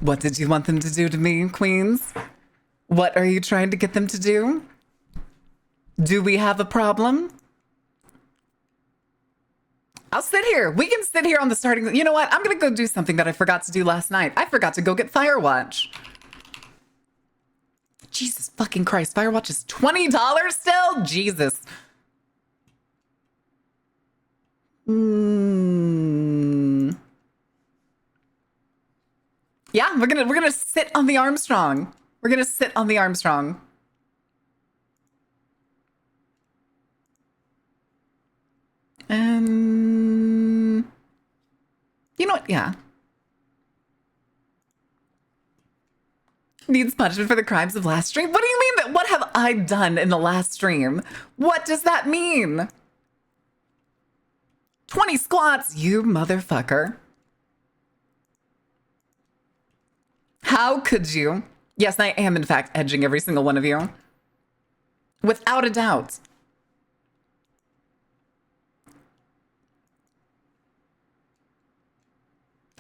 What did you want them to do to me, queens? What are you trying to get them to do? Do we have a problem? I'll sit here. We can sit here on the starting. You know what? I'm going to go do something that I forgot to do last night. I forgot to go get Firewatch. Jesus fucking Christ. Firewatch is $20 still? Jesus. Yeah, we're gonna sit on the Armstrong. We're gonna sit on the Armstrong. You know what? Yeah. Needs punishment for the crimes of last stream? What do you mean that? What have I done in the last stream? What does that mean? 20 squats, you motherfucker. How could you? Yes, I am in fact edging every single one of you. Without a doubt.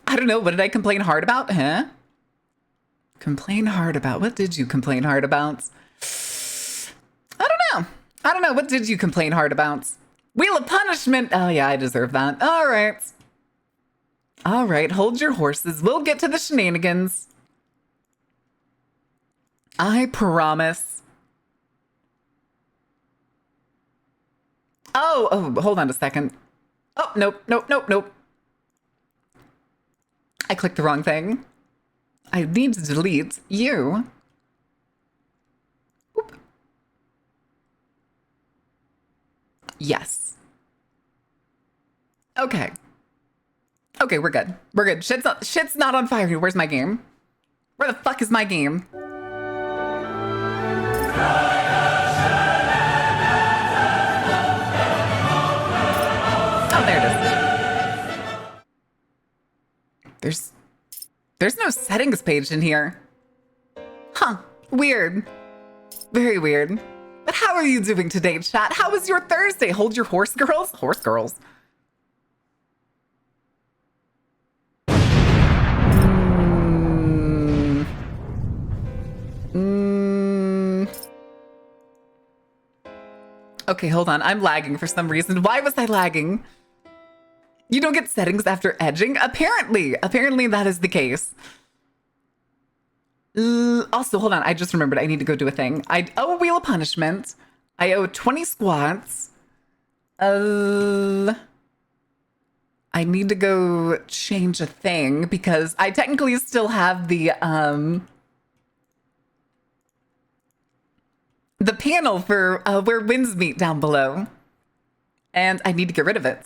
I don't know. What did I complain hard about? Huh? Complain hard about? What did you complain hard about? I don't know. I don't know. What did you complain hard about? Wheel of Punishment. Oh, yeah, I deserve that. All right. All right. Hold your horses. We'll get to the shenanigans. I promise. Oh, hold on a second. Oh, nope. I clicked the wrong thing. I need to delete you. Oop. Yes. Okay. Okay, we're good. We're good. Shit's not on fire. Where's my game? Where the fuck is my game? Oh, there it is. There's no settings page in here. Huh. Weird. Very weird. But how are you doing today, chat? How was your Thursday? Hold your horse, girls? Horse girls. Okay, hold on. I'm lagging for some reason. Why was I lagging? You don't get settings after edging? Apparently that is the case. Also, hold on. I just remembered I need to go do a thing. I owe a Wheel of Punishment. I owe 20 squats. I need to go change a thing because I technically still have the panel for where winds meet down below. And I need to get rid of it.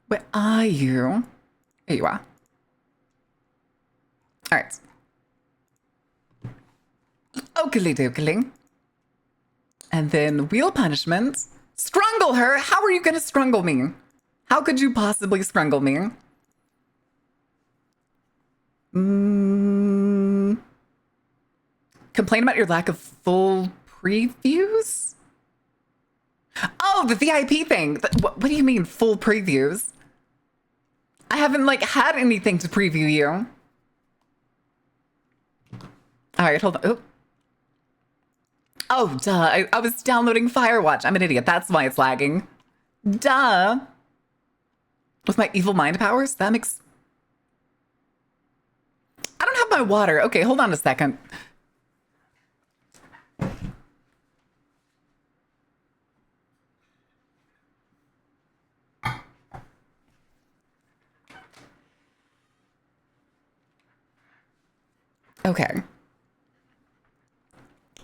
Where are you? Here you are. All right. Oakley dokley. And then Wheel Punishment. Scrungle her? How are you going to scrungle me? How could you possibly scrungle me? Complain about your lack of full previews? Oh, the VIP thing. What do you mean full previews? I haven't had anything to preview you. All right, hold on. Oh, duh. I was downloading Firewatch. I'm an idiot. That's why it's lagging. Duh. With my evil mind powers? That makes... I don't have my water. Okay, hold on a second. Okay.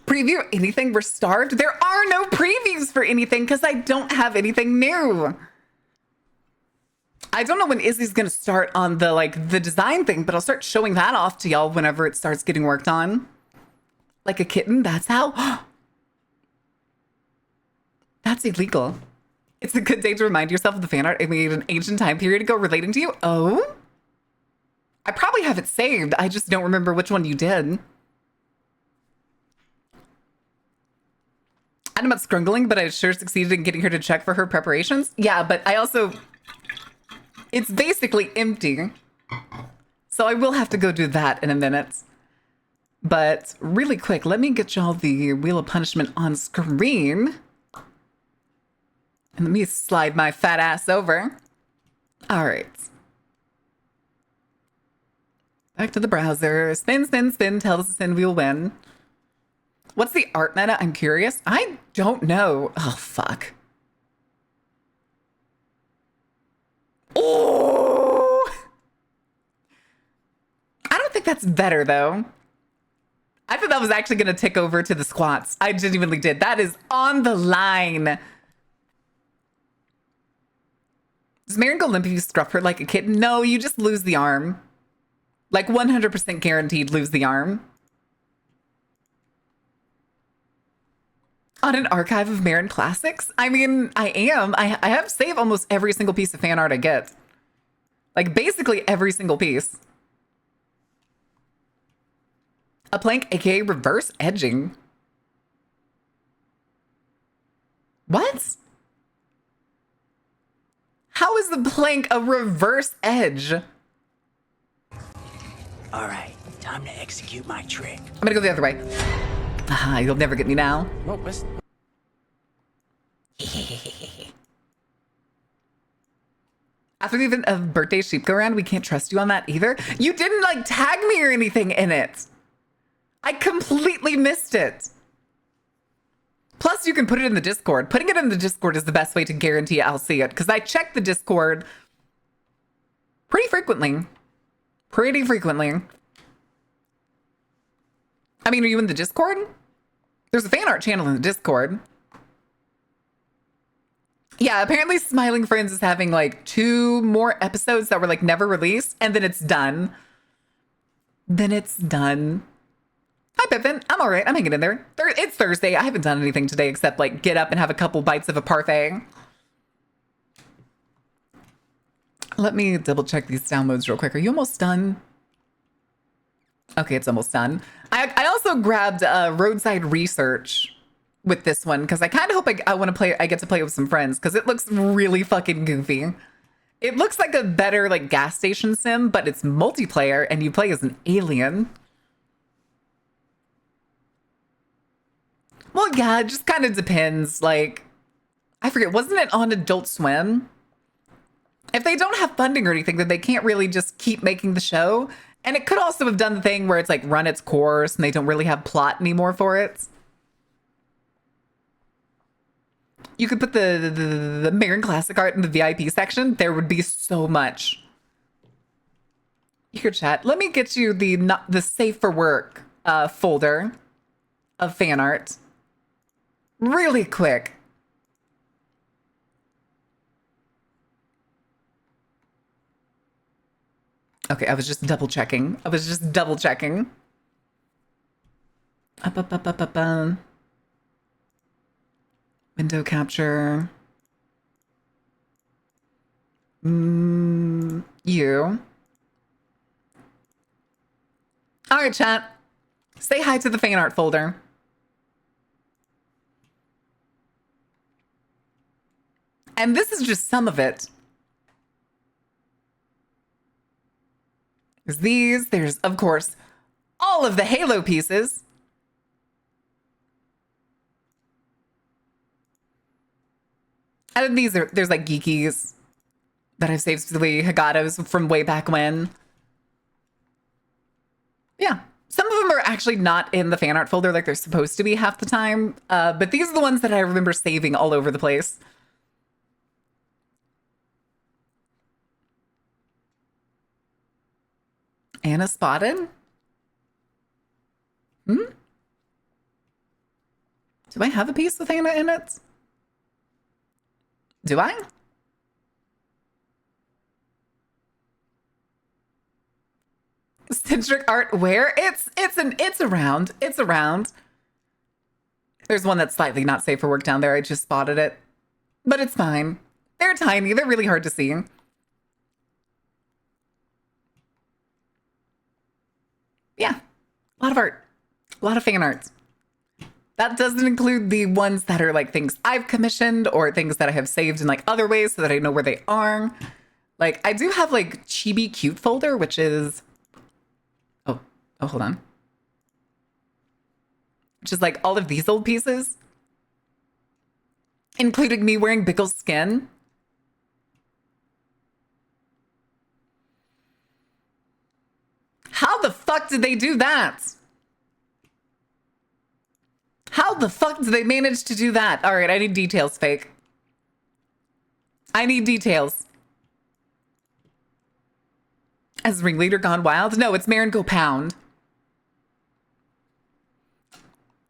Preview anything? We're starved? There are no previews for anything because I don't have anything new. I don't know when Izzy's gonna start on the design thing, but I'll start showing that off to y'all whenever it starts getting worked on. Like a kitten, that's how. That's illegal. It's a good day to remind yourself of the fan art I made an ancient time period ago relating to you. Oh? I probably have it saved. I just don't remember which one you did. I don't know about scrungling, but I sure succeeded in getting her to check for her preparations. Yeah, but I also... It's basically empty. So I will have to go do that in a minute. But really quick, let me get y'all the Wheel of Punishment on screen. And let me slide my fat ass over. All right. Back to the browser. Spin, spin, spin. Tell us to spin, we'll win. What's the art meta? I'm curious. I don't know. Oh, fuck. Oh! I don't think that's better, though. I thought that was actually going to tick over to the squats. I genuinely did. That is on the line. Does Marin go limp if you scruff her like a kitten? No, you just lose the arm. Like 100% guaranteed lose the arm. On an archive of Marin classics? I mean, I am. I have saved almost every single piece of fan art I get. Like basically every single piece. A plank, aka reverse edging. What? How is the plank a reverse edge? All right, time to execute my trick. I'm gonna go the other way. Ah, you'll never get me now. Nope, that's... After the event of Birthday Sheep Go Around, we can't trust you on that either. You didn't like tag me or anything in it. I completely missed it. Plus, you can put it in the Discord. Putting it in the Discord is the best way to guarantee I'll see it, because I check the Discord pretty frequently. Pretty frequently. I mean, are you in the Discord? There's a fan art channel in the Discord. Yeah, apparently Smiling Friends is having like 2 more episodes that were like never released, and then it's done. Then it's done. Hi, Pippin. I'm all right. I'm hanging in there. It's Thursday. I haven't done anything today except like get up and have a couple bites of a parfait. Let me double check these downloads real quick. Are you almost done? Okay, it's almost done. I also grabbed Roadside Research with this one because I kind of hope I want to play. I get to play it with some friends because it looks really fucking goofy. It looks like a better like gas station sim, but it's multiplayer and you play as an alien. Well, yeah, it just kind of depends. Like, I forget, wasn't it on Adult Swim? If they don't have funding or anything, then they can't really just keep making the show. And it could also have done the thing where it's like run its course and they don't really have plot anymore for it. You could put the Marin Classic art in the VIP section. There would be so much. Here, chat. Let me get you the Safe for Work folder of fan art. Really quick. Okay, I was just double checking. Up. Window capture. You. All right, chat. Say hi to the fan art folder. And this is just some of it. There's these. There's, of course, all of the Halo pieces. And then there's like geekies that I've saved specifically, Hagatos from way back when. Yeah. Some of them are actually not in the fan art folder like they're supposed to be half the time. But these are the ones that I remember saving all over the place. Anna spotted? Do I have a piece with Anna in it? Do I? Centric art where? It's around. It's around. There's one that's slightly not safe for work down there. I just spotted it. But it's fine. They're tiny. They're really hard to see. Yeah. A lot of art. A lot of fan arts. That doesn't include the ones that are like things I've commissioned or things that I have saved in like other ways so that I know where they are. Like, I do have like Chibi Cute folder, which is, oh, hold on. Which is like all of these old pieces, including me wearing Bickle's skin. How the fuck did they do that? How the fuck did they manage to do that? All right, I need details, fake. I need details. Has Ringleader gone wild? No, it's Marin Go Pound.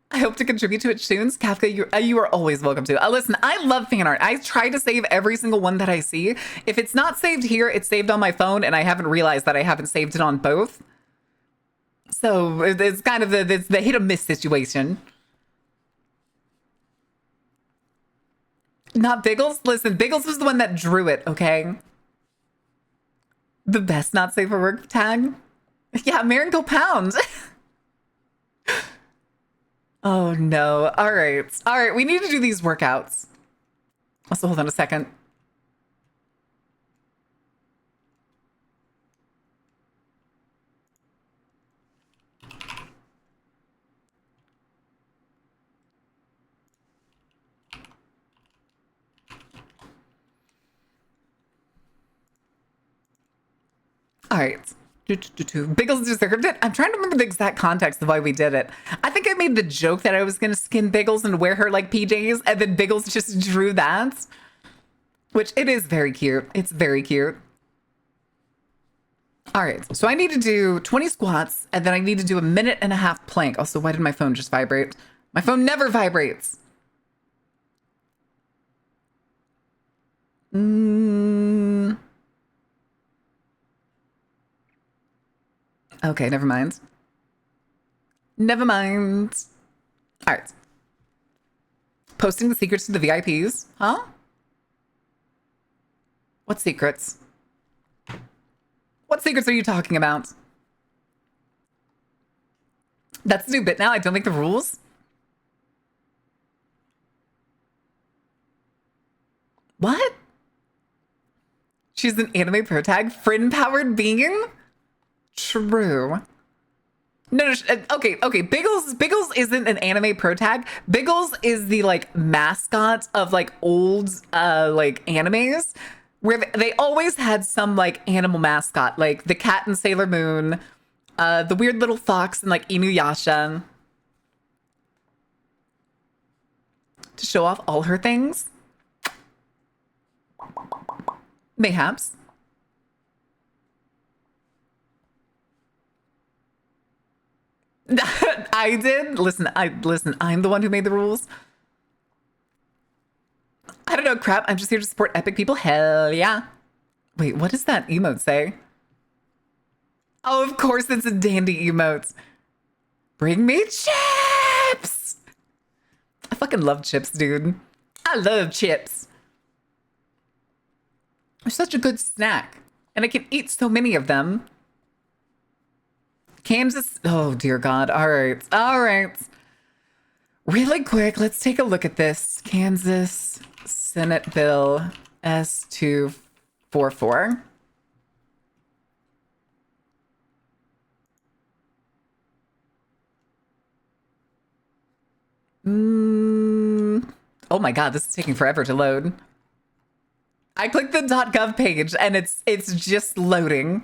I hope to contribute to it soon. Kafka, you are always welcome to. Listen, I love fan art. I try to save every single one that I see. If it's not saved here, it's saved on my phone, and I haven't realized that I haven't saved it on both. So it's kind of the hit or miss situation. Not Biggles? Listen, Biggles was the one that drew it, okay? The best not safe for work tag? Yeah, Marin Go Pound. Oh no. All right. All right. We need to do these workouts. Also, hold on a second. All right. Biggles deserved it. I'm trying to remember the exact context of why we did it. I think I made the joke that I was going to skin Biggles and wear her like PJs, and then Biggles just drew that. Which it is very cute. It's very cute. All right. So I need to do 20 squats, and then I need to do a 1.5 minute plank. Also, why did my phone just vibrate? My phone never vibrates. Okay, never mind. Never mind. All right. Posting the secrets to the VIPs. Huh? What secrets? What secrets are you talking about? That's a new bit now. I don't make the rules. What? She's an anime pro tag? Friend-powered being? True. No, okay. Biggles isn't an anime pro tag. Biggles is the like mascot of like old like animes where they always had some like animal mascot, like the cat in Sailor Moon, the weird little fox in like Inuyasha, to show off all her things. Mayhaps. I did. Listen, I'm the one who made the rules. I don't know, crap. I'm just here to support epic people. Hell yeah. Wait, what does that emote say? Oh, of course it's a dandy emote. Bring me chips! I fucking love chips, dude. I love chips. They're such a good snack. And I can eat so many of them. Kansas. Oh, dear God. All right. All right. Really quick, let's take a look at this. Kansas Senate Bill S244. Oh my God, this is taking forever to load. I clicked the .gov page and it's just loading.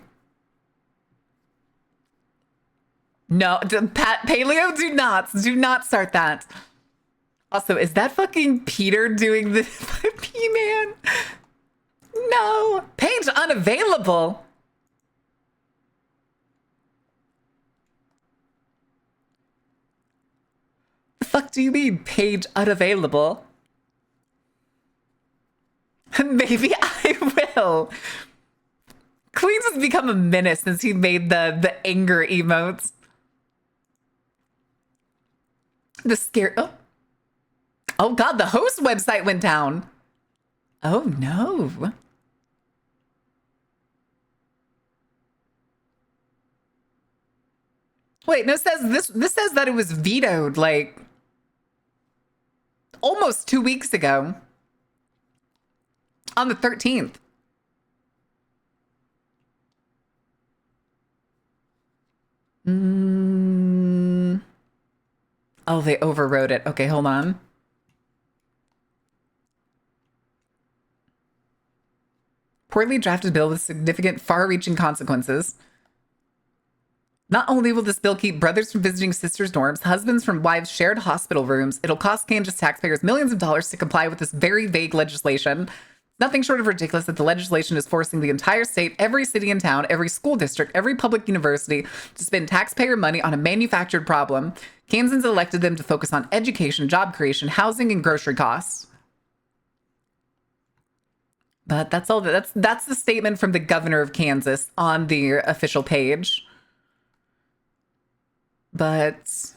No, Paleo, do not start that. Also, is that fucking Peter doing the P-Man? No, page unavailable. The fuck do you mean, page unavailable? Maybe I will. Queens has become a menace since he made the anger emotes. The scare. Oh God, the host website went down. Oh no. Wait, no, this says that it was vetoed like almost 2 weeks ago. On the 13th. Oh, they overrode it. Okay, hold on. Poorly drafted bill with significant far-reaching consequences. Not only will this bill keep brothers from visiting sisters' dorms, husbands from wives' shared hospital rooms, it'll cost Kansas taxpayers millions of dollars to comply with this very vague legislation. Nothing short of ridiculous that the legislation is forcing the entire state, every city and town, every school district, every public university to spend taxpayer money on a manufactured problem. Kansans elected them to focus on education, job creation, housing, and grocery costs. But that's all. That's the statement from the governor of Kansas on the official page. But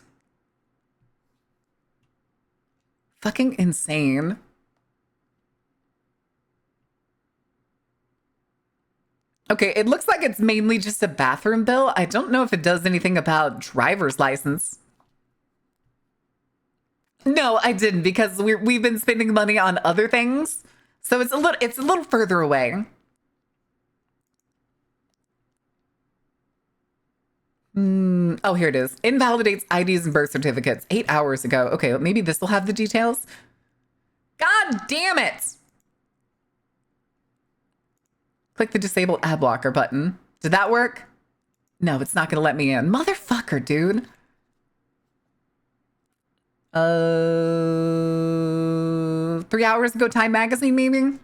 fucking insane. Okay, it looks like it's mainly just a bathroom bill. I don't know if it does anything about driver's license. No, I didn't, because we've been spending money on other things. So it's a little further away. Oh, here it is. Invalidates IDs and birth certificates 8 hours ago. Okay, well, maybe this will have the details. God damn it! Click the disable ad blocker button. Did that work? No, it's not gonna let me in. Motherfucker, dude. 3 hours ago, Time Magazine, maybe?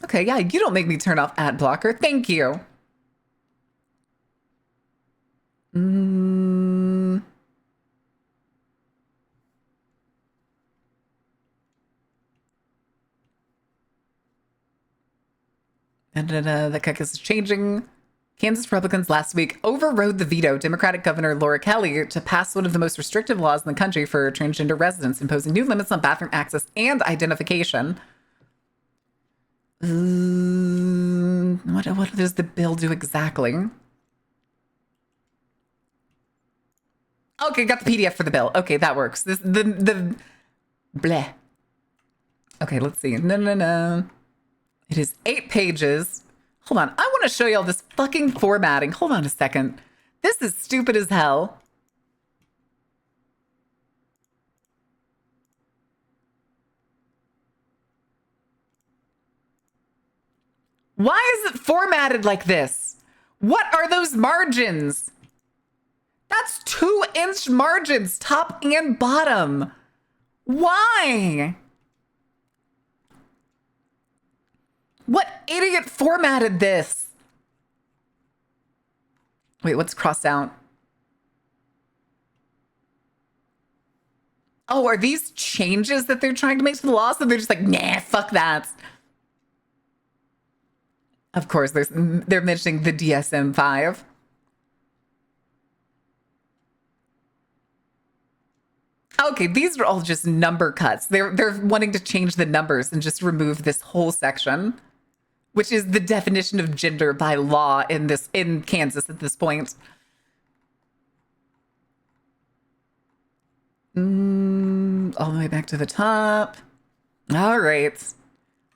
Okay, yeah, you don't make me turn off ad blocker. Thank you. The caucus is changing. Kansas Republicans last week overrode the veto Democratic Governor Laura Kelly to pass one of the most restrictive laws in the country for transgender residents, imposing new limits on bathroom access and identification. What does the bill do exactly? Okay, got the PDF for the bill. Okay, that works. The bleh. Okay, let's see. No. It is 8 pages. Hold on. I want to show y'all this fucking formatting. Hold on a second. This is stupid as hell. Why is it formatted like this? What are those margins? That's 2-inch margins, top and bottom. Why? What idiot formatted this? Wait, what's crossed out? Oh, are these changes that they're trying to make to the law? So they're just like, nah, fuck that. Of course, they're mentioning the DSM-5. Okay, these are all just number cuts. They're wanting to change the numbers and just remove this whole section, which is the definition of gender by law in Kansas at this point. All the way back to the top. All right.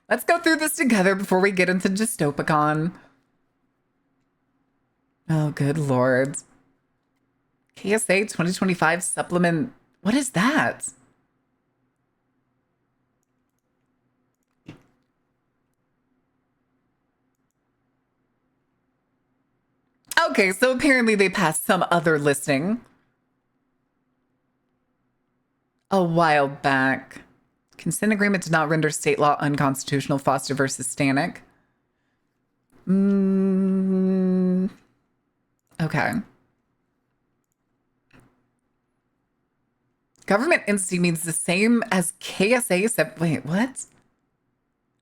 Let's go through this together before we get into Dystopicon. Oh, good lord. KSA 2025 supplement. What is that? Okay, so apparently they passed some other listing a while back. Consent agreement did not render state law unconstitutional. Foster versus Stanek. Okay. Government entity means the same as KSA, except wait, what?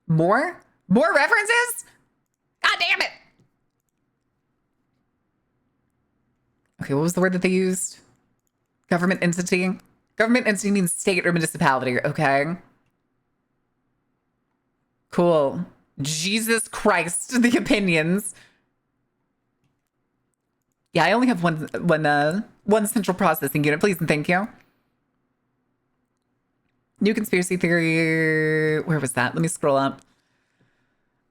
More? More references? God damn it! Okay, what was the word that they used? Government entity? Government entity means state or municipality, okay? Cool. Jesus Christ, the opinions. Yeah, I only have one central processing unit, please and thank you. New conspiracy theory. Where was that? Let me scroll up.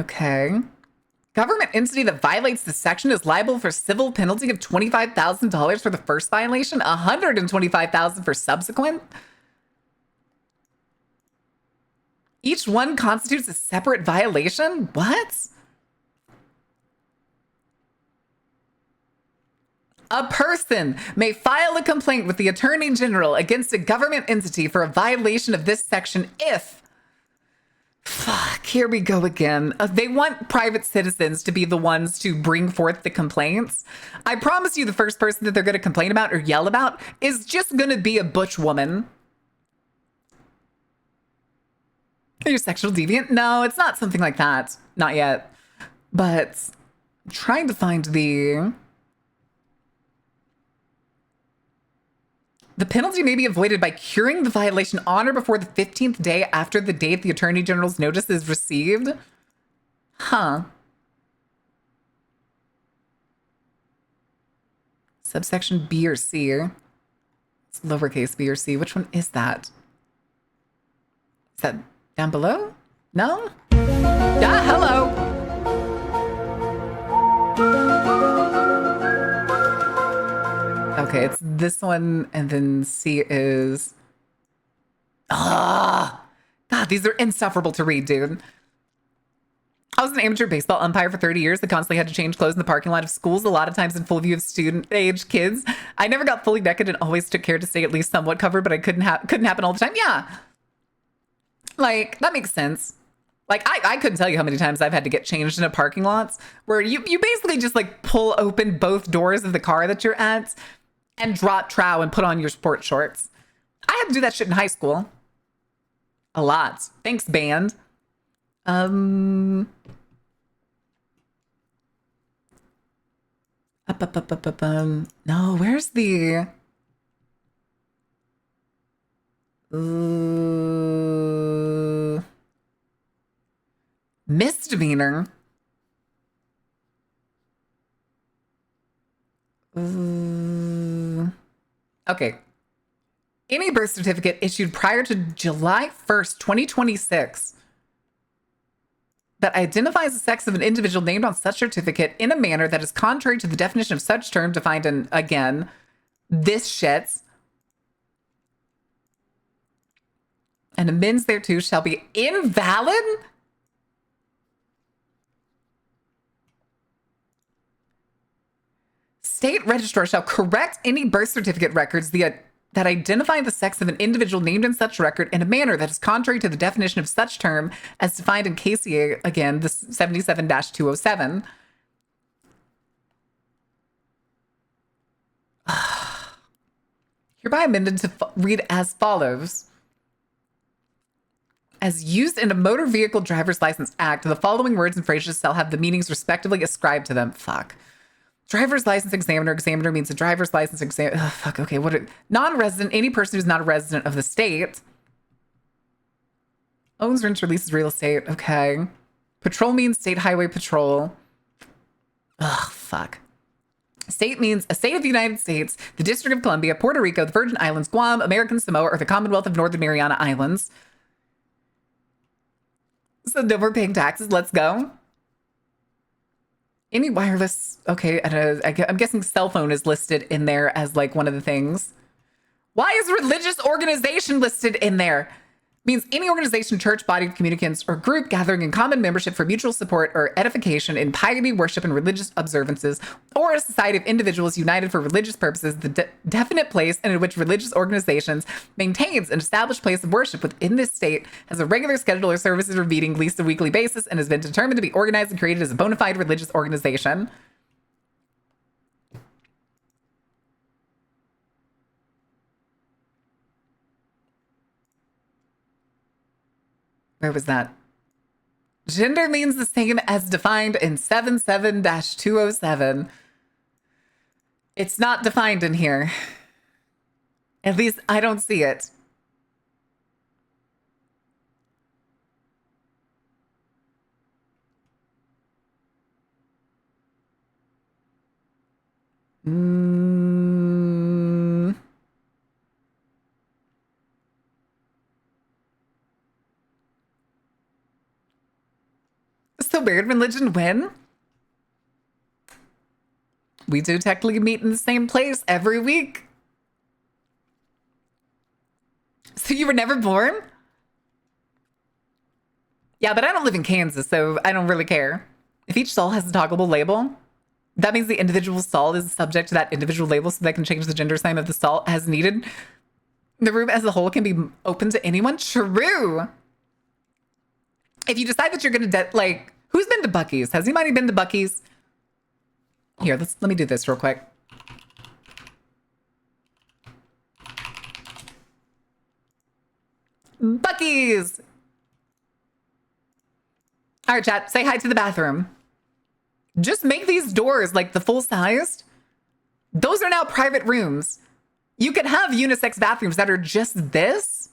Okay. Government entity that violates this section is liable for civil penalty of $25,000 for the first violation, $125,000 for subsequent. Each one constitutes a separate violation? What? A person may file a complaint with the Attorney General against a government entity for a violation of this section if... Fuck, here we go again. They want private citizens to be the ones to bring forth the complaints. I promise you the first person that they're going to complain about or yell about is just going to be a butch woman. Are you a sexual deviant? No, it's not something like that. Not yet. But I'm trying to find the penalty may be avoided by curing the violation on or before the 15th day after the date the Attorney General's notice is received. Huh. Subsection B or C. It's lowercase b or c. Which one is that? Is that down below? No? Yeah, hello. Okay, it's this one, and then C is... God, these are insufferable to read, dude. I was an amateur baseball umpire for 30 years that constantly had to change clothes in the parking lot of schools, a lot of times in full view of student-age kids. I never got fully naked and always took care to stay at least somewhat covered, but I couldn't happen all the time. Yeah. Like, that makes sense. Like, I couldn't tell you how many times I've had to get changed in a parking lot where you basically just, like, pull open both doors of the car that you're at and drop trow and put on your sport shorts. I had to do that shit in high school. A lot. Thanks, band. No, where's the... Misdemeanor? Okay. Any birth certificate issued prior to July 1st, 2026 that identifies the sex of an individual named on such certificate in a manner that is contrary to the definition of such term defined in, again, this shit, and amends thereto shall be invalid? State registrar shall correct any birth certificate records that identify the sex of an individual named in such record in a manner that is contrary to the definition of such term as defined in KCA, again, the 77-207. Hereby amended to read as follows. As used in a Motor Vehicle Driver's License Act, the following words and phrases shall have the meanings respectively ascribed to them. Fuck. Driver's license examiner. Examiner means a driver's license exam. Oh, fuck. Okay. Non-resident, any person who's not a resident of the state. Owns, rents, releases real estate. Okay. Patrol means state highway patrol. Ugh, fuck. State means a state of the United States, the District of Columbia, Puerto Rico, the Virgin Islands, Guam, American Samoa, or the Commonwealth of Northern Mariana Islands. So no more paying taxes. Let's go. Any wireless, okay, I'm guessing cell phone is listed in there as like one of the things. Why is religious organization listed in there? Means any organization, church, body of communicants, or group gathering in common membership for mutual support or edification in piety, worship, and religious observances, or a society of individuals united for religious purposes, the definite place in which religious organizations maintains an established place of worship within this state, has a regular schedule or services or meeting at least a weekly basis, and has been determined to be organized and created as a bona fide religious organization. Where was that? Gender means the same as defined in 77-207. It's not defined in here. At least I don't see it. so weird when Legend win. We do technically meet in the same place every week. So you were never born? Yeah, but I don't live in Kansas, so I don't really care. If each soul has a toggleable label, that means the individual soul is subject to that individual label, so they can change the gender assignment of the soul as needed. The room as a whole can be open to anyone. True. If you decide that you're gonna like, who's been to Buc-ee's? Has anybody been to Buc-ee's? Here, let me do this real quick. Buc-ee's. All right, chat, say hi to the bathroom. Just make these doors like the full sized. Those are now private rooms. You can have unisex bathrooms that are just this.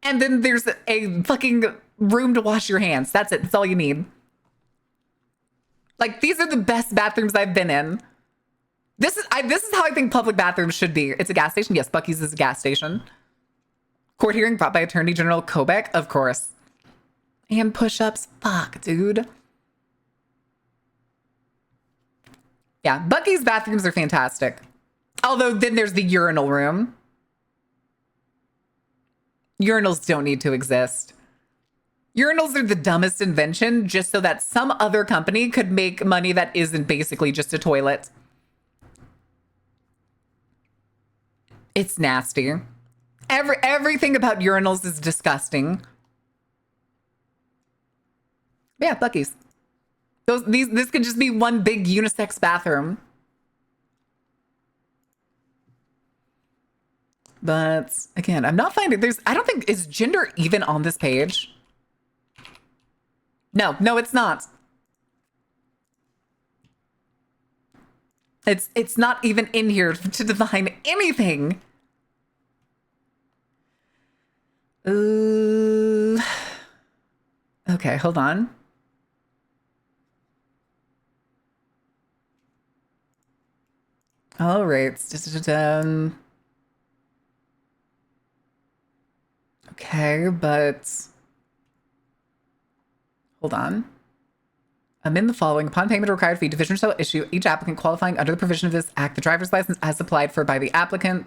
And then there's a fucking room to wash your hands. That's it. That's all you need. Like, these are the best bathrooms I've been in. This is how I think public bathrooms should be. It's a gas station. Yes, Buc-ee's is a gas station. Court hearing brought by Attorney General Kobach, of course. And push-ups. Fuck, dude. Yeah, Buc-ee's bathrooms are fantastic. Although then there's the urinal room. Urinals don't need to exist. Urinals are the dumbest invention just so that some other company could make money that isn't basically just a toilet. It's nasty. Everything about urinals is disgusting. Yeah, Buc-ee's. This could just be one big unisex bathroom. But again, I'm not finding I don't think, is gender even on this page? No, it's not. It's not even in here to define anything. Okay, hold on. All right. Okay, but hold on. Amend the following. Upon payment of required fee, division shall issue each applicant qualifying under the provision of this act the driver's license as applied for by the applicant.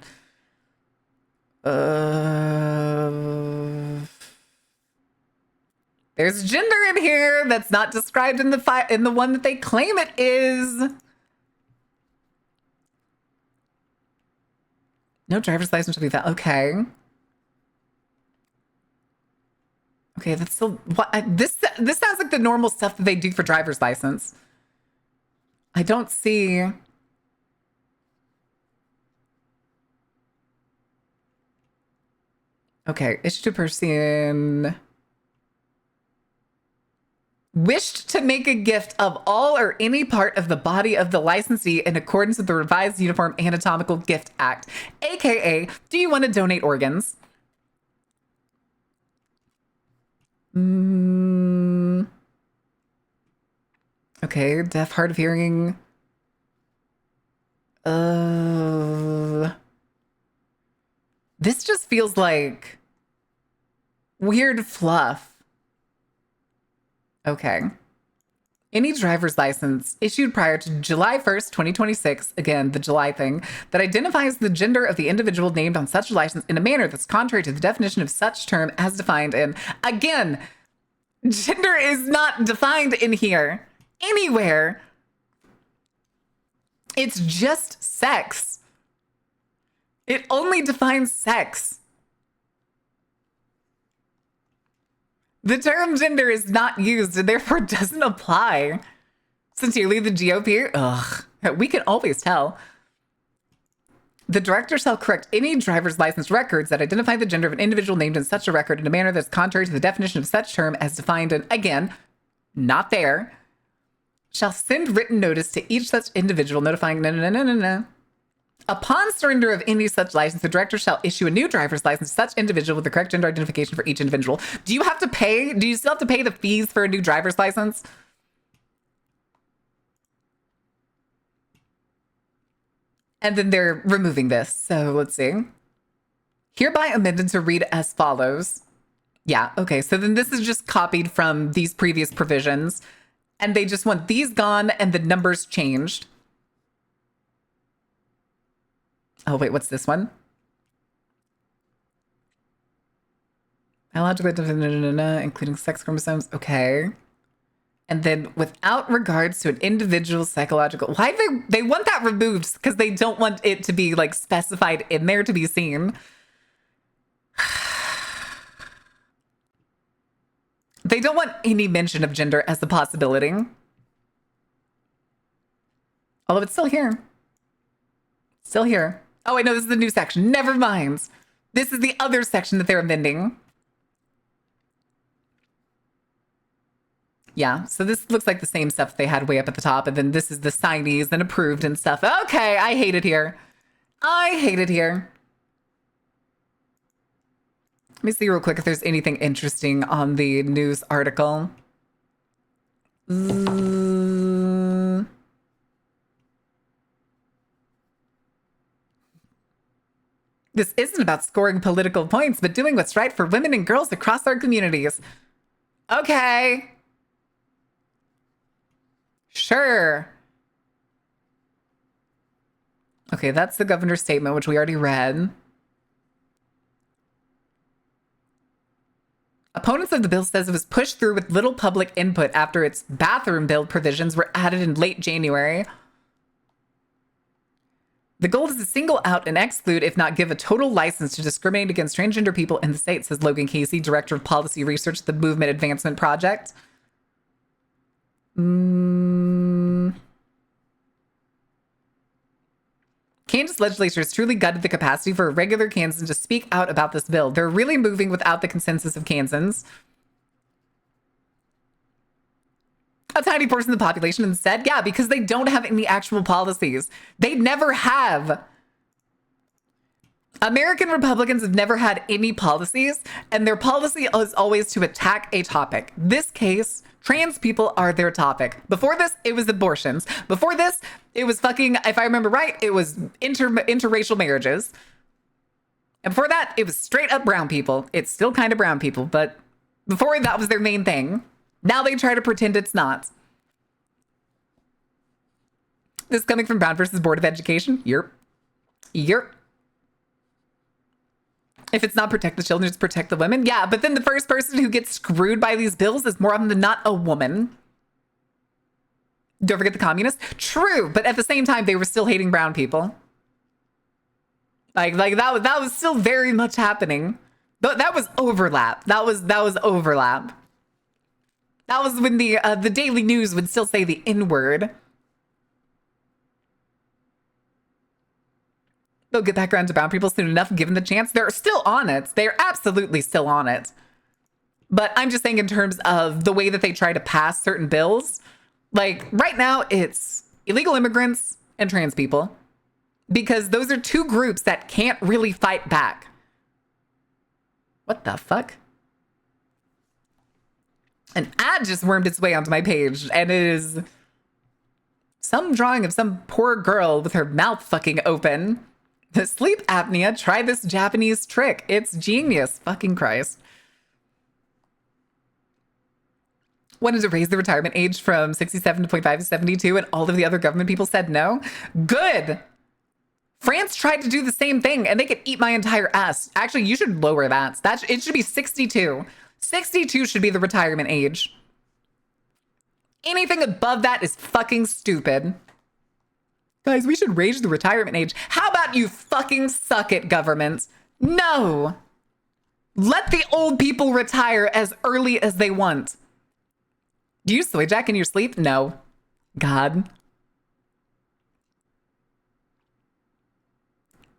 There's gender in here that's not described in the one that they claim it is. No driver's license shall be found. Okay. Okay, that's still what this sounds like the normal stuff that they do for driver's license. I don't see. Okay, issued to person wished to make a gift of all or any part of the body of the licensee in accordance with the revised Uniform Anatomical Gift Act, aka, do you want to donate organs? Okay, deaf, hard of hearing. This just feels like weird fluff. Okay. Any driver's license issued prior to July 1st, 2026, again, the July thing, that identifies the gender of the individual named on such a license in a manner that's contrary to the definition of such term as defined in, again, gender is not defined in here anywhere. It's just sex. It only defines sex. The term gender is not used and therefore doesn't apply. Sincerely, the GOP. Ugh, we can always tell. The director shall correct any driver's license records that identify the gender of an individual named in such a record in a manner that's contrary to the definition of such term as defined in, again, not there, shall send written notice to each such individual notifying no. Upon surrender of any such license, the director shall issue a new driver's license to such individual with the correct gender identification for each individual. Do you have to pay? Do you still have to pay the fees for a new driver's license? And then they're removing this. So let's see. Hereby amended to read as follows. Yeah, okay. So then this is just copied from these previous provisions, and they just want these gone and the numbers changed. Oh, wait, what's this one? Biological, including sex chromosomes. Okay. And then without regards to an individual's psychological, why they want that removed? Because they don't want it to be like specified in there to be seen. They don't want any mention of gender as a possibility. Although it's still here. Still here. Oh, I know this is the new section. Never mind. This is the other section that they're amending. Yeah, so this looks like the same stuff they had way up at the top, and then this is the signees and approved and stuff. Okay, I hate it here. I hate it here. Let me see real quick if there's anything interesting on the news article. This isn't about scoring political points, but doing what's right for women and girls across our communities. Okay. Sure. Okay, that's the governor's statement, which we already read. Opponents of the bill says it was pushed through with little public input after its bathroom bill provisions were added in late January. The goal is to single out and exclude, if not give a total license to discriminate against transgender people in the state, says Logan Casey, Director of Policy Research at the Movement Advancement Project. Kansas legislature has truly gutted the capacity for a regular Kansan to speak out about this bill. They're really moving without the consensus of Kansans. A tiny portion of the population instead, yeah, because they don't have any actual policies. They never have. American Republicans have never had any policies, and their policy is always to attack a topic. This case, trans people are their topic. Before this, it was abortions. Before this, it was fucking, if I remember right, it was interracial marriages. And before that, it was straight up brown people. It's still kind of brown people, but before that was their main thing. Now they try to pretend it's not. This coming from Brown versus Board of Education. Yerp. If it's not protect the children, it's protect the women. Yeah, but then the first person who gets screwed by these bills is more often than not a woman. Don't forget the communists. True, but at the same time, they were still hating brown people. Like that was still very much happening. That was overlap. That was overlap. That was when the Daily News would still say the N-word. They'll get back around to brown people soon enough, given the chance. They're still on it. They're absolutely still on it. But I'm just saying in terms of the way that they try to pass certain bills, like right now it's illegal immigrants and trans people, because those are two groups that can't really fight back. What the fuck? An ad just wormed its way onto my page, and it is some drawing of some poor girl with her mouth fucking open. The sleep apnea, try this Japanese trick. It's genius. Fucking Christ. Wanted to raise the retirement age from 67.5 to 72, and all of the other government people said no. Good. France tried to do the same thing, and they could eat my entire ass. Actually, you should lower that. It should be 62. 62 should be the retirement age. Anything above that is fucking stupid. Guys, we should raise the retirement age. How about you fucking suck it, government? No. Let the old people retire as early as they want. Do you soy jack in your sleep? No. God.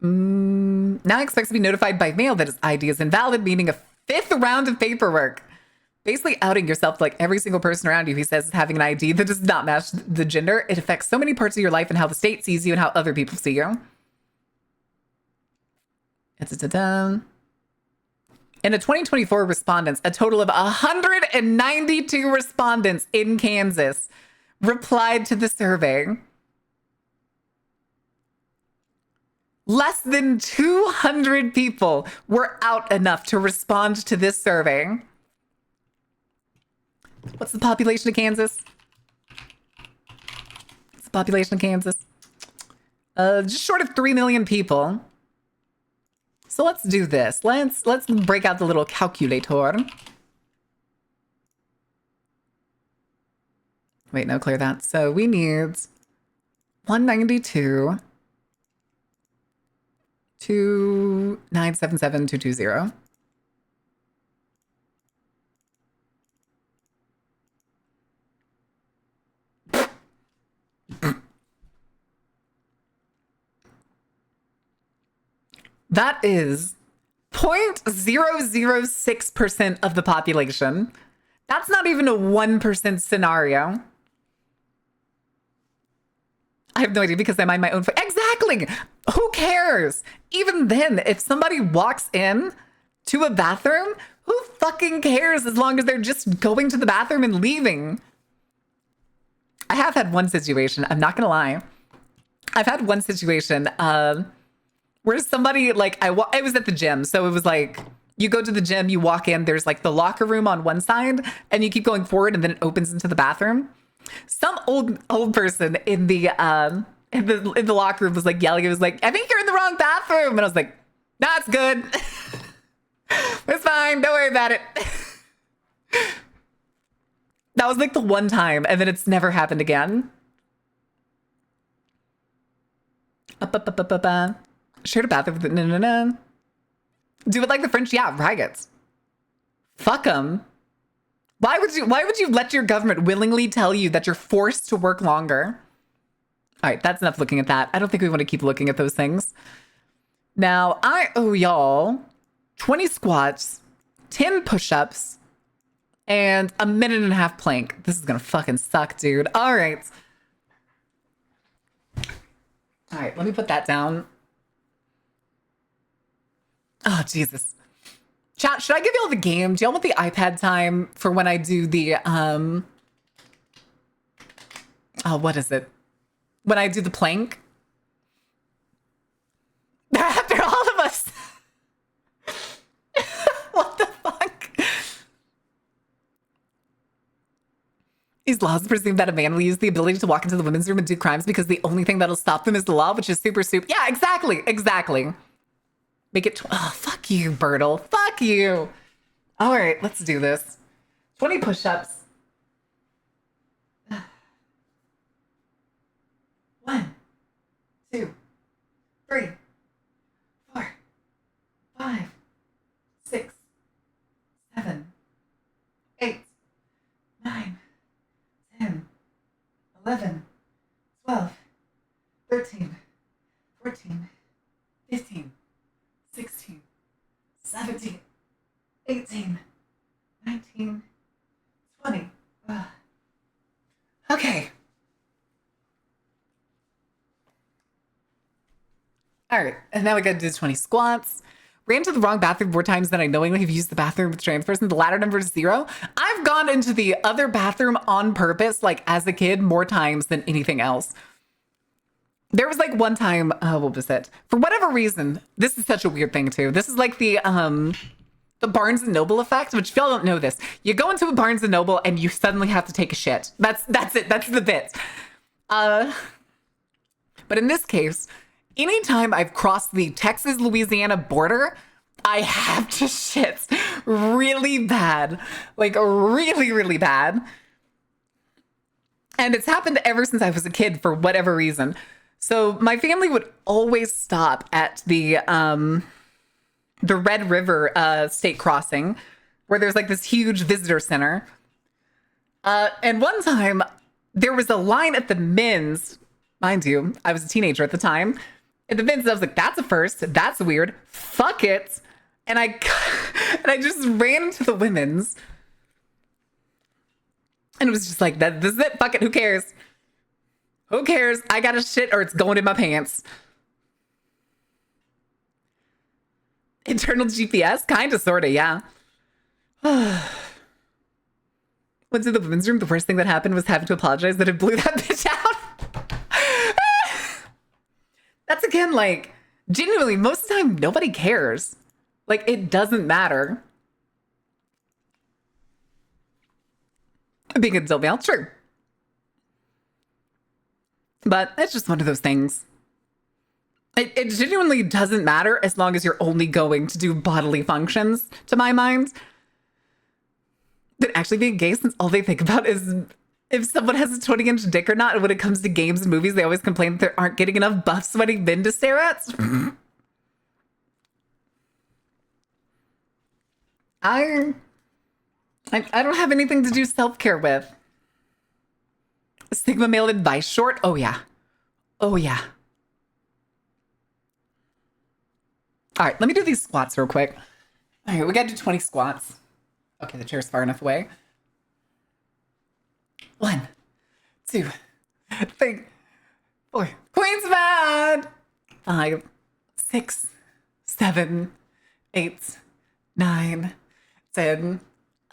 Now expects to be notified by mail that his ID is invalid, meaning a 5th round of paperwork. Basically outing yourself to like every single person around you, he says, is having an ID that does not match the gender. It affects so many parts of your life and how the state sees you and how other people see you. In a 2024 respondents, a total of 192 respondents in Kansas replied to the survey. Less than 200 people were out enough to respond to this survey. What's the population of Kansas? What's the population of Kansas? Just short of 3 million people. So let's do this. Let's break out the little calculator. Wait, no, clear that. So we need 192 to 977,220. That is 0.006% of the population. That's not even a 1% scenario. I have no idea because I mind my own. Exactly. Who cares? Even then, if somebody walks in to a bathroom, who fucking cares as long as they're just going to the bathroom and leaving? I have had one situation. I'm not going to lie. I've had one situation where somebody, like, I was at the gym. So it was like, you go to the gym, you walk in, there's like the locker room on one side, and you keep going forward, and then it opens into the bathroom. Some old person in the locker room was like yelling. It was like, I think you're in the wrong bathroom. And I was like, that's good. It's fine. Don't worry about it. That was like the one time, and then it's never happened again. Shared a bathroom with no. Do it like the French, yeah, riots. Fuck them. Why would you let your government willingly tell you that you're forced to work longer? All right, that's enough looking at that. I don't think we want to keep looking at those things. Now, I owe y'all 20 squats, 10 push-ups, and a minute and a half plank. This is gonna fucking suck, dude. All right. All right, let me put that down. Oh, Jesus. Chat, should I give y'all the game? Do y'all want the iPad time for when I do the, oh, what is it? When I do the plank? After all of us. What the fuck? These laws presume that a man will use the ability to walk into the women's room and do crimes because the only thing that'll stop them is the law, which is super. Yeah, exactly. Make it, oh, fuck you, Bertle. Fuck you. All right, let's do this. 20 push-ups. 1, 2, 3, 4, 5, 6, 7, 8, 9, 10, 11, 12, 13, 14, 15, 16, 17, 18, 19, 20. Okay. All right, and now we gotta do 20 squats. Ran to the wrong bathroom more times than I knowingly have used the bathroom with trans person. The latter number is 0. I've gone into the other bathroom on purpose, like as a kid, more times than anything else. There was like one time, what was it? For whatever reason, this is such a weird thing too. This is like the Barnes and Noble effect, which if y'all don't know this, you go into a Barnes and Noble and you suddenly have to take a shit. That's it. That's the bit. But in this case, anytime I've crossed the Texas-Louisiana border, I have to shit really bad. Like really, really bad. And it's happened ever since I was a kid for whatever reason. So my family would always stop at the Red River state crossing, where there's like this huge visitor center. And one time there was a line at the men's, mind you, I was a teenager at the time. At the men's, I was like, that's a first. That's weird. Fuck it. And I just ran into the women's. And it was just like, this is it. Fuck it. Who cares? Who cares? I got to shit or it's going in my pants. Internal GPS? Kind of, sort of, yeah. Went to the women's room. The worst thing that happened was having to apologize that it blew that bitch out. That's again, like, Genuinely, most of the time, nobody cares. Like, it doesn't matter. Being a adult male, true. But it's just one of those things. It genuinely doesn't matter as long as you're only going to do bodily functions, to my mind. But actually being gay, since all they think about is if someone has a 20-inch dick or not, and when it comes to games and movies, they always complain that there aren't getting enough buff, sweaty men to stare at. I don't have anything to do self-care with. Sigma male advice short? Oh yeah. Oh yeah. All right, let me do these squats real quick. All right, we gotta do 20 squats. Okay, the chair's far enough away. 1, 2, 3, 4. Queen's bad. 5, 6, 7, 8, 9, 10,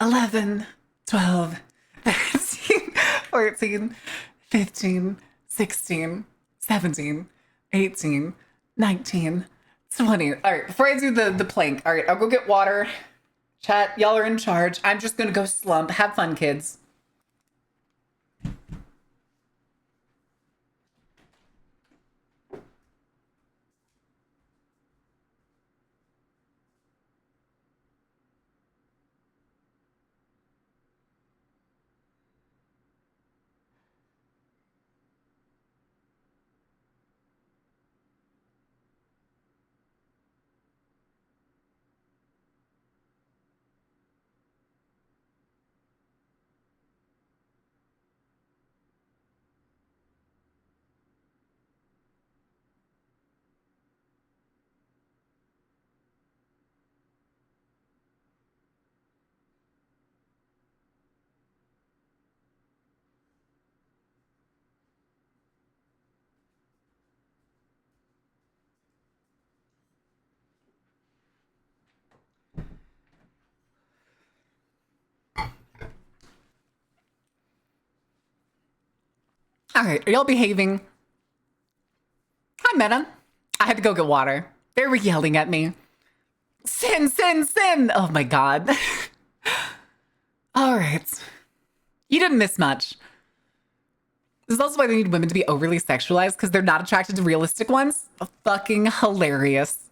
11, 12, 13, 14, 15, 16, 17, 18, 19, 20. All right, before I do the plank, all right, I'll go get water. Chat, y'all are in charge. I'm just gonna go slump. Have fun, kids. All right, are y'all behaving? Hi, Meta. I had to go get water. They were yelling at me. Sin, sin, sin. Oh my God. All right. You didn't miss much. This is also why they need women to be overly sexualized, because they're not attracted to realistic ones. Fucking hilarious.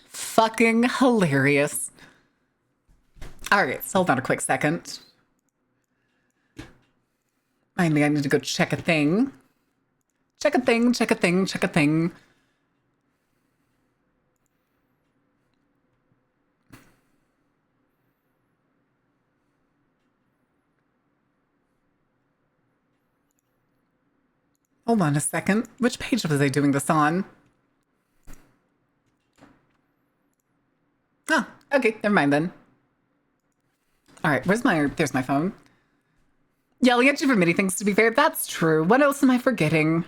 Fucking hilarious. All right, so hold on a quick second. I need to go check a thing. Check a thing, check a thing, check a thing. Hold on a second. Which page was I doing this on? Oh, okay, never mind then. All right, there's my phone. Yelling at you for many things, to be fair. That's true. What else am I forgetting?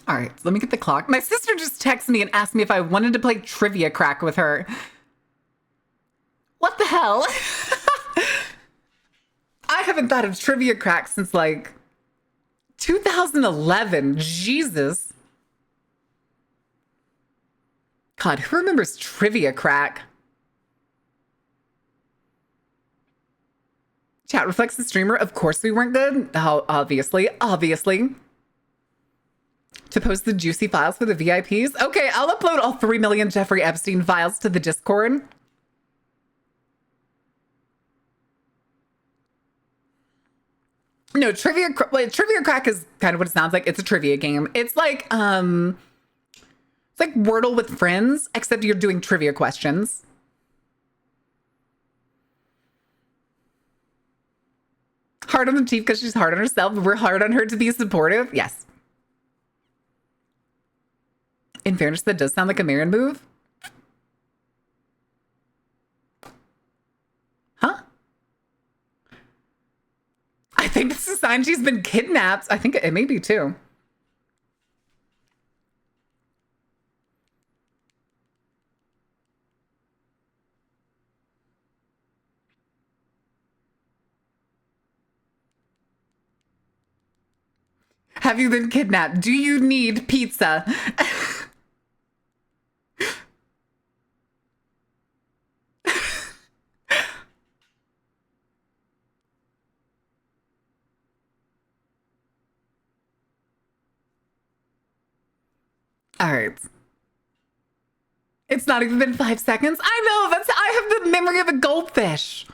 All right, so let me get the clock. My sister just texted me and asked me if I wanted to play trivia crack with her. What the hell? I haven't thought of trivia crack since like 2011. Jesus. God, who remembers trivia crack? Chat reflects the streamer. Of course we weren't good. Oh, obviously. To post the juicy files for the VIPs? Okay, I'll upload all 3 million Jeffrey Epstein files to the Discord. No, trivia crack is kind of what it sounds like. It's a trivia game. It's like Wordle with friends, except you're doing trivia questions. Hard on the chief because she's hard on herself, but we're hard on her to be supportive. Yes. In fairness, that does sound like a Marion move. Huh? I think it's a sign she's been kidnapped. I think it may be too. Have you been kidnapped? Do you need pizza? All right. It's not even been 5 seconds. I know, I have the memory of a goldfish.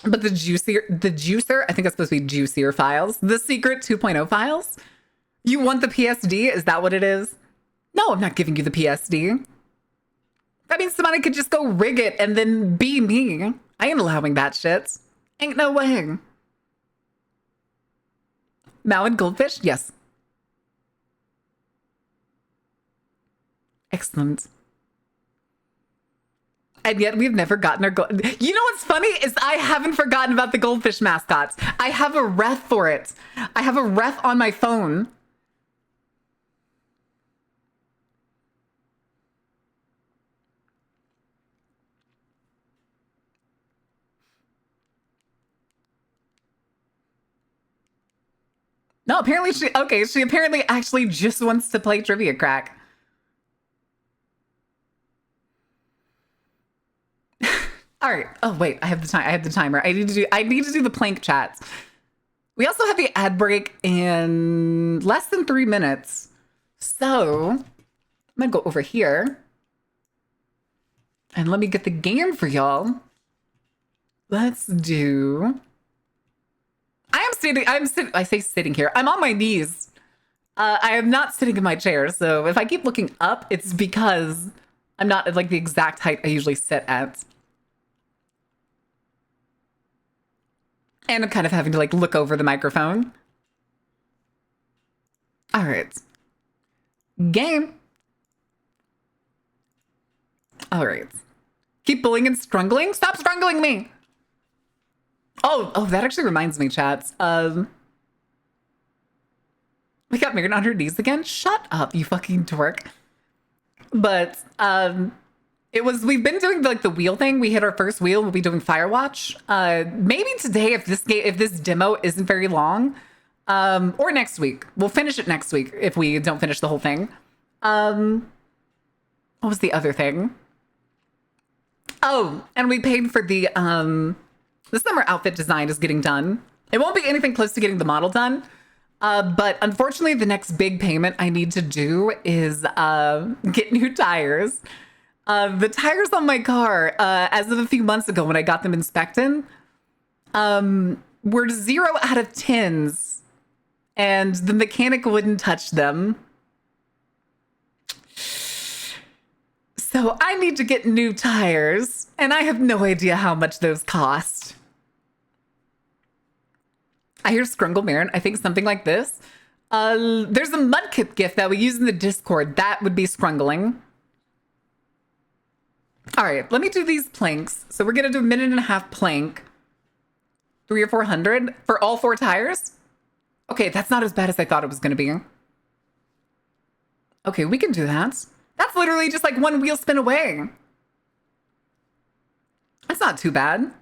But the juicer, I think it's supposed to be juicier files. The secret 2.0 files? You want the PSD? Is that what it is? No, I'm not giving you the PSD. That means somebody could just go rig it and then be me. I ain't allowing that shit. Ain't no way. Malin goldfish? Yes. Excellent. And yet we've never gotten our gold. You know what's funny is I haven't forgotten about the goldfish mascots. I have a ref for it. I have a ref on my phone. No, apparently she apparently actually just wants to play Trivia Crack. All right. Oh wait, I have the time. I have the timer. I need to do the plank chats. We also have the ad break in less than 3 minutes. So I'm gonna go over here and let me get the game for y'all. Let's do. I say sitting here. I'm on my knees. I am not sitting in my chair. So if I keep looking up, it's because I'm not at like the exact height I usually sit at. And I'm kind of having to like look over the microphone. All right. Game. All right. Keep bullying and strangling. Stop strangling me. Oh, that actually reminds me, chats. We got married on her knees again. Shut up, you fucking twerk. But we've been doing like the wheel thing. We hit our first wheel. We'll be doing Firewatch. Maybe today if this demo isn't very long, or next week. We'll finish it next week if we don't finish the whole thing. What was the other thing? Oh, and we paid for the summer outfit design is getting done. It won't be anything close to getting the model done. But unfortunately, the next big payment I need to do is get new tires. The tires on my car, as of a few months ago when I got them inspected, were 0 out of 10s, and the mechanic wouldn't touch them. So I need to get new tires, and I have no idea how much those cost. I hear Scrungle Marin. I think something like this. There's a Mudkip gift that we use in the Discord. That would be Scrungling. All right, let me do these planks. So we're gonna do a 1.5-minute plank. 300 or 400 for all 4 tires. Okay, that's not as bad as I thought it was gonna be. Okay, we can do that. That's literally just like 1 wheel spin away. That's not too bad.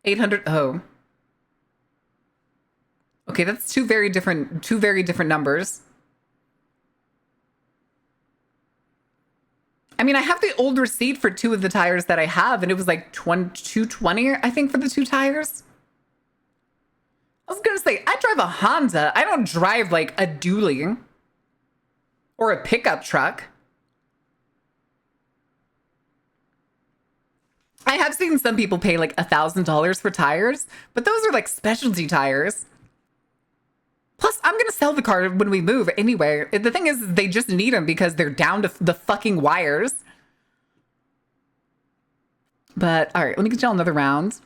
800. Oh. Okay, that's two very different numbers. I mean, I have the old receipt for 2 of the tires that I have, and it was like 220, I think, for the 2 tires. I was gonna say, I drive a Honda. I don't drive like a dually or a pickup truck. I have seen some people pay like $1,000 for tires, but those are like specialty tires. Plus, I'm going to sell the car when we move anyway. The thing is, they just need them because they're down to the fucking wires. But, all right, let me get y'all another round.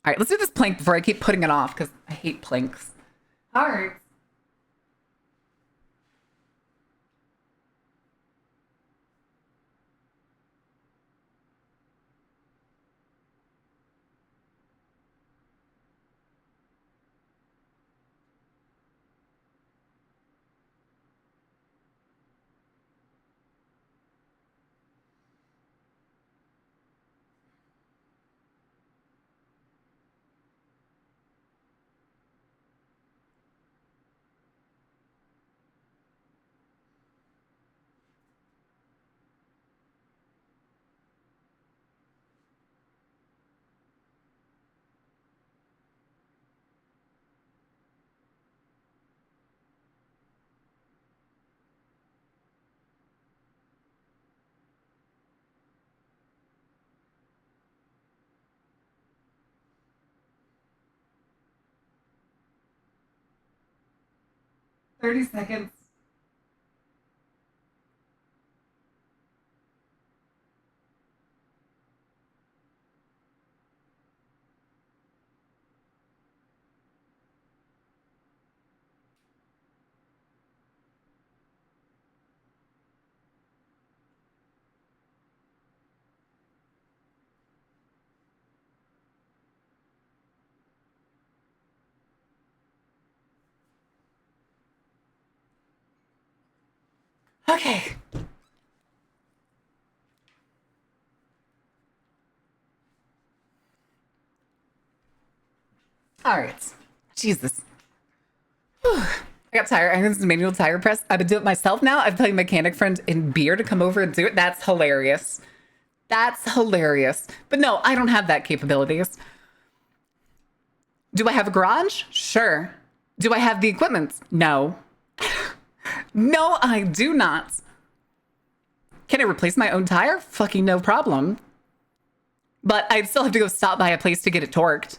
All right, let's do this plank before I keep putting it off because I hate planks. All right. 30 seconds. Okay. All right. Jesus. Whew. I got tire irons and manual tire press. I've been doing it myself now. I've telling mechanic friend in beer to come over and do it. That's hilarious. That's hilarious. But no, I don't have that capabilities. Do I have a garage? Sure. Do I have the equipment? No. No, I do not. Can I replace my own tire? Fucking no problem. But I'd still have to go stop by a place to get it torqued.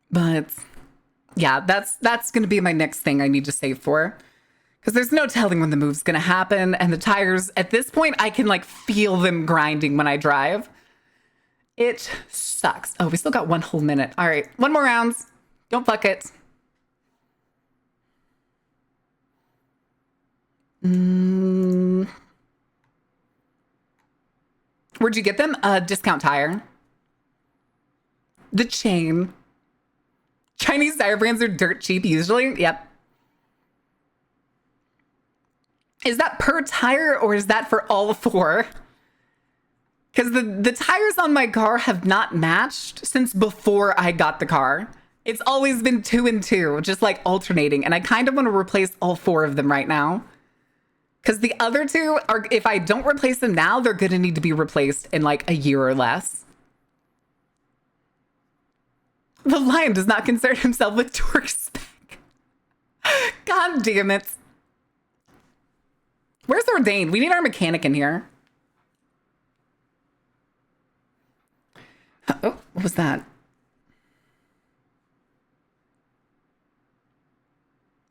But yeah, that's going to be my next thing I need to save for. Because there's no telling when the move's going to happen. And the tires, at this point, I can like feel them grinding when I drive. It sucks. Oh, we still got 1 whole minute. All right, 1 more round. Don't fuck it. Where'd you get them? Discount tire. The chain. Chinese tire brands are dirt cheap usually. Yep. Is that per tire or is that for all 4? Because the tires on my car have not matched since before I got the car. It's always been 2 and 2, just like alternating. And I kind of want to replace all 4 of them right now. Because the other 2 are, if I don't replace them now, they're going to need to be replaced in like a year or less. The lion does not concern himself with torque spec. God damn it. Where's Ordained? We need our mechanic in here. Oh, what was that?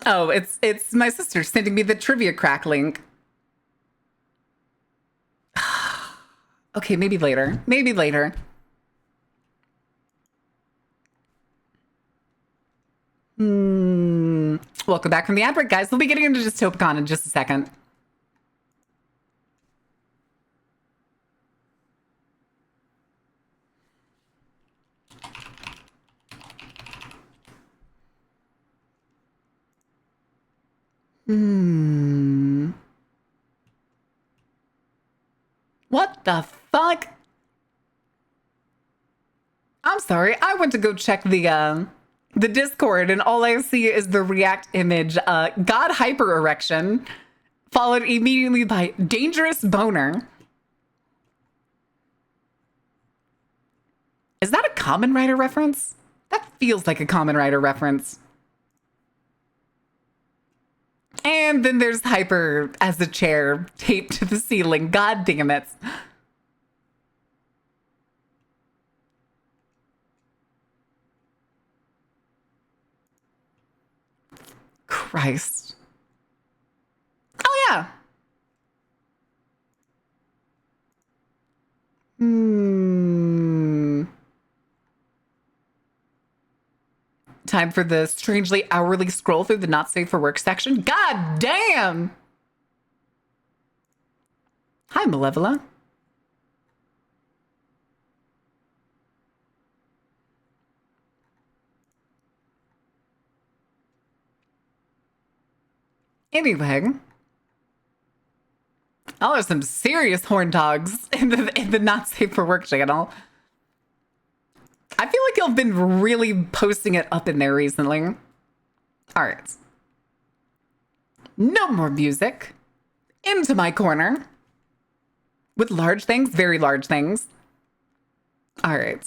Oh, it's my sister sending me the trivia crack link. Okay, maybe later. Maybe later. Welcome back from the ad break, guys. We'll be getting into Dystopicon in just a second. What the fuck? I'm sorry. I went to go check the Discord, and all I see is the React image. God hyper erection, followed immediately by dangerous boner. Is that a Kamen Rider reference? That feels like a Kamen Rider reference. And then there's Hyper as a chair taped to the ceiling. God damn it. Christ. Oh, yeah. Time for the strangely hourly scroll through the not safe for work section. God damn! Hi, Malevola. Anyway. Oh, there's some serious horn dogs in the not safe for work channel. I feel like you've been really posting it up in there recently. All right. No more music. Into my corner. With large things, very large things. All right.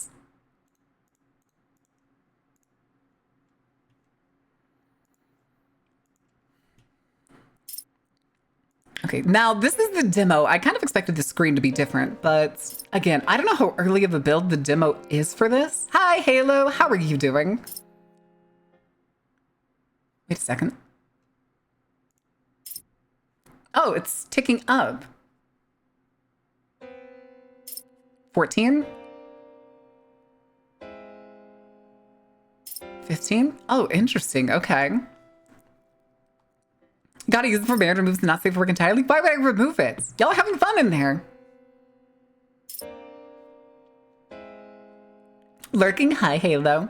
Okay, now this is the demo. I kind of expected the screen to be different, but again, I don't know how early of a build the demo is for this. Hi, Halo. How are you doing? Wait a second. Oh, it's ticking up. 14? 15? Oh, interesting. Okay. Gotta use it for band removes the not safe for work entirely. Why would I remove it? Y'all are having fun in there. Lurking. Hi, Halo.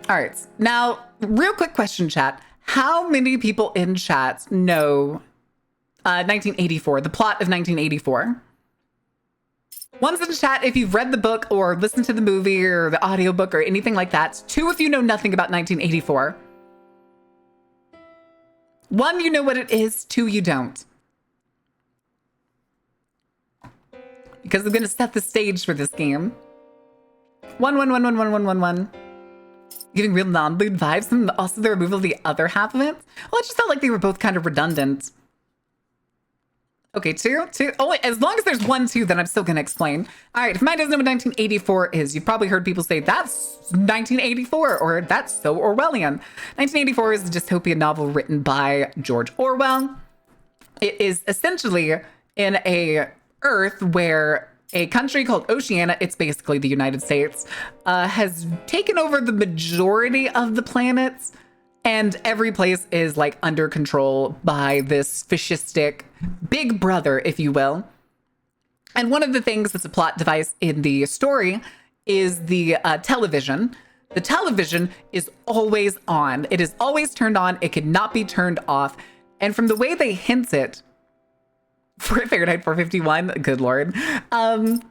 All right. Now, real quick question, chat. How many people in chat know 1984, the plot of 1984? One's in chat if you've read the book or listened to the movie or the audiobook or anything like that. 2 if you know nothing about 1984. 1, you know what it is. 2, you don't. Because I'm going to set the stage for this game. 1. Giving real non-lewd vibes and also the removal of the other half of it. Well, it just felt like they were both kind of redundant. Okay, 2. Oh, wait, as long as there's 1, 2, then I'm still going to explain. All right, if mine doesn't know what 1984 is, you've probably heard people say, that's 1984, or that's so Orwellian. 1984 is a dystopian novel written by George Orwell. It is essentially in a Earth where a country called Oceania, it's basically the United States, has taken over the majority of the planets, and every place is like under control by this fascistic big brother, if you will. And one of the things that's a plot device in the story is the television. The television is always on. It is always turned on. It cannot be turned off. And from the way they hint it, for Fahrenheit 451, good lord. From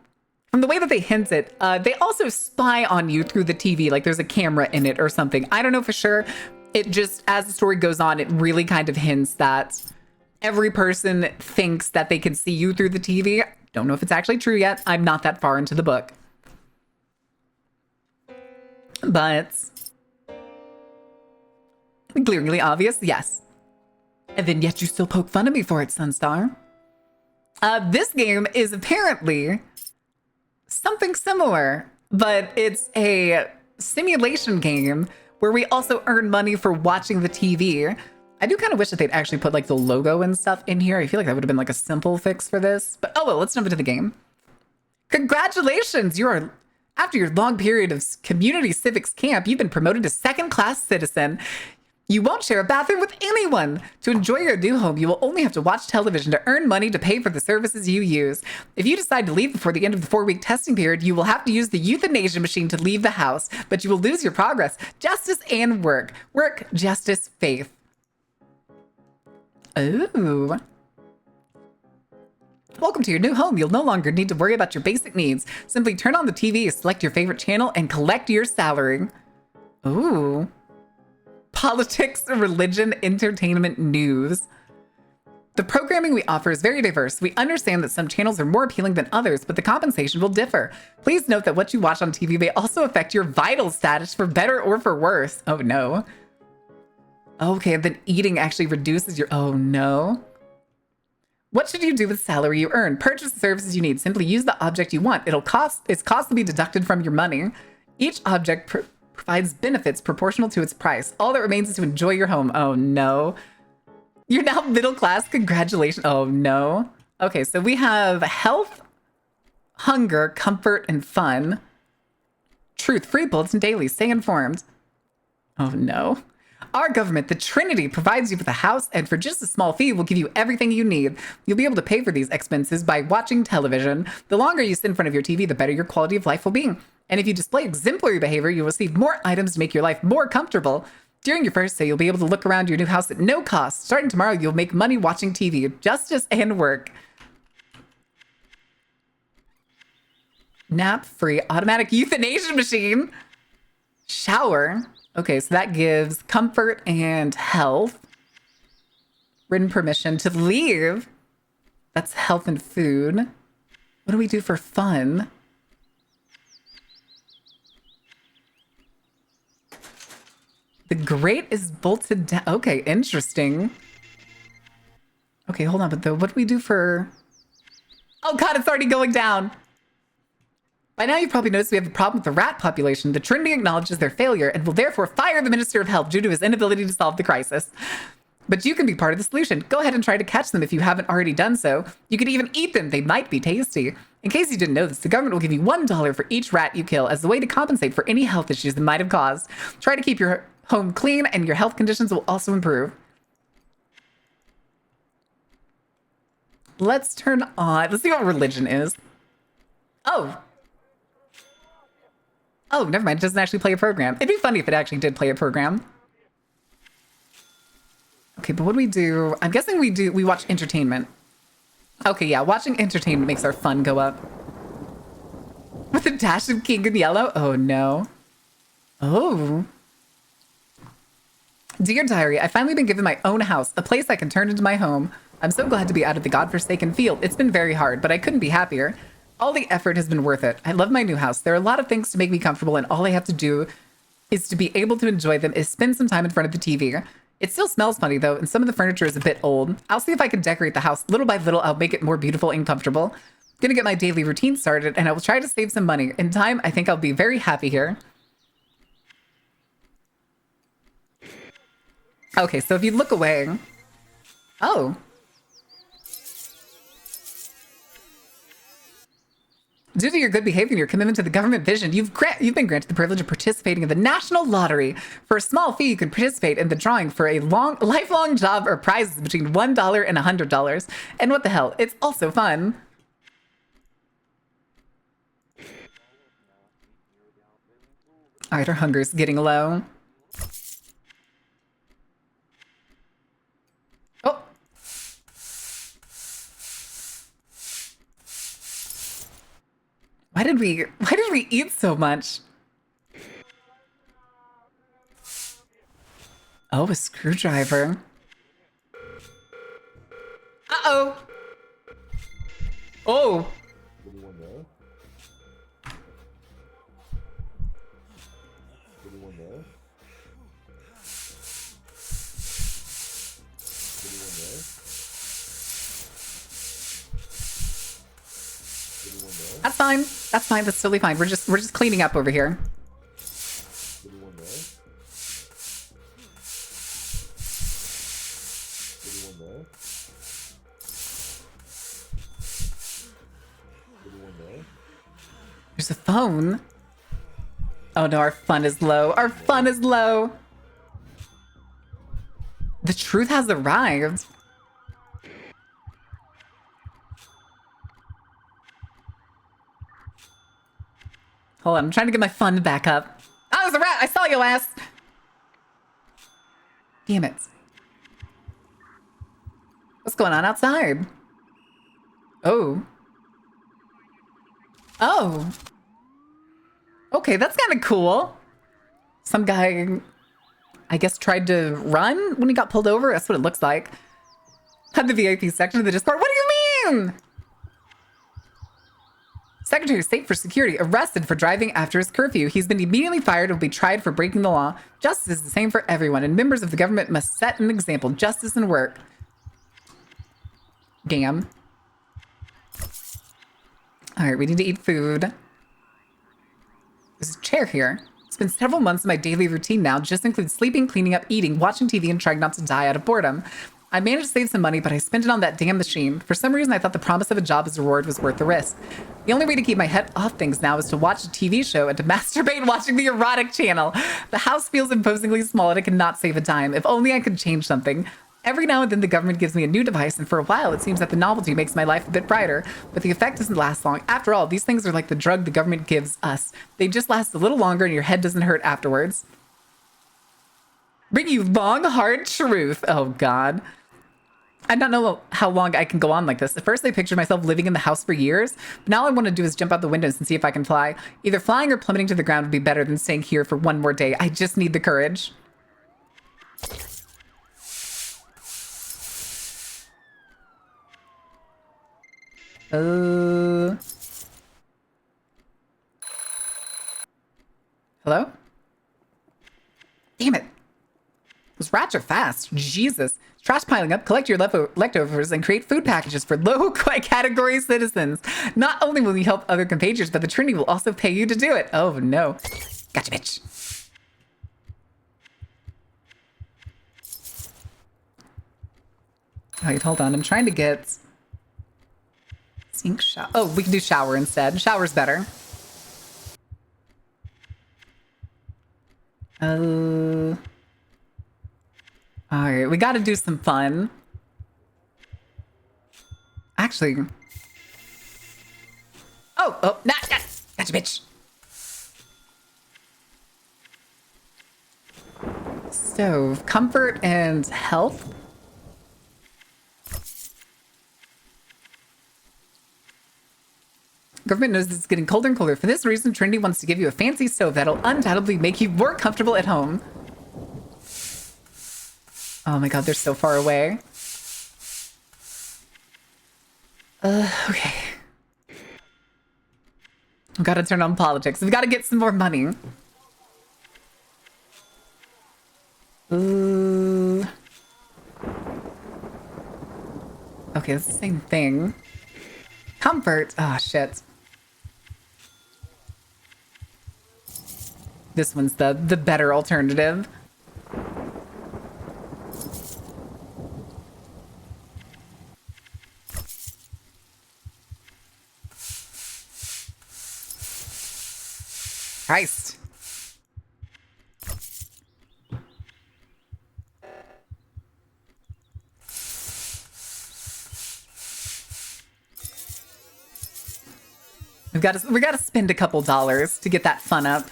the way that they hint it, they also spy on you through the TV, like there's a camera in it or something. I don't know for sure. It just, as the story goes on, it really kind of hints that every person thinks that they can see you through the TV. Don't know if it's actually true yet. I'm not that far into the book. But clearly obvious, yes. And then yet you still poke fun at me for it, Sunstar. This game is apparently something similar, but it's a simulation game where we also earn money for watching the TV. I do kind of wish that they'd actually put like the logo and stuff in here. I feel like that would have been like a simple fix for this, but oh well, let's jump into the game. Congratulations, after your long period of community civics camp, you've been promoted to second-class citizen. You won't share a bathroom with anyone. To enjoy your new home, you will only have to watch television to earn money to pay for the services you use. If you decide to leave before the end of the 4-week testing period, you will have to use the euthanasia machine to leave the house, but you will lose your progress, justice, and work. Work, justice, faith. Ooh. Welcome to your new home. You'll no longer need to worry about your basic needs. Simply turn on the TV, select your favorite channel, and collect your salary. Ooh. Politics, religion, entertainment, news. The programming we offer is very diverse. We understand that some channels are more appealing than others, but the compensation will differ. Please note that what you watch on TV may also affect your vital status for better or for worse. Oh no. Okay, then eating actually reduces your... Oh no. What should you do with the salary you earn? Purchase the services you need. Simply use the object you want. Its cost will be deducted from your money. Each object provides benefits proportional to its price. All that remains is to enjoy your home. Oh no. You're now middle class. Congratulations. Oh no. Okay, so we have health, hunger, comfort, and fun. Truth, free bulletin daily. Stay informed. Oh no. Our government, the Trinity, provides you with a house, and for just a small fee, will give you everything you need. You'll be able to pay for these expenses by watching television. The longer you sit in front of your TV, the better your quality of life will be. And if you display exemplary behavior, you'll receive more items to make your life more comfortable. During your first stay, you'll be able to look around your new house at no cost. Starting tomorrow, you'll make money watching TV, justice, and work. Nap-free automatic euthanasia machine. Shower. Okay, so that gives comfort and health. Written permission to leave. That's health and food. What do we do for fun? The grate is bolted down. Okay, interesting. Okay, hold on, but what do we do for... Oh god, it's already going down. By now, you've probably noticed we have a problem with the rat population. The Trinity acknowledges their failure and will therefore fire the Minister of Health due to his inability to solve the crisis. But you can be part of the solution. Go ahead and try to catch them if you haven't already done so. You could even eat them. They might be tasty. In case you didn't know this, the government will give you $1 for each rat you kill as a way to compensate for any health issues that might have caused. Try to keep your home clean and your health conditions will also improve. Let's turn on. Let's see what religion is. Oh, never mind. It doesn't actually play a program. It'd be funny if it actually did play a program. Okay, but what do we do? I'm guessing we watch entertainment. Okay, yeah, watching entertainment makes our fun go up. With a dash of king in yellow? Oh, no. Oh. Dear Diary, I've finally been given my own house, a place I can turn into my home. I'm so glad to be out of the godforsaken field. It's been very hard, but I couldn't be happier. All the effort has been worth it. I love my new house. There are a lot of things to make me comfortable, and all I have to do is to be able to enjoy them, is spend some time in front of the TV. It still smells funny, though, and some of the furniture is a bit old. I'll see if I can decorate the house. Little by little, I'll make it more beautiful and comfortable. Gonna get my daily routine started, and I will try to save some money. In time, I think I'll be very happy here. Okay, so if you look away... Oh. Due to your good behavior and your commitment to the government vision, you've been granted the privilege of participating in the National Lottery. For a small fee, you can participate in the drawing for a lifelong job or prizes between $1 and $100. And what the hell, it's also fun. All right, our hunger's getting low. Oh. Why did we eat so much? Oh, a screwdriver. Uh-oh. Oh. That's fine. That's fine. That's totally fine. We're just cleaning up over here. There's a phone. Oh no, our fun is low. Our fun is low. The truth has arrived. Hold on, I'm trying to get my fun back up. Oh, there's a rat! I saw you, ass! Damn it. What's going on outside? Oh. Oh. Okay, that's kind of cool. Some guy, I guess, tried to run when he got pulled over. That's what it looks like. Had the VIP section of the Discord. What do you mean? Secretary of State for Security arrested for driving after his curfew. He's been immediately fired and will be tried for breaking the law. Justice is the same for everyone, and members of the government must set an example. Justice and work. Damn. All right, we need to eat food. There's a chair here. It's been several months of my daily routine now. Just includes sleeping, cleaning up, eating, watching TV, and trying not to die out of boredom. I managed to save some money, but I spent it on that damn machine. For some reason, I thought the promise of a job as a reward was worth the risk. The only way to keep my head off things now is to watch a TV show and to masturbate watching the erotic channel. The house feels imposingly small and I cannot save a dime. If only I could change something. Every now and then the government gives me a new device, and for a while it seems that the novelty makes my life a bit brighter, but the effect doesn't last long. After all, these things are like the drug the government gives us. They just last a little longer and your head doesn't hurt afterwards. Bring you long, hard truth. Oh, God. I don't know how long I can go on like this. At first, I pictured myself living in the house for years, but now all I want to do is jump out the windows and see if I can fly. Either flying or plummeting to the ground would be better than staying here for one more day. I just need the courage. Hello? Damn it. Those rats are fast. Jesus. Trash piling up, collect your leftovers, and create food packages for low category citizens. Not only will you help other compatriots, but the Trinity will also pay you to do it. Oh no. Gotcha, bitch. Wait, hold on. I'm trying to get... Sink shower. Oh, we can do shower instead. Shower's better. Alright, we gotta do some fun. Actually... Oh, nah, gotcha, bitch. So, comfort and health. Government knows it's getting colder and colder. For this reason, Trinity wants to give you a fancy stove that'll undoubtedly make you more comfortable at home. Oh my god, they're so far away. Okay. We've got to turn on politics. We've got to get some more money. Ooh. Okay, it's the same thing. Comfort. Oh, shit. This one's the better alternative. Christ. We gotta spend a couple dollars to get that fun up.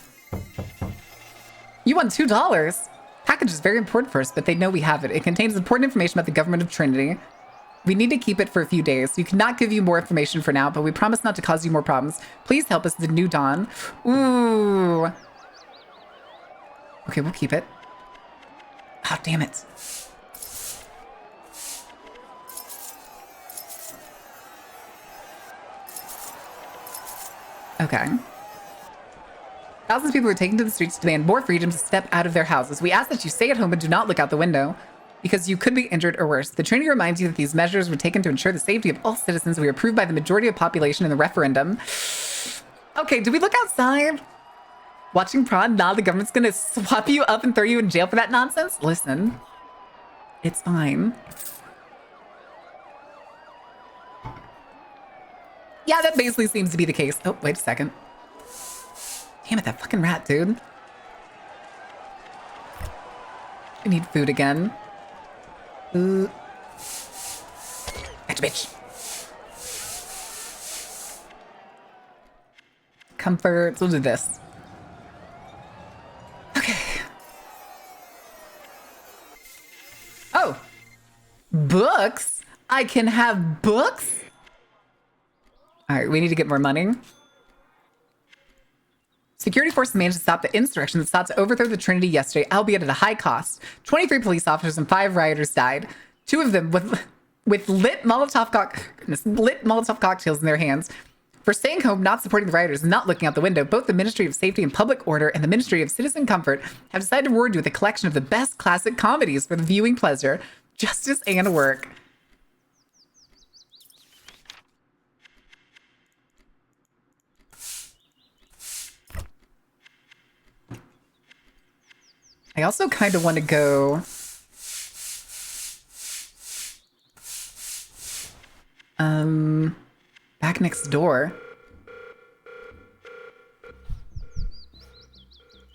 You won $2. Package is very important for us, but they know we have it. It contains important information about the government of Trinity. We need to keep it for a few days. We cannot give you more information for now, but we promise not to cause you more problems. Please help us, the New Dawn. Ooh. Okay, we'll keep it. Oh, damn it. Okay. Thousands of people are taken to the streets to demand more freedom to step out of their houses. We ask that you stay at home and do not look out the window, because you could be injured or worse. The Trinity reminds you that these measures were taken to ensure the safety of all citizens. We were approved by the majority of population in the referendum. Okay, do we look outside? Watching prawn? Nah, the government's gonna swap you up and throw you in jail for that nonsense? Listen, it's fine. Yeah, that basically seems to be the case. Oh, wait a second. Damn it, that fucking rat, dude. I need food again. Gotcha, bitch. Comfort. We'll do this. Okay. Oh. Books? I can have books? Alright, we need to get more money. Security forces managed to stop the insurrection that sought to overthrow the Trinity yesterday, albeit at a high cost. 23 police officers and 5 rioters died. 2 of them with lit Molotov cocktails in their hands. For staying home, not supporting the rioters, and not looking out the window, both the Ministry of Safety and Public Order and the Ministry of Citizen Comfort have decided to reward you with a collection of the best classic comedies for the viewing pleasure, justice, and work. I also kind of want to go... back next door.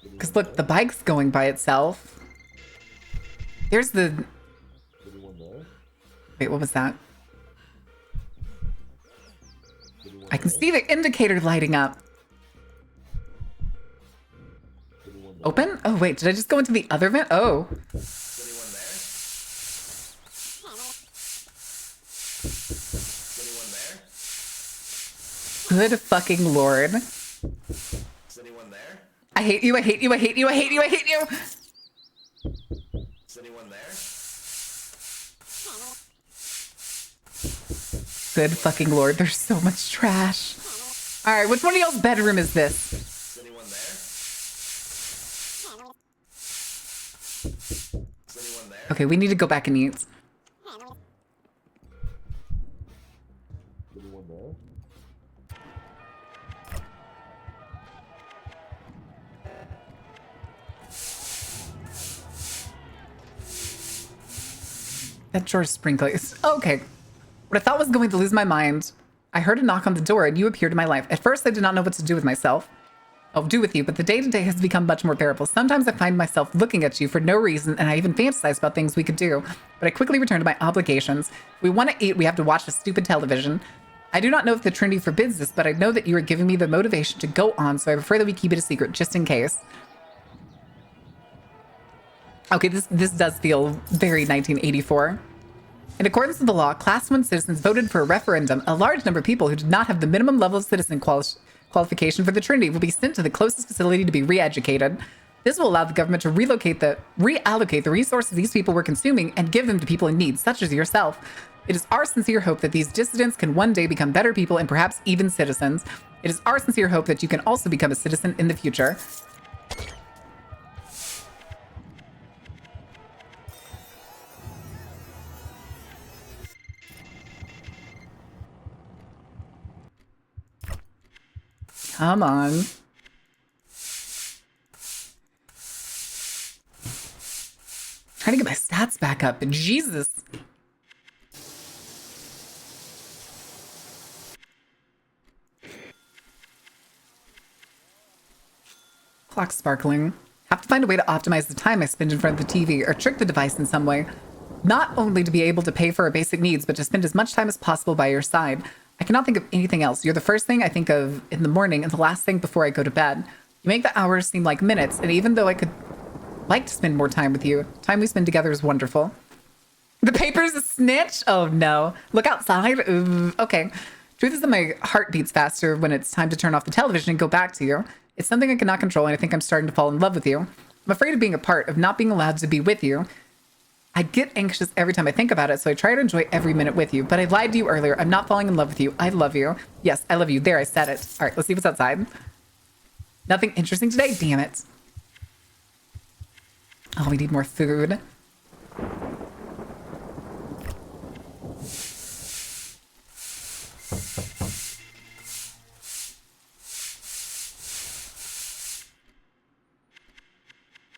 Because look, the bike's going by itself. There's the... Wait, what was that? I can see the indicator lighting up. Open? Oh, wait, did I just go into the other vent? Oh. Good fucking lord. Is anyone there? I hate you, I hate you, I hate you, I hate you, I hate you! Is anyone there? Good fucking lord, there's so much trash. Alright, which one of y'all's bedroom is this? Is anyone there? Is anyone there? Okay, we need to go back and eat. That drawer sprinklers. Okay. What I thought was going to lose my mind. I heard a knock on the door and you appeared in my life. At first, I did not know what to do with myself. I'll do with you, but the day-to-day has become much more bearable. Sometimes I find myself looking at you for no reason, and I even fantasize about things we could do. But I quickly return to my obligations. If we want to eat, we have to watch the stupid television. I do not know if the Trinity forbids this, but I know that you are giving me the motivation to go on, so I prefer that we keep it a secret, just in case. Okay, this does feel very 1984. In accordance with the law, Class 1 citizens voted for a referendum. A large number of people who did not have the minimum level of citizen qualification for the Trinity will be sent to the closest facility to be re-educated. This will allow the government to reallocate the resources these people were consuming and give them to people in need, such as yourself. It is our sincere hope that these dissidents can one day become better people and perhaps even citizens. It is our sincere hope that you can also become a citizen in the future. Come on. Trying to get my stats back up, and Jesus. Clock sparkling. Have to find a way to optimize the time I spend in front of the TV or trick the device in some way. Not only to be able to pay for our basic needs, but to spend as much time as possible by your side. I cannot think of anything else. You're the first thing I think of in the morning and the last thing before I go to bed. You make the hours seem like minutes, and even though I could like to spend more time with you, time we spend together is wonderful. The paper's a snitch? Oh no. Look outside? Ooh, okay. Truth is that my heart beats faster when it's time to turn off the television and go back to you. It's something I cannot control, and I think I'm starting to fall in love with you. I'm afraid of being apart, of not being allowed to be with you. I get anxious every time I think about it, so I try to enjoy every minute with you. But I lied to you earlier. I'm not falling in love with you. I love you. Yes, I love you. There, I said it. All right, let's see what's outside. Nothing interesting today? Damn it. Oh, we need more food.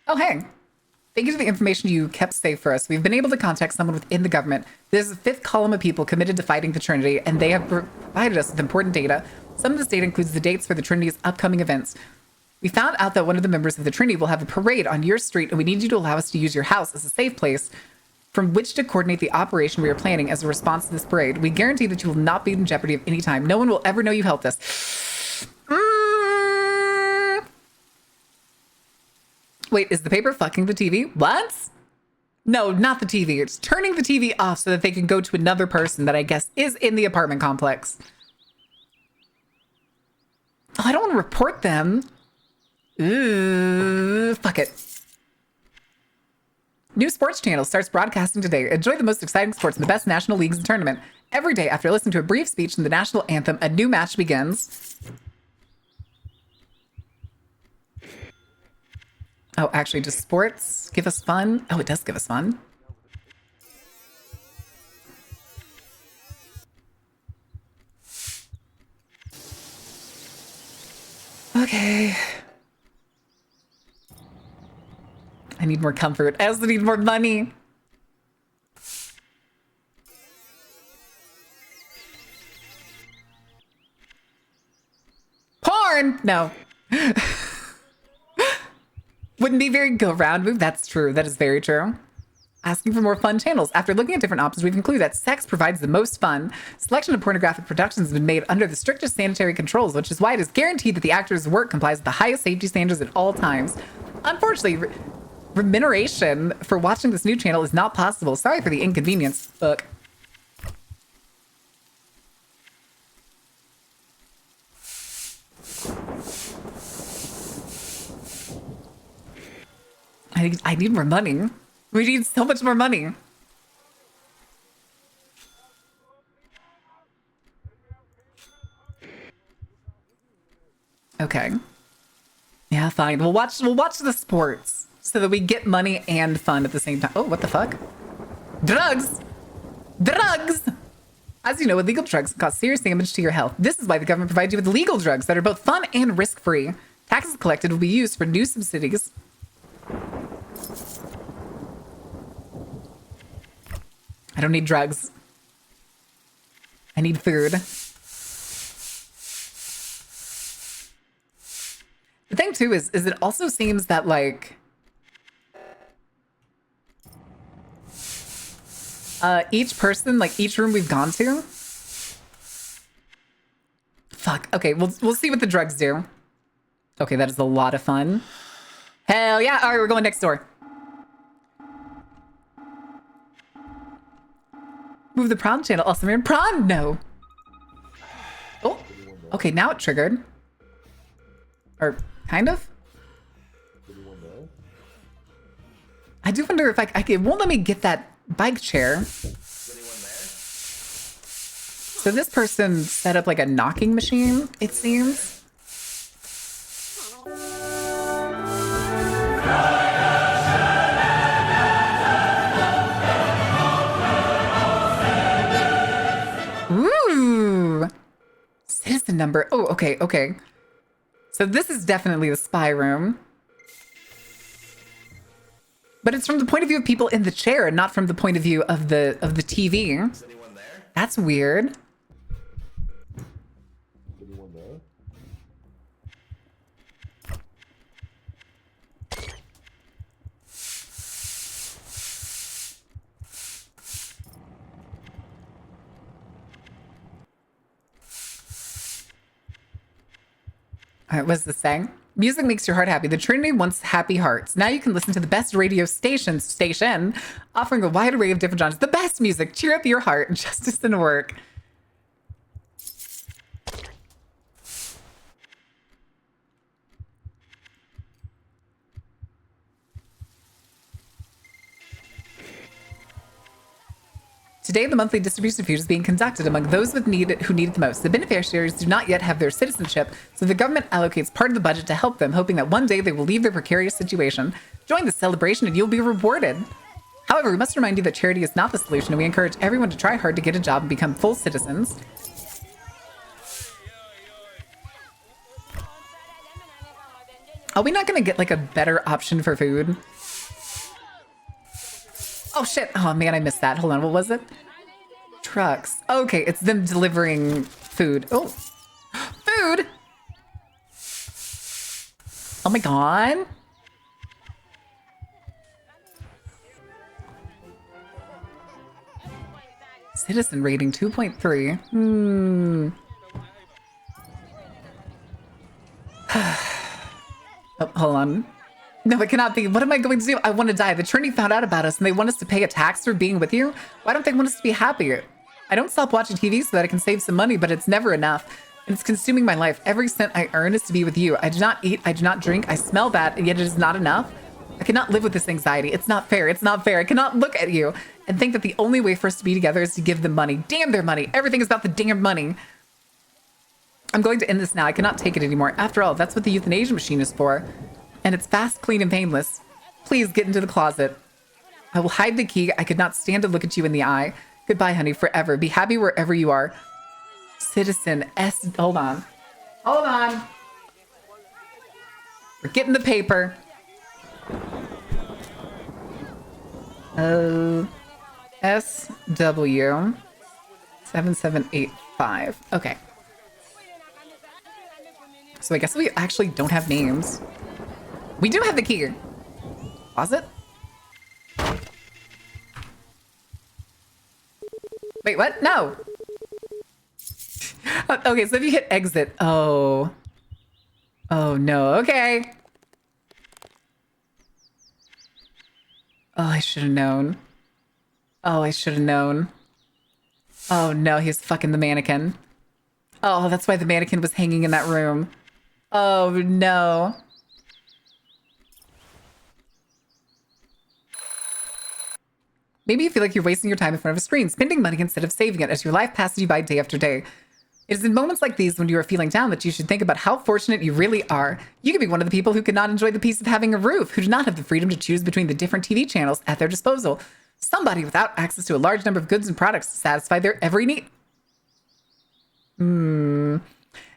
Oh, hey. Thank you for the information you kept safe for us. We've been able to contact someone within the government. There's a fifth column of people committed to fighting the Trinity, and they have provided us with important data. Some of this data includes the dates for the Trinity's upcoming events. We found out that one of the members of the Trinity will have a parade on your street, and we need you to allow us to use your house as a safe place from which to coordinate the operation we are planning as a response to this parade. We guarantee that you will not be in jeopardy of any time. No one will ever know you helped us. Wait, is the paper fucking the TV? What? No, not the TV. It's turning the TV off so that they can go to another person that I guess is in the apartment complex. Oh, I don't want to report them. Ooh, fuck it. New sports channel starts broadcasting today. Enjoy the most exciting sports in the best national leagues and tournament. Every day after listening to a brief speech in the national anthem, a new match begins. Oh, actually, does sports give us fun? Oh, it does give us fun. Okay. I need more comfort. I also need more money. Porn! No. Wouldn't be very go-round move. That's true. That is very true. Asking for more fun channels. After looking at different options, we've concluded that sex provides the most fun. Selection of pornographic productions has been made under the strictest sanitary controls, which is why it is guaranteed that the actor's work complies with the highest safety standards at all times. Unfortunately, remuneration for watching this new channel is not possible. Sorry for the inconvenience. Fuck. I need more money. We need so much more money. Okay. Yeah, fine. We'll watch the sports so that we get money and fun at the same time. Oh, what the fuck? Drugs! Drugs! As you know, illegal drugs can cause serious damage to your health. This is why the government provides you with legal drugs that are both fun and risk-free. Taxes collected will be used for new subsidies. I don't need drugs. I need food. The thing too is it also seems that like each person, like each room we've gone to. Fuck. Okay, we'll see what the drugs do. Okay, that is a lot of fun. Hell yeah! All right, we're going next door. Move the prawn channel. Also, we're in prawn. No. Oh. Okay, now it triggered. Or kind of. I do wonder if it won't let me get that bike chair. So this person set up like a knocking machine, it seems. Ooh. Citizen number. Oh, okay, okay. So this is definitely the spy room. But it's from the point of view of people in the chair, not from the point of view of the TV. Is anyone there? That's weird. Anyone there? All right, what's this saying? Music makes your heart happy. The Trinity wants happy hearts. Now you can listen to the best radio station offering a wide array of different genres. The best music. Cheer up your heart. Justice and work. Today, the monthly distribution of food is being conducted among those who need it the most. The beneficiaries do not yet have their citizenship, so the government allocates part of the budget to help them, hoping that one day they will leave their precarious situation. Join the celebration and you'll be rewarded. However, we must remind you that charity is not the solution, and we encourage everyone to try hard to get a job and become full citizens. Are we not going to get like a better option for food? Oh shit. Oh man, I missed that. Hold on. What was it? Trucks. Okay, it's them delivering food. Oh. Food. Oh my god. Citizen rating 2.3. Oh, hold on. No, it cannot be. What am I going to do? I want to die. The Trinity found out about us and they want us to pay a tax for being with you. Why don't they want us to be happy? I don't stop watching TV so that I can save some money, but it's never enough. And it's consuming my life. Every cent I earn is to be with you. I do not eat. I do not drink. I smell bad, and yet it is not enough. I cannot live with this anxiety. It's not fair. It's not fair. I cannot look at you and think that the only way for us to be together is to give them money. Damn their money. Everything is about the damn money. I'm going to end this now. I cannot take it anymore. After all, that's what the euthanasia machine is for. And it's fast, clean, and painless. Please get into the closet. I will hide the key. I could not stand to look at you in the eye. Goodbye, honey, forever. Be happy wherever you are. Citizen S. Hold on. Hold on. We're getting the paper. SW 7785. Okay. So I guess we actually don't have names. We do have the key. Closet? Wait, what? No. Okay, so if you hit exit. Oh. Oh, no. Okay. Oh, I should have known. Oh, I should have known. Oh, no. He's fucking the mannequin. Oh, that's why the mannequin was hanging in that room. Oh, no. Maybe you feel like you're wasting your time in front of a screen, spending money instead of saving it as your life passes you by day after day. It is in moments like these when you are feeling down that you should think about how fortunate you really are. You could be one of the people who could not enjoy the peace of having a roof, who do not have the freedom to choose between the different TV channels at their disposal. Somebody without access to a large number of goods and products to satisfy their every need.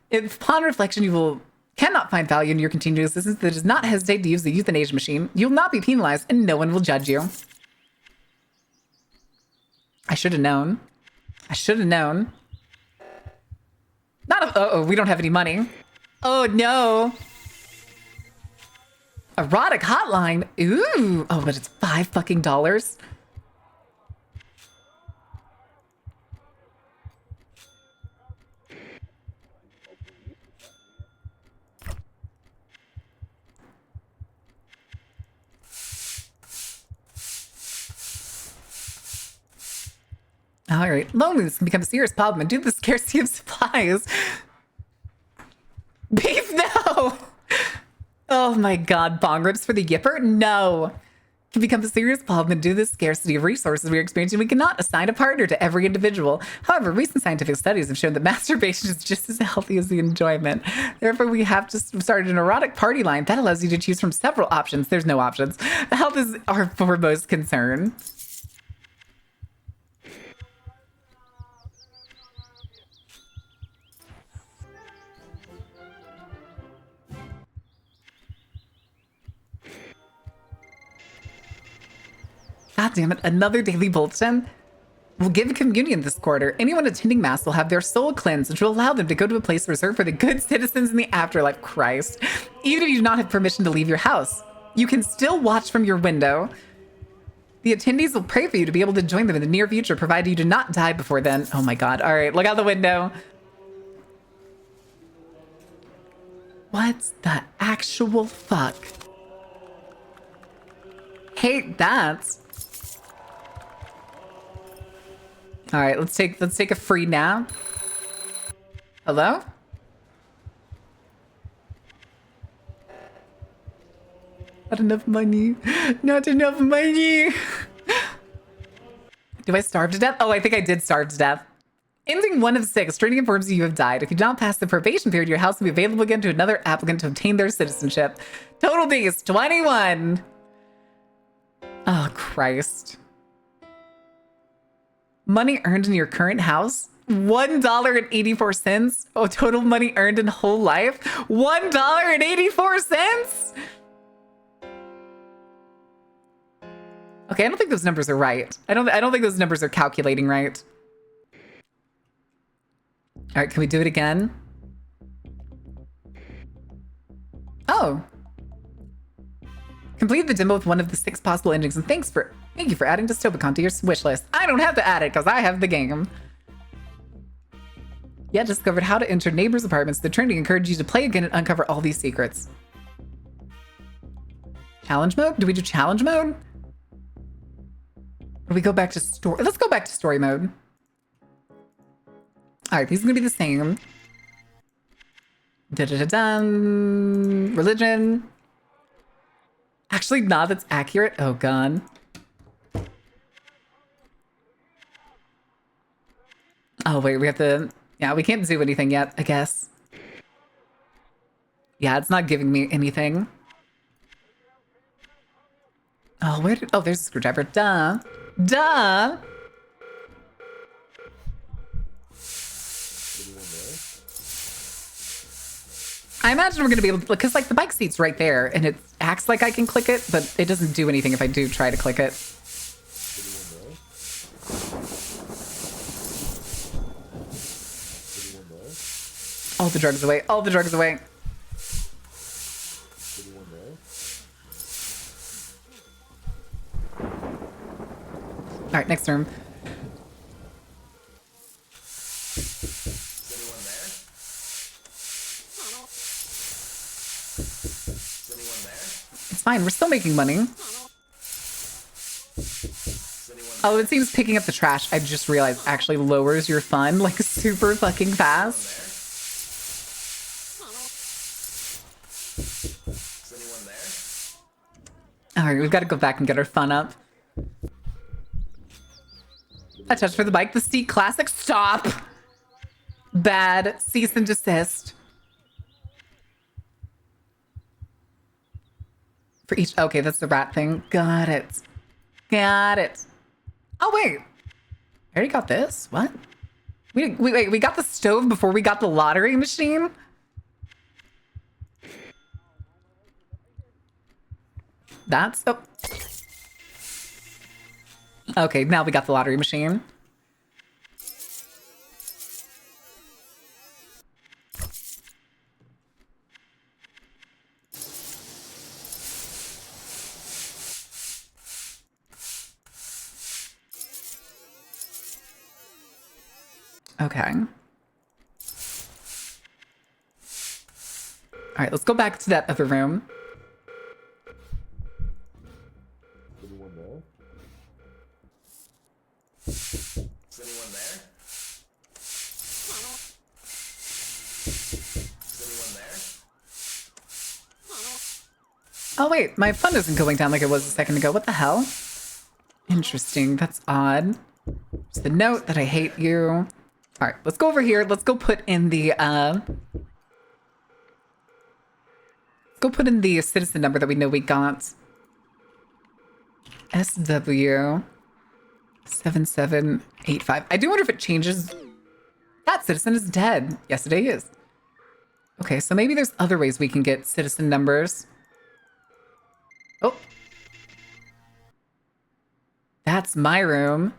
If upon reflection you will cannot find value in your continued assistance, that does not hesitate to use the euthanasia machine. You will not be penalized, and no one will judge you. I should have known. I should have known. Not a, uh-oh, we don't have any money. Oh no. Erotic hotline. Ooh. Oh, but it's $5 fucking. All right. Loneliness can become a serious problem due to the scarcity of supplies. Beef, no! Oh my god, bong rips for the Yipper? No. Can become a serious problem due to the scarcity of resources we are experiencing. We cannot assign a partner to every individual. However, recent scientific studies have shown that masturbation is just as healthy as the enjoyment. Therefore, we have to start an erotic party line that allows you to choose from several options. There's no options. Health is our foremost concern. God damn it, another daily bulletin? We'll give communion this quarter. Anyone attending Mass will have their soul cleansed, which will allow them to go to a place reserved for the good citizens in the afterlife. Christ. Even if you do not have permission to leave your house, you can still watch from your window. The attendees will pray for you to be able to join them in the near future, provided you do not die before then. Oh my god. All right, look out the window. What the actual fuck? Hate that. All right, let's take a free nap. Hello? Not enough money. Not enough money. Do I starve to death? Oh, I think I did starve to death. Ending 1 of 6. Training informs you have died. If you do not pass the probation period, your house will be available again to another applicant to obtain their citizenship. Total days, 21. Oh, Christ. Money earned in your current house, $1.84. Oh, total money earned in whole life, $1.84. Okay, I don't think those numbers are right. I don't think those numbers are calculating right. All right, can we do it again? Oh. Complete the demo with one of the 6 possible endings, and thank you for adding Dystopicon to your wish list. I don't have to add it because I have the game. Yeah, discovered how to enter neighbors' apartments. The training encouraged you to play again and uncover all these secrets. Challenge mode? Do we do challenge mode? Or do we go back to story? Let's go back to story mode. All right, these are gonna be the same. Da-da-da-dun. Religion. Actually, nah, that's accurate. Oh, God. Oh, wait, we have to... Yeah, we can't do anything yet, I guess. Yeah, it's not giving me anything. Oh, where did... Oh, there's a screwdriver. Duh. Duh! I imagine we're going to be able to... Because, like, the bike seat's right there, and it acts like I can click it, but it doesn't do anything if I do try to click it. All the drugs away. All the drugs away. All right, next term. It's fine. We're still making money. Oh, it seems picking up the trash, I just realized, actually lowers your fun, like, super fucking fast. All right, we've got to go back and get our fun up. A touch for the bike. The Steak Classic. Stop. Bad. Cease and desist. For each... Okay, that's the rat thing. Got it. Got it. Oh, wait. I already got this? What? We got the stove before we got the lottery machine? That's... Oh. Okay, now we got the lottery machine. Okay. All right, let's go back to that other room. Anyone there? Is anyone there? Is anyone there? Oh wait, my phone isn't going down like it was a second ago. What the hell? Interesting, that's odd. Just a note that I hate you. All right, let's go over here. Let's go put in the citizen number that we know we got. SW 7785. I do wonder if it changes. That citizen is dead. Yes, it is. Okay, so maybe there's other ways we can get citizen numbers. Oh. That's my room.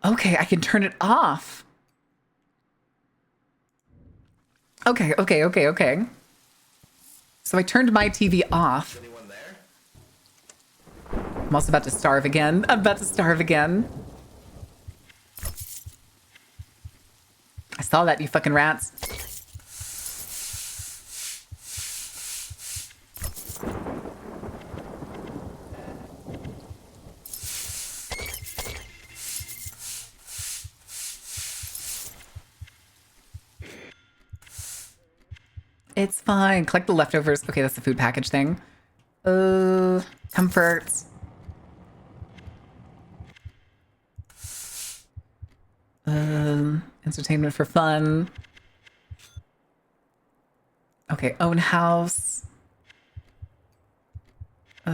Okay, I can turn it off. Okay. So I turned my TV off. Is anyone there? I'm also about to starve again. I saw that, you fucking rats. It's fine. Collect the leftovers. Okay, that's the food package thing. Comforts. Entertainment for fun. Okay, own house. I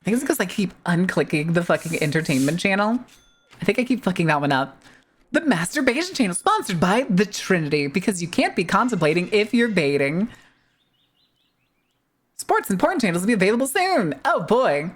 think it's because I keep unclicking the fucking entertainment channel. I think I keep fucking that one up. The masturbation channel sponsored by the Trinity, because you can't be contemplating if you're baiting. Sports and porn channels will be available soon. Oh boy.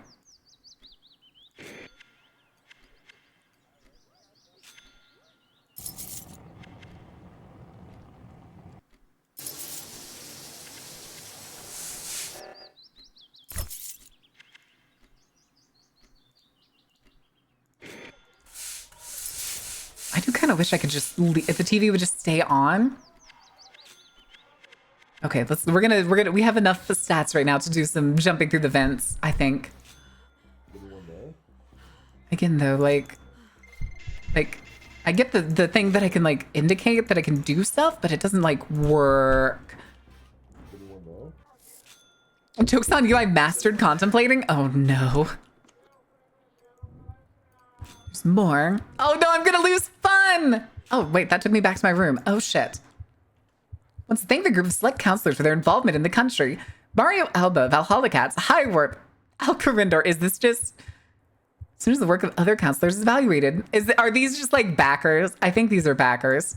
I do kind of wish I could just if the TV would just stay on. Okay, we have enough stats right now to do some jumping through the vents, I think. Anyone there? Again though, like I get the thing that I can like indicate that I can do stuff, but it doesn't like work. Anyone there? Joke's on you, I mastered contemplating. Oh no. There's more. Oh no, I'm gonna lose fun! Oh wait, that took me back to my room. Oh shit. Let's thank the group of select counselors for their involvement in the country. Mario Alba, Valhalla Cats, High Warp, Alcorindor. Is this just... As soon as the work of other counselors is evaluated. Are these just like backers? I think these are backers.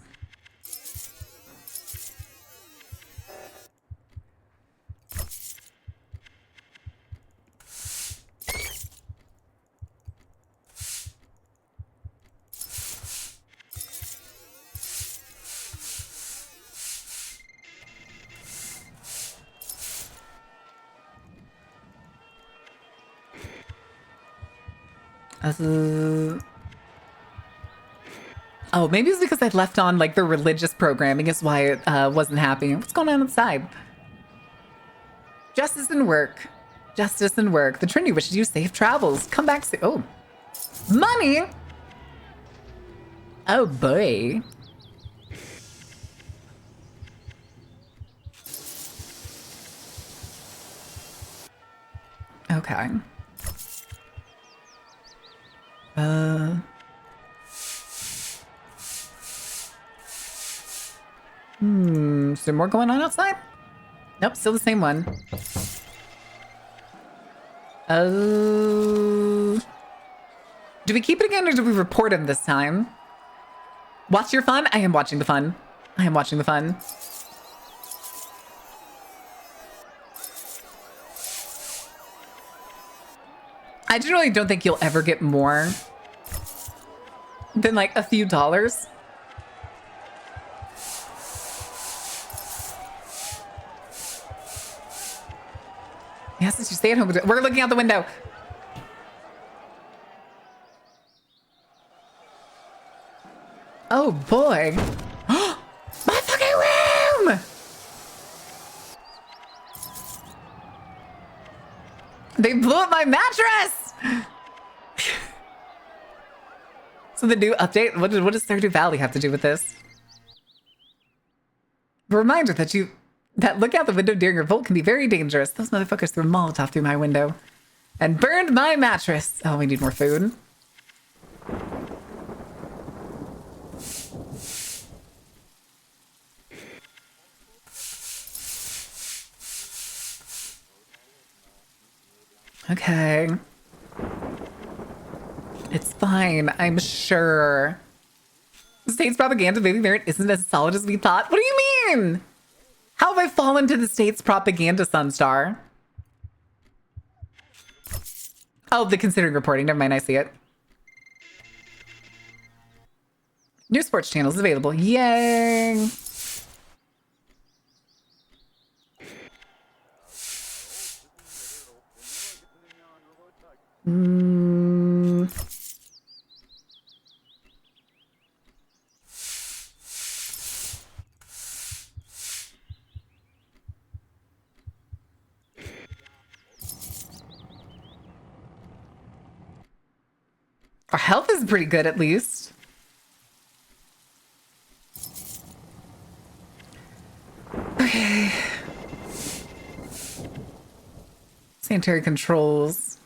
Oh, maybe it's because I left on like the religious programming is why it wasn't happy. What's going on inside? Justice and work. Justice and work. The Trinity wishes you safe travels. Come back soon. Oh. Money! Oh boy. Okay. Is there more going on outside? Nope, still the same one. Oh. Do we keep it again or do we report him this time? Watch your fun? I am watching the fun. I am watching the fun. I generally don't think you'll ever get more than like a few dollars. Yes, since you stay at home. We're looking out the window. Oh boy. My fucking room! They blew up my mattress! So the new update, what does Stardew Valley have to do with this? A reminder that look out the window during revolt can be very dangerous. Those motherfuckers threw a Molotov through my window and burned my mattress. Oh, we need more food. Okay. It's fine, I'm sure. The state's propaganda Baby Merit isn't as solid as we thought. What do you mean? How have I fallen to the state's propaganda, Sunstar? Oh, the considering reporting. Never mind, I see it. New sports channels available. Yay! Our health is pretty good, at least. Okay. Sanitary controls.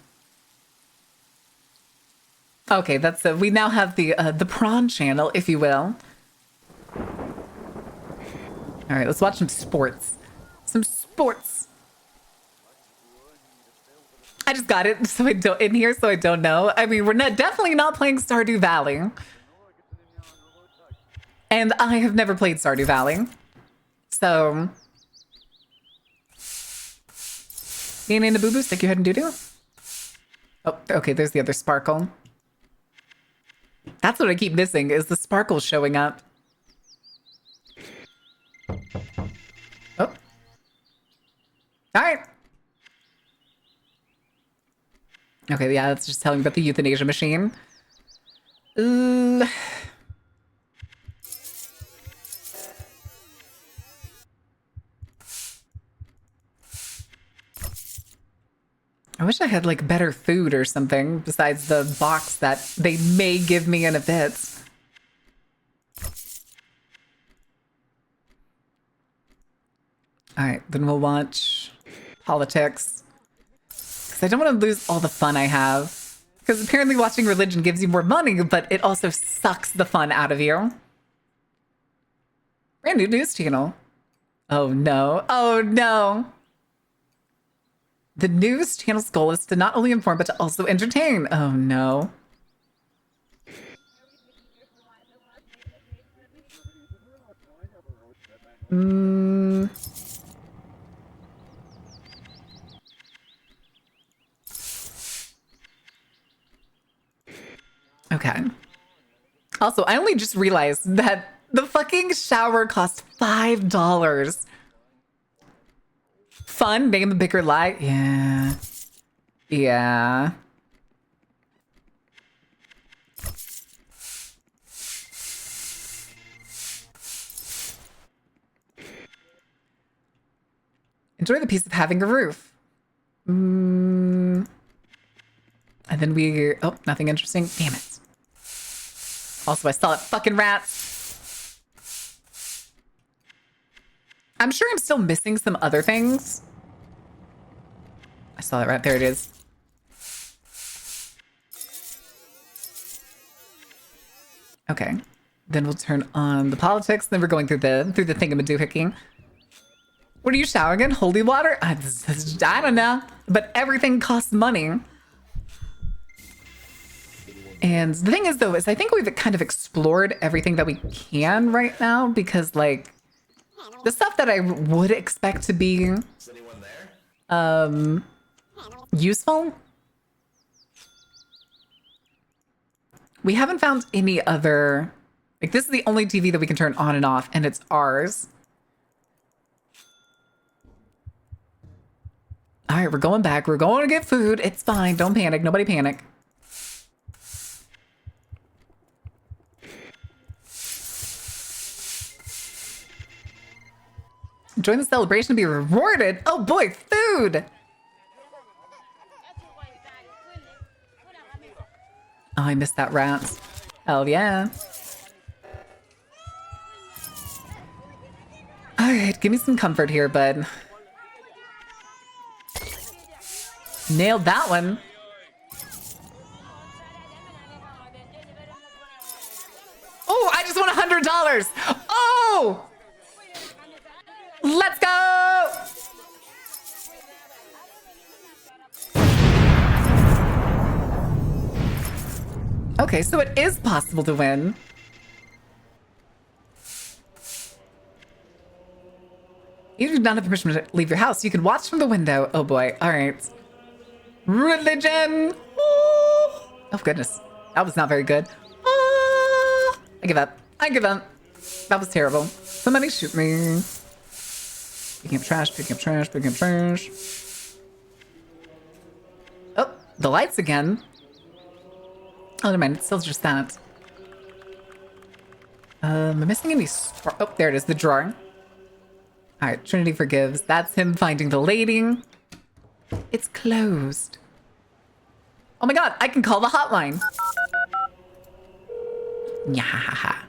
Okay, that's the. We now have the prawn channel, if you will. All right, let's watch some sports. Some sports. I just got it so I don't in here, so I don't know. I mean, we're definitely not playing Stardew Valley, and I have never played Stardew Valley, so. Being in the boo boo, stick your head and doo doo. Oh, okay. There's the other sparkle. That's what I keep missing is the sparkle showing up. Oh. All right. Okay, yeah, that's just telling me about the euthanasia machine. I wish I had like better food or something besides the box that they may give me in a bit. All right, then we'll watch politics. Because I don't want to lose all the fun I have. Because apparently watching religion gives you more money, but it also sucks the fun out of you. Brand new news channel. Oh no. Oh no. The news channel's goal is to not only inform, but to also entertain. Oh no. Okay. Also, I only just realized that the fucking shower costs $5. Fun, name a bigger lie. Yeah. Yeah. Enjoy the peace of having a roof. And then we... Oh, nothing interesting. Damn it. Also, I saw it. Fucking rats. I'm sure I'm still missing some other things. I saw that right there. It is. Okay. Then we'll turn on the politics. Then we're going through the thingamadoohicking. What are you showering in? Holy water? I don't know. but everything costs money. And the thing is, though, is I think we've kind of explored everything that we can right now because, like, the stuff that I would expect to be Is anyone there? useful, we haven't found any other. Like, this is the only TV that we can turn on and off, and it's ours. All right, we're going back. We're going to get food. It's fine. Don't panic. Nobody panic. Join the celebration to be rewarded. Oh boy, food. Oh, I missed that rat. Hell yeah. All right, give me some comfort here, bud. Nailed that one. Oh, I just won $100. Oh! Let's go! Okay, so it is possible to win. You do not have permission to leave your house. You can watch from the window. Oh boy. All right. Religion. Oh goodness. That was not very good. I give up. I give up. That was terrible. Somebody shoot me. Picking up trash, picking up trash, picking up trash. Oh, the lights again. Oh, never mind. It's still just that. Am I missing any? Oh, there it is. The drawer. All right. Trinity forgives. That's him finding the lady. It's closed. Oh my god. I can call the hotline. Yeah.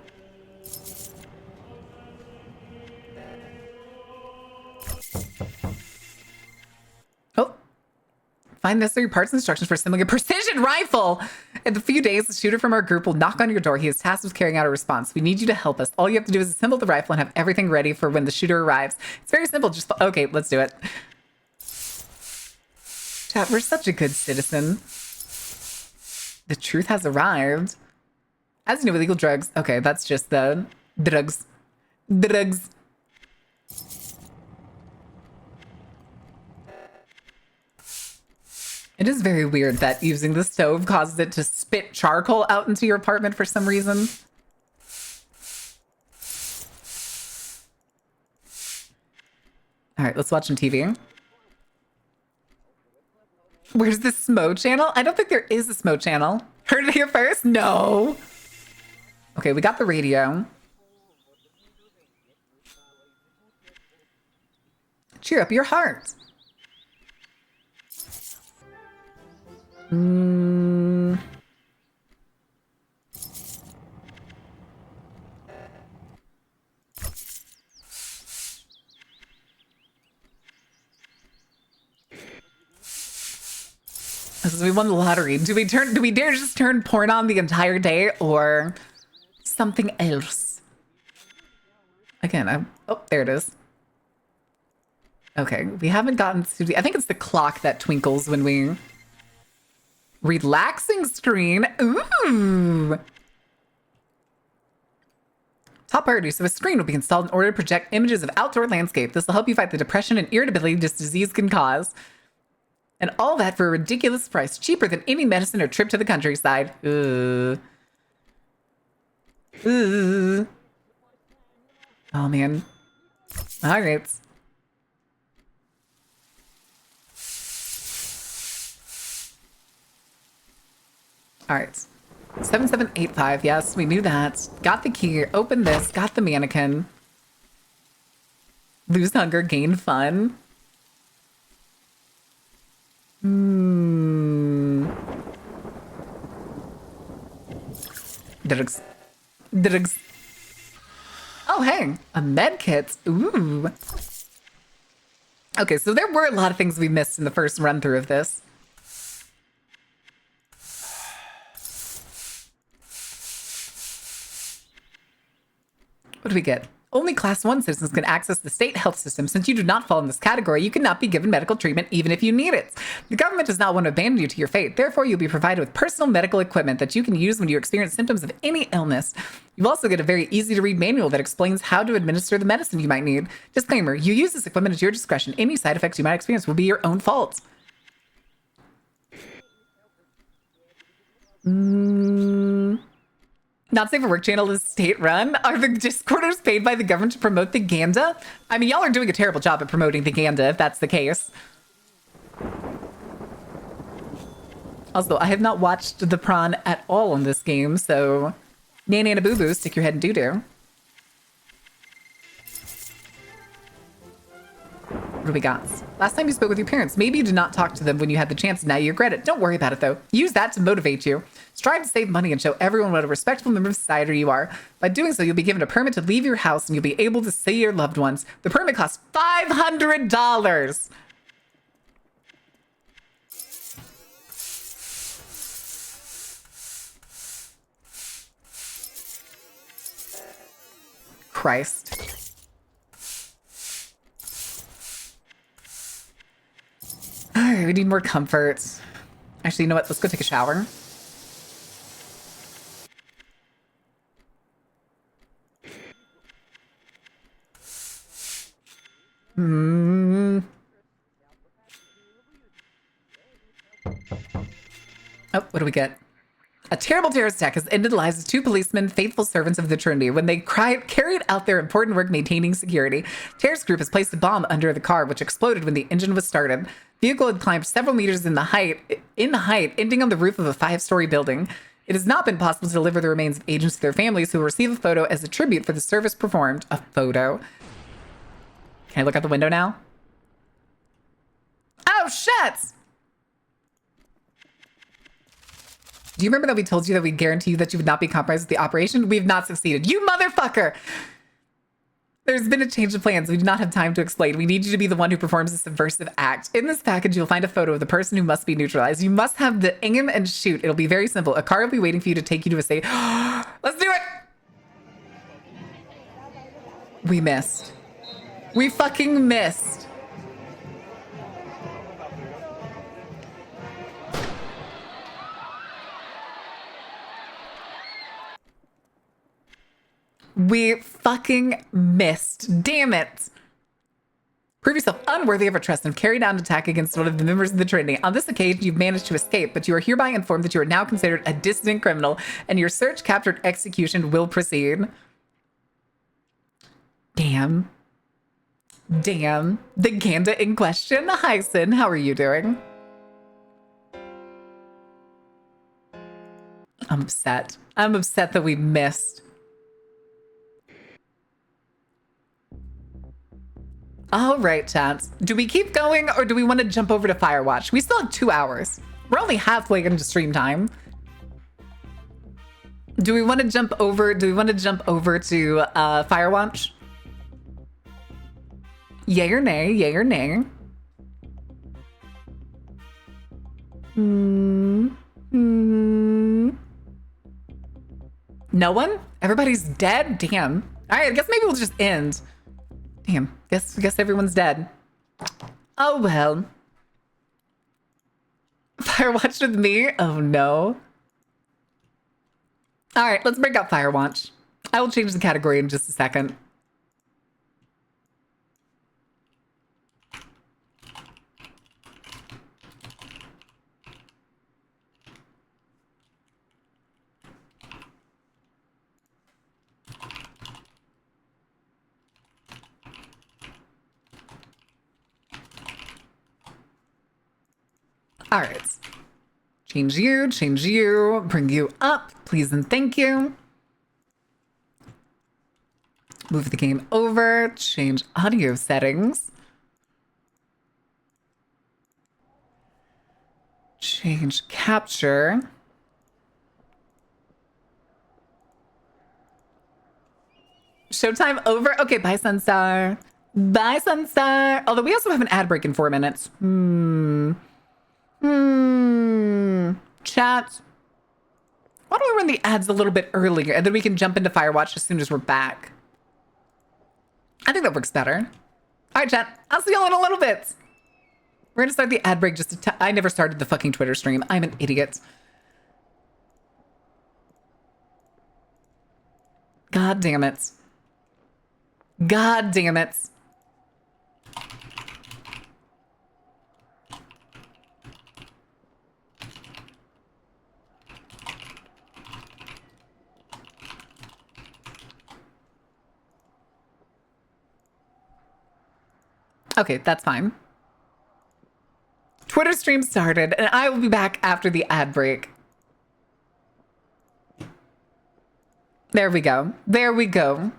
Oh. Find necessary parts and instructions for assembling a precision rifle. In a few days, the shooter from our group will knock on your door. He is tasked with carrying out a response. We need you to help us. All you have to do is assemble the rifle and have everything ready for when the shooter arrives. It's very simple. Just, okay, let's do it. Chat, we're such a good citizen. The truth has arrived. As you know, illegal drugs. Okay, that's just the drugs. Drugs. It is very weird that using the stove causes it to spit charcoal out into your apartment for some reason. All right, let's watch some TV. Where's the Smo channel? I don't think there is a Smo channel. Heard it here first? No. Okay, we got the radio. Cheer up your heart. This is, we won the lottery. Do we dare just turn porn on the entire day or something else? Again, oh, there it is. Okay, we haven't gotten to the, I think it's the clock that twinkles when we... Relaxing screen. Ooh. Top priority. So a screen will be installed in order to project images of outdoor landscape. This will help you fight the depression and irritability this disease can cause. And all that for a ridiculous price. Cheaper than any medicine or trip to the countryside. Ooh. Ooh. Oh, man. All right. All right. 7785. Yes, we knew that. Got the key. Open this. Got the mannequin. Lose hunger. Gain fun. Drugs. Drugs. Oh, hey. A med kit. Ooh. Okay, so there were a lot of things we missed in the first run through of this. What do we get? Only Class 1 citizens can access the state health system. Since you do not fall in this category, you cannot be given medical treatment even if you need it. The government does not want to abandon you to your fate. Therefore, you'll be provided with personal medical equipment that you can use when you experience symptoms of any illness. You also get a very easy-to-read manual that explains how to administer the medicine you might need. Disclaimer, you use this equipment at your discretion. Any side effects you might experience will be your own fault. Not Safe for Work channel is state-run. Are the Discorders paid by the government to promote the Ganda? I mean, y'all are doing a terrible job at promoting the Ganda, if that's the case. Also, I have not watched the prawn at all in this game, so... Nana boo-boo, stick your head in doo-doo. What do we got? Last time you spoke with your parents, maybe you did not talk to them when you had the chance, and now you regret it. Don't worry about it, though. Use that to motivate you. Strive to save money and show everyone what a respectful member of society you are. By doing so, you'll be given a permit to leave your house, and you'll be able to see your loved ones. The permit costs $500. Christ. We need more comfort. Actually, you know what? Let's go take a shower. Oh, what do we get? A terrible terrorist attack has ended the lives of two policemen, faithful servants of the Trinity, when they carried out their important work maintaining security. Terrorist group has placed a bomb under the car, which exploded when the engine was started. The vehicle had climbed several meters in height, ending on the roof of a 5-story building. It has not been possible to deliver the remains of agents to their families, who will receive a photo as a tribute for the service performed. A photo. Can I look out the window now? Oh, shit! Do you remember that we told you that we guarantee you that you would not be compromised with the operation? We have not succeeded. You motherfucker! There's been a change of plans. We do not have time to explain. We need you to be the one who performs a subversive act. In this package, you'll find a photo of the person who must be neutralized. You must have the aim and shoot. It'll be very simple. A car will be waiting for you to take you to a safe. Let's do it! We missed. We fucking missed. We fucking missed. Damn it. Prove yourself unworthy of our trust and carried out an attack against one of the members of the Trinity. On this occasion, you've managed to escape, but you are hereby informed that you are now considered a dissident criminal, and your search, capture, and execution will proceed. Damn. Damn. The Ganda in question. Hi, Sin. How are you doing? I'm upset. I'm upset that we missed. All right, chance. Do we keep going or do we want to jump over to Firewatch? We still have 2 hours. We're only halfway into stream time. Do we want to jump over? Do we want to jump over to Firewatch? Yay or nay? Yay or nay? No one? Everybody's dead? Damn. All right, I guess maybe we'll just end. Damn, guess everyone's dead. Oh well. Firewatch with me? Oh no. All right, let's break out Firewatch. I will change the category in just a second. All right. Change you, bring you up, please and thank you. Move the game over, change audio settings. Change capture. Showtime over. Okay, bye, Sunstar. Bye, Sunstar. Although we also have an ad break in 4 minutes. Chat. Why don't we run the ads a little bit earlier and then we can jump into Firewatch as soon as we're back? I think that works better. All right, chat. I'll see y'all in a little bit. We're going to start the ad break I never started the fucking Twitter stream. I'm an idiot. God damn it. God damn it. Okay, that's fine. Twitter stream started, and I will be back after the ad break. There we go. There we go.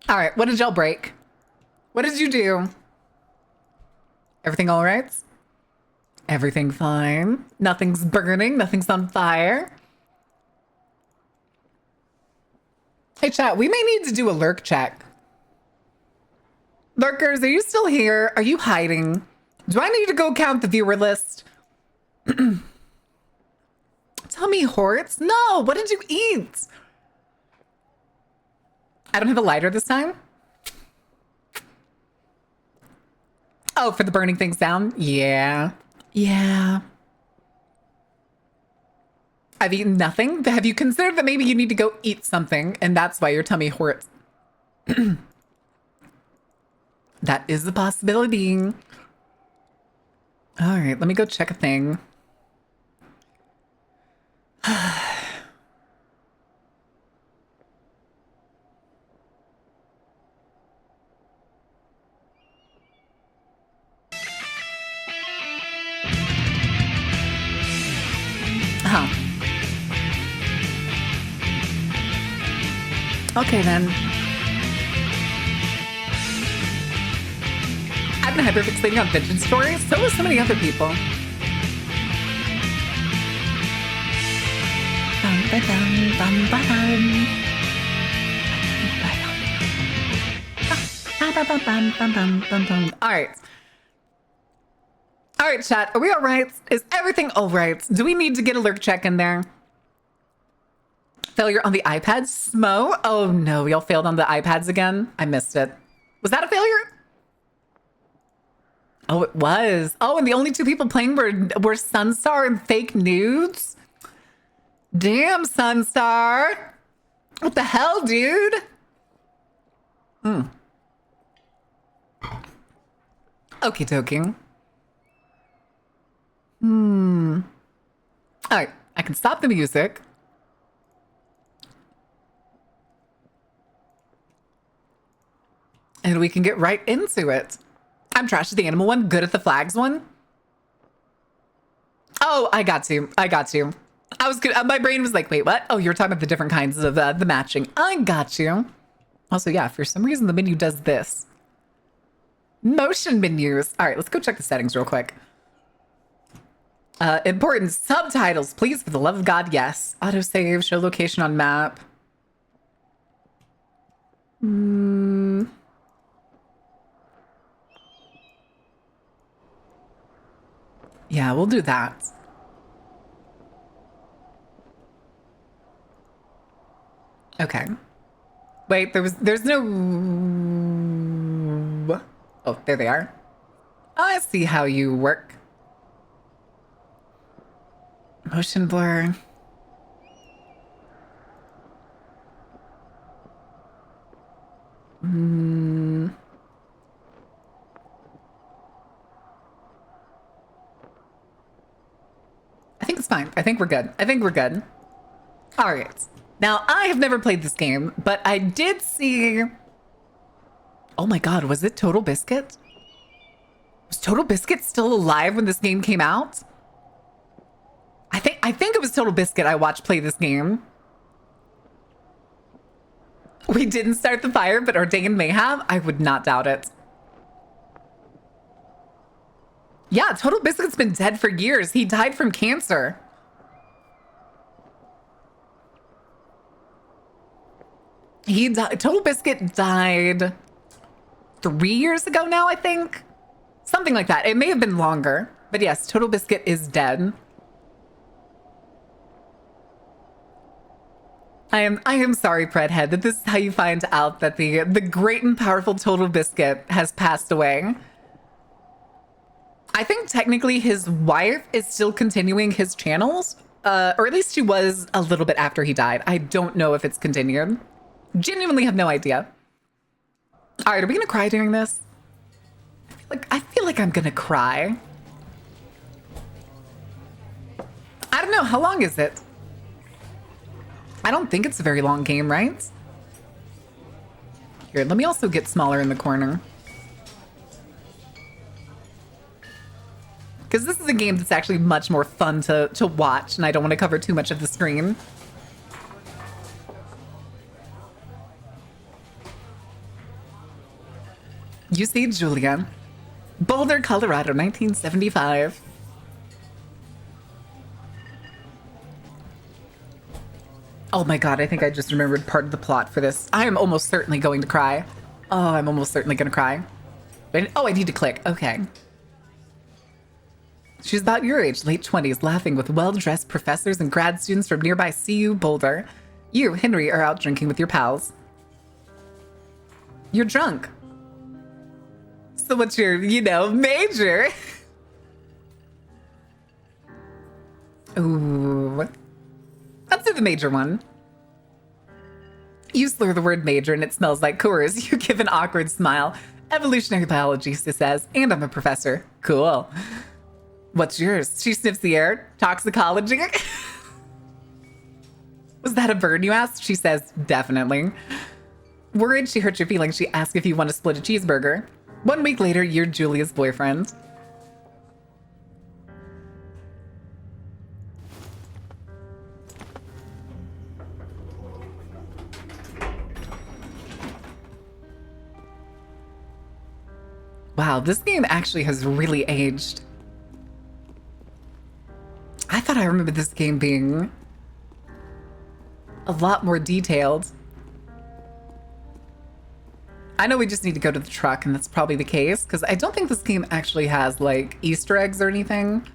All right, what did y'all break? What did you do? Everything all right? Everything fine? Nothing's burning? Nothing's on fire? Hey, chat, we may need to do a lurk check. Lurkers, are you still here? Are you hiding? Do I need to go count the viewer list? Tell me, Horts. No, what did you eat? I don't have a lighter this time. Oh, for the burning things down? Yeah. Yeah. I've eaten nothing. Have you considered that maybe you need to go eat something and that's why your tummy hurts? That is a possibility. All right, let me go check a thing. Okay, then. I've been hyperfixating on vintage stories. So have so many other people. All right. All right, chat. Are we all right? Is everything all right? Do we need to get a lurk check in there? Failure on the iPad? Smo? Oh no, y'all failed on the iPads again? I missed it. Was that a failure? Oh, it was. Oh, and the only two people playing were Sunstar and Fake Nudes? Damn, Sunstar. What the hell, dude? Okie dokie. All right, I can stop the music. And we can get right into it. I'm trash at the animal one, good at the flags one. Oh, I got you. I got you. I was good. My brain was like, wait, what? Oh, you're talking about the different kinds of the matching. I got you. Also, yeah, for some reason, the menu does this. Motion menus. All right, let's go check the settings real quick. Important subtitles, please, for the love of God, yes. Autosave, show location on map. Yeah, we'll do that. Okay. Wait, there's no... Oh, there they are. I see how you work. Motion blur. I think it's fine. I think we're good. I think we're good. All right. Now, I have never played this game, but I did see... Oh my God, was it Total Biscuit? Was Total Biscuit still alive when this game came out? I think it was Total Biscuit I watched play this game. We didn't start the fire, but Ordained may have. I would not doubt it. Yeah, Total Biscuit's been dead for years. He died from cancer. Total Biscuit died 3 years ago now, I think. Something like that. It may have been longer. But yes, Total Biscuit is dead. I am sorry, Predhead, that this is how you find out that the great and powerful Total Biscuit has passed away. I think technically his wife is still continuing his channels, or at least she was a little bit after he died. I don't know if it's continued. Genuinely have no idea. All right, are we gonna cry during this? I feel like I'm gonna cry. I don't know, how long is it? I don't think it's a very long game, right? Here, let me also get smaller in the corner. Because this is a game that's actually much more fun to watch, and I don't want to cover too much of the screen. You see, Julia. Boulder, Colorado, 1975. Oh my god, I think I just remembered part of the plot for this. I am almost certainly going to cry. Oh, I'm almost certainly going to cry. Oh, I need to click. Okay. She's about your age, late 20s, laughing with well-dressed professors and grad students from nearby CU Boulder. You, Henry, are out drinking with your pals. You're drunk. So what's your, major? Ooh. Let's do the major one. You slur the word major and it smells like Coors. You give an awkward smile. Evolutionary biology, she says, and I'm a professor. Cool. What's yours? She sniffs the air. Toxicology. Was that a burn, you asked? She says, definitely. Worried she hurt your feelings, she asks if you want to split a cheeseburger. 1 week later, you're Julia's boyfriend. Wow, this game actually has really aged. I thought I remembered this game being a lot more detailed. I know we just need to go to the truck, and that's probably the case, because I don't think this game actually has, like, Easter eggs or anything.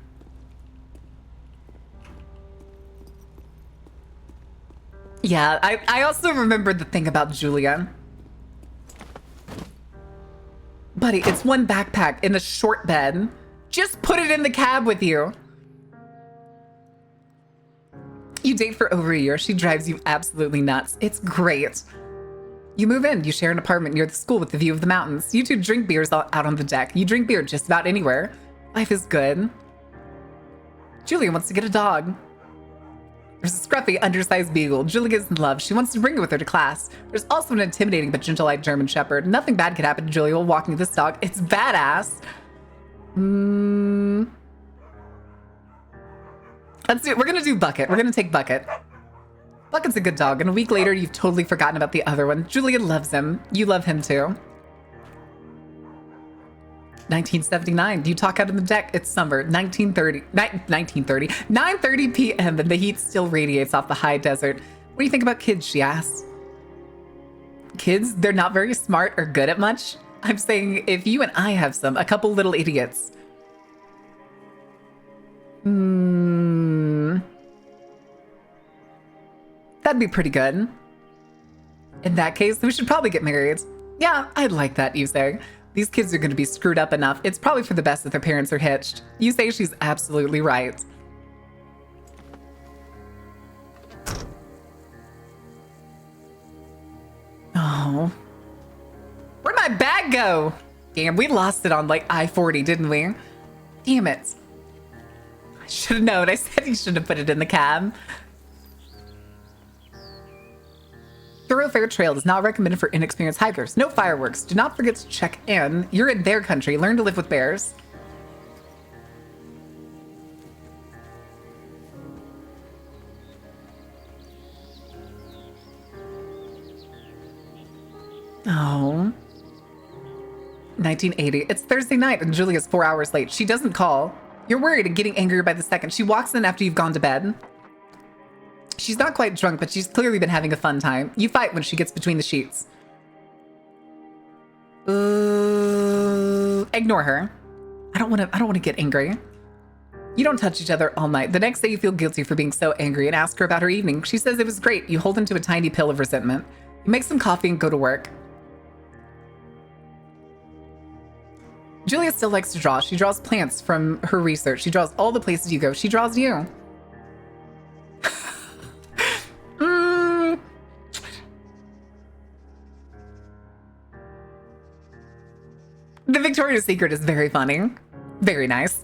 Yeah, I also remembered the thing about Julia. Buddy, it's one backpack in a short bed. Just put it in the cab with you. You date for over a year. She drives you absolutely nuts. It's great. You move in. You share an apartment near the school with the view of the mountains. You two drink beers out on the deck. You drink beer just about anywhere. Life is good. Julia wants to get a dog. There's a scruffy, undersized beagle. Julia's in love. She wants to bring it with her to class. There's also an intimidating but gentle-eyed German shepherd. Nothing bad could happen to Julia while walking this dog. It's badass. Let's do it. We're gonna do Bucket. We're gonna take Bucket. Bucket's a good dog, and a week later, you've totally forgotten about the other one. Julia loves him. You love him too. 1979. You talk out on the deck. It's summer. 9:30 p.m. and the heat still radiates off the high desert. What do you think about kids? She asks. Kids? They're not very smart or good at much. I'm saying if you and I have a couple little idiots. That'd be pretty good. In that case, we should probably get married. Yeah, I'd like that, you say. These kids are going to be screwed up enough. It's probably for the best that their parents are hitched. You say she's absolutely right. Oh. Where'd my bag go? Damn, we lost it on like I-40, didn't we? Damn it. I should have known. I said you should have put it in the cab. Thoroughfare Trail is not recommended for inexperienced hikers. No fireworks. Do not forget to check in. You're in their country. Learn to live with bears. Oh. 1980. It's Thursday night and Julia's 4 hours late. She doesn't call. You're worried and getting angrier by the second. She walks in after you've gone to bed. She's not quite drunk, but she's clearly been having a fun time. You fight when she gets between the sheets. Ignore her. I don't want to get angry. You don't touch each other all night. The next day you feel guilty for being so angry and ask her about her evening. She says it was great. You hold into a tiny pill of resentment. You make some coffee and go to work. Julia still likes to draw. She draws plants from her research. She draws all the places you go. She draws you. The Victoria's Secret is very funny. Very nice.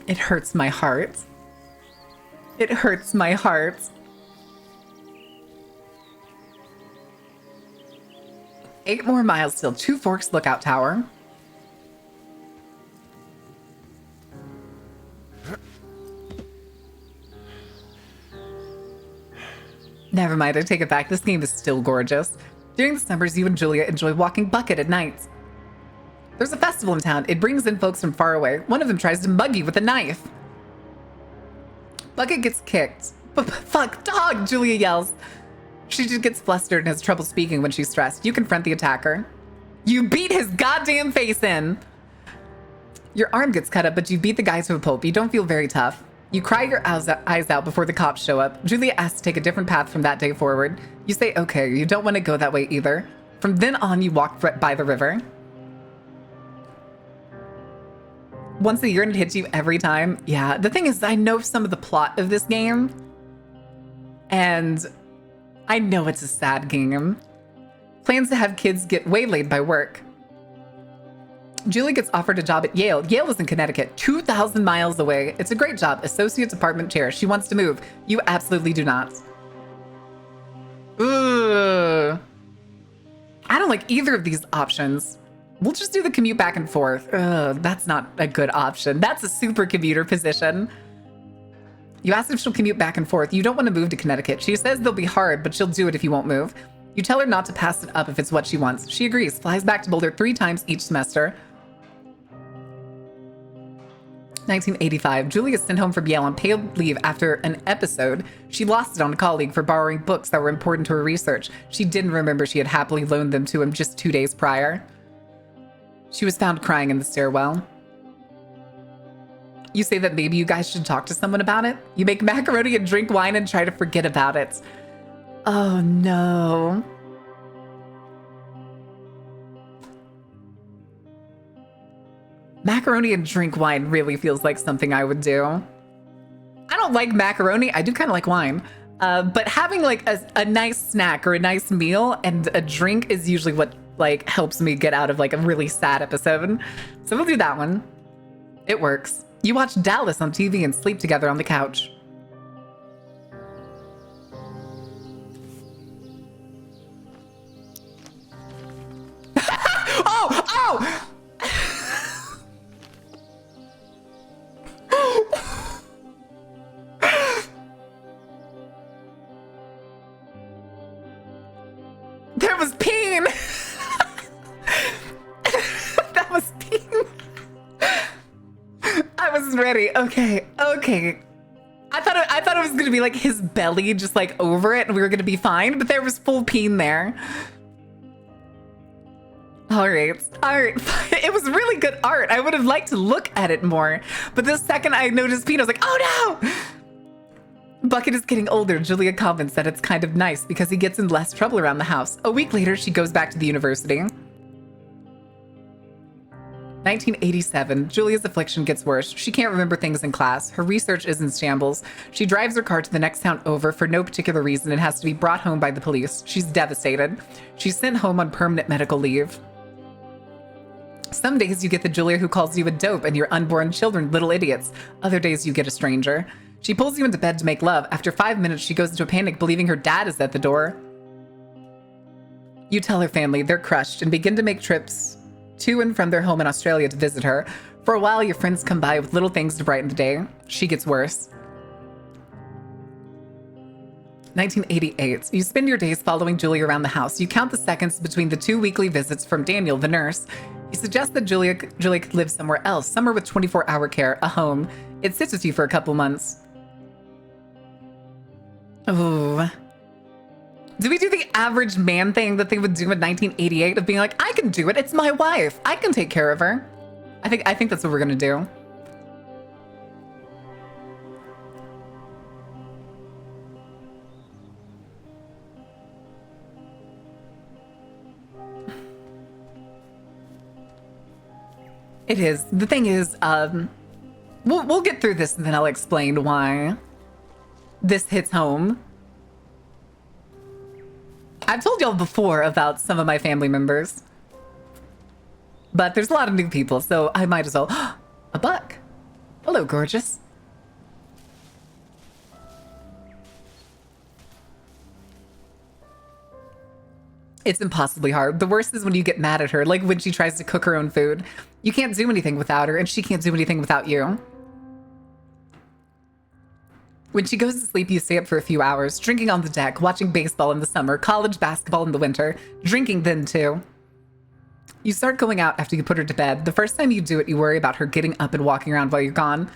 It hurts my heart. It hurts my heart. 8 more miles till Two Forks Lookout Tower. Never mind, I take it back. This game is still gorgeous. During the summers, you and Julia enjoy walking Bucket at night. There's a festival in town. It brings in folks from far away. One of them tries to mug you with a knife. Bucket gets kicked. Fuck, dog, Julia yells. She just gets flustered and has trouble speaking when she's stressed. You confront the attacker. You beat his goddamn face in. Your arm gets cut up, but you beat the guy to a pulp. You don't feel very tough. You cry your eyes out before the cops show up. Julia asks to take a different path from that day forward. You say, okay, you don't want to go that way either. From then on, you walk by the river. Once a year and it hits you every time. Yeah, the thing is, I know some of the plot of this game. And I know it's a sad game. Plans to have kids get waylaid by work. Julie gets offered a job at Yale. Yale is in Connecticut, 2,000 miles away. It's a great job, associate department chair. She wants to move. You absolutely do not. Ugh. I don't like either of these options. We'll just do the commute back and forth. Ugh, that's not a good option. That's a super commuter position. You ask if she'll commute back and forth. You don't want to move to Connecticut. She says they'll be hard, but she'll do it if you won't move. You tell her not to pass it up if it's what she wants. She agrees, flies back to Boulder 3 times each semester. 1985, Julie is sent home from Yale on paid leave after an episode. She lost it on a colleague for borrowing books that were important to her research. She didn't remember she had happily loaned them to him just 2 days prior. She was found crying in the stairwell. You say that maybe you guys should talk to someone about it. You make macaroni and drink wine and try to forget about it. Oh no. Macaroni and drink wine really feels like something I would do. I don't like macaroni. I do kind of like wine. But having like a nice snack or a nice meal and a drink is usually what like helps me get out of like a really sad episode. So we'll do that one. It works. You watch Dallas on TV and sleep together on the couch. Oh! There was peen! That was peen. I wasn't ready. Okay. I thought it was gonna be like his belly just like over it and we were gonna be fine, but there was full peen there. All right. It was really good art. I would have liked to look at it more, but the second I noticed peen, I was like, oh no! Bucket is getting older. Julia comments that it's kind of nice because he gets in less trouble around the house. A week later, she goes back to the university. 1987, Julia's affliction gets worse. She can't remember things in class. Her research is in shambles. She drives her car to the next town over for no particular reason and has to be brought home by the police. She's devastated. She's sent home on permanent medical leave. Some days you get the Julia who calls you a dope and your unborn children little idiots. Other days you get a stranger. She pulls you into bed to make love. After 5 minutes, she goes into a panic, believing her dad is at the door. You tell her family they're crushed and begin to make trips to and from their home in Australia to visit her. For a while, your friends come by with little things to brighten the day. She gets worse. 1988. You spend your days following Julia around the house. You count the seconds between the 2 weekly visits from Daniel, the nurse. He suggests that Julia could live somewhere else, somewhere with 24-hour care, a home. It sits with you for a couple months. Oh. Do we do the average man thing that they would do in 1988 of being like, I can do it. It's my wife. I can take care of her. I think that's what we're gonna do. It is. The thing is, we'll get through this and then I'll explain why this hits home. I've told y'all before about some of my family members, but there's a lot of new people, so I might as well. A buck. Hello, gorgeous. It's impossibly hard. The worst is when you get mad at her, like when she tries to cook her own food. You can't do anything without her, and she can't do anything without you. When she goes to sleep, you stay up for a few hours, drinking on the deck, watching baseball in the summer, college basketball in the winter, drinking then too. You start going out after you put her to bed. The first time you do it, you worry about her getting up and walking around while you're gone.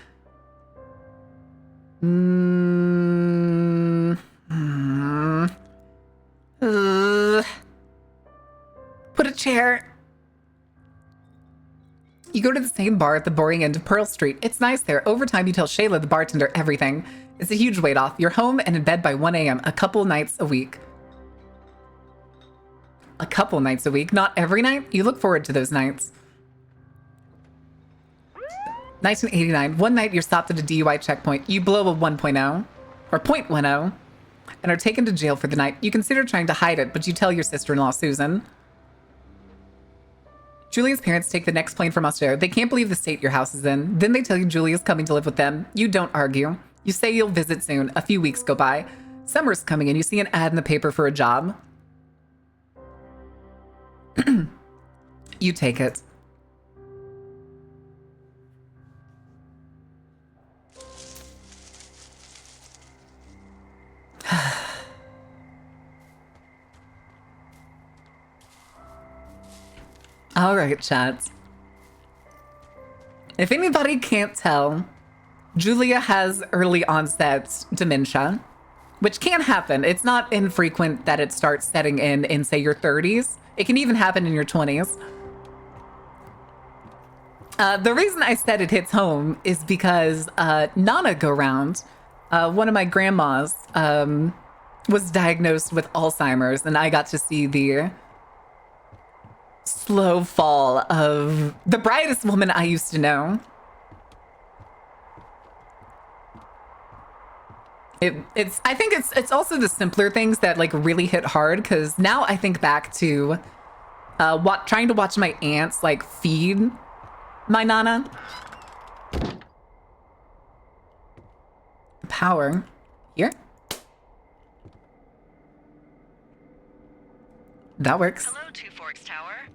Put a chair. You go to the same bar at the boring end of Pearl Street. It's nice there. Over time, you tell Shayla, the bartender, everything. It's a huge weight off. You're home and in bed by 1 a.m. a couple nights a week. A couple nights a week, not every night. You look forward to those nights. 1989. One night, you're stopped at a DUI checkpoint. You blow a 1.0 or 0.10 and are taken to jail for the night. You consider trying to hide it, but you tell your sister-in-law, Susan. Julia's parents take the next plane from Australia. They can't believe the state your house is in. Then they tell you Julia's coming to live with them. You don't argue. You say you'll visit soon. A few weeks go by. Summer's coming and you see an ad in the paper for a job. You take it. All right, chat. If anybody can't tell, Julia has early onset dementia, which can happen. It's not infrequent that it starts setting in say, your 30s. It can even happen in your 20s. The reason I said it hits home is because Nana Go Round, one of my grandmas, was diagnosed with Alzheimer's, and I got to see the slow fall of the brightest woman I used to know. I think it's also the simpler things that like really hit hard, because now I think back to trying to watch my aunts like feed my Nana. Power here. That works. Hello, Two Forks Tower.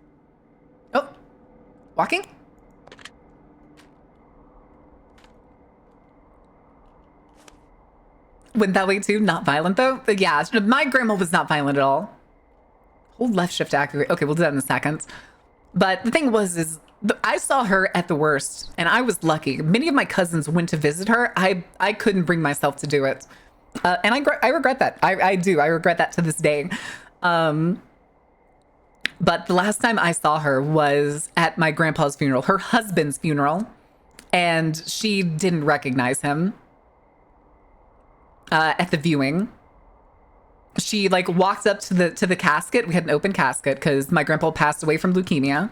Oh, walking? Went that way too? Not violent though? But yeah, my grandma was not violent at all. Hold left shift to activate. Okay, we'll do that in a second. But the thing was, I saw her at the worst, and I was lucky. Many of my cousins went to visit her. I couldn't bring myself to do it. And I regret that. I do. I regret that to this day. But the last time I saw her was at my grandpa's funeral, her husband's funeral, and she didn't recognize him at the viewing. She like walked up to the casket. We had an open casket because my grandpa passed away from leukemia.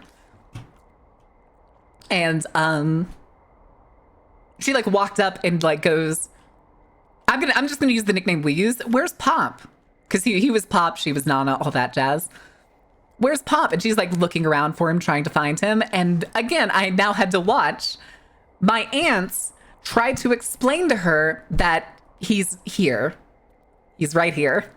And she like walked up and like goes, I'm just gonna use the nickname we use. Where's Pop? Because he was Pop, she was Nana, all that jazz. Where's Pop? And she's like looking around for him, trying to find him. And again, I now had to watch my aunts try to explain to her that he's here. He's right here.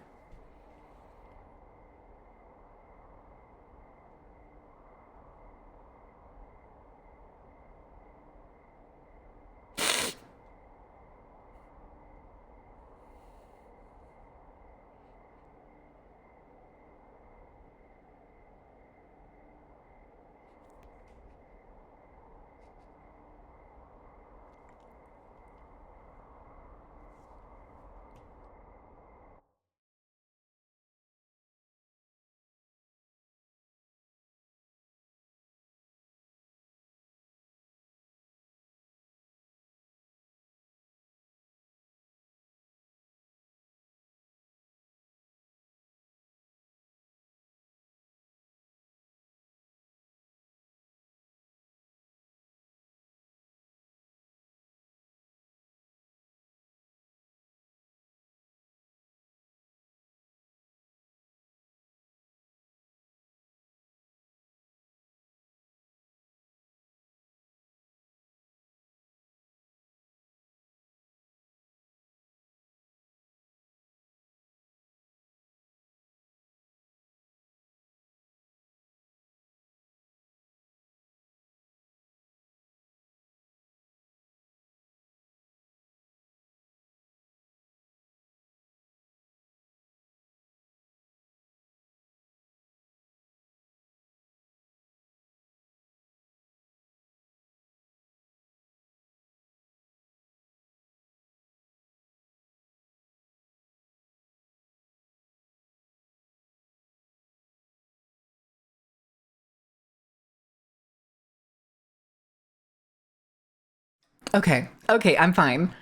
Okay. Okay, I'm fine.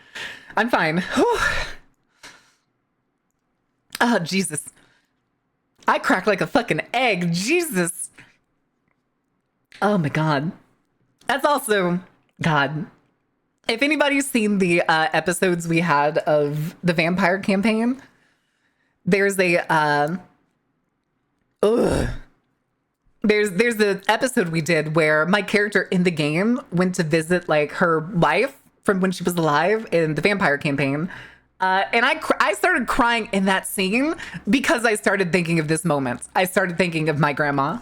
I'm fine. Whew. Oh, Jesus. I crack like a fucking egg. Jesus. Oh my God. That's also, God. If anybody's seen the episodes we had of the vampire campaign, there's a there's the episode we did where my character in the game went to visit like her wife from when she was alive in the vampire campaign. And I started crying in that scene because I started thinking of this moment. I started thinking of my grandma.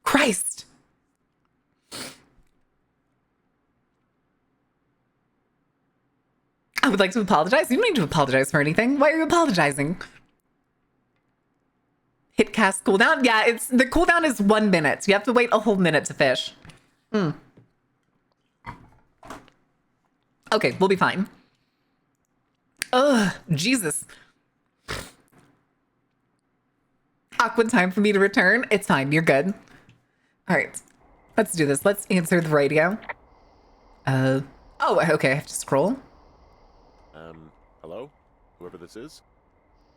Christ. I would like to apologize. You don't need to apologize for anything. Why are you apologizing? Hit cast cooldown? Yeah, the cooldown is 1 minute. You have to wait a whole minute to fish. Okay, we'll be fine. Ugh, Jesus. Awkward time for me to return. It's fine. You're good. All right, let's do this. Let's answer the radio. Oh, okay. I have to scroll. Hello? Whoever this is?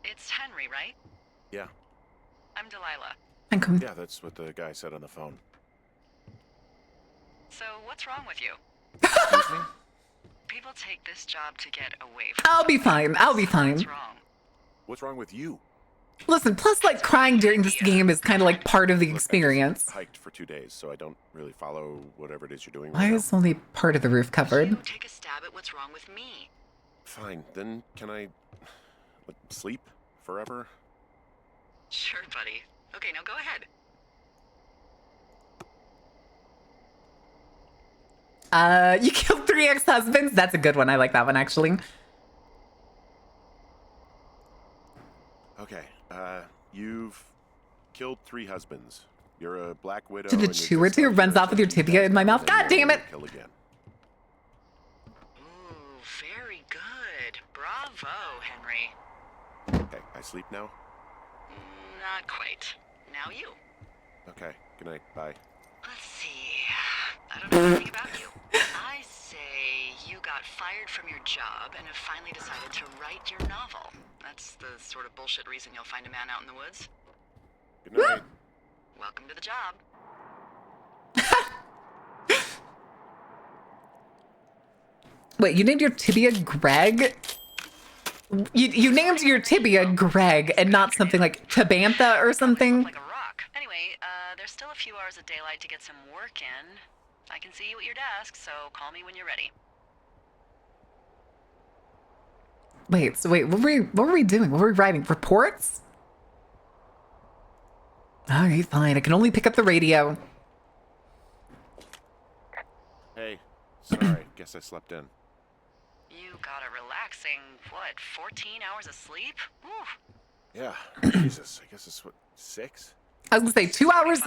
It's Henry, right? Yeah. I'm Delilah. I'm coming. Yeah, that's what the guy said on the phone. So, what's wrong with you? Excuse me? People take this job to get away from I'll be fine. I'll be fine. What's wrong? What's wrong with you? Listen, plus like crying during this game is kind of like part of the Look, I just experience. hiked for 2 days, so I don't really follow whatever it is you're doing Why right is only part of the roof covered? You take a stab at what's wrong with me. now. Fine, then can I like, sleep forever? Sure, buddy. Okay, now go ahead. You killed 3 ex-husbands? That's a good one. I like that one, actually. Okay, you've killed 3 husbands. You're a black widow. To the and you're chewer just to like runs your off with your husband tibia in my dies, mouth. and then God damn you're it. gonna kill again. Ooh, very good. Bravo, Henry. Okay, I sleep now? Not quite. Now you. Okay, good night, bye. Let's see. I don't know anything about you. I say you got fired from your job and have finally decided to write your novel. That's the sort of bullshit reason you'll find a man out in the woods. Good night. Welcome to the job. Wait, you named your tibia Greg? You named your tibia Greg and not something like Tabantha or something? Like a rock. Anyway, there's still a few hours of daylight to get some work in. I can see you at your desk, so call me when you're ready. Wait, what were we doing? What were we writing? Reports? All right, fine. I can only pick up the radio. Hey, sorry, guess I slept in. You got a relaxing, 14 hours of sleep? Whew. Yeah, Jesus, I guess it's what, 6? I was gonna say 2 hours,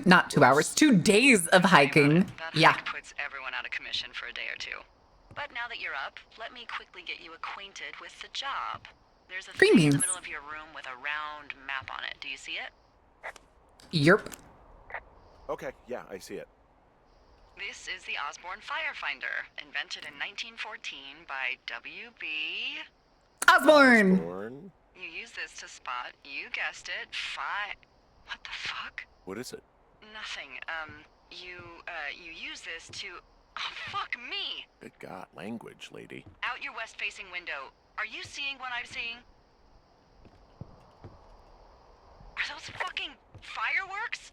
not 2 hours, 2 days of hiking. That Yeah. hike puts everyone out of commission for a day or two. But now that you're up, let me quickly get you acquainted with the job. There's a Green thing in the beans. middle of your room with a round map on it. Do you see it? Yerp. Okay, yeah, I see it. This is the Osborne Firefinder, invented in 1914 by W.B. Osborne! Born? You use this to spot, you guessed it, What the fuck? What is it? Nothing. You use this to... Oh, fuck me! Good God, language, lady. Out your west-facing window. Are you seeing what I'm seeing? Are those fucking fireworks?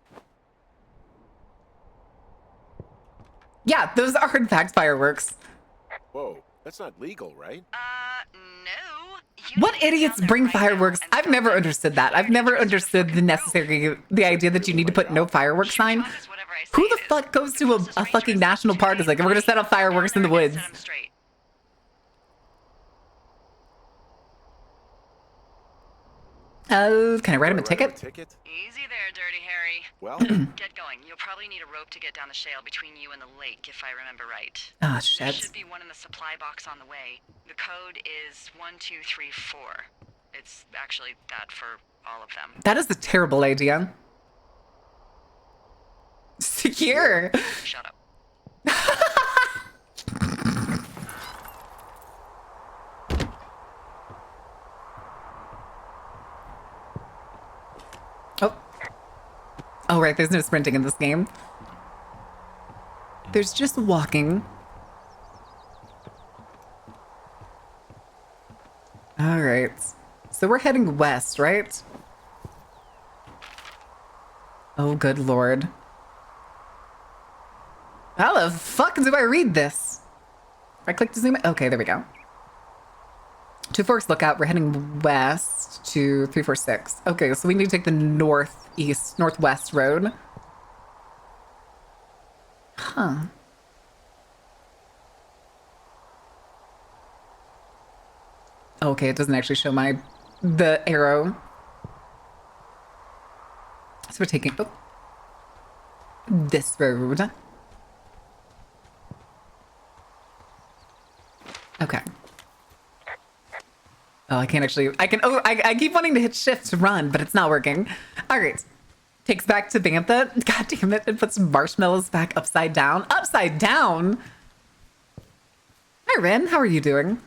Yeah, those are in fact fireworks. Whoa, that's not legal, right? No. You What need to get idiots down there bring right now fireworks? and I've stop never that. understood that. I've never understood the idea that you need to put no fireworks sign. Job is whatever I say Who the it is. fuck goes to Closest a ranger fucking is national park is like, we're gonna set up fireworks in the Down there woods? and set 'em straight. Oh, can I write him a Do I write ticket? ticket? Easy there, Dirty Harry. Well, Get going. You'll probably need a rope to get down the shale between you and the lake, if I remember right. Ah, There shit. should be one in the supply box on the way. The code is 1234. It's actually that for all of them. That is a terrible idea. secure. Shut up. Oh. Oh, right. There's no sprinting in this game. There's just walking. All right. So we're heading west, right? Oh, good lord. How the fuck do I read this? If I click to zoom in. Okay, there we go. 2 Forks Lookout. We're heading west to 346. Okay, so we need to take the northwest road. Huh. Okay, it doesn't actually show the arrow. So we're taking this road. Okay. Oh, I can't actually. I keep wanting to hit shift to run, but it's not working. All right. Takes back to Bantha. God damn it. It puts marshmallows back upside down. Upside down? Hi, Ren. How are you doing?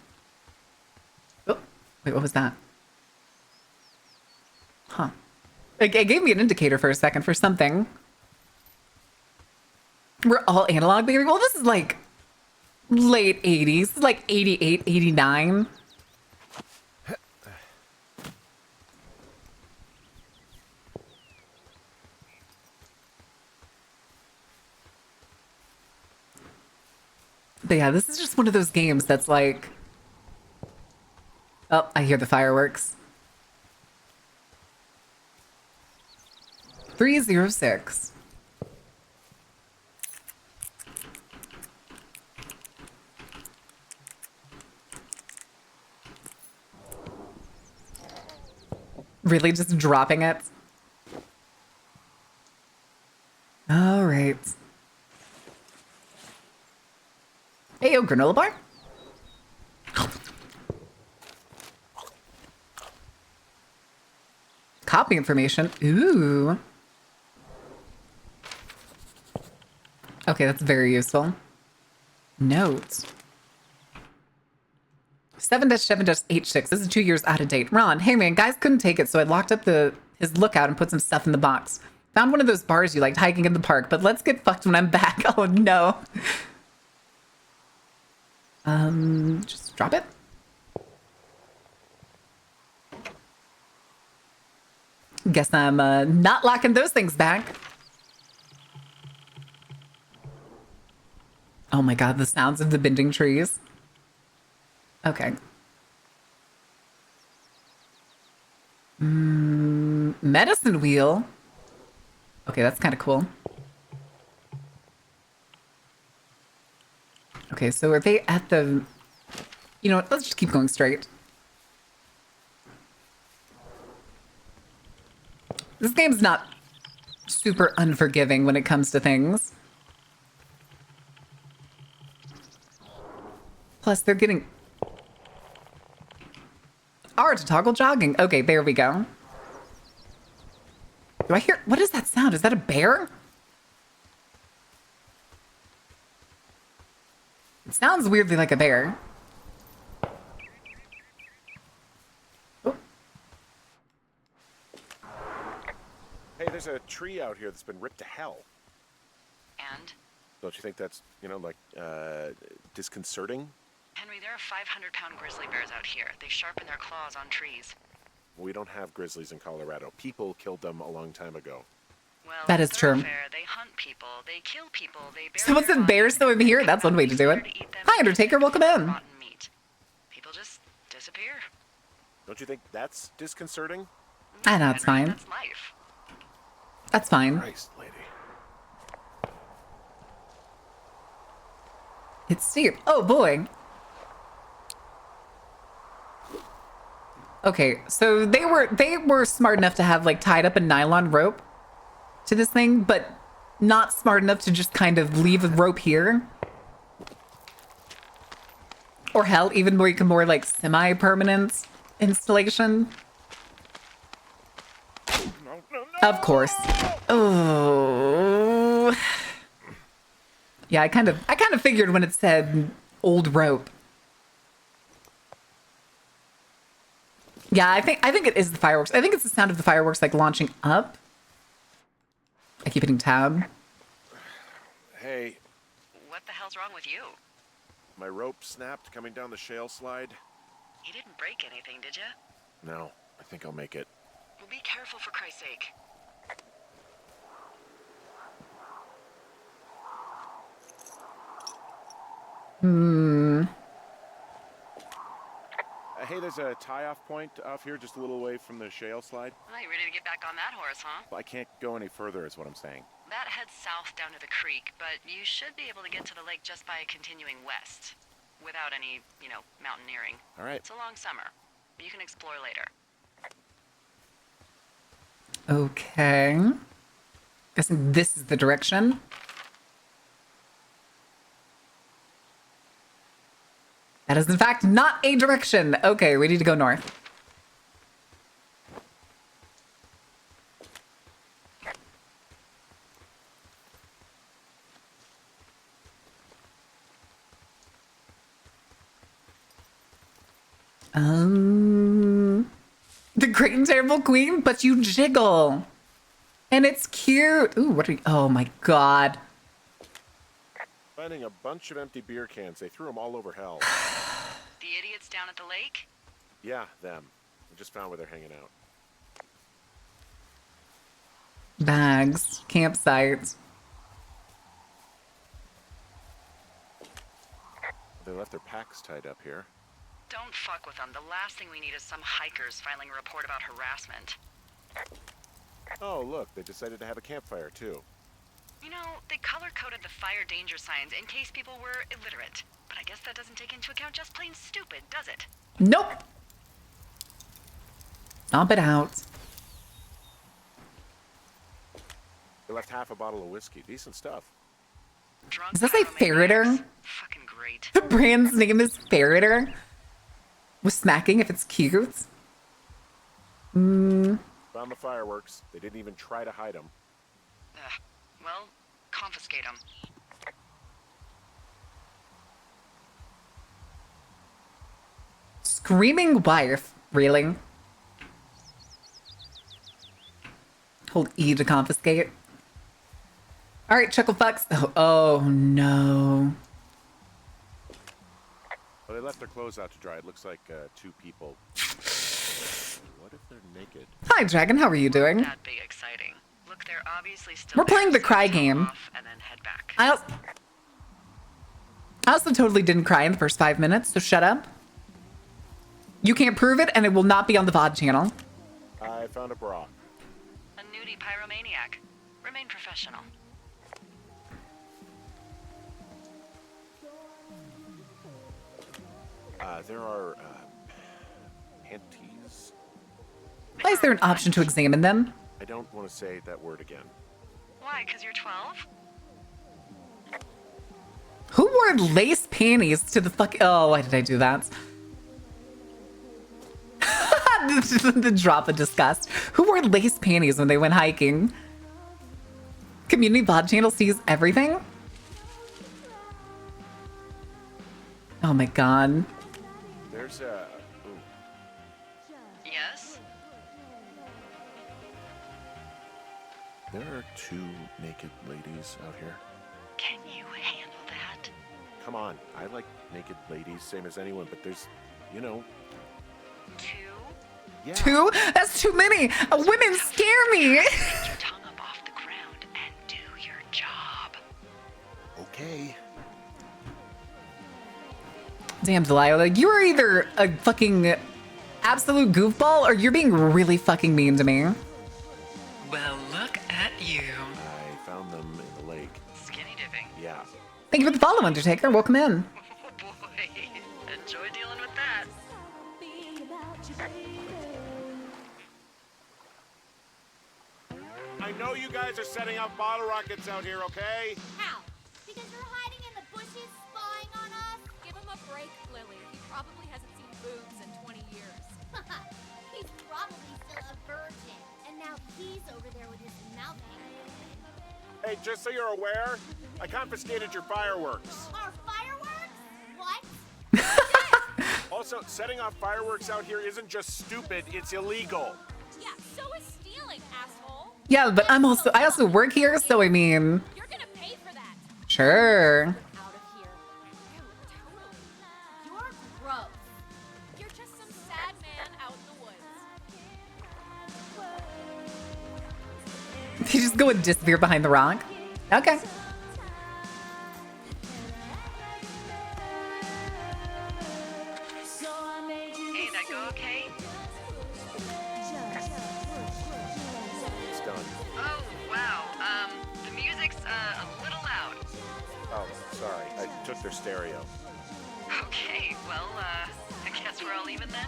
Oh, wait, what was that? Huh. It gave me an indicator for a second for something. We're all analog, baby. Well, this is like late 80s. This is like 88, 89. But yeah, this is just one of those games that's like... Oh, I hear the fireworks. 306. Really just dropping it? All right. Hey, yo, granola bar? Copy information. Ooh. Okay, that's very useful. Notes. 7-7-86. This is 2 years out of date. Ron, hey man, guys couldn't take it, so I locked up his lookout and put some stuff in the box. Found one of those bars you liked hiking in the park, but let's get fucked when I'm back. Oh no. Just drop it. Guess I'm not locking those things back. Oh my god, the sounds of the bending trees. Okay. Medicine wheel. Okay, that's kind of cool. Okay, so are they at the... You know what? Let's just keep going straight. This game's not super unforgiving when it comes to things. Plus, they're getting... R to toggle jogging. Okay, there we go. Do I hear... What is that sound? Is that a bear? It sounds weirdly like a bear. Oh. Hey, there's a tree out here that's been ripped to hell. And? Don't you think that's, disconcerting? Henry, there are 500-pound grizzly bears out here. They sharpen their claws on trees. We don't have grizzlies in Colorado. People killed them a long time ago. Well, that is true. They hunt people, they kill people, they bury Someone their said bears, so I'm here. That's one way to do it. Hi, Undertaker. Welcome in. rotten meat. People just disappear. Don't you think that's disconcerting? Ah, no, it's Henry, fine. That's life. That's fine. Christ, lady. It's steep. Oh, boy. Okay, so they were smart enough to have like tied up a nylon rope to this thing, but not smart enough to just kind of leave a rope here. Or hell, even more like semi-permanent installation. Of course. Oh. Yeah, I kind of figured when it said old rope. Yeah, I think it is the fireworks. I think it's the sound of the fireworks like launching up. I keep hitting tab. Hey, What the hell's wrong with you? my rope snapped coming down the shale slide. You didn't break anything, did you? No, I think I'll make it. Well, be careful for Christ's sake. Hey, there's a tie-off point off here just a little away from the shale slide. Well, you ready to get back on that horse, huh? I can't go any further is what I'm saying. That heads south down to the creek, but you should be able to get to the lake just by continuing west. Without any, mountaineering. All right. It's a long summer. You can explore later. Okay. Guessing this is the direction. That is in fact not a direction. Okay, we need to go north. The Great and Terrible Queen, but you jiggle. And it's cute. Ooh, what are you? Oh my god. Finding a bunch of empty beer cans. They threw them all over hell. The idiots down at the lake? Yeah, them. I just found where they're hanging out. Bags, campsites. They left their packs tied up here. Don't fuck with them. The last thing we need is some hikers filing a report about harassment. Oh, look, they decided to have a campfire, too. They color-coded the fire danger signs in case people were illiterate. But I guess that doesn't take into account just plain stupid, does it? Nope. Stomp it out. They left half a bottle of whiskey. Decent stuff. Drunk Does that say Ferreter? pyromaniacs. Fucking great. The brand's name is Ferreter. With smacking if it's cute. Found the fireworks. They didn't even try to hide them. Ugh. Well, confiscate them. Screaming wife. Reeling. Hold E to confiscate. Alright, chuckle fucks. Oh no. Well, they left their clothes out to dry. It looks like 2 people. What if they're naked? Hi, Dragon. How are you doing? That'd be exciting. Look, they're obviously still We're playing there, the so cry top game. off and then head back. I also totally didn't cry in the first 5 minutes, so shut up. You can't prove it, and it will not be on the VOD channel. I found a bra. A nudie pyromaniac. Remain professional. There are panties. Why is there an option to examine them? I don't want to say that word again. Why? Because you're 12? Who wore lace panties to the fuck? Oh, why did I do that? The drop of disgust. Who wore lace panties when they went hiking? Community VOD channel sees everything? Oh my god. There's a... Yes? There are 2 naked ladies out here. Can you handle that? Come on, I like naked ladies, same as anyone, but there's, 2? yeah. 2? That's too many! Women scare me! Get your tongue up off the ground and do your job. Okay. Damn, Delilah, you are either a fucking absolute goofball or you're being really fucking mean to me. Well, look at you. I found them in the lake. Skinny dipping. Yeah. Thank you for the follow, Undertaker. Welcome in. Oh boy. Enjoy dealing with that. I know you guys are setting up bottle rockets out here, okay? How? Because you're hiding in the bushes spying on us? Give him a break, Lily. He probably hasn't seen boobs in 20 years. He's probably still a virgin, and now he's over there with his mouth hanging. Hey, just so you're aware, I confiscated your fireworks. Our fireworks? What? Also, setting off fireworks out here isn't just stupid, it's illegal. Yeah, so is stealing, asshole. Yeah, but I also work here, so I mean, You're gonna pay for that. sure. Out of here. Ew, totally. You're gross. You're just some sad man out in the woods. You just go and disappear behind the rock. Okay. Hey, that go okay? It's done. Oh, wow. The music's a little loud. Oh, sorry. I took their stereo. Okay, well, I guess we're all even then?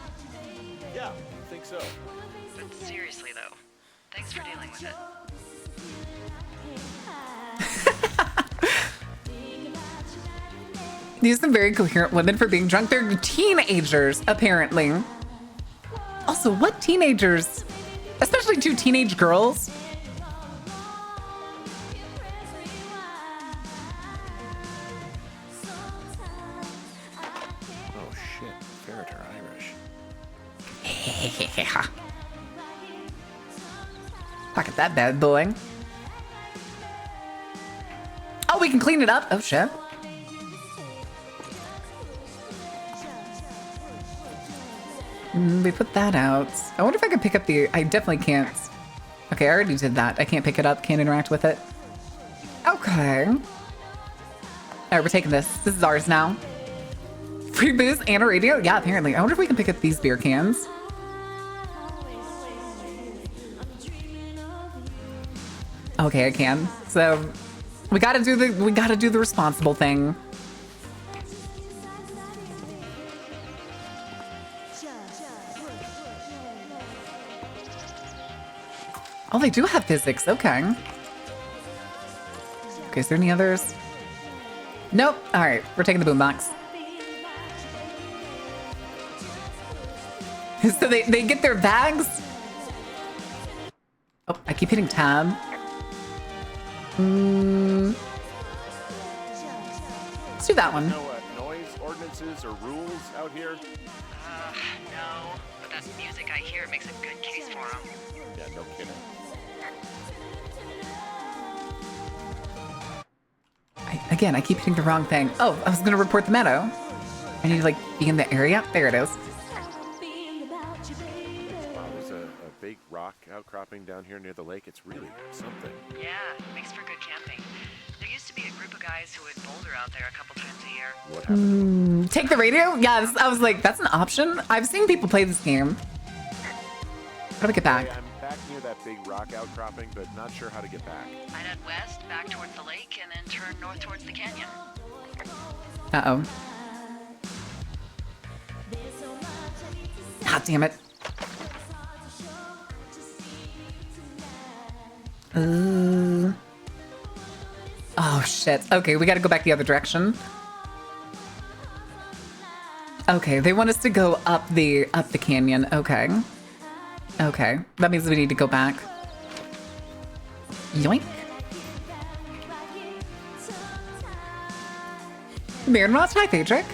Yeah, I think so. But seriously, though, thanks for dealing with it. These are some very coherent women for being drunk. They're teenagers, apparently. Also, what teenagers? Especially two teenage girls. Oh shit, Ferret are Irish. Look at that bad boy. Oh, we can clean it up. Oh, shit. We put that out. I wonder if I can pick up the... I definitely can't. Okay, I already did that. I can't pick it up. Can't interact with it. Okay. All right, we're taking this. This is ours now. Free booze and a radio? Yeah, apparently. I wonder if we can pick up these beer cans. Okay, I can. So we gotta do the responsible thing. Oh, they do have physics. Okay. Okay, is there any others? Nope. All right, we're taking the boombox. So they get their bags. Oh, I keep hitting tab. Let's do that one. No noise ordinances or rules out here? No, but that music I hear makes a good case for them. Yeah, no kidding. I keep hitting the wrong thing. Oh, I was gonna report the meadow. I need to like be in the area. There it is. Wow, there's a big rock outcropping down here near the lake. It's really something. Yeah, makes for good camping. There used to be a group of guys who would boulder out there a couple times a year. What happened? Take the radio? Yeah, I was like, that's an option. I've seen people play this game. How do we get back? Hey, I'm back near that big rock outcropping, but not sure how to get back. I'd head west, back towards the lake, and then turn north towards the canyon. Uh-oh. God damn it. Oh, shit. Okay, we gotta go back the other direction. Okay, they want us to go up the canyon. Okay. Okay. That means we need to go back. Yoink. Baron Ross, hi, Phaedric.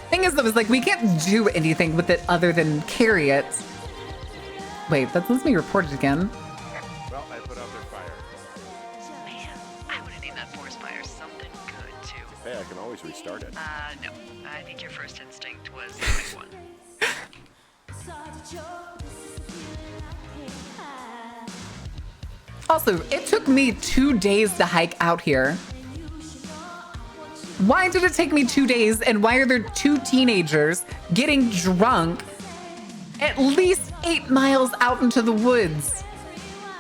Thing is, though, is like we can't do anything with it other than carry it. Wait, that lets me report it again. Well, I put out their fire. Man, I would have named that forest fire something good, too. Hey, I can always restart it. No. I think your first instinct was the right one. Also, it took me 2 days to hike out here. Why did it take me 2 days, and why are there two teenagers getting drunk at least 8 miles out into the woods?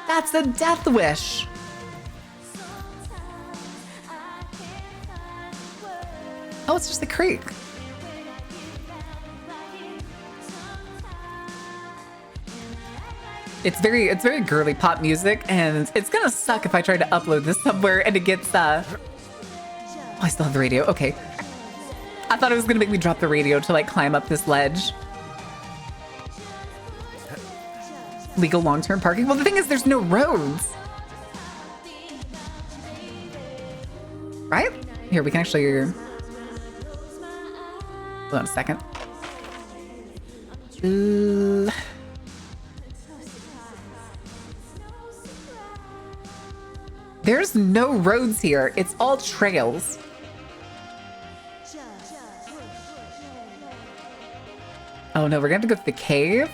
That's a death wish. Oh, it's just a creek. It's very girly pop music, and it's gonna suck if I try to upload this somewhere and it gets Oh, I still have the radio. Okay. I thought it was gonna make me drop the radio to like climb up this ledge. legal long-term parking. Well, the thing is, there's no roads. Right? Here, we can actually... Hold on a second. There's no roads here. It's all trails. Oh no, we're gonna have to go to the cave?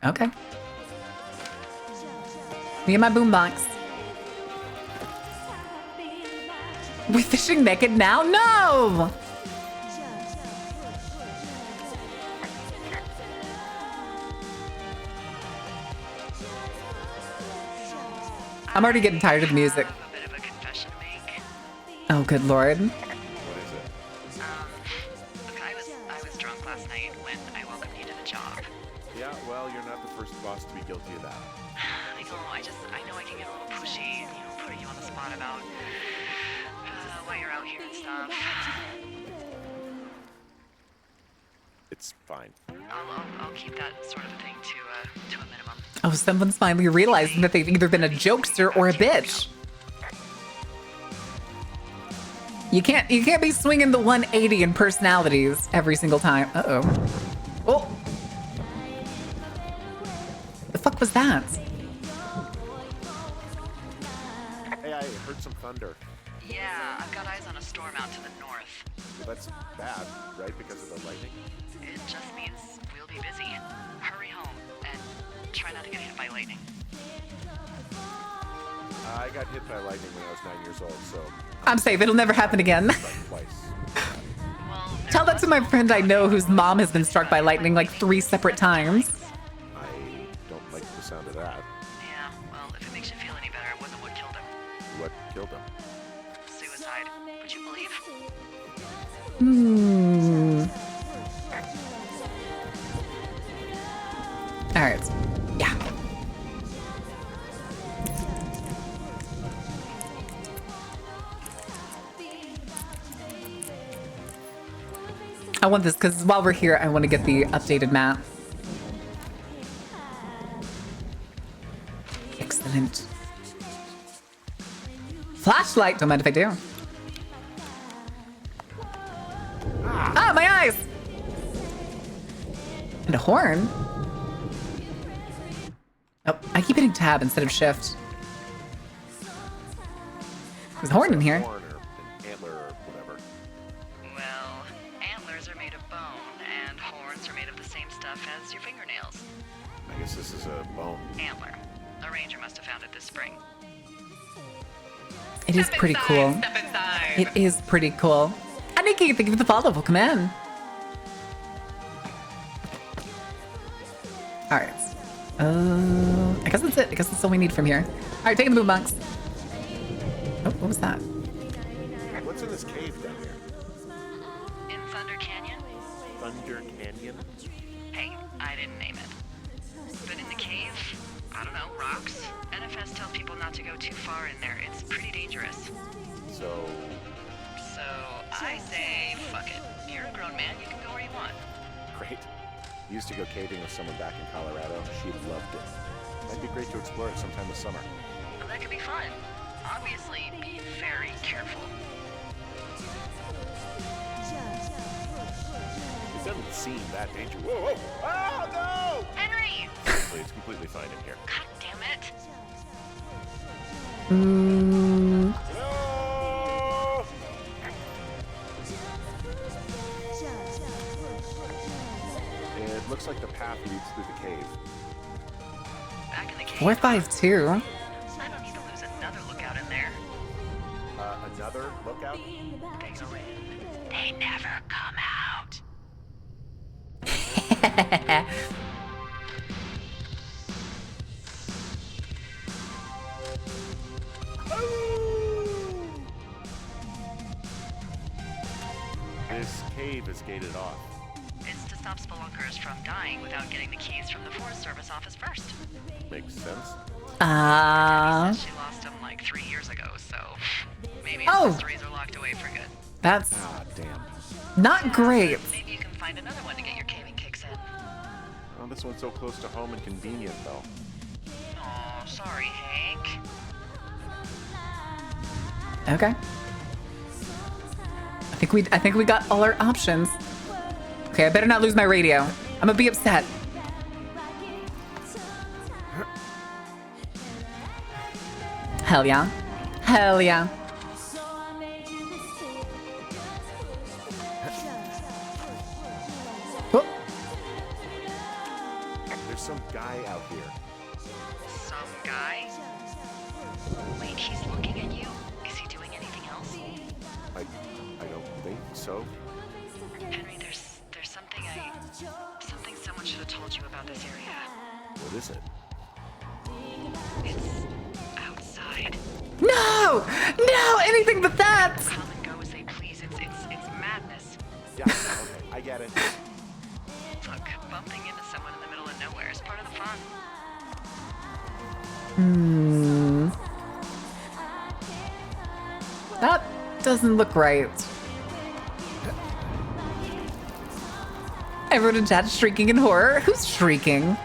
Okay. Me and my boombox. We fishing naked now? No! I'm already getting tired of the music. I have a bit of a confession to make. Oh, good lord. What is it? Look, I was drunk last night when I welcomed you to the job. Yeah, well, you're not the first boss to be guilty of that. I know I can get a little pushy, putting you on the spot about why you're out here and stuff. It's fine. I'll keep that sort of thing to a minimum. Oh, someone's finally realizing that they've either been a jokester or a bitch. You can't be swinging the 180 in personalities every single time. Uh-oh. Oh. The fuck was that? Hey, I heard some thunder. Yeah, I've got eyes on a storm out to the north. Well, that's bad, right? Because of the lightning? It just means we'll be busy. Hurry home and try not to get hit by lightning. I got hit by lightning when I was 9 years old, so I'm safe. It'll never happen again. like twice. Well, Tell that to my friend I know whose mom has been struck by lightning like 3 separate times. I don't like the sound of that. yeah, well, if it makes you feel any better, it wasn't what killed him. What killed him? Suicide. Would you believe? All right. Yeah. I want this because while we're here, I want to get the updated map. Excellent. Flashlight. Don't mind if I do. Ah, my eyes! And a horn? Oh, I keep hitting tab instead of shift. There's a horn in here. Horn or an antler or whatever. Well, antlers are made of bone, and horns are made of the same stuff as your fingernails. I guess this is a bone. Antler. A ranger must have found it this spring. It is pretty cool. Step inside. It is pretty cool. Aniki, thank you for the follow. Welcome in. All right. I guess that's it. I guess that's all we need from here. All right, taking the boom box. Oh, what was that? What's in this cave down here? In Thunder Canyon? Thunder Canyon? Hey, I didn't name it. But in the cave, I don't know, rocks? NFS tells people not to go too far in there. It's pretty dangerous. So, So, I say, fuck it. You're a grown man, you can go where you want. great. Used to go caving with someone back in Colorado. She loved it. Might be great to explore it sometime this summer. Well, that could be fun. Obviously, be very careful. It doesn't seem that dangerous. Whoa, whoa! Oh, no! Henry! Seriously, it's completely fine in here. God damn it. No! It looks like the path leads through the cave. Back in the cave. 452. I don't need to lose another lookout in there. Another lookout? They go in. They never come out. This cave is gated off. It's to stop spelunkers from dying without getting the keys from the Forest Service office first. Makes sense. She lost them like 3 years ago, so maybe its Oh. mysteries are locked away for good. That's Ah, damn. not great. Maybe you can find another one to get your caving kicks in. found this one so close to home and convenient, though. Oh, sorry, Hank. Okay. I think we got all our options. Okay, I better not lose my radio. I'm gonna be upset. Hell yeah. Hell yeah. Oh, There's some guy out here. Some guy? Wait, he's looking at you? Is he doing anything else? I don't think so. Henry, there's something someone should have told you about this area. What is it? It's outside. no! No! Anything but that! Come and go as they please. It's madness. Yeah, okay, I get it. Look, bumping into someone in the middle of nowhere is part of the fun. That doesn't look right. Everyone in chat is shrieking in horror. Who's shrieking?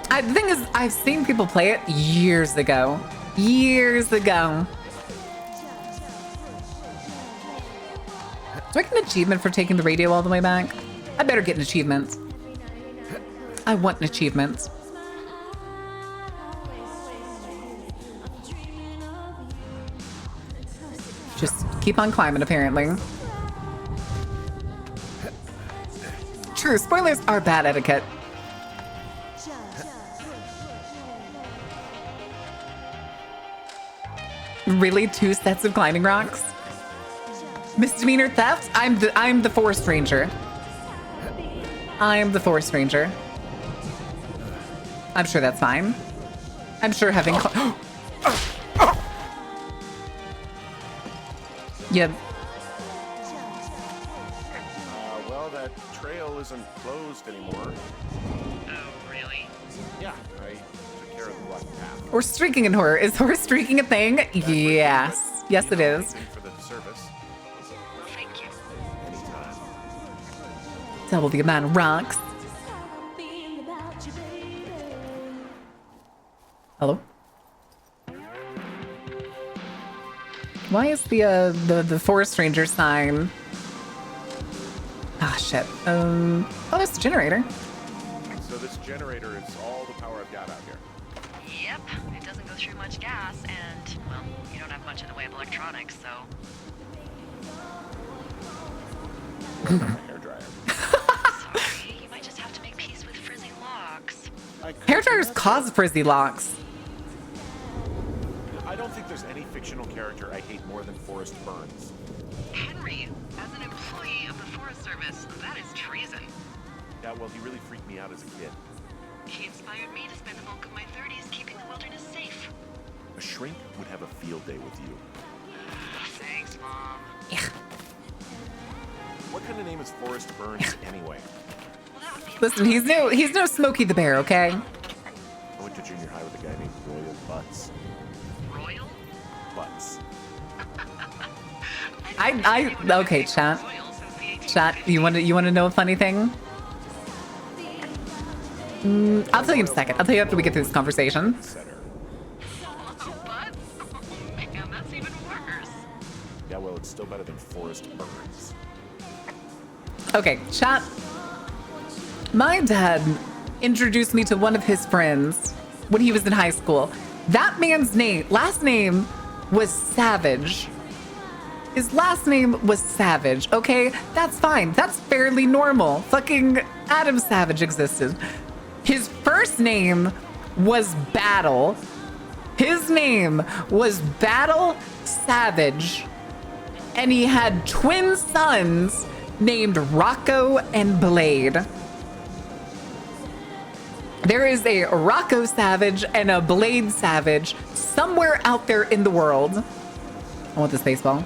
The thing is, I've seen people play it years ago. Years ago. Do I get an achievement for taking the radio all the way back? I better get an achievement. I want an achievement. Just keep on climbing, apparently. True, spoilers are bad etiquette. Really? 2 sets of climbing rocks? Misdemeanor theft? I'm the forest ranger. I'm the forest ranger. I'm sure that's fine. I'm sure having yeah. Well, that trail isn't closed anymore. Oh, really? Yeah, I took care of the black path. We're streaking in horror. Is horror streaking a thing? Yes. Yes, it is. For the service. Well, thank you. Anytime. Double the amount of rocks. Hello? Why is the forest ranger sign? Ah, shit. Oh, there's the generator. So this generator is all the power I've got out here. Yep, it doesn't go through much gas, and, well, you don't have much in the way of electronics, so... Where's my hairdryer? Sorry, you might just have to make peace with frizzy locks. Hairdryers cause frizzy locks. I don't think there's any fictional character I hate more than Forrest Burns. Henry, as an employee of the Forest Service, that is treason. Yeah, well, he really freaked me out as a kid. He inspired me to spend the bulk of my 30s keeping the wilderness safe. A shrink would have a field day with you. Thanks, Mom. What kind of name is Forrest Burns anyway? Well, that would be Listen, he's no Smokey the Bear, okay? I went to junior high with a guy named Royal Butts. Royal? Butts. Okay, chat. Chat, you want to know a funny thing? I'll tell you in a second. I'll tell you after we get through this conversation. Center. But, oh man, that's even worse. Yeah, well, it's still better than Forrest Burns. Okay, chat. My dad introduced me to one of his friends when he was in high school. That man's last name was Savage. His last name was Savage, okay? That's fine. That's fairly normal. Fucking Adam Savage existed. His first name was Battle. His name was Battle Savage. And he had twin sons named Rocco and Blade. There is a Rocco Savage and a Blade Savage somewhere out there in the world. I want this baseball.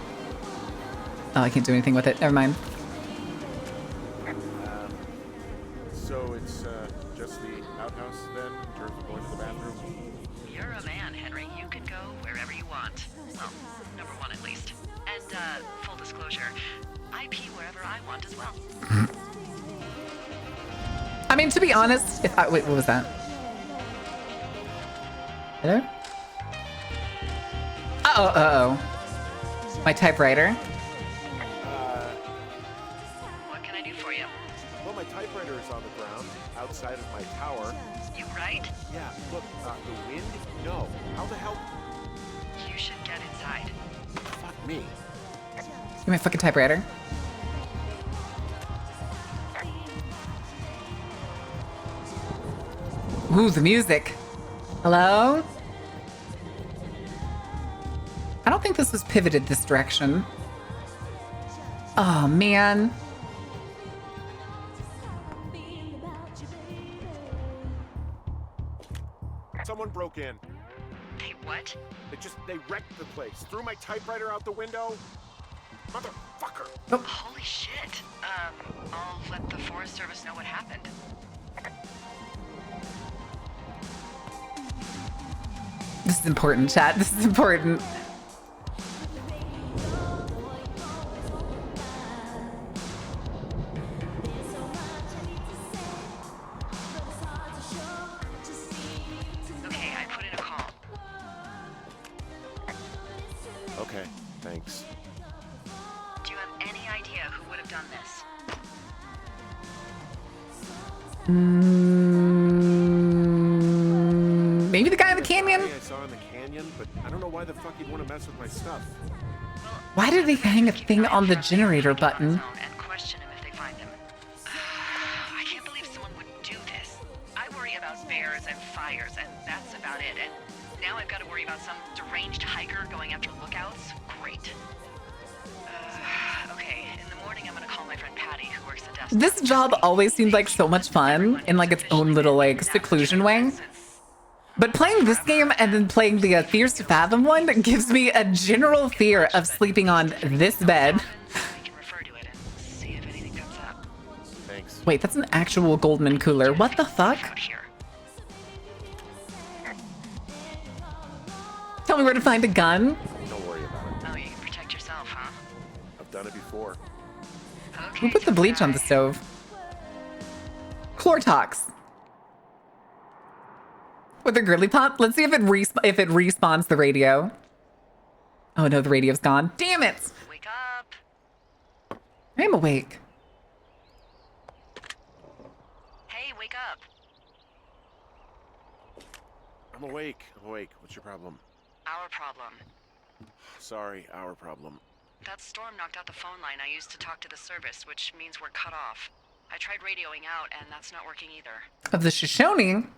Oh, I can't do anything with it. Never mind. So it's just the outhouse then, in terms of going to the bathroom? You're a man, Henry. You you can go wherever you want. Well, number one at least. And, full disclosure, I pee wherever I want as well. I mean, to be honest, if I... Wait, what was that? Hello? Uh-oh, uh-oh. My typewriter. What can I do for you? Well, my typewriter is on the ground, outside of my tower. You right? Yeah, look, the wind? No. How the hell? You should get inside. Fuck me. Give me my fucking typewriter. Ooh, the music. Hello? I don't think this was pivoted this direction. Oh, man. Someone broke in. Hey, what? They wrecked the place. Threw my typewriter out the window. Motherfucker. Holy shit. I'll let the Forest Service know what happened. This is important, chat. This is important. Okay, I put in a call. Okay, thanks. Do you have any idea who would have done this? Maybe the guy in the canyon? I saw in the canyon, but I don't know why the fuck you'd want to mess with my stuff. Why did they hang a thing on the generator button? And question him if they find him. I can't believe someone would do this. I worry about bears and fires, and that's about it. And now I've got to worry about some deranged hiker going after lookouts. Great. Okay, in the morning I'm gonna call my friend Patty, who works at desk. This job always seemed like so much fun in like its own little like seclusion way. But playing this game and then playing the Fears to Fathom one gives me a general fear of sleeping on this bed. We can refer to it and see if anything comes up. Thanks. Wait, that's an actual Goldman cooler. What the fuck? Out here. Tell me where to find a gun? Don't worry about it. Oh, you can protect yourself, huh? I've done it before. Okay. Who put the bleach on the stove? Chlortox. With a girly pop? Let's see if it respawns the radio. Oh no, the radio's gone. Damn it! Wake up. I'm awake. Hey, wake up. I'm awake. What's your problem? Our problem. Sorry, our problem. That storm knocked out the phone line I used to talk to the service, which means we're cut off. I tried radioing out, and that's not working either. Of the Shoshone?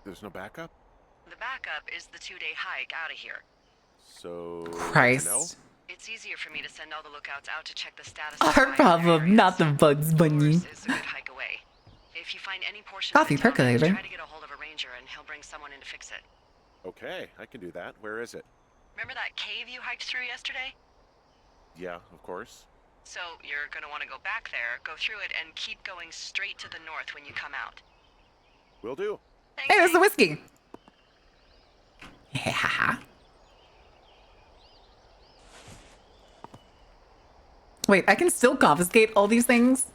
There's no backup? The backup is the 2-day hike out of here. So... Christ. No? It's easier for me to send all the lookouts out to check the status. Our problem, not the Bugs Bunny. Is a good hike away. If you find any portion Coffee of the town, percolator. try to get a hold of a ranger, and he'll bring someone in to fix it. Okay, I can do that. Where is it? Remember that cave you hiked through yesterday? Yeah, of course. So you're gonna want to go back there, go through it, and keep going straight to the north when you come out. Will do. Thanks, Hey, there's the Hank. whiskey. Yeah. Wait, I can still confiscate all these things?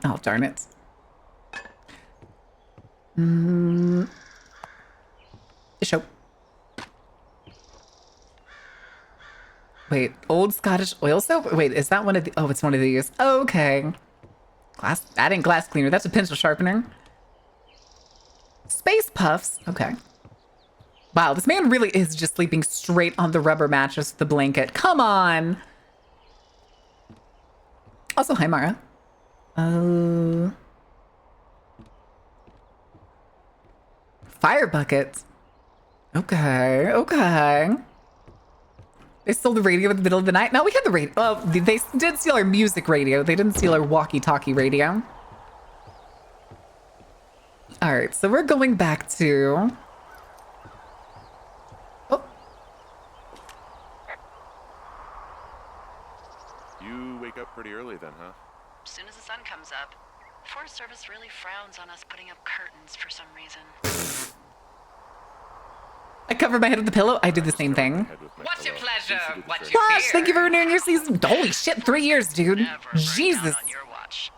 Oh, darn it. Show. Wait, old Scottish oil soap? Wait, is that one of the... Oh, it's one of these. Okay. Glass... That ain't glass cleaner. That's a pencil sharpener. Space puffs. Okay. Wow, this man really is just sleeping straight on the rubber mattress with the blanket. Come on. Also, hi, Mara. Fire buckets. Okay, okay. They stole the radio in the middle of the night. No, we had the radio. Oh, they did steal our music radio. They didn't steal our walkie-talkie radio. All right, so we're going back to... Oh. You wake up pretty early then, huh? As soon as the sun comes up. Forest Service really frowns on us putting up curtains for some reason. reason. I cover my head with the pillow. I do the same thing. Head with my What's your pillow. pleasure? Please do the What's trick. your Flash, fear? thank you for renewing your season. Holy shit, 3 years, dude. Never burn Jesus. down on your watch.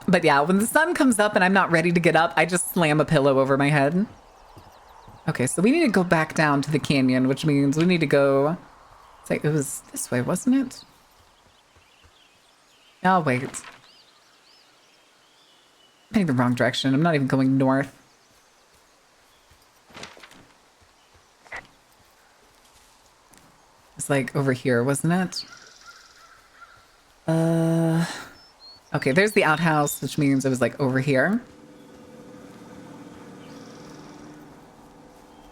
But yeah, when the sun comes up and I'm not ready to get up, I just slam a pillow over my head. Okay, so we need to go back down to the canyon, which means we need to go... It's like, it was this way, wasn't it? Oh, wait. I'm heading the wrong direction. I'm not even going north. It's like over here, wasn't it? Okay, there's the outhouse, which means it was like over here.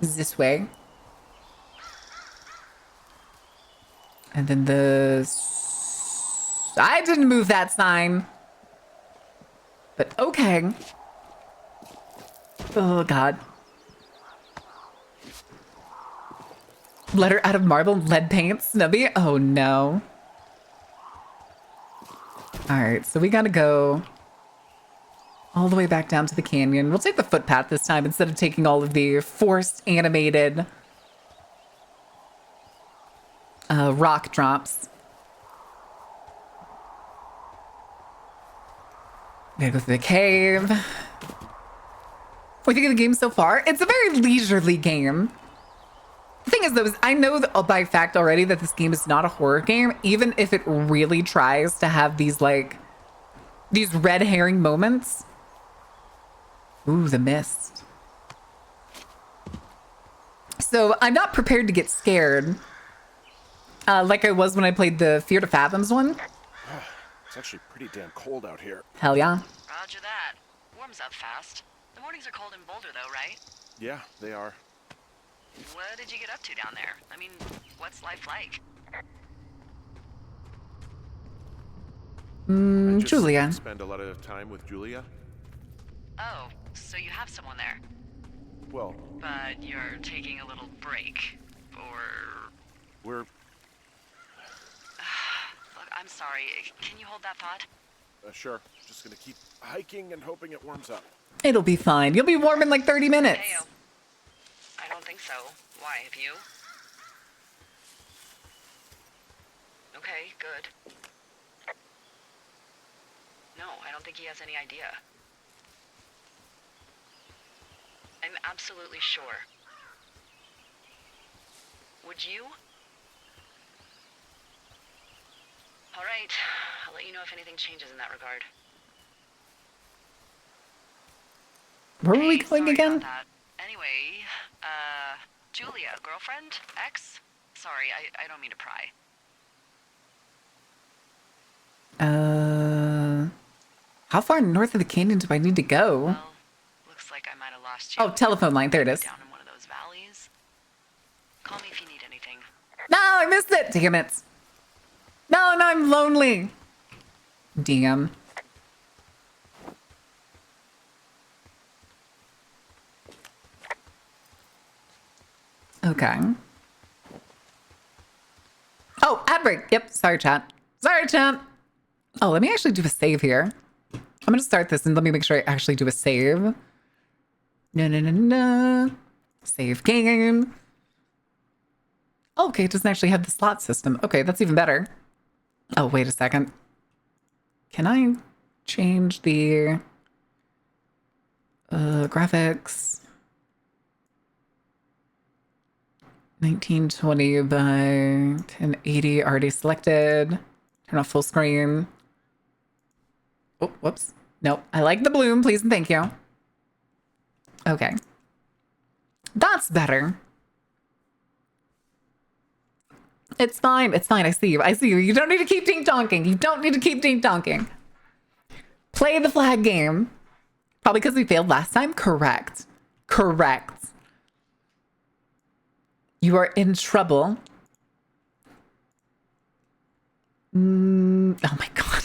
This way. And then I didn't move that sign. But okay. Oh, God. Letter out of marble, lead paint, snubby. Oh, no. All right, so we gotta go all the way back down to the canyon. We'll take the footpath this time instead of taking all of the forced animated rock drops. Gotta go through the cave. What do you think of the game so far? It's a very leisurely game. The thing is, though, is I know by fact already that this game is not a horror game, even if it really tries to have these, like, these red herring moments. Ooh, the mist. So I'm not prepared to get scared, like I was when I played the Fear to Fathoms one. It's actually pretty damn cold out here. Hell yeah. Roger that. Warms up fast. The mornings are cold in Boulder, though, right? Yeah, they are. What did you get up to down there? I mean, what's life like? I just Julia. spend a lot of time with Julia. Oh, so you have someone there. Well, But you're taking a little break. Or... we're... Look, I'm sorry. Can you hold that thought? Sure. Just gonna keep hiking and hoping it warms up. It'll be fine. You'll be warm in like 30 minutes. Heyo. I don't think so. Why, have you? Okay, good. No, I don't think he has any idea. I'm absolutely sure. Would you? All right, I'll let you know if anything changes in that regard. Where were we Hey, going sorry again? about that. Anyway, Julia, girlfriend? Ex? Sorry, I don't mean to pry. How far north of the canyon do I need to go? Well, looks like I might have lost you. Oh, telephone line. There it is. Down in one of those valleys. Call me if you need anything. No, I missed it. Damn it. No, I'm lonely. Damn. Okay. Oh, ad break. Yep. Sorry, chat. Sorry, chat. Oh, let me actually do a save here. I'm going to start this and let me make sure I actually do a save. No. Save game. Oh, okay, it doesn't actually have the slot system. Okay, that's even better. Oh, wait a second. Can I change the graphics? 1920 by 1080 already selected. Turn off full screen. Oh, whoops. Nope. I like the bloom, please and thank you. Okay. That's better. It's fine. It's fine. I see you. I see you. You don't need to keep ding-donking. You don't need to keep ding-donking. Play the flag game. Probably because we failed last time? Correct. Correct. You are in trouble. Oh my God.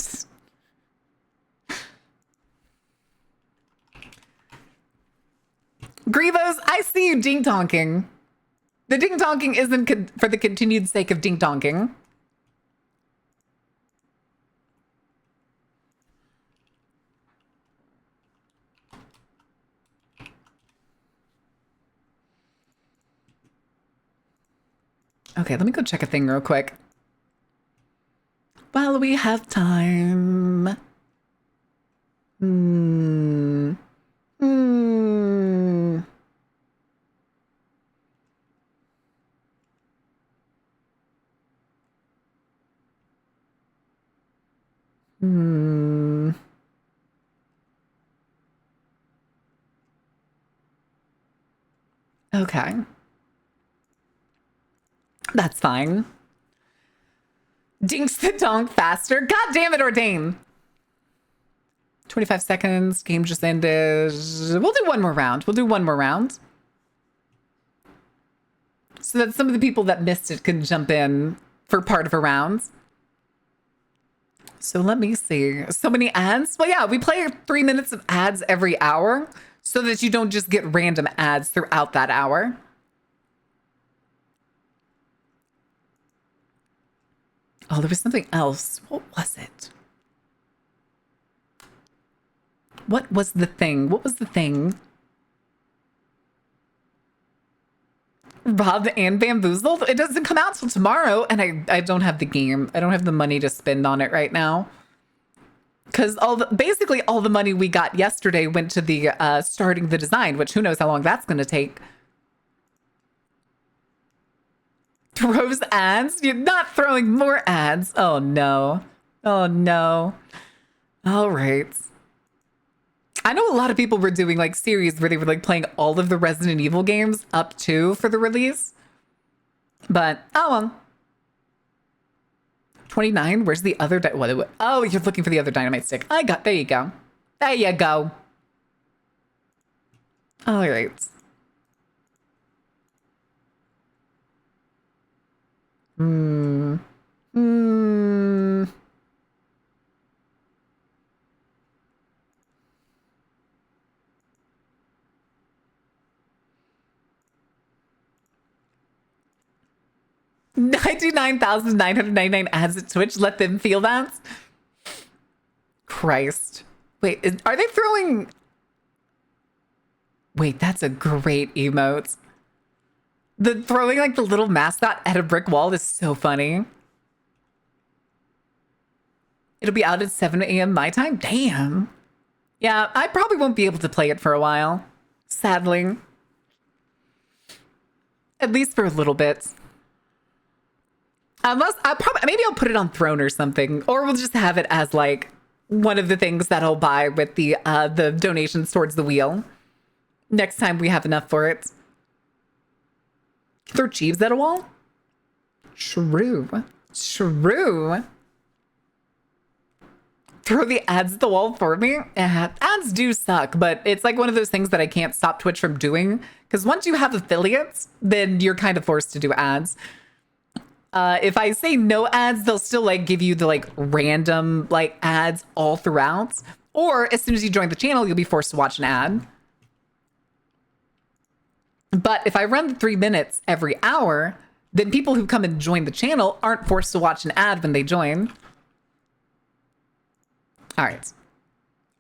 Grievous, I see you ding-donking. The ding-donking isn't for the continued sake of ding-donking. Okay, let me go check a thing real quick. While we have time. Hmm. Hmm. Hmm. Okay. That's fine. Dinks the donk faster. God damn it, Ordain. 25 seconds. Game just ended. We'll do one more round. We'll do one more round. So that some of the people that missed it can jump in for part of a round. So let me see. So many ads? Well, yeah, we play 3 minutes of ads every hour so that you don't just get random ads throughout that hour. Oh, there was something else. What was it? What was the thing? What was the thing? Robbed and bamboozled? It doesn't come out till tomorrow, and I don't have the game. I don't have the money to spend on it right now. Because basically all the money we got yesterday went to the starting the design, which who knows how long that's going to take. Throws ads? You're not throwing more ads. Oh, no. Oh, no. All right. I know a lot of people were doing like series where they were like playing all of the Resident Evil games up to for the release. But, oh well. 29? Where's the other? Oh, you're looking for the other dynamite stick. There you go. There you go. All right. Hmm. Hmm. $99,999 ads at Twitch. Let them feel that. Christ. Wait, are they throwing... Wait, that's a great emote. The throwing like the little mascot at a brick wall is so funny. It'll be out at 7 a.m. my time? Damn. Yeah, I probably won't be able to play it for a while. Sadly. At least for a little bit. Unless maybe I'll put it on Throne or something, or we'll just have it as like one of the things that I'll buy with the donations towards the wheel. Next time we have enough for it. Throw Jeeves at a wall? True. True. Throw the ads at the wall for me? Ads do suck, but it's like one of those things that I can't stop Twitch from doing. Because once you have affiliates, then you're kind of forced to do ads. If I say no ads, they'll still like give you the like random like ads all throughout. Or as soon as you join the channel, you'll be forced to watch an ad. But if I run the 3 minutes every hour, then people who come and join the channel aren't forced to watch an ad when they join. All right.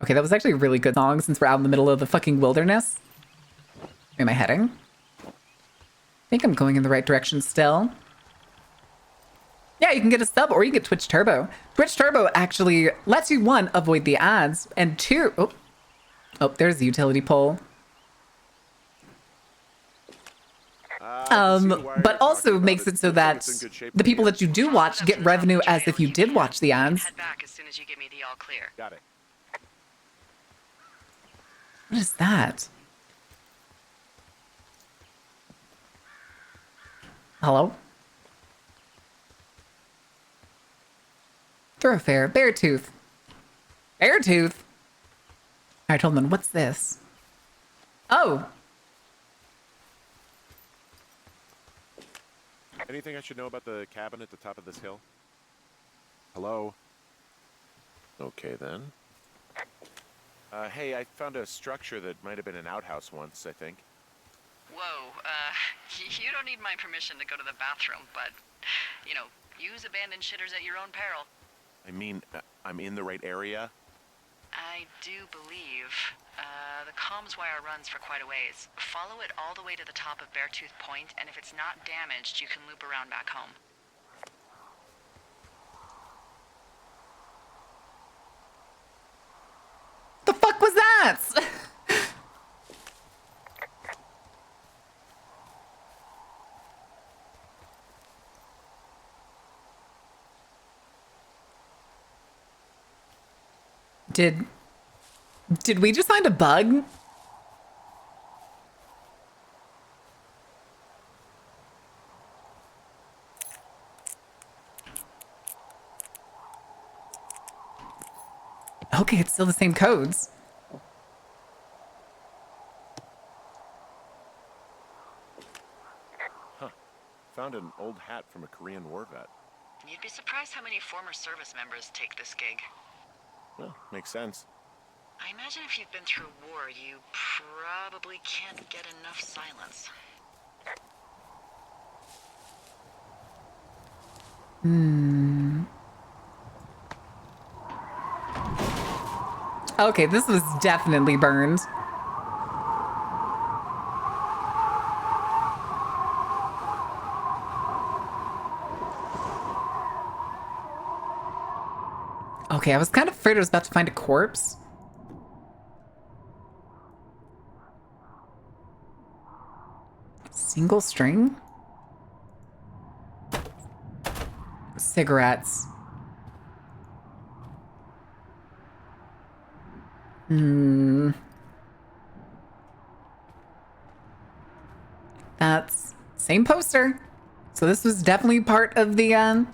Okay, that was actually a really good song since we're out in the middle of the fucking wilderness. Where am I heading? I think I'm going in the right direction still. Yeah, you can get a sub or you can get Twitch Turbo. Twitch Turbo actually lets you, one, avoid the ads, and two... Oh, there's the utility pole. But also makes it so that the people that you do watch get revenue as if you did watch the ads. Head back as soon as you give me the all clear. Got it. What is that? Hello? Thoroughfare. Beartooth. Beartooth? Alright, hold on. What's this? Oh! Anything I should know about the cabin at the top of this hill? Hello? Okay, then. Hey, I found a structure that might have been an outhouse once, I think. Whoa, you don't need my permission to go to the bathroom, but, you know, use abandoned shitters at your own peril. I mean, I'm in the right area? I do believe. The comms wire runs for quite a ways. Follow it all the way to the top of Beartooth Point, and if it's not damaged, you can loop around back home. The fuck was that? Did we just find a bug? Okay, it's still the same codes. Found an old hat from a Korean war vet. You'd be surprised how many former service members take this gig. Well, makes sense. I imagine if you've been through war, you probably can't get enough silence. Okay, this was definitely burned. Okay, I was kind of afraid I was about to find a corpse. Single string? Cigarettes. That's same poster. So this was definitely part of the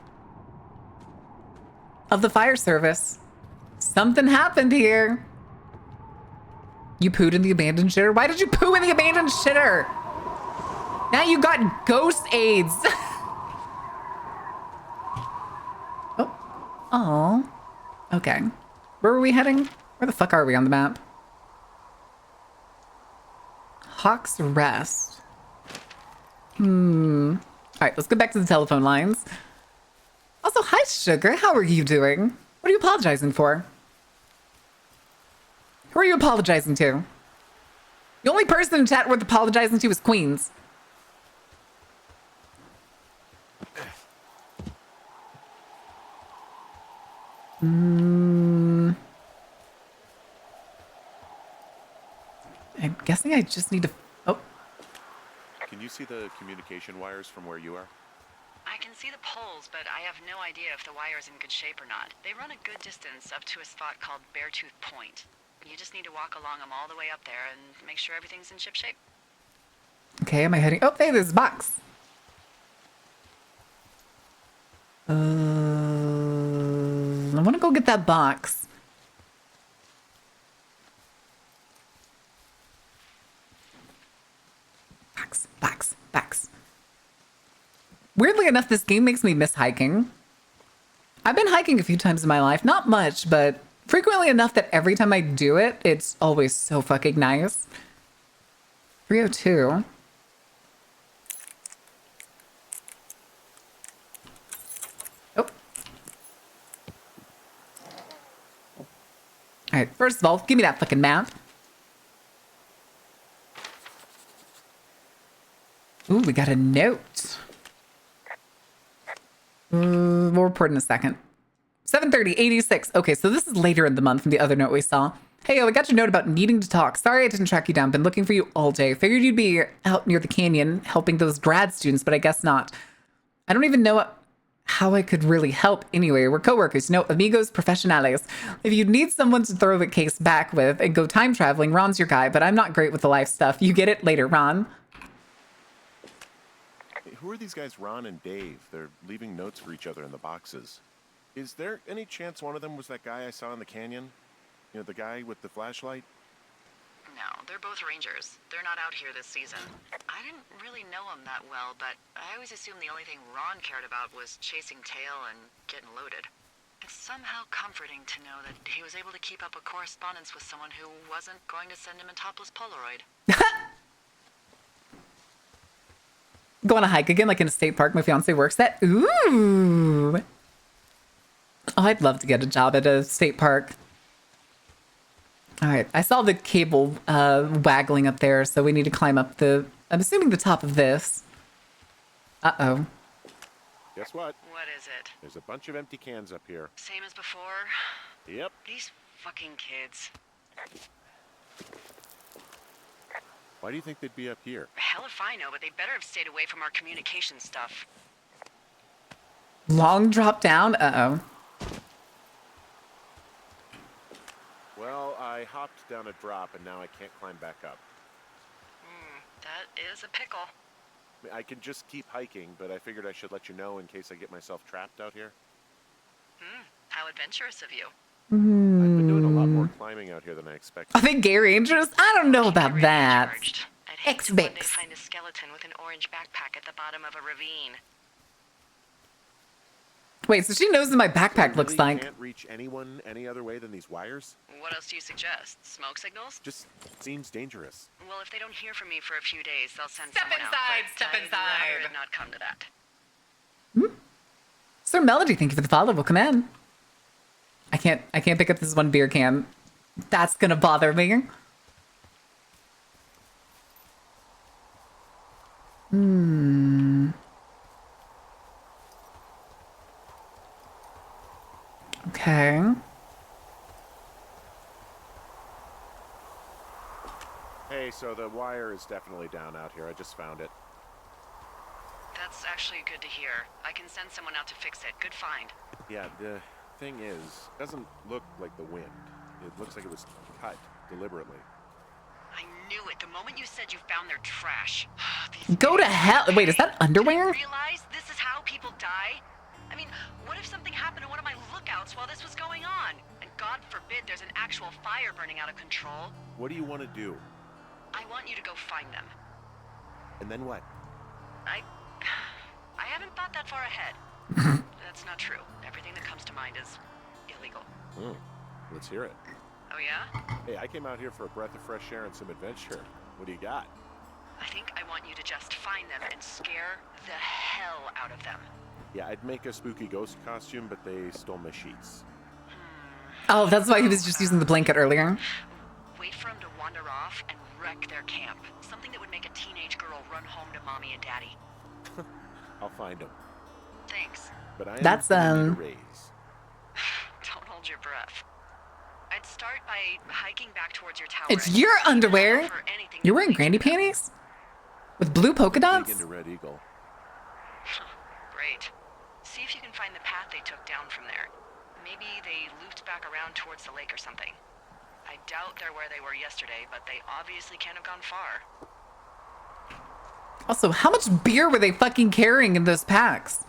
fire service. Something happened here. You pooed in the abandoned shitter? Why did you poo in the abandoned shitter? Now you got ghost AIDS. Oh. Okay. Where were we heading? Where the fuck are we on the map? Hawk's Rest. All right, let's get back to the telephone lines. Also, hi, Sugar. How are you doing? What are you apologizing for? Who are you apologizing to? The only person in chat worth apologizing to is Queens. I'm guessing I just need to... Oh. Can you see the communication wires from where you are? I can see the poles, but I have no idea if the wire's in good shape or not. They run a good distance up to a spot called Beartooth Point. You just need to walk along them all the way up there and make sure everything's in ship shape. Okay, am I heading... Oh, hey, there's a box. I want to go get that box. Box. Weirdly enough, this game makes me miss hiking. I've been hiking a few times in my life. Not much, but frequently enough that every time I do it, it's always so fucking nice. 302. Oh. Alright, first of all, give me that fucking map. Ooh, we got a note. We'll report in a second. 7:30, 86. Okay, so this is later in the month from the other note we saw. Hey, I got your note about needing to talk. Sorry I didn't track you down. Been looking for you all day. Figured you'd be out near the canyon helping those grad students, but I guess not. I don't even know how I could really help anyway. We're coworkers, no amigos professionales. If you need someone to throw the case back with and go time traveling, Ron's your guy, but I'm not great with the life stuff. You get it later, Ron. Who are these guys, Ron and Dave? They're leaving notes for each other in the boxes. Is there any chance one of them was that guy I saw in the canyon? You know, the guy with the flashlight? No, they're both rangers. They're not out here this season. I didn't really know him that well, but I always assumed the only thing Ron cared about was chasing tail and getting loaded. It's somehow comforting to know that he was able to keep up a correspondence with someone who wasn't going to send him a topless Polaroid. Go on a hike again, like in a state park my fiance works at. Ooh. Oh, I'd love to get a job at a state park. All right, I saw the cable waggling up there, so we need to climb up the, I'm assuming the top of this. Uh-oh. Guess what? What is it? There's a bunch of empty cans up here. Same as before? Yep. These fucking kids. Why do you think they'd be up here? Hell if I know, but they better have stayed away from our communication stuff. Long drop down? Uh-oh. Well, I hopped down a drop and now I can't climb back up. That is a pickle. I mean, I can just keep hiking, but I figured I should let you know in case I get myself trapped out here. How adventurous of you. I've been doing a lot more climbing out here than I expected. Are they gay rangers? I don't know about Really that. charged. I'd hate to one day X-Bix. find a skeleton with an orange backpack at the bottom of a ravine. Wait, so she knows what my backpack You looks really like. Can't reach anyone any other way than these wires? What else do you suggest? Smoke signals? Just seems dangerous. Well, if they don't hear from me for a few days, they'll send Step someone inside, out. step I'd rather inside. it not come to that. Sir Melody, thank you for the follow. Welcome in. I can't pick up this one beer can. That's gonna bother me. Okay. Hey, so the wire is definitely down out here. I just found it. That's actually good to hear. I can send someone out to fix it. Good find. Yeah, the thing is, it doesn't look like the wind. It looks like it was cut deliberately. I knew it. The moment you said you found their trash. These Go to idiots. hell. Wait, is that Hey, underwear? did you realize this is how people die? I mean, what if something happened to one of my lookouts while this was going on? And God forbid there's an actual fire burning out of control. What do you want to do? I want you to go find them. And then what? I haven't thought that far ahead. That's not true. Everything that comes to mind is illegal. Let's hear it. Oh yeah? Hey, I came out here for a breath of fresh air and some adventure. What do you got? I think I want you to just find them and scare the hell out of them. Yeah, I'd make a spooky ghost costume, but they stole my sheets. Oh, that's why he was just using the blanket earlier. Wait for them to wander off and wreck their camp. Something that would make a teenage girl run home to mommy and daddy. I'll find them. Thanks. But I am That's, gonna need a raise. Don't hold your breath. I'd start by hiking back towards your tower. It's and your keep an eye out underwear. for anything You're that wearing leads granny to them. panties? With blue polka Dig dots? into Red Eagle. Great. See if you can find the path they took down from there. Maybe they looped back around towards the lake or something. I doubt they're where they were yesterday, but they obviously can't have gone far. Also, how much beer were they fucking carrying in those packs?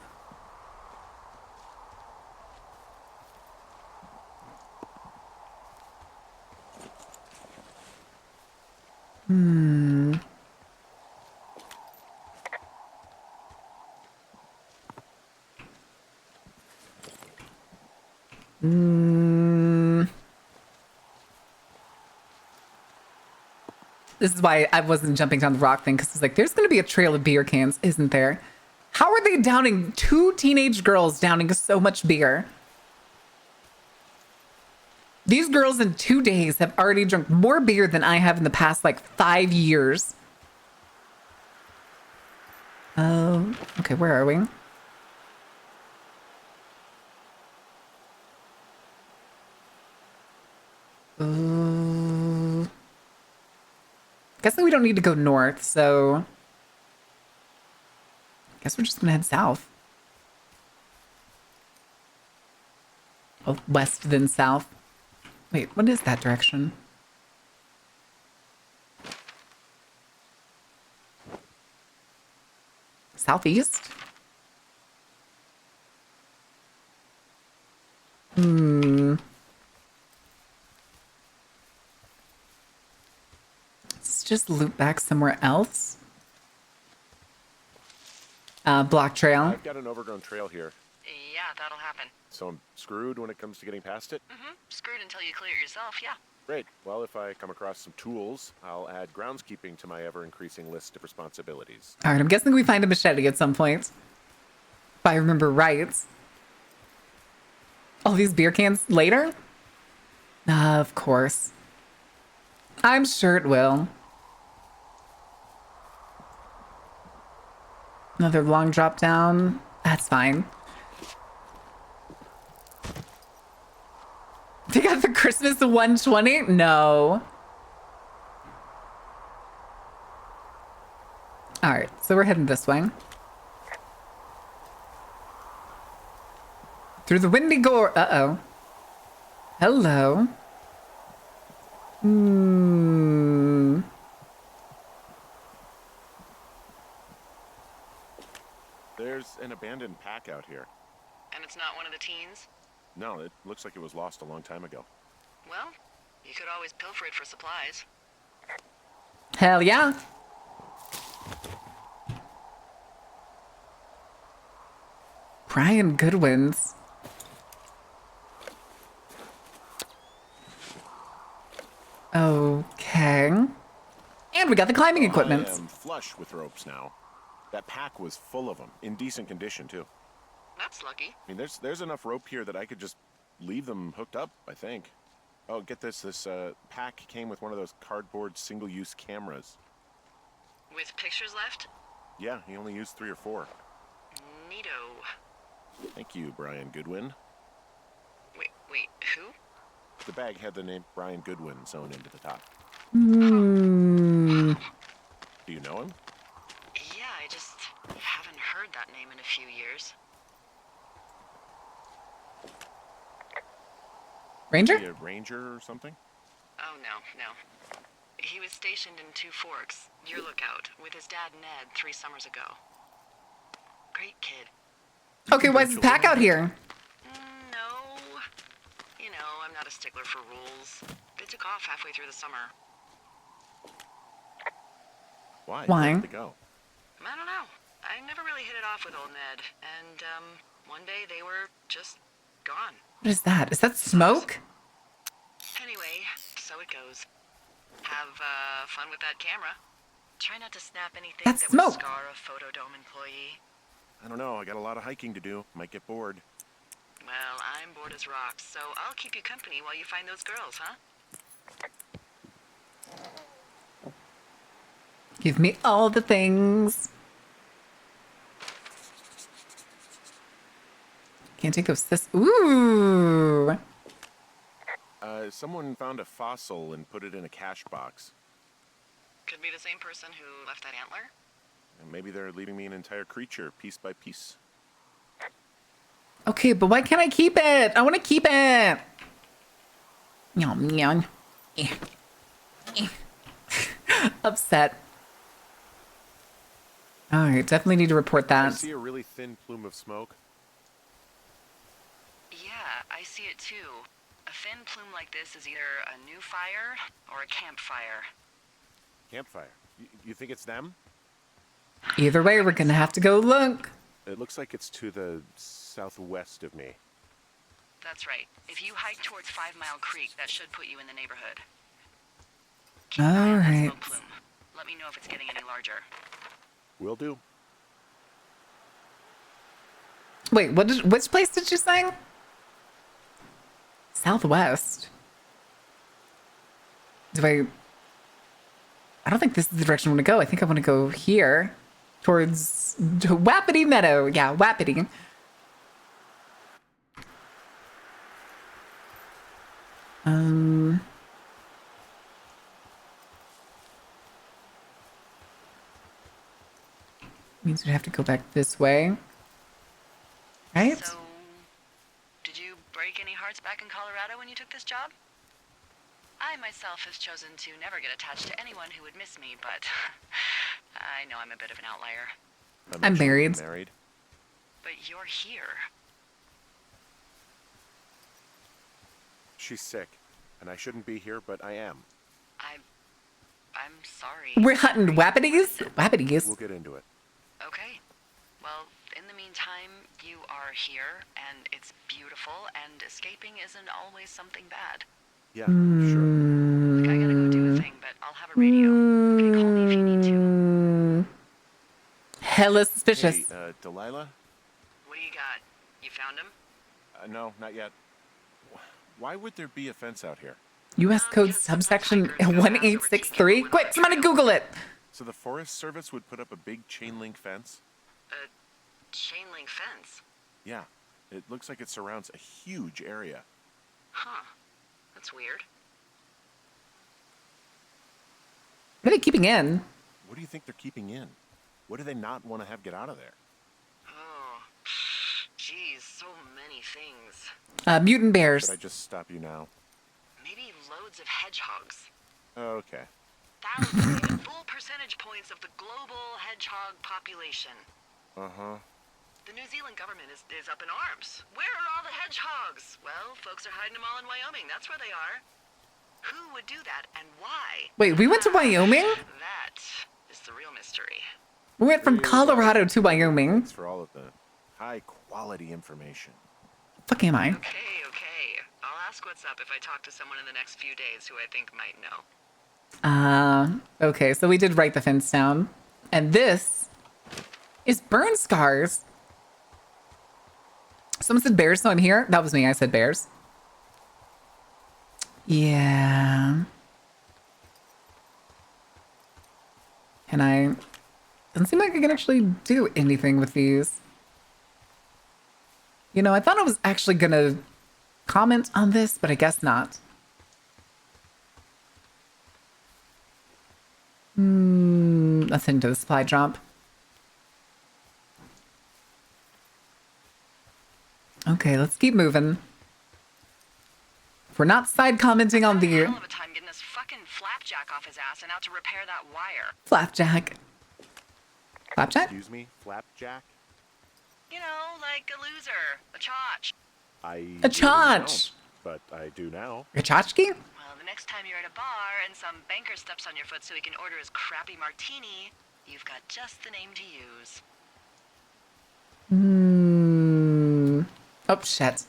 This is why I wasn't jumping down the rock thing, because it's like, there's going to be a trail of beer cans, isn't there? How are they downing, two teenage girls downing so much beer? These girls in 2 days have already drunk more beer than I have in the past, like, 5 years. Oh, okay, where are we? Guessing we don't need to go north, so guess we're just gonna head south. Oh, west then south. Wait, what is that direction? Southeast? Let's just loop back somewhere else. Block trail. I've got an overgrown trail here, Yeah, that'll happen. so I'm screwed when it comes to getting past it. Screwed until you clear it yourself, yeah. Great. Well, if I come across some tools, I'll add groundskeeping to my ever-increasing list of responsibilities. All right, I'm guessing we find a machete at some point. If I remember right. All these beer cans later? Of course. I'm sure it will. Another long drop down. That's fine. They got the Christmas 120? No. All right, so we're heading this way. Through the windy gore. Uh-oh. Hello. There's an abandoned pack out here. And it's not one of the teens? No, it looks like it was lost a long time ago. Well, you could always pilfer it for supplies. Hell yeah. Brian Goodwin's. Okay. And we got the climbing equipment. I am flush with ropes now. That pack was full of them, in decent condition too. That's lucky. I mean, there's enough rope here that I could just leave them hooked up, I think. Oh, get this. This pack came with one of those cardboard single-use cameras. With pictures left? Yeah, he only used 3 or 4. Neato. Thank you, Brian Goodwin. Wait, who? The bag had the name Brian Goodwin sewn into the top. Hmm. Do you know him? Yeah, I just haven't heard that name in a few years. Ranger? Is he a ranger or something? Oh, no. He was stationed in Two Forks, your lookout, with his dad Ned 3 summers ago. Great kid. Okay, why's the pack out here? No. You know, I'm not a stickler for rules. They took off halfway through the summer. Why? Why? Where did they go? I don't know. I never really hit it off with old Ned, and, one day they were just gone. What is that? Is that smoke? Anyway, so it goes. Have, fun with that camera. Try not to snap anything That's that smoke. would scar a Photodome employee. I don't know. I got a lot of hiking to do. Might get bored. Well, I'm bored as rocks, so I'll keep you company while you find those girls, huh? Give me all the things. Can't take those. This. Ooh. Someone found a fossil and put it in a cash box. Could be the same person who left that antler. And maybe they're leaving me an entire creature, piece by piece. Okay, but why can't I keep it? I want to keep it. Yum, yum. Eh. Eh. Upset. All right, definitely need to report I that. see a really thin plume of smoke. Yeah, I see it too. A thin plume like this is either a new fire or a campfire. Campfire. You think it's them? Either way, we're gonna have to go look. It looks like it's to the southwest of me. That's right. If you hike towards 5 Mile Creek, that should put you in the neighborhood. Keep an eye All on that right. smoke plume. Let me know if it's getting any larger. Will do. Wait, which place did you say? Southwest. I don't think this is the direction I want to go. I think I want to go here. Towards Wapiti Meadow. Yeah, Wapiti. Means we'd have to go back this way. Right? So, did you break any hearts back in Colorado when you took this job? I myself have chosen to never get attached to anyone who would miss me, but I know I'm a bit of an outlier. I'm not sure married. you're married. But you're here. She's sick, and I shouldn't be here, but I am. I'm sorry. We're hunting Wapitis? Wapitis. We'll get into it. Okay. Well, in the meantime, you are here, and it's beautiful, and escaping isn't always something bad. Yeah, sure. I gotta go do a thing, but I'll have a radio. Okay, call me if you need to. Hella suspicious. Hey, Delilah? What do you got? You found him? No, not yet. Why would there be a fence out here? U.S. code subsection 1863. Quick, somebody Google it. So the Forest Service would put up a big chain link fence? A chain link fence? Yeah. It looks like it surrounds a huge area. Huh. That's weird. What are they keeping in? What do you think they're keeping in? What do they not want to have get out of there? Oh, geez, so many things. Mutant bears. Should I just stop you now? Maybe loads of hedgehogs. Okay. Thousands, even full percentage points of the global hedgehog population. Uh-huh. The New Zealand government is up in arms. Where are all the hedgehogs? Well, folks are hiding them all in Wyoming. That's where they are. Who would do that and why? Wait, we went to Wyoming? That is the real mystery. We went from Colorado to Wyoming. Thanks for all of the high-quality information. Fuck am I? Okay. I'll ask what's up if I talk to someone in the next few days who I think might know. Okay, so we did write the fence down. And this is burn scars. Someone said bears, so I'm here. That was me, I said bears. Yeah. Can I... Doesn't seem like I can actually do anything with these. You know, I thought I was actually gonna comment on this, but I guess not. Let's head into the supply drop. Okay, let's keep moving. We're not side commenting on the Hell of a time getting this fucking flapjack off his ass and out to repair that wire. flapjack. Flapjack? Excuse me, Flapjack? You know, like a loser, a chotch. I A really chotch. don't, but I do now. A tchotchke? Well, the next time you're at a bar and some banker steps on your foot so he can order his crappy martini, you've got just the name to use. Oh, shit.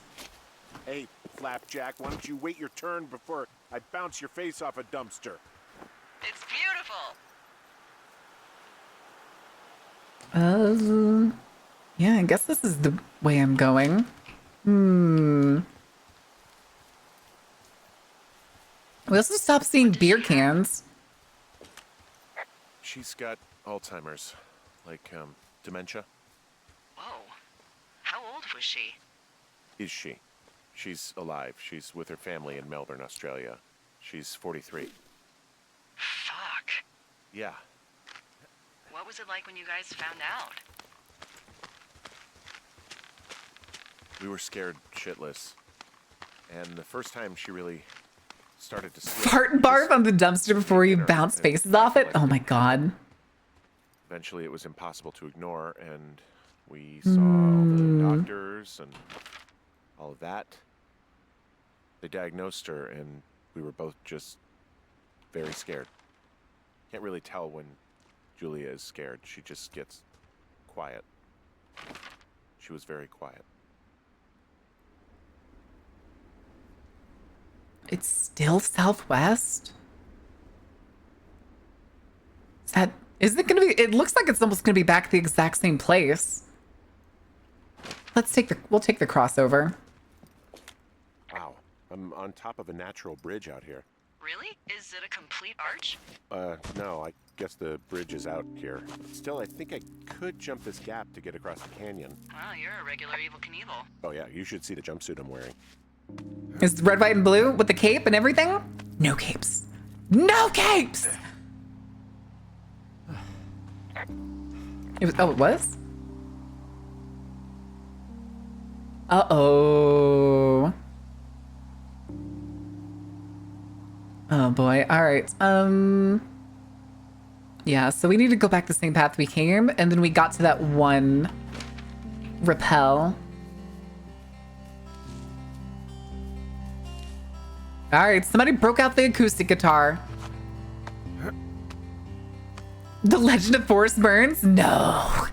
Hey, Flapjack, why don't you wait your turn before I bounce your face off a dumpster? It's beautiful. Yeah, I guess this is the way I'm going. We also stopped seeing beer cans. She's got Alzheimer's, like, dementia. Whoa. How old was she? Is she? She's alive. She's with her family in Melbourne, Australia. She's 43. Fuck. Yeah. What was it like when you guys found out? We were scared shitless. And the first time she really started to slip, Fart and we barf just on the dumpster before you dinner bounce and faces off it? Oh my god. Eventually it was impossible to ignore, and we saw all the doctors and all of that. They diagnosed her, and we were both just very scared. Can't really tell when Julia is scared. She just gets quiet. She was very quiet. It's still southwest? Is it gonna be, it looks like it's almost gonna be back the exact same place. We'll take the crossover. Wow. I'm on top of a natural bridge out here. Really? Is it a complete arch? No, I guess the bridge is out here. Still, I think I could jump this gap to get across the canyon. Wow, you're a regular Evel Knievel. Oh yeah, you should see the jumpsuit I'm wearing. Is it red, white, and blue with the cape and everything? No capes. No capes! It was? Uh-oh. Oh boy. All right. Yeah, so we need to go back the same path we came, and then we got to that one rappel. All right, somebody broke out the acoustic guitar. The Legend of Forest Burns? No.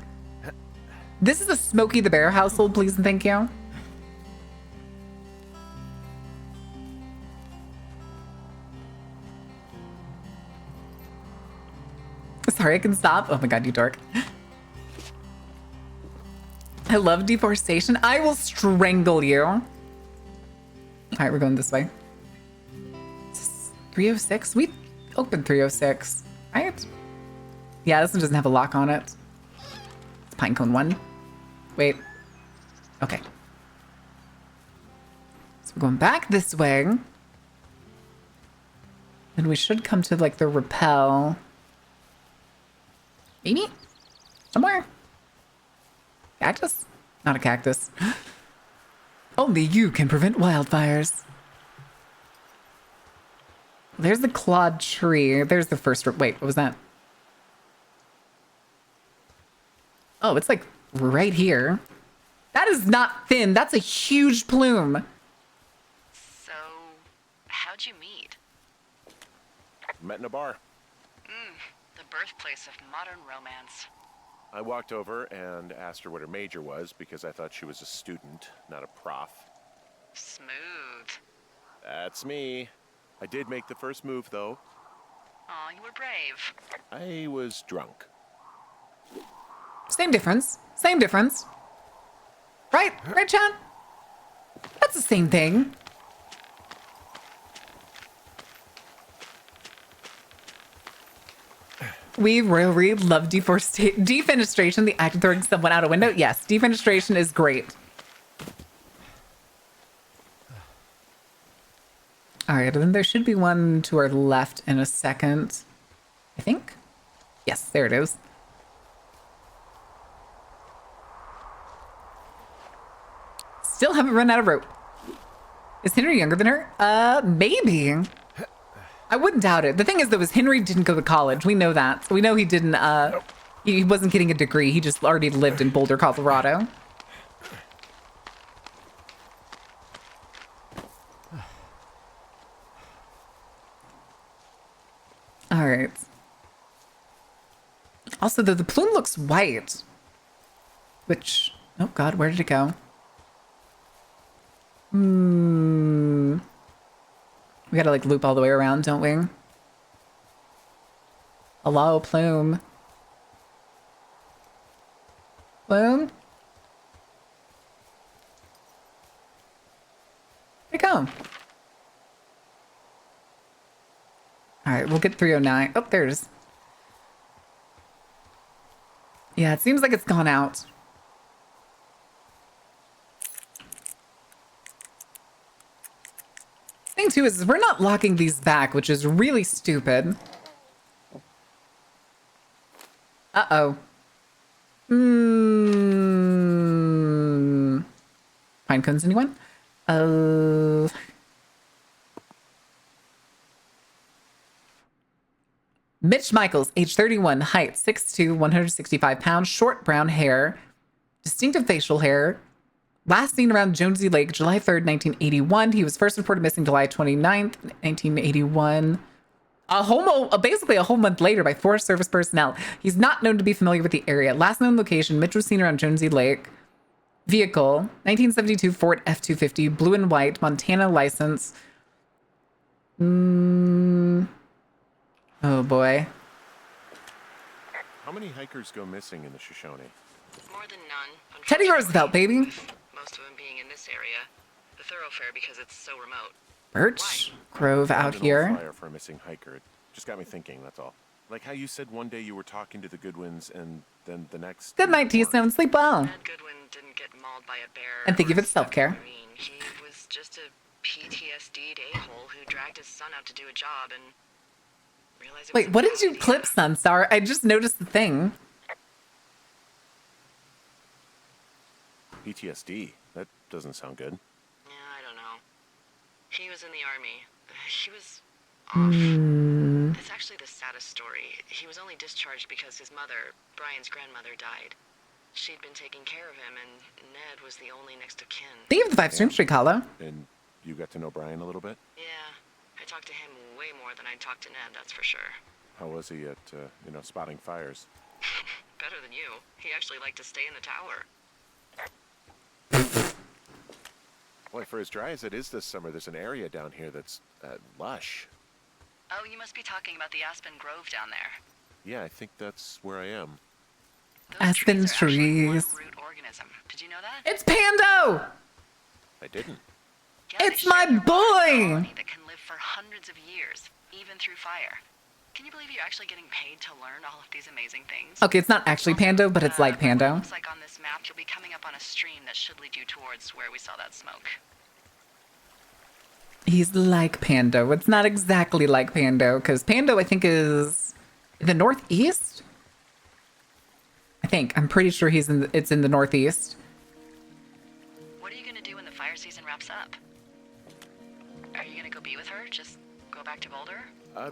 This is a Smokey the Bear household, please and thank you. Sorry, I can stop. Oh my god, you dork. I love deforestation. I will strangle you. All right, we're going this way. 306? We opened 306, right? Yeah, this one doesn't have a lock on it. It's Pinecone 1. Wait. Okay. So we're going back this way. And we should come to, like, the rappel. Maybe? Somewhere? Cactus? Not a cactus. Only you can prevent wildfires. There's the clawed tree. There's the first... Wait, what was that? Oh, it's like right here. That is not thin. That's a huge plume. So, how'd you meet? Met in a bar. The birthplace of modern romance. I walked over and asked her what her major was because I thought she was a student, not a prof. Smooth. That's me. I did make the first move, though. Aw, you were brave. I was drunk. Same difference. Same difference. Right? Right, Chad? That's the same thing. We really love defenestration, the act of throwing someone out a window. Yes, defenestration is great. All right, and then there should be one to our left in a second. I think. Yes, there it is. Still haven't run out of rope. Is Henry younger than her? Maybe. I wouldn't doubt it. The thing is, though, is Henry didn't go to college. We know that. So we know he didn't, he wasn't getting a degree. He just already lived in Boulder, Colorado. All right. Also, though, the plume looks white. Which, oh God, where did it go? We gotta, like, loop all the way around, don't we? Hello, plume. Plume? Where'd it go? All right, we'll get 309. Oh, there's... Yeah, it seems like it's gone out. Thing too is we're not locking these back, which is really stupid. Uh-oh. Pinecones, anyone? Mitch Michaels, age 31, height 6'2", 165 pounds, short brown hair, distinctive facial hair. Last seen around Jonesy Lake, July 3rd, 1981. He was first reported missing July 29th, 1981. Basically a whole month later by Forest Service personnel. He's not known to be familiar with the area. Last known location, Mitch was seen around Jonesy Lake. Vehicle, 1972 Ford F-250, blue and white, Montana license. Oh boy. How many hikers go missing in the Shoshone? More than none. Teddy Roosevelt, baby. Most of them being in this area. The thoroughfare because it's so remote. Birch Grove out Found an old here. flyer for a missing hiker. It just got me thinking, that's all. Like how you said one day you were talking to the Goodwins and then the next... Good night to you, Snow, and sleep well. Ned Goodwin didn't get mauled by a bear. And think of or it self-care. I mean, he was just a PTSD'd a-hole who dragged his son out to do a job and realized it was Wait, a what bad did you idea. clip, Sunstar? I just noticed the thing. PTSD? That doesn't sound good. Yeah, I don't know. He was in the army. He was off. It's actually the saddest story. He was only discharged because his mother, Brian's grandmother, died. She'd been taking care of him, and Ned was the only next of kin. Thank you for the 5 stream streak, Hollow. And you got to know Brian a little bit? Yeah, I talked to him way more than I talked to Ned, that's for sure. How was he at, spotting fires? Better than you. He actually liked to stay in the tower. Boy, for as dry as it is this summer, there's an area down here that's lush. Oh, you must be talking about the Aspen Grove down there. Yeah, I think that's where I am. Those Aspen trees are actually one trees. root organism. Did you know that? It's Pando! I didn't. Yeah, It's they my share their water boy! colony that can live for hundreds of years, even through fire. Can you believe you're actually getting paid to learn all of these amazing things? Okay, it's not actually Pando, but it's like Pando. Looks like on this map you'll be coming up on a stream that should lead you towards where we saw that smoke. He's like Pando. It's not exactly like Pando, because Pando, I think, is in the northeast? I think. I'm pretty sure it's in the northeast. What are you gonna do when the fire season wraps up? Are you gonna go be with her? Just go back to Boulder?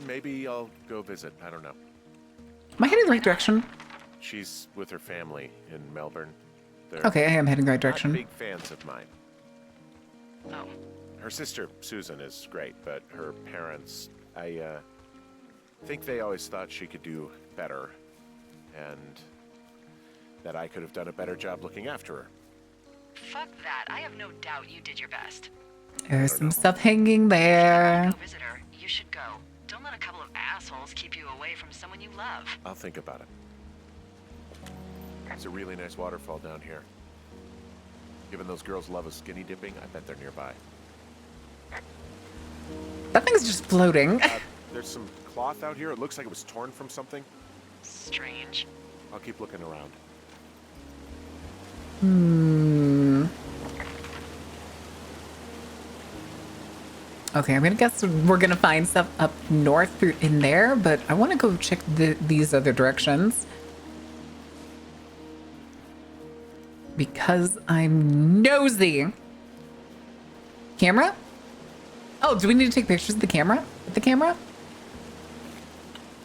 Maybe I'll go visit. I don't know. Am I heading the right direction? She's with her family in Melbourne. They're Okay, I am heading the right not direction. big fans of mine. Oh. Her sister, Susan, is great, but her parents, I think they always thought she could do better, and that I could have done a better job looking after her. Fuck that. I have no doubt you did your best. There's some stuff hanging there. Go visit her. You should go. Don't let a couple of assholes keep you away from someone you love. I'll think about it. There's a really nice waterfall down here. Given those girls love a skinny dipping, I bet they're nearby. That thing's just floating. There's some cloth out here. It looks like it was torn from something. Strange. I'll keep looking around. Okay, I'm gonna guess we're gonna find stuff up north through in there, but I want to go check these other directions because I'm nosy. Camera? Oh, do we need to take pictures of the camera? With the camera?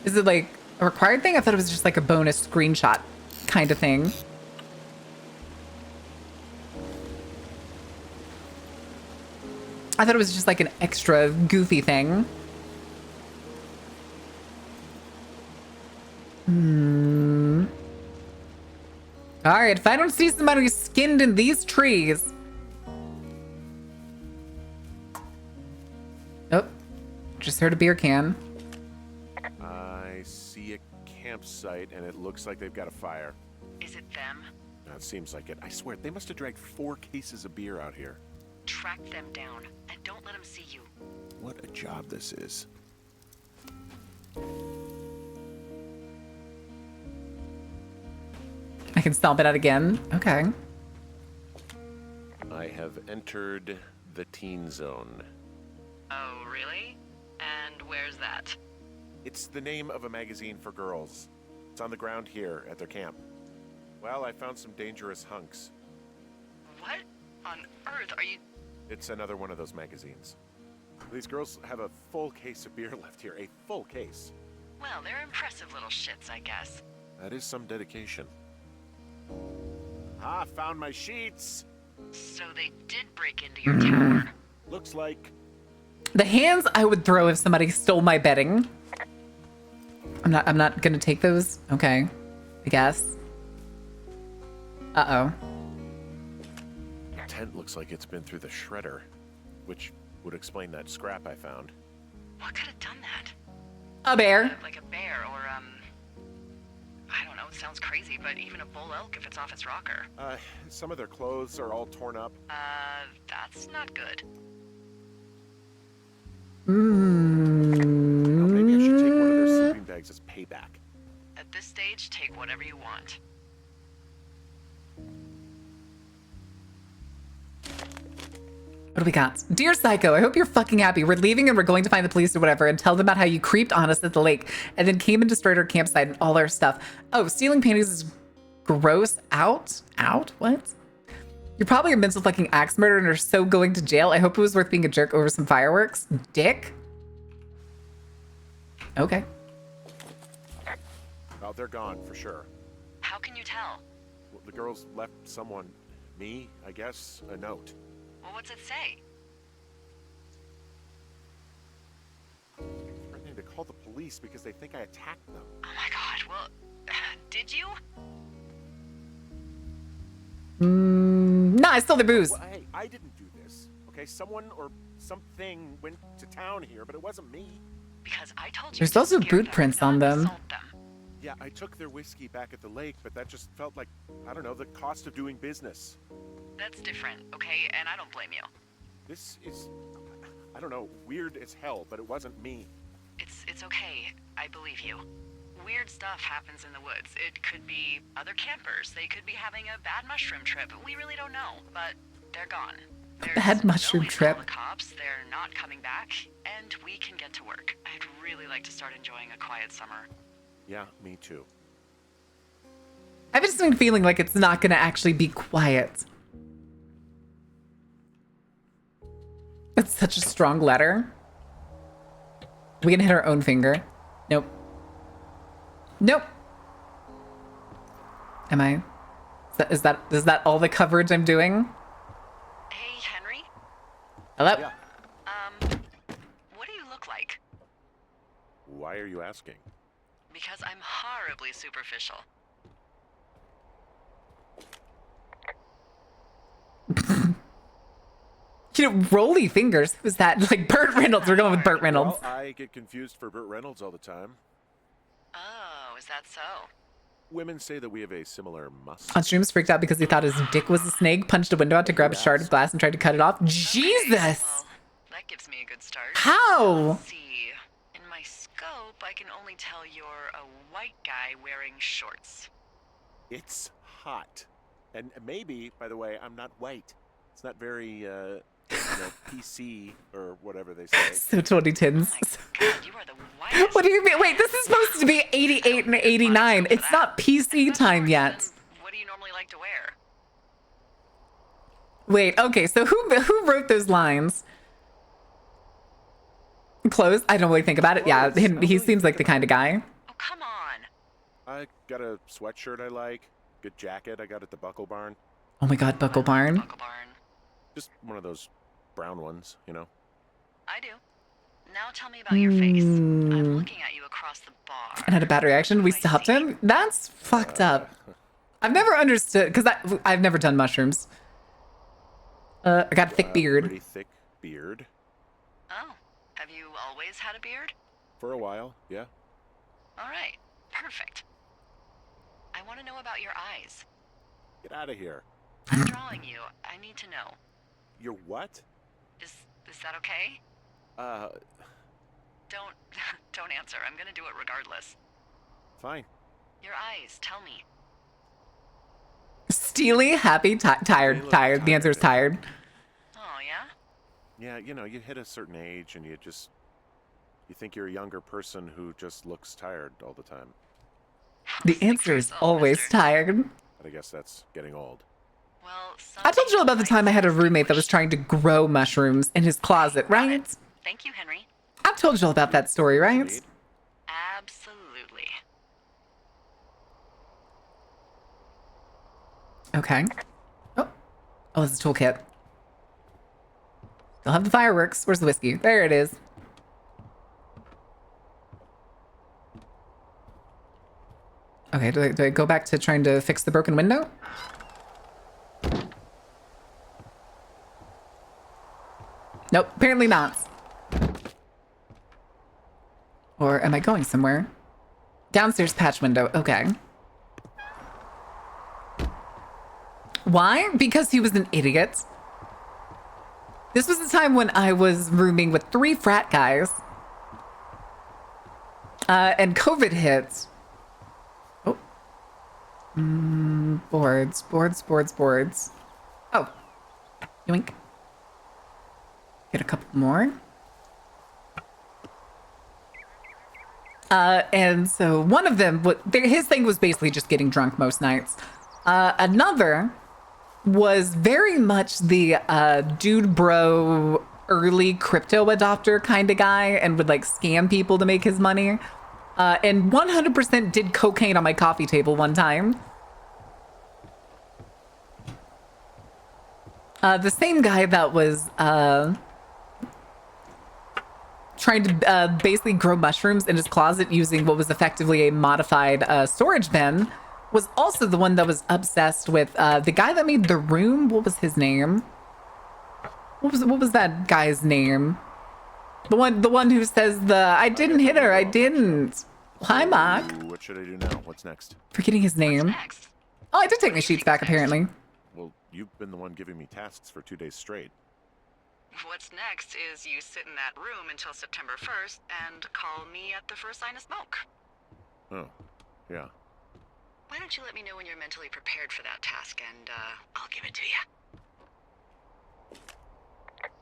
Is it like a required thing? I thought it was just like a bonus screenshot kind of thing. I thought it was just like an extra goofy thing. All right, if I don't see somebody skinned in these trees. Oh, just heard a beer can. I see a campsite, and it looks like they've got a fire. Is it them? It seems like it. I swear, they must have dragged 4 cases of beer out here. Track them down and don't let them see you. What a job this is. I can stomp it out again. Okay. I have entered the teen zone. Oh, really? And where's that? It's the name of a magazine for girls. It's on the ground here at their camp. Well, I found some dangerous hunks. What on earth are you... It's another one of those magazines. These girls have a full case of beer left here. A full case. Well, they're impressive little shits, I guess. That is some dedication. Ah, found my sheets. So they did break into your tower. Looks like... The hands I would throw if somebody stole my bedding. I'm not gonna take those. Okay. I guess. Uh-oh. The tent looks like it's been through the shredder, which would explain that scrap I found. What could have done that? A bear. Like a bear or, I don't know, it sounds crazy, but even a bull elk if it's off its rocker. Some of their clothes are all torn up. That's not good. Now, maybe I should take one of their sleeping bags as payback. At this stage, take whatever you want. What do we got? Dear Psycho, I hope you're fucking happy. We're leaving and we're going to find the police or whatever and tell them about how you creeped on us at the lake and then came and destroyed our campsite and all our stuff. Oh, stealing panties is gross. Out? What? You're probably a mental fucking axe murderer and are so going to jail. I hope it was worth being a jerk over some fireworks. Dick? Okay. Oh, they're gone for sure. How can you tell? Well, the girls left someone, me, I guess, a note. Well, what's it say? Threatening to call the police because they think I attacked them. Oh my god, well, did you? No, I stole the booze. Well, hey, I didn't do this. Okay, someone or something went to town here, but it wasn't me. Because I told you There's to also scare boot them, prints not on them. assault them. Yeah, I took their whiskey back at the lake, but that just felt like, I don't know, the cost of doing business. That's different, okay? And I don't blame you. This is, I don't know, weird as hell, but it wasn't me. It's okay. I believe you. Weird stuff happens in the woods. It could be other campers. They could be having a bad mushroom trip. We really don't know, but they're gone. There's Bad mushroom no way to trip. call the cops. They're not coming back, and we can get to work. I'd really like to start enjoying a quiet summer. Yeah, me too. I've just been feeling like it's not going to actually be quiet. That's such a strong letter. We can hit our own finger. Nope. Nope. Am I? Is that all the coverage I'm doing? Hey, Henry. Hello? Yeah. What do you look like? Why are you asking? Because I'm horribly superficial. You know, rolly fingers. Who's that? Like Burt Reynolds. We're going with Burt Reynolds. Well, I get confused for Burt Reynolds all the time. Oh, is that so? Women say that we have a similar musk. On streams freaked out because he thought his dick was a snake, punched a window out to grab a shard of glass and tried to cut it off. Jesus! Well, that gives me a good start. How? Let's see. In my scope, I can only tell you're a white guy wearing shorts. It's hot. And maybe, by the way, I'm not white. It's not very, PC or whatever they say. So 2010s. Oh my god, you are the whitest. What do you mean? Wait, this is supposed to be 88 and 89. It's not PC time yet. What do you normally like to wear? Wait, okay, so who wrote those lines? Clothes? I don't really think about it. Yeah, he seems like the kind of guy. Oh, come on. I got a sweatshirt I like. Good jacket I got at the Buckle Barn. Oh my god, Buckle Barn. Buckle Barn. Just one of those brown ones, you know? I do. Now tell me about your face. I'm looking at you across the bar. And had a bad reaction. We stopped him. That's fucked up. I've never understood, because I've never done mushrooms. I got a thick beard. Pretty thick beard. Oh, have you always had a beard? For a while, yeah. All right, perfect. I want to know about your eyes. Get out of here. I'm drawing you. I need to know. You're what? Is that okay? Don't don't answer. I'm gonna do it regardless. Fine. Your eyes. Tell me. Steely, happy, tired, tired. The answer is tired. Oh yeah. Yeah, you hit a certain age and you think you're a younger person who just looks tired all the time. The answer is always tired. But I guess that's getting old. Well, I told you about the time I had a roommate that was trying to grow mushrooms in his closet, right? Thank you, Henry. I've told you all about that story, right? Indeed. Absolutely. Okay. Oh, this is a toolkit. They'll have the fireworks. Where's the whiskey? There it is. Okay, do I go back to trying to fix the broken window? Nope, apparently not. Or am I going somewhere? Downstairs patch window, okay. Why? Because he was an idiot. This was the time when I was rooming with 3 frat guys. And COVID hit. Oh. Boards. Oh. Yoink. Get a couple more. And so one of them, his thing was basically just getting drunk most nights. Another was very much the dude bro early crypto adopter kind of guy and would like scam people to make his money. And 100% did cocaine on my coffee table one time. The same guy that was trying to basically grow mushrooms in his closet using what was effectively a modified storage bin was also the one that was obsessed with the guy that made The Room. What was his name? What was that guy's name? The one who says I didn't hit her. I didn't. Hi, Mark. Ooh, what should I do now? What's next? Forgetting his name. Next. Oh, I did take my sheets back apparently. Well, you've been the one giving me tasks for 2 days straight. What's next is you sit in that room until September 1st and call me at the first sign of smoke. Oh, yeah. Why don't you let me know when you're mentally prepared for that task, and I'll give it to you.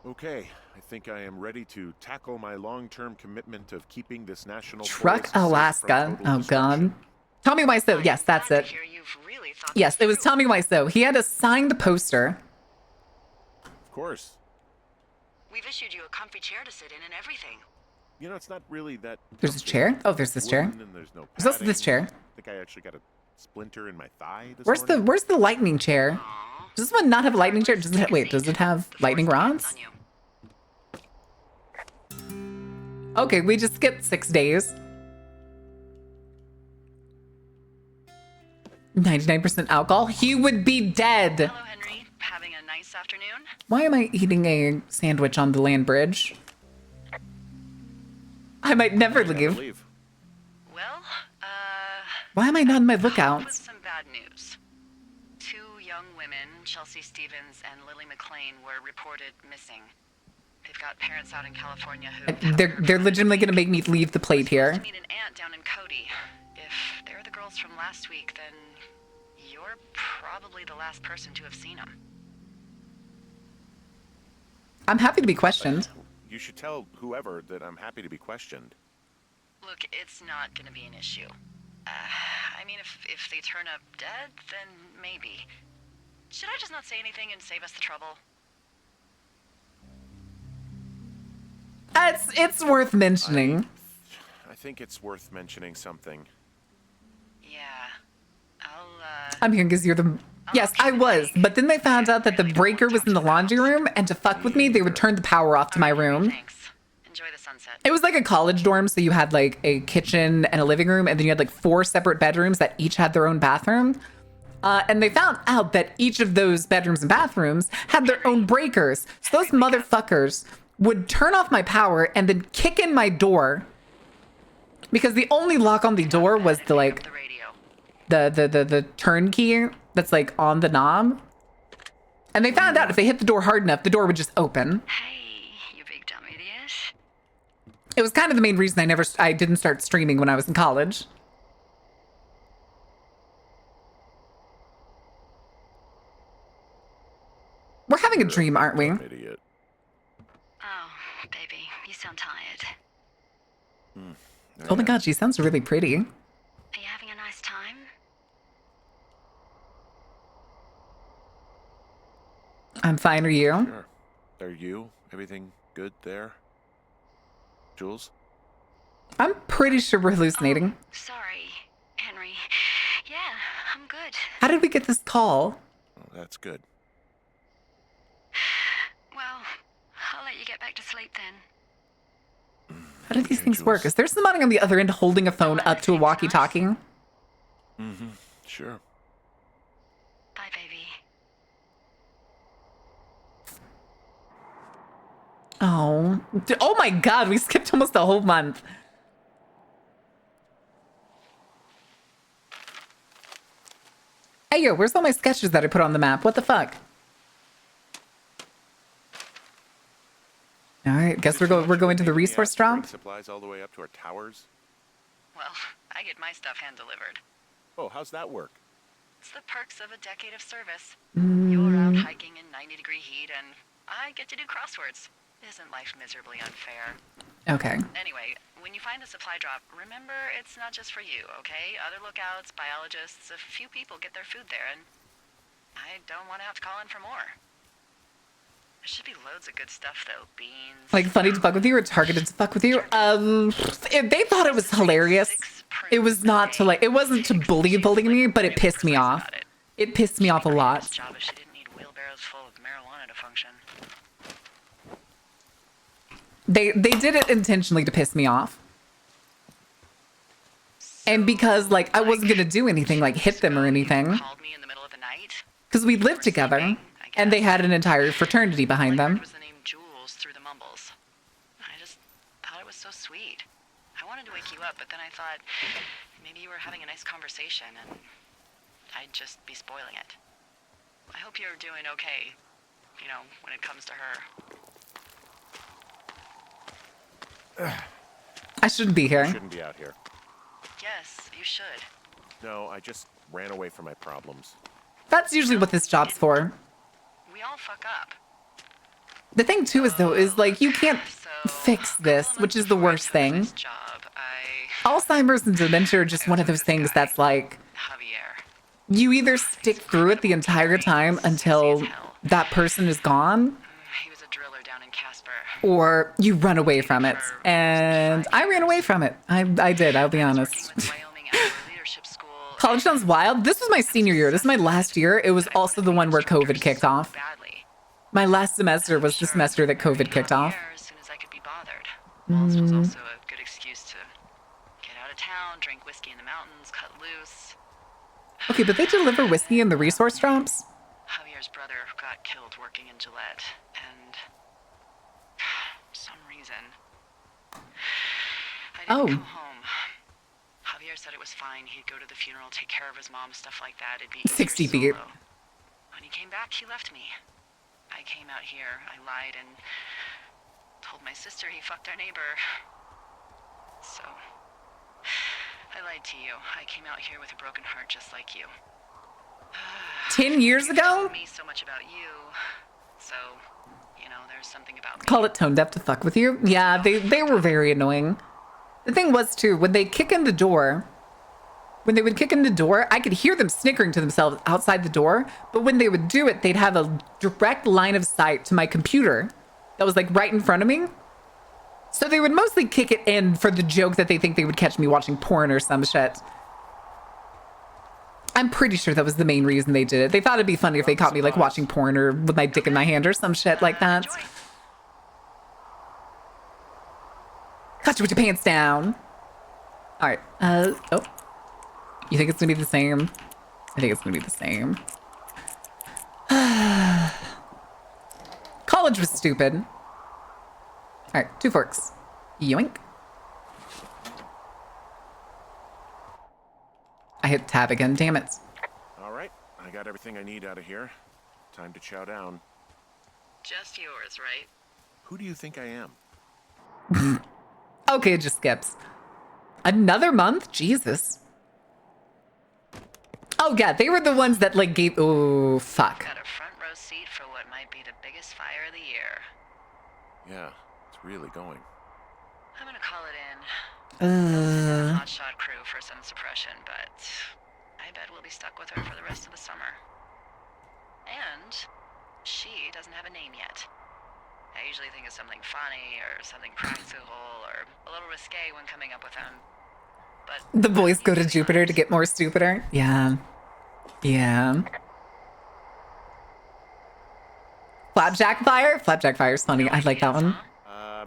Okay, I think I am ready to tackle my long-term commitment of keeping this national Truck forest safe from Alaska. total Oh, destruction. God. Tommy Wiseau. Yes, that's Glad it. to hear you've really thought Yes, this it was through. Tommy Wiseau. He had to sign the poster. Of course. We've issued you a comfy chair to sit in and everything. You know, it's not really that. There's a comfy. chair? Oh, there's this chair. Wooden and there's no There's also this padding. chair. I think I actually got a splinter in my thigh this Where's morning. the lightning chair? Aw. Does this one not have a lightning chair? Does it wait, does it have The lightning force depends rods? on you. Okay, we just skipped 6 days. 99% alcohol? He would be dead. Hello, Henry. Having a nice afternoon? Why am I eating a sandwich on the land bridge? I might never Gotta leave. leave. Well, Why am I not in my with lookouts? some bad news. 2 young women, Chelsea Stevens and Lily McLean, were reported missing. They've got parents out in California who They're legitimately gonna make me leave the plate here. to meet an aunt down in Cody. If they're the girls from last week, then you're probably the last person to have seen them. I'm happy to be questioned. You should tell whoever that I'm happy to be questioned. Look, it's not gonna be an issue. I mean, if they turn up dead, then maybe. Should I just not say anything and save us the trouble? It's worth mentioning. I think it's worth mentioning something. Yeah. I'll, I'm here because you're the. Yes, I was. But then they found out that the breaker was in the laundry room, and to fuck with me, they would turn the power off to my room. Thanks. Enjoy the sunset. It was like a college dorm, so you had like a kitchen and a living room, and then you had like 4 separate bedrooms that each had their own bathroom. And they found out that each of those bedrooms and bathrooms had their own breakers. So those motherfuckers would turn off my power and then kick in my door. Because the only lock on the door was the like The radio. the turn key that's like on the knob. And they found out if they hit the door hard enough, the door would just open. Hey, you big dumb idiot. It was kind of the main reason I didn't start streaming when I was in college. We're having a dream, aren't we? Dumb idiot. Oh, baby, you sound tired. Oh my god, she sounds really pretty. Are you having a nice time? I'm fine, are you? Sure. Are you? Everything good there? Jules? I'm pretty sure we're hallucinating. Sorry, Henry. Yeah, I'm good. How did we get this call? Oh, that's good. Well, I'll let you get back to sleep then. How do these Okay, things work? Jules. Is there somebody on the other end holding a phone up to a walkie-talkie? Mm-hmm. Sure. Bye, baby. Oh. Oh my god, we skipped almost a whole month. Hey yo, where's all my sketches that I put on the map? What the fuck? Alright, guess we're going to the resource drop. Supplies all the way up to our towers. Well, I get my stuff hand-delivered. Oh, how's that work? It's the perks of a decade of service. You're out hiking in 90-degree heat, and I get to do crosswords. Isn't life miserably unfair? Okay. Anyway, when you find the supply drop, remember it's not just for you, okay? Other lookouts, biologists, a few people get their food there, and I don't want to have to call in for more. There should be loads of good stuff, though. Beans. Like funny to fuck with you or targeted to fuck with you? They thought it was hilarious. It was not to like, it wasn't to bully me, but it pissed me off. It pissed me off a lot. Job if she didn't need wheelbarrows full of marijuana to function. They did it intentionally to piss me off. And because like I wasn't gonna do anything like hit them or anything. Called me in the middle of the night. Because we lived together and they had an entire fraternity behind them. Was the name Jules through the mumbles. I just thought it was so sweet. I wanted to wake you up, but then I thought maybe you were having a nice conversation and I'd just be spoiling it. I hope you're doing okay, you know, when it comes to her. I shouldn't be here. Shouldn't be out here. Yes, you should. No, I just ran away from my problems. That's usually what this job's for. We all fuck up. The thing too is though, is like you can't So, fix this, which is the before I worst took thing. this job, I Alzheimer's and dementia are just one of those things that's like, Javier. you either stick through it the entire time until that person is gone, He was a driller down in Casper. or you run away from it. And I ran away from it. I did, I'll be honest. Working with Wyoming Outdoor Leadership School. College sounds wild. This was my senior year. This is my last year. It was also the one where COVID kicked off. Badly. My last semester was the semester that COVID kicked off. As soon as I could be bothered. Walls was also a good excuse to get out of town, drink whiskey in the mountains, cut loose. Okay, but they deliver whiskey in the resource drops? Javier's brother got killed working in Gillette, and for some reason, I didn't come home. Javier said it was fine. He'd go to the funeral, take care of his mom, stuff like that. It'd be 60 easier feet. solo. When he came back, he left me. I came out here. I lied and told my sister he fucked our neighbor. So, I lied to you. I came out here with a broken heart just like you. 10 years You ago? told me so much about you, so you know there's something about me. Call it tone deaf to fuck with you? Yeah, they were very annoying. The thing was too, when they kick in the door, when they would kick in the door, I could hear them snickering to themselves outside the door, but when they would do it, they'd have a direct line of sight to my computer that was like right in front of me. So they would mostly kick it in for the joke that they think they would catch me watching porn or some shit. I'm pretty sure that was the main reason they did it. They thought it'd be funny if they caught me like watching porn or with my dick in my hand or some shit like that. Enjoy. Caught you with your pants down. All right. Oh. You think it's gonna be the same? I think it's gonna be the same. College was stupid. All right, 2 forks. Yoink. I hit tab again, damn it. All right, I got everything I need out of here. Time to chow down. Just yours, right? Who do you think I am? Okay, it just skips. Another month? Jesus. Oh yeah, they were the ones that like gave, oh, fuck. Got a front row seat for what might be the biggest fire of the year. Yeah, it's really going. I'm gonna call it in. Uh, Hotshot crew for some suppression, but I bet we'll be stuck with her for the rest of the summer. And she doesn't have a name yet. I usually think of something funny or something practical or a little risque when coming up with them. But the boys go to Jupiter to get more stupider. Yeah. Yeah. Flapjack fire? Flapjack fire's funny. I like that one.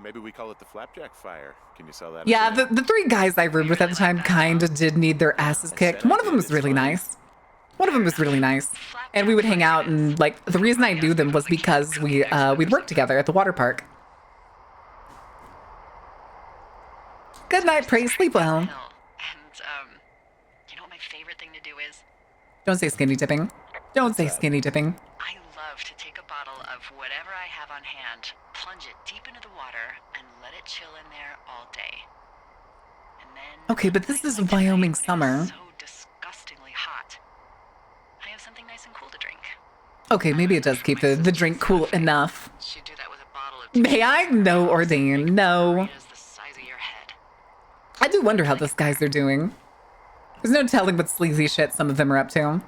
Maybe we call it the Flapjack Fire. Can you sell that? Yeah, as a name? the 3 guys I roomed with at the time kind of did need their asses kicked. One of them was really nice. One of them was really nice. And we would hang out and like the reason I knew them was because we'd work together at the water park. Good night, pray sleep well. And you know what my favorite thing to do is? Don't say skinny dipping. Don't say skinny dipping. I love to take a bottle of whatever I have on hand, plunge it deep into the water, and let it chill in there all day. And then Okay, but this is like Wyoming tonight, when it's summer. so disgustingly hot. I have something nice and cool to drink. Okay, maybe it does keep the drink cool enough. She'd do that with a bottle of May I? No, Ordain. No. margaritas the size of your head. I do wonder how those guys are doing. There's no telling what sleazy shit some of them are up to.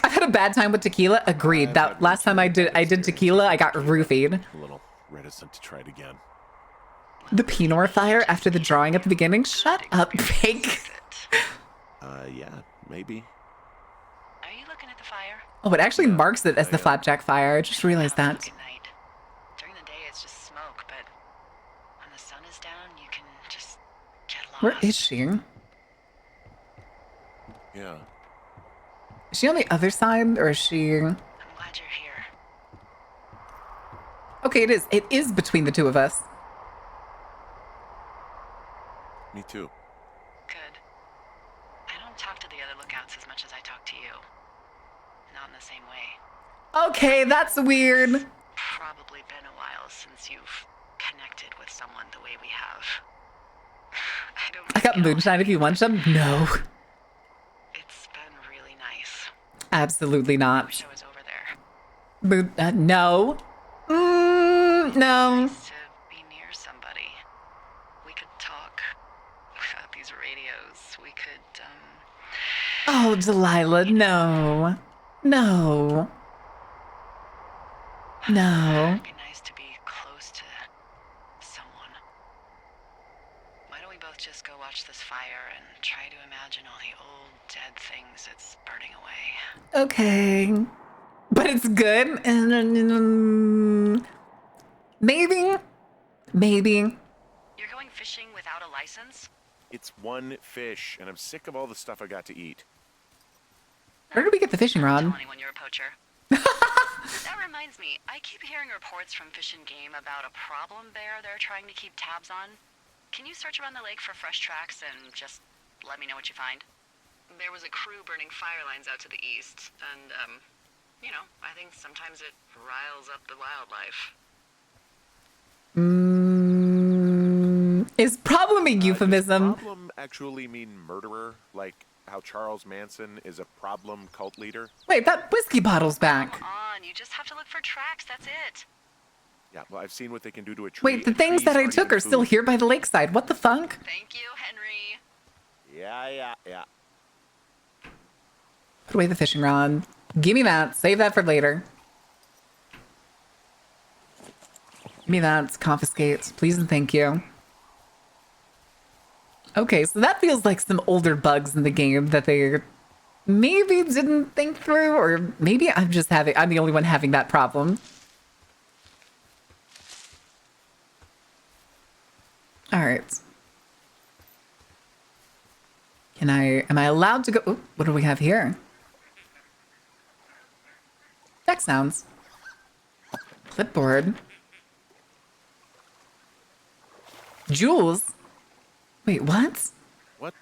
I've had a bad time with tequila. Agreed. That last time I did tequila, I got roofied. A little reticent to try it again. The Pinot fire after the drawing at the beginning. Shut up, fake. Yeah, maybe. Are you looking at the fire? Oh, it actually marks it as the flapjack fire. I just realized Have a that. look at night. During the day, it's just smoke, but when the sun is down, you can just get lost. Where is she? Yeah. Is she on the other side, or is she? I'm glad you're here. Okay, it is. It is between the two of us. Me too. Good. I don't talk to the other lookouts as much as I talk to you. Not in the same way. Okay, that's weird. Probably been a while since you've connected with someone the way we have. I got moonshine if you want some. No, It's been really nice. absolutely not. Wish I was over there. No. No. To be near somebody. We could talk without these radios. We could, Oh, Delilah, no. No. No. It'd be nice to be close to someone. Why don't we both just go watch this fire and try to imagine all the old dead things it's burning away? Okay. But it's good. Maybe. Maybe. You're going fishing without a license? It's one fish, and I'm sick of all the stuff I got to eat. Where did we get the fishing rod? Tell anyone you're a poacher. That reminds me, I keep hearing reports from Fish and Game about a problem bear they're trying to keep tabs on. Can you search around the lake for fresh tracks and just let me know what you find? There was a crew burning fire lines out to the east, and, I think sometimes it riles up the wildlife. Is problem a euphemism? Does problem actually mean murderer? Like how Charles Manson is a problem cult leader? Wait, that whiskey bottle's back. Come on, you just have to look for tracks, that's it. Yeah, well, I've seen what they can do to a tree. Wait, the and things trees that I aren't took even are still food. here by the lakeside. What the fuck? Thank you, Henry. Yeah. Put away the fishing rod. Give me that. Save that for later. Give me that. Confiscate. Please and thank you. Okay, so that feels like some older bugs in the game that they maybe didn't think through, or maybe I'm the only one having that problem. All right. Am I allowed to go? Ooh, what do we have here? Deck sounds. Clipboard. Jewels. Wait, what? What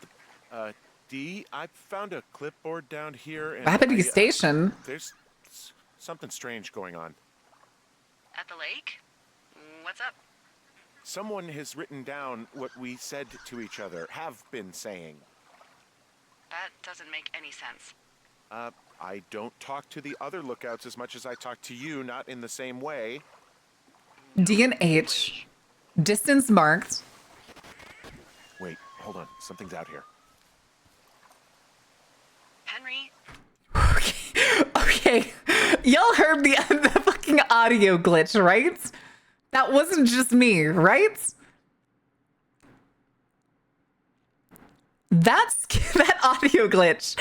the? D, I found a clipboard down here. And Rapidy Station. There's something strange going on. At the lake? What's up? Someone has written down what we said to each other, have been saying. That doesn't make any sense. I don't talk to the other lookouts as much as I talk to you, not in the same way. D and H. Distance marked. Wait, hold on. Something's out here. Henry, Okay. Y'all heard the fucking audio glitch, right? That wasn't just me, right? That audio glitch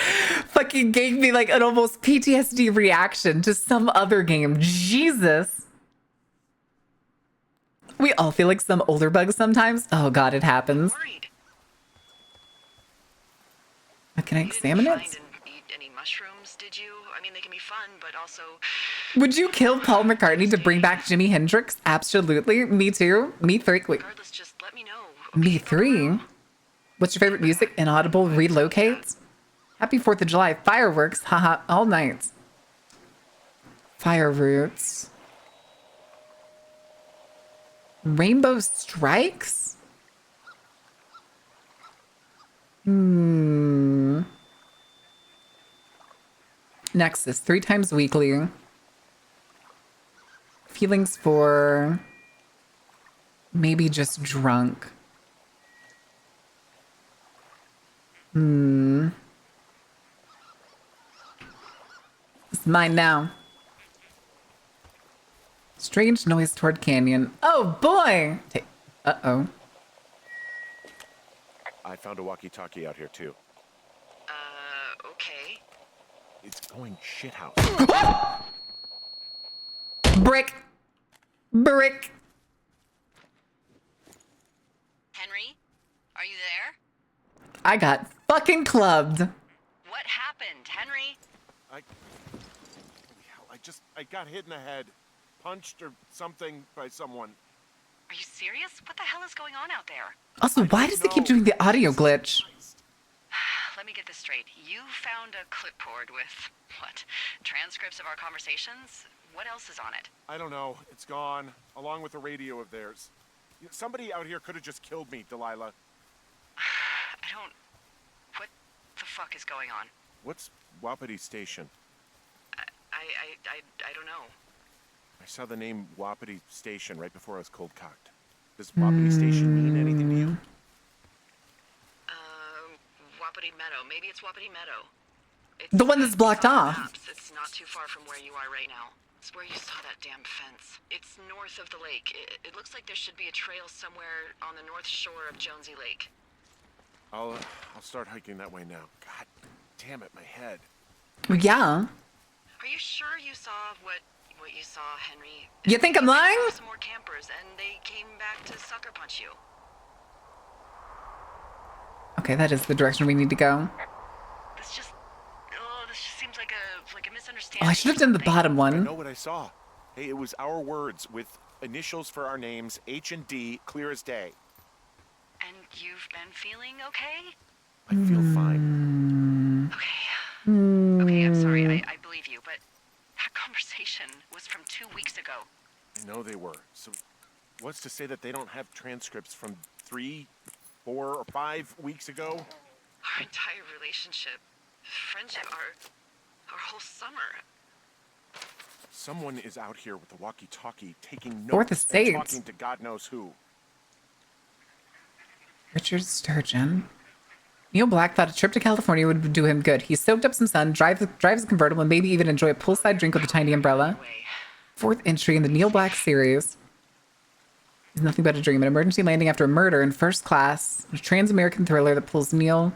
fucking gave me like an almost PTSD reaction to some other game. Jesus. We all feel like some older bugs sometimes. Oh god, it happens. worried. Can I You examine didn't it? find and eat any mushrooms, did you? I mean, they can be fun, but also... Would you kill Paul McCartney to bring back Jimi Hendrix? Absolutely. Me too. Me three. Wait, Regardless, just let me know. me okay? three. What's your favorite music? Inaudible relocates. Happy 4th of July. Fireworks. Haha. All night. Fire roots. Rainbow strikes? Nexus. 3 times weekly. Feelings for maybe just drunk. It's mine now. Strange noise toward canyon. Oh boy! Uh-oh. I found a walkie-talkie out here too. Okay. It's going shithouse. Brick! Brick! Henry, are you there? I got fucking clubbed. What happened, Henry? I got hit in the head. Punched or something by someone. Are you serious? What the hell is going on out there? Also, why does it keep doing the audio glitch? Let me get this straight. You found a clipboard with, what, transcripts of our conversations? What else is on it? I don't know. It's gone, along with a radio of theirs. Somebody out here could have just killed me, Delilah. I don't... What the fuck is going on? What's Wapiti Station? I don't know. I saw the name Wapiti Station right before I was cold cocked. Does Wapiti Station mean anything to you? Wapiti Meadow. Maybe it's Wapiti Meadow. The one that's blocked it's on off. maps. It's not too far from where you are right now. It's where you saw that damn fence. It's north of the lake. It looks like there should be a trail somewhere on the north shore of Jonesy Lake. I'll start hiking that way now. God damn it, my head. Yeah. Are you sure you saw what you saw, Henry? You think I'm lying? Some more campers, and they came back to sucker punch you. Okay, that is the direction we need to go. This just seems like a misunderstanding. Oh, I should have done the bottom I one. know what I saw. Hey, it was our words with initials for our names, H and D, clear as day. And you've been feeling okay? I feel fine. Okay. Okay, I'm sorry. I believe you, but that conversation was from 2 weeks ago. I know they were. So what's to say that they don't have transcripts from 3, 4, or 5 weeks ago? Our entire relationship, friendship, our whole summer. Someone is out here with the walkie-talkie taking Fourth notes Estate. and talking to God knows who. Richard Sturgeon. Neil Black thought a trip to California would do him good. He soaked up some sun, drives a convertible, and maybe even enjoy a poolside drink with a tiny umbrella. Fourth entry in the Neil Black series is nothing but a dream. An emergency landing after a murder in first class. A trans-American thriller that pulls Neil.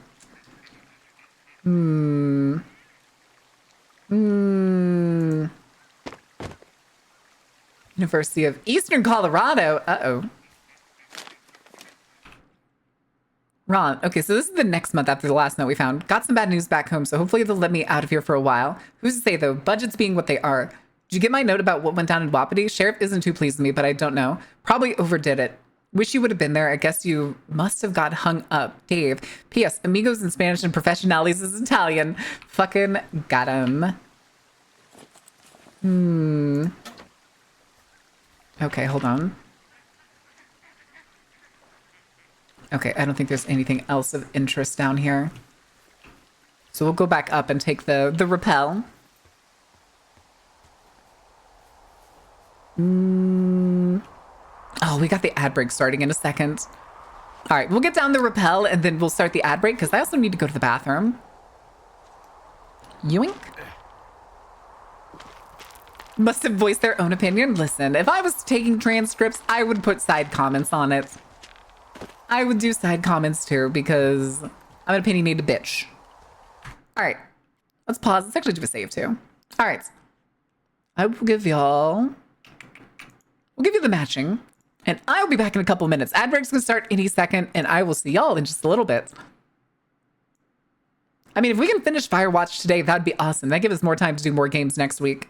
University of Eastern Colorado. Uh-oh. Ron, okay, so this is the next month after the last note we found. Got some bad news back home, so hopefully they'll let me out of here for a while. Who's to say, though, budgets being what they are. Did you get my note about what went down in Wapiti? Sheriff isn't too pleased with me, but I don't know. Probably overdid it. Wish you would have been there. I guess you must have got hung up. Dave. P.S. Amigos in Spanish and professionales is Italian. Fucking got him. Okay, hold on. Okay, I don't think there's anything else of interest down here. So we'll go back up and take the rappel. Oh, we got the ad break starting in a second. All right, we'll get down the rappel and then we'll start the ad break because I also need to go to the bathroom. Yoink. Must have voiced their own opinion. Listen, if I was taking transcripts, I would put side comments on it. I would do side comments too because I'm an opinionated bitch. All right, let's pause. Let's actually do a save too. All right, I will give y'all. We'll give you the matching, and I'll be back in a couple minutes. Ad break's gonna start any second, and I will see y'all in just a little bit. I mean, if we can finish Firewatch today, that'd be awesome. That gives us more time to do more games next week.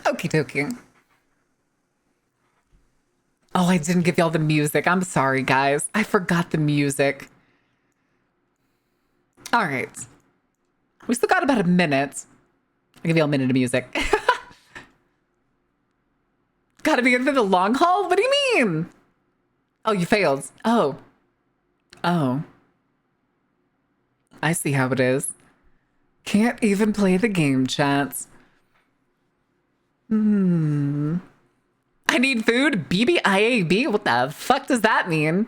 Okie dokie. Oh, I didn't give y'all the music. I'm sorry, guys. I forgot the music. All right. We still got about a minute. I'll give y'all a minute of music. Gotta be in for the long haul? What do you mean? Oh, you failed. Oh. Oh. I see how it is. Can't even play the game, chats. I need food? BBIAB? What the fuck does that mean?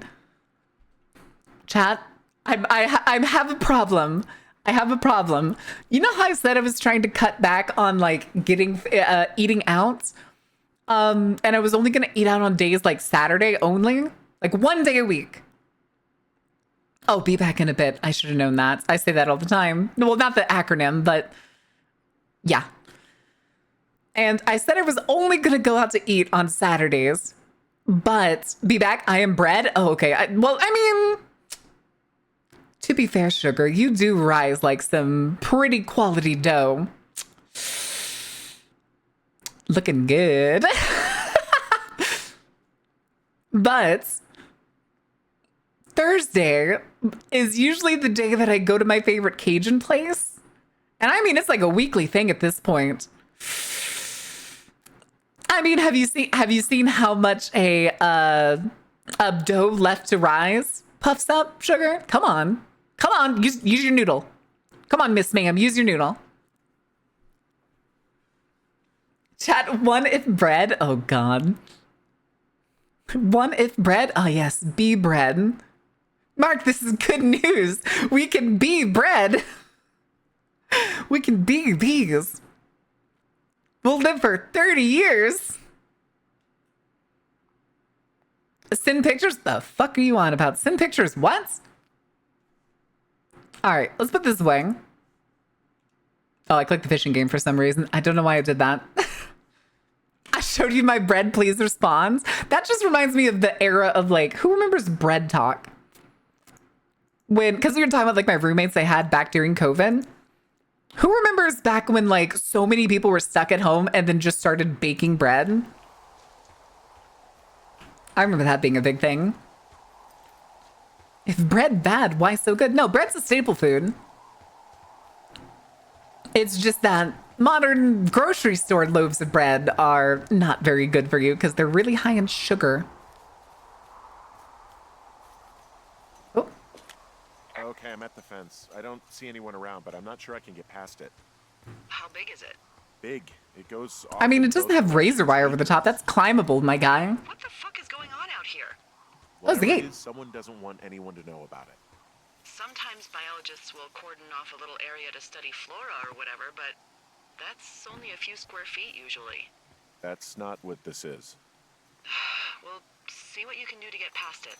Chat, I have a problem. I have a problem. You know how I said I was trying to cut back on like getting eating out? And I was only gonna eat out on days like Saturday only, like one day a week. Oh, be back in a bit. I should have known that. I say that all the time. Well, not the acronym, but yeah. And I said I was only gonna go out to eat on Saturdays, but be back. I am bread. Oh, okay. I mean, to be fair, sugar, you do rise like some pretty quality dough. Looking good. But Thursday is usually the day that I go to my favorite Cajun place. And I mean, it's like a weekly thing at this point. I mean, have you seen how much a dough left to rise puffs up, sugar? Come on, use your noodle. Come on, Miss Ma'am, use your noodle. Chat, one if bread. Oh God. One if bread. Oh yes, be bread. Mark, this is good news. We can be bread. We can be these. We'll live for 30 years. Send pictures? The fuck are you on about? Send pictures? What? All right, let's put this away. Oh, I clicked the fishing game for some reason. I don't know why I did that. I showed you my bread, please respond. That just reminds me of the era of like, who remembers bread talk? Because we were talking about like my roommates I had back during COVID. Who remembers back when like so many people were stuck at home and then just started baking bread? I remember that being a big thing. If bread bad, why so good? No, bread's a staple food. It's just that modern grocery store loaves of bread are not very good for you because they're really high in sugar. Oh. Okay, I'm at the fence. I don't see anyone around, but I'm not sure I can get past it. How big is it? Big. It goes off. I mean, in it doesn't both have razor directions. wire over the top. That's climbable, my guy. What the fuck is going on out here? What's the Whatever it gate? is, someone doesn't want anyone to know about it. Sometimes biologists will cordon off a little area to study flora or whatever, but that's only a few square feet usually. That's not what this is. Well, see what you can do to get past it.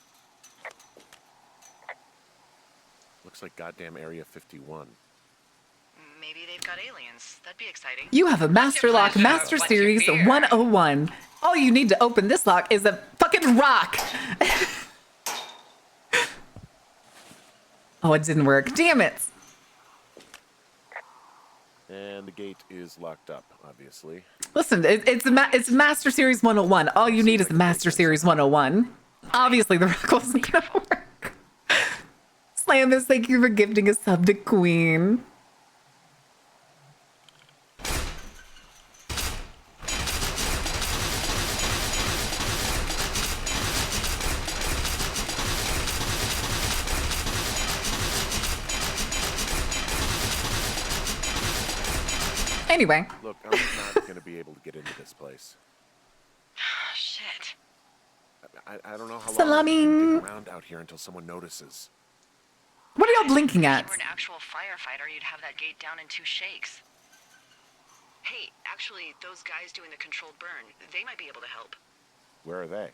Looks like goddamn Area 51. Maybe they've got aliens. That'd be exciting. You have a Master Lock Master Series 101. All you need to open this lock is a fucking rock. Oh, it didn't work. Damn it. And the gate is locked up, obviously. Listen, it's Master Series 101. All you need is the Master Series 101. Obviously, the rock wasn't gonna work. Slamus, thank you for gifting a sub to Queen. Anyway. Look, I'm not going to be able to get into this place. Shit. I don't know how long Salami. I can dig around out here until someone notices. What are y'all blinking If at? you were an actual firefighter, you'd have that gate down in 2 shakes. Hey, actually, those guys doing the controlled burn, they might be able to help. Where are they?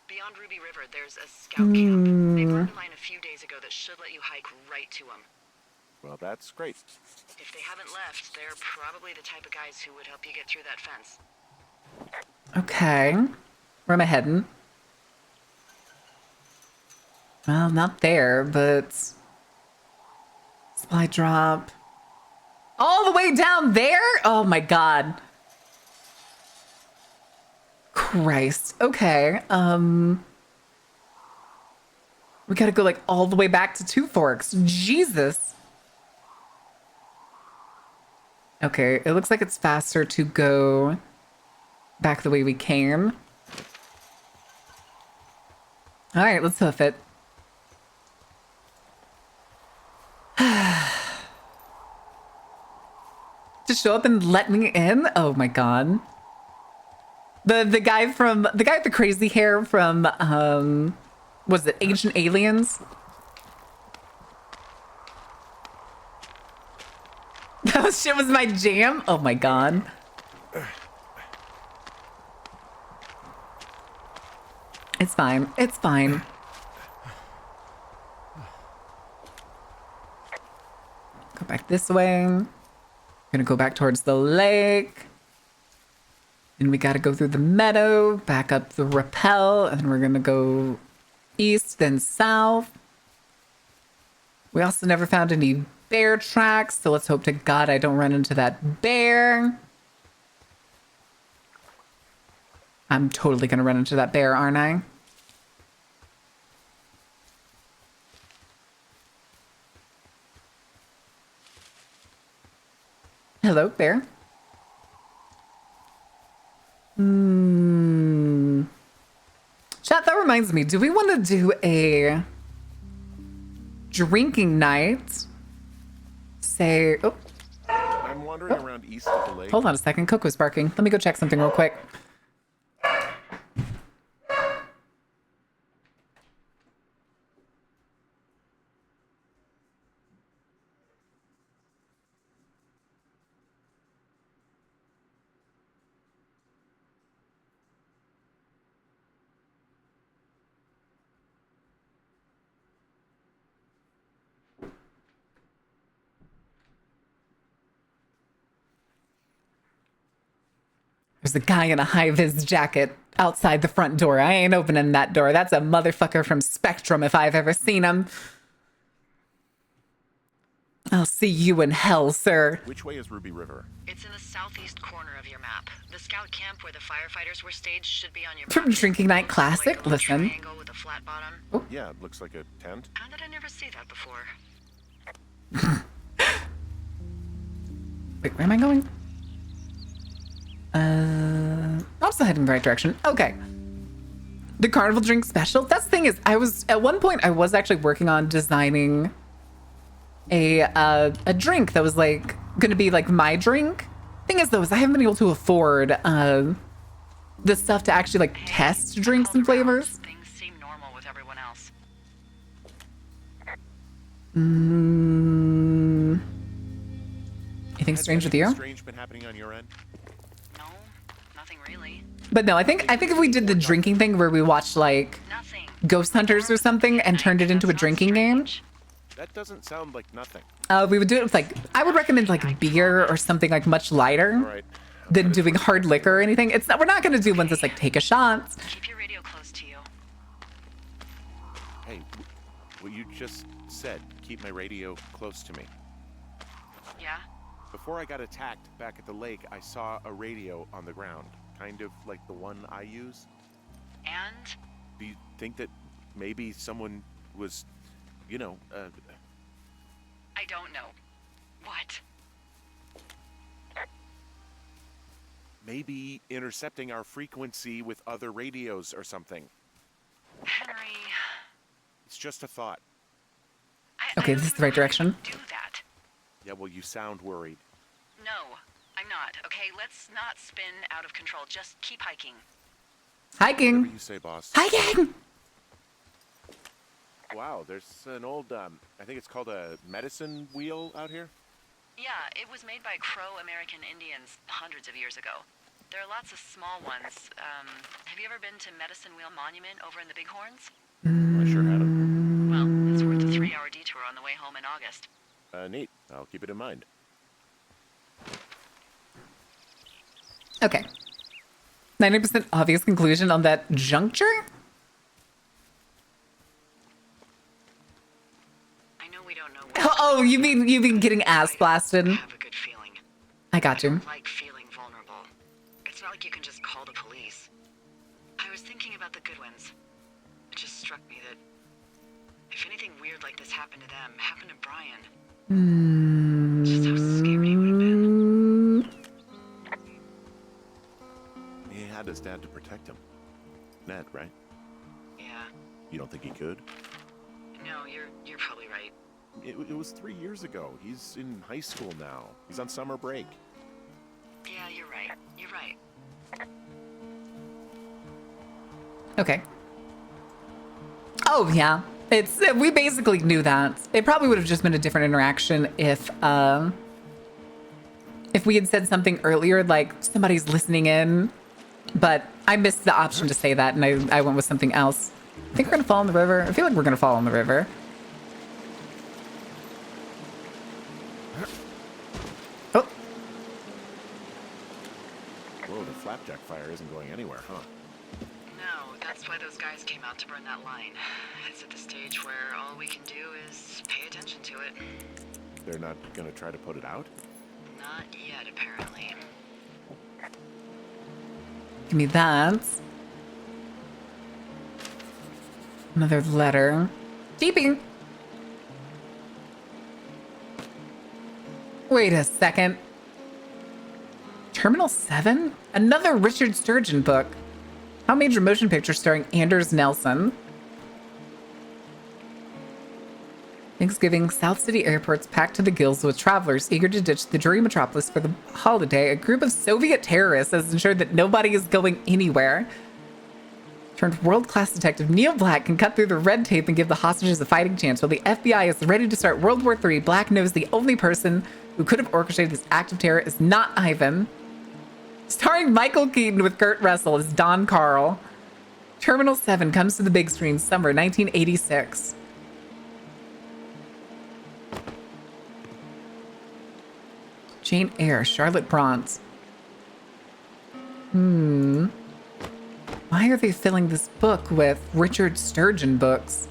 Beyond Ruby River, there's a scout camp. They burned a line a few days ago that should let you hike right to them. Well, that's great. If they haven't left, they're probably the type of guys who would help you get through that fence. Okay. Where am I heading? Well, not there, but... Supply drop. All the way down there? Oh my god. Christ. Okay. We gotta go like all the way back to Two Forks. Jesus. Okay, it looks like it's faster to go back the way we came. All right, let's hoof it. To show up and let me in? Oh my god. The guy with the crazy hair from was it Ancient Aliens? That shit was my jam. Oh my god. It's fine. It's fine. Go back this way. Gonna go back towards the lake. And we gotta go through the meadow, back up the rappel, and then we're gonna go east, then south. We also never found any bear tracks, so let's hope to God I don't run into that bear. I'm totally gonna run into that bear, aren't I? Hello, bear. Chat, that reminds me, do we want to do a drinking night? Say, oh, I'm wandering around east of the lake. hold on a second. Coco's barking. Let me go check something real quick. There's a guy in a high-vis jacket outside the front door. I ain't opening that door. That's a motherfucker from Spectrum if I've ever seen him. I'll see you in hell, sir. Which way is Ruby River? It's in the southeast corner of your map. The scout camp where the firefighters were staged should be on your map. From Drinking Night Looks Classic, like a little listen. triangle with a flat bottom. Yeah, it looks like a tent. How did I never see that before? Wait, where am I going? I'm still heading the right direction. Okay. The carnival drink special. That's the thing is, at one point I was actually working on designing a drink that was like gonna be like my drink. Thing is though, is I haven't been able to afford the stuff to actually like test drinks and flavors. Things seem normal with everyone else. Anything Has strange with anything you? strange been happening on your end? No, nothing really. But no, I think if we did the drinking thing where we watched like Nothing. Ghost Hunters or something and turned it into a drinking game, That doesn't sound like nothing. we would do it with like, I would recommend like beer or something like much All lighter right. than doing hard liquor or anything. It's not, we're not going to do ones that's like take a shot. Keep your radio close to you. Hey, what you just said, keep my radio close to me. Yeah? Before I got attacked back at the lake, I saw a radio on the ground, kind of like the one I use. And? Do you think that maybe someone was, you know, I don't know. What? maybe intercepting our frequency with other radios or something? Henry... It's just a thought. Okay, I this is don't the right know how you direction. would do that. Yeah, well, you sound worried. No, I'm not. Okay, let's not spin out of control. Just keep hiking. Whatever Hiking. you say, boss. Hiking. Wow, there's an old, I think it's called a medicine wheel out here. Yeah, it was made by Crow American Indians hundreds of years ago. There are lots of small ones. Have you ever been to Medicine Wheel Monument over in the Bighorns? I sure haven't. Well, it's worth a 3-hour detour on the way home in August. Neat. I'll keep it in mind. Okay. 90% obvious conclusion on that juncture? I know we don't know what Oh, you mean getting ass blasted? I have a good feeling. I got I you. don't like feeling vulnerable. It's not like you can just call the police. So scary would have been. He had his dad to protect him. Ned, right? Yeah. You don't think he could? No, you're probably right. It was 3 years ago. He's in high school now. He's on summer break. Yeah, you're right. You're right. Okay. Oh, yeah. We basically knew that. It probably would have just been a different interaction if we had said something earlier, like somebody's listening in, but I missed the option to say that, and I went with something else. I think we're gonna fall in the river. I feel like we're gonna fall in the river. Oh. Whoa, the flapjack fire isn't going anywhere, huh? No, that's why those guys came out to burn that line. It's at the stage where all we can do is pay attention to it. They're not gonna try to put it out? Not yet, apparently. Give me that. Another letter. Keeping. Wait a second. Terminal 7? Another Richard Sturgeon book. How Major Motion Picture starring Anders Nelson. Thanksgiving, South City airports packed to the gills with travelers eager to ditch the dreary metropolis for the holiday. A group of Soviet terrorists has ensured that nobody is going anywhere. Turned world-class detective Neil Black can cut through the red tape and give the hostages a fighting chance. While the FBI is ready to start World War III, Black knows the only person who could have orchestrated this act of terror is not Ivan. Starring Michael Keaton with Kurt Russell as Don Carl. Terminal 7 comes to the big screen summer 1986. Jane Eyre, Charlotte Bronte. Why are they filling this book with Richard Sturgeon books?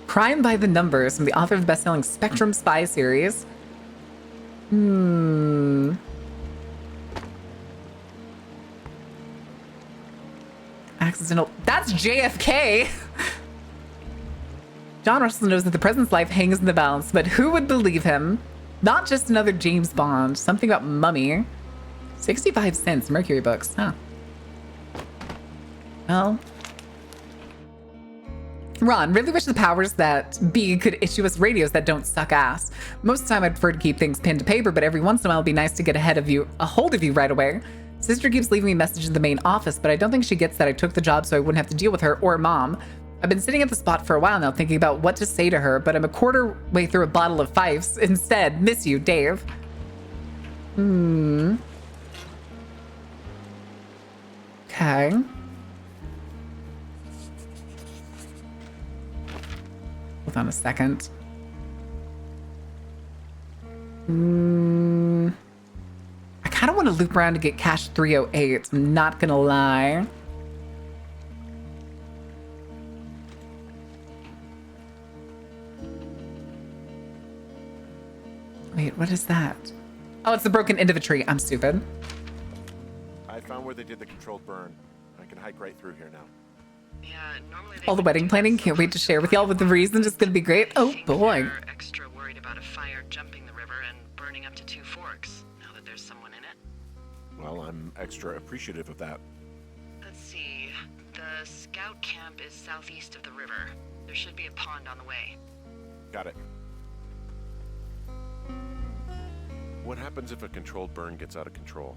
Crime by the Numbers, from the author of the best-selling Spectrum Spy series. Accidental. That's JFK! John Russell knows that the president's life hangs in the balance, but who would believe him? Not just another James Bond. Something about Mummy. 65 cents, Mercury Books. Huh. Well. Ron, really wish the powers that be could issue us radios that don't suck ass. Most of the time I'd prefer to keep things pinned to paper, but every once in a while it'd be nice to get a hold of you right away. Sister keeps leaving me messages in the main office, but I don't think she gets that I took the job so I wouldn't have to deal with her or mom. I've been sitting at the spot for a while now thinking about what to say to her, but I'm a quarter way through a bottle of Fifes. Instead, miss you, Dave. Okay. Hold on a second. I kind of want to loop around to get cache 308. I'm not gonna lie. Wait, what is that? Oh, it's the broken end of a tree. I'm stupid. I found where they did the controlled burn. I can hike right through here now. Yeah, normally they All the wouldn't wedding do planning. that Can't so wait to share with y'all with the reasons. It's gonna be great. Oh Think boy. They're extra worried about a fire jumping the river and burning up to 2 forks, now that there's someone in it. Well, I'm extra appreciative of that. Let's see. The scout camp is southeast of the river. There should be a pond on the way. Got it. What happens if a controlled burn gets out of control?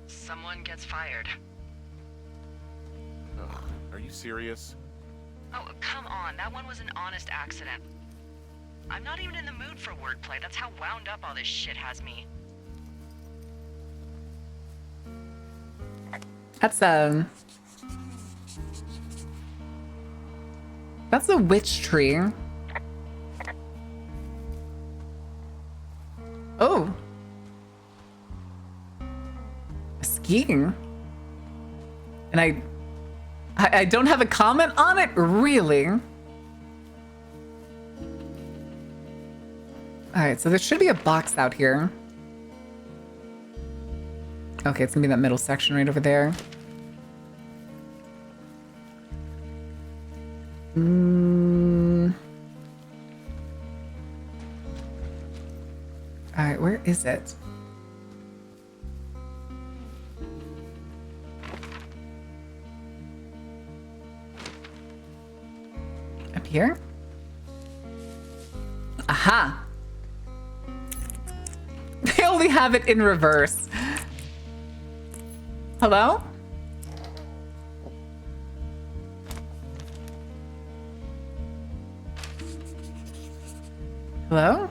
Someone gets fired. Ugh, are you serious? Oh, come on. That one was an honest accident. I'm not even in the mood for wordplay. That's how wound up all this shit has me. That's a witch tree. Oh. Skiing. And I don't have a comment on it, really. All right, so there should be a box out here. Okay, it's gonna be that middle section right over there. All right, where is it? Up here? Aha! They only have it in reverse. Hello? Hello?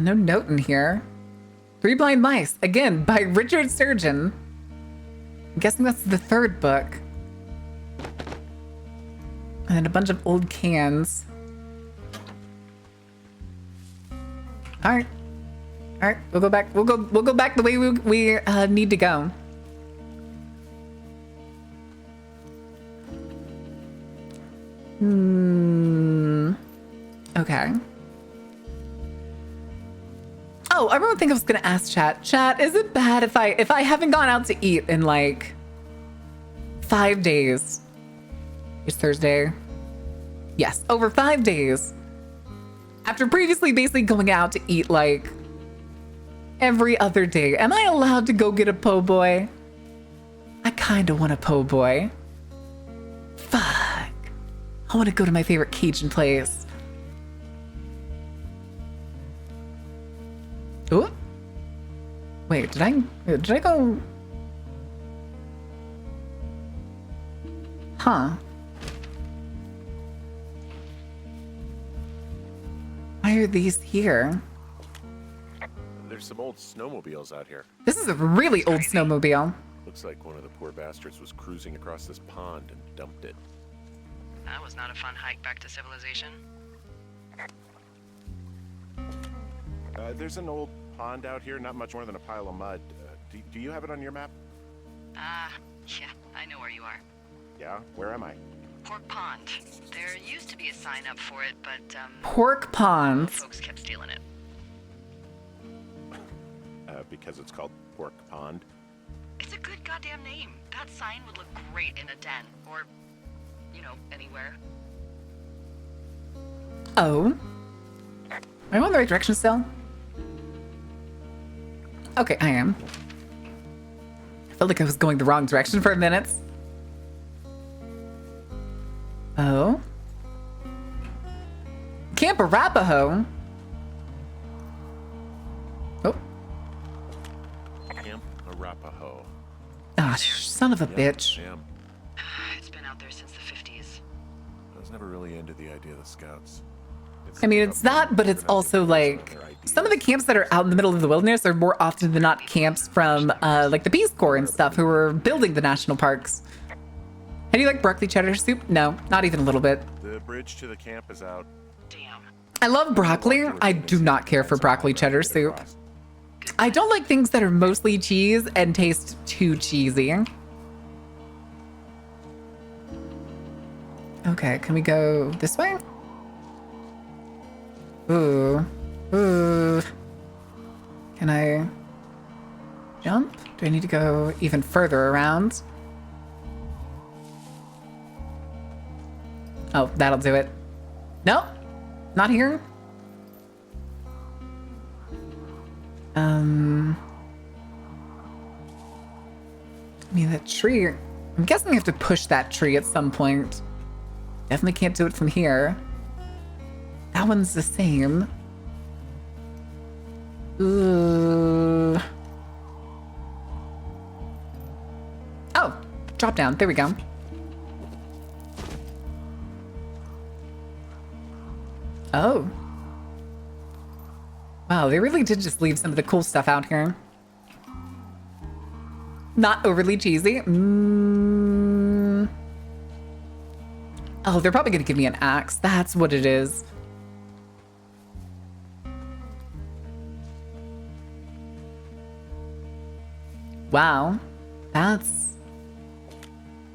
No note in here. Three Blind Mice, again, by Richard Sturgeon. I'm guessing that's the third book. And then a bunch of old cans. All right. All right, we'll go back. We'll go back the way we need to go. Okay. Oh, I remember think I was gonna ask chat. Chat, is it bad if I haven't gone out to eat in like 5 days? It's Thursday. Yes, over 5 days. After previously basically going out to eat like every other day, am I allowed to go get a po' boy? I kind of want a po' boy. Fuck. I want to go to my favorite Cajun place. Ooh. Wait, did I go? Huh. Why are these here? There's some old snowmobiles out here. This is a really old snowmobile. Looks like one of the poor bastards was cruising across this pond and dumped it. That was not a fun hike back to civilization. There's an old pond out here, not much more than a pile of mud. Do you have it on your map? Yeah, I know where you are. Yeah? Where am I? Pork Pond. There used to be a sign up for it, but, Pork ponds. folks kept stealing it. Because it's called Pork Pond. It's a good goddamn name. That sign would look great in a den, or, you know, anywhere. Oh. Am I going the right direction still? Okay, I am. I felt like I was going the wrong direction for a minute. Oh. Camp Arapaho. Oh. Camp Arapaho. Ah, son of a bitch. Damn. It's been out there since the 50s. I was never really into the idea of the scouts. I mean, it's that, but it's also like some of the camps that are out in the middle of the wilderness are more often than not camps from like the Peace Corps and stuff who were building the national parks. How do you like broccoli cheddar soup? No, not even a little bit. The bridge to the camp is out. Damn. I love broccoli. I do not care for broccoli cheddar soup. I don't like things that are mostly cheese and taste too cheesy. Okay, can we go this way? Ooh. Ooh. Can I jump? Do I need to go even further around? Oh, that'll do it. Nope. Not here. I mean, that tree. I'm guessing I have to push that tree at some point. Definitely can't do it from here. That one's the same. Ooh. Oh, drop down. There we go. Oh. Wow, they really did just leave some of the cool stuff out here. Not overly cheesy. Oh, they're probably gonna give me an axe. That's what it is. Wow. That's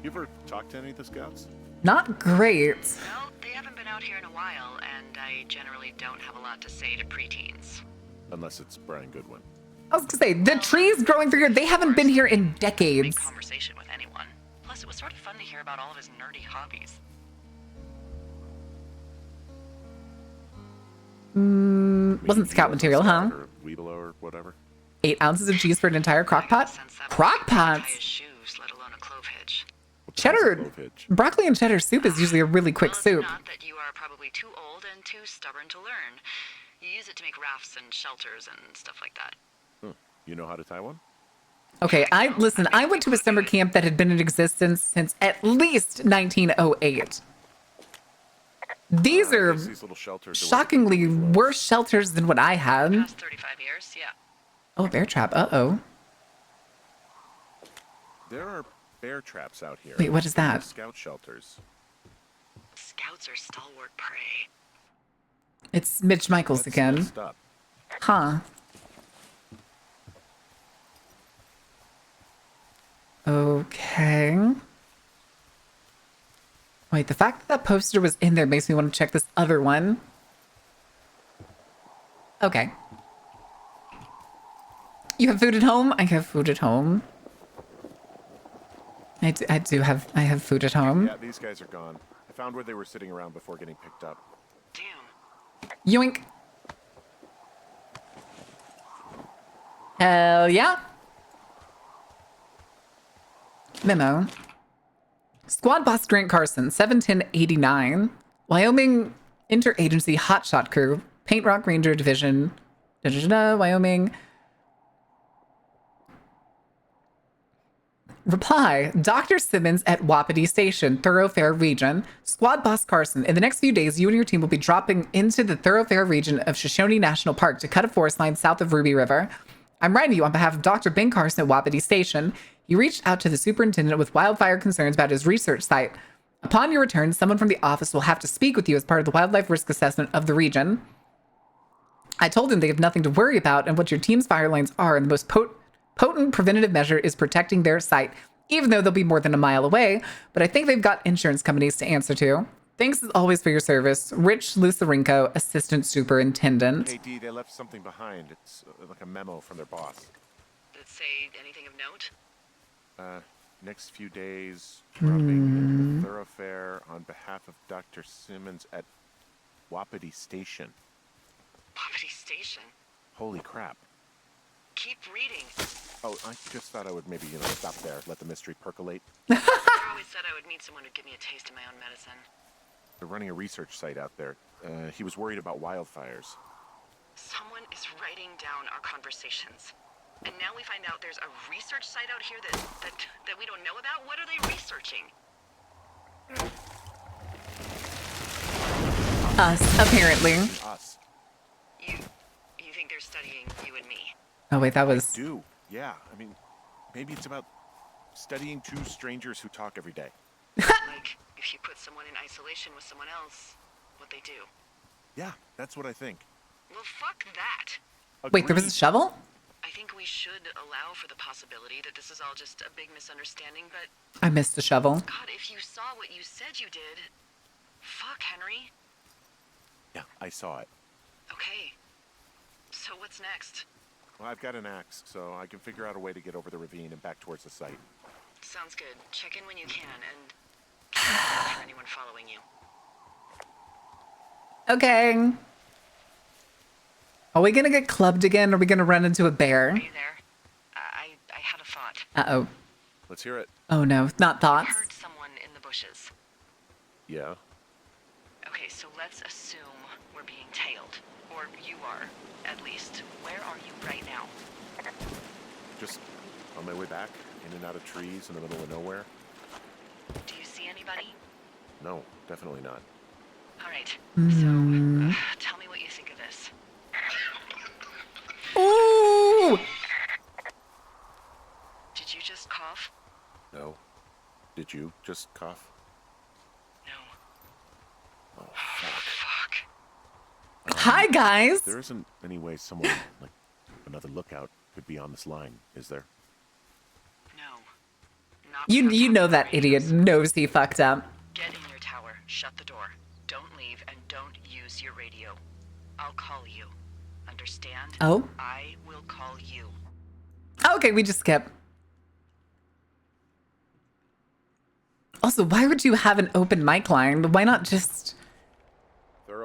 You ever talked to any of the scouts? not great. Well, they haven't been out here in a while, and I generally don't have a lot to say to preteens. Unless it's Brian Goodwin. I was gonna say, the trees growing through here, they haven't been here in Make decades. conversation with anyone. Plus, it was sort of fun to hear about all of his nerdy hobbies. Wasn't scout material, huh? Or Weeblo or whatever. 8 ounces of cheese for an entire crock pot? Since that Crock would tie pots? his shoes, let alone a clove hitch. What's Cheddar. a clove hitch? Broccoli and cheddar soup is usually a really quick Well, it's soup. not that you are probably too old and too stubborn to learn. You use it to make rafts and shelters and stuff like that. You know how to tie one? Okay, I went to a summer camp that had been in existence since at least 1908. These are These little shelters. are what shockingly the- worse shelters than what I had. Past 35 years, yeah. Oh, bear trap. Uh-oh. There are bear traps out here. Wait, what is that? Scout shelters. Scouts are stalwart prey. It's Mitch Michaels That's again. messed up. Huh. Okay. Wait, the fact that that poster was in there makes me want to check this other one. Okay. You have food at home? I have food at home. I have food at home. Yeah, these guys are gone. I found where they were sitting around before getting picked up. Damn. Yoink. Hell yeah. Memo. Squad boss Grant Carson, 71089. Wyoming Interagency Hotshot Crew. Paint Rock Ranger Division. Wyoming. Reply, Dr. Simmons at Wapiti Station, Thoroughfare Region. Squad Boss Carson, in the next few days, you and your team will be dropping into the Thoroughfare region of Shoshone National Park to cut a forest line south of Ruby River. I'm writing you on behalf of Dr. Ben Carson at Wapiti Station. He reached out to the superintendent with wildfire concerns about his research site. Upon your return, someone from the office will have to speak with you as part of the wildlife risk assessment of the region. I told him they have nothing to worry about and what your team's fire lines are, and the most potent preventative measure is protecting their site, even though they'll be more than a mile away. But I think they've got insurance companies to answer to. Thanks as always for your service. Rich Lucerenko, Assistant Superintendent. KD, they left something behind. It's like a memo from their boss. Did it say anything of note? Next few days, dropping into the Thoroughfare on behalf of Dr. Simmons at Wapiti Station. Wapiti Station. Holy crap. Keep reading. Oh, I just thought I would maybe, stop there, let the mystery percolate. I always said I would meet someone who'd give me a taste of my own medicine. They're running a research site out there. He was worried about wildfires. Someone is writing down our conversations. And now we find out there's a research site out here that we don't know about? What are they researching? Us, apparently. Us. You think they're studying you and me? Oh, wait, that was... Do. Yeah, I mean, maybe it's about studying two strangers who talk every day. Like, if you put someone in isolation with someone else, what they do. Yeah, that's what I think. Well, fuck that. Wait, there was a Agreed. shovel? I think we should allow for the possibility that this is all just a big misunderstanding, but I missed a shovel. God, if you saw what you said you did, fuck, Henry. Yeah, I saw it. Okay, so what's next? Well, I've got an axe, so I can figure out a way to get over the ravine and back towards the site. Sounds good. Check in when you can, and keep an eye out for anyone following you. Okay. Are we gonna get clubbed again? Or are we gonna run into a bear? Are you there? I had a thought. Uh-oh. Let's hear it. Oh no, not I thoughts. heard someone in the bushes. Yeah. Okay, so let's assume we're being tailed. Or you are, at least. Where are you right now? Just on my way back, in and out of trees in the middle of nowhere. Do you see anybody? No, definitely not. All right. So, tell me what you think of this. Ooh! Did you just cough? No. Did you just cough? No. Oh, fuck. Fuck. Hi, guys. There isn't any way someone, like another lookout, could be on this line, is there? No. Not You without know talking that to idiot radios. knows he fucked up. Get in your tower. Shut the door. Don't leave and don't use your radio. I'll call you. Understand? Oh? I will call you. Okay, we just skip. Also, why would you have an open mic line? Why not just...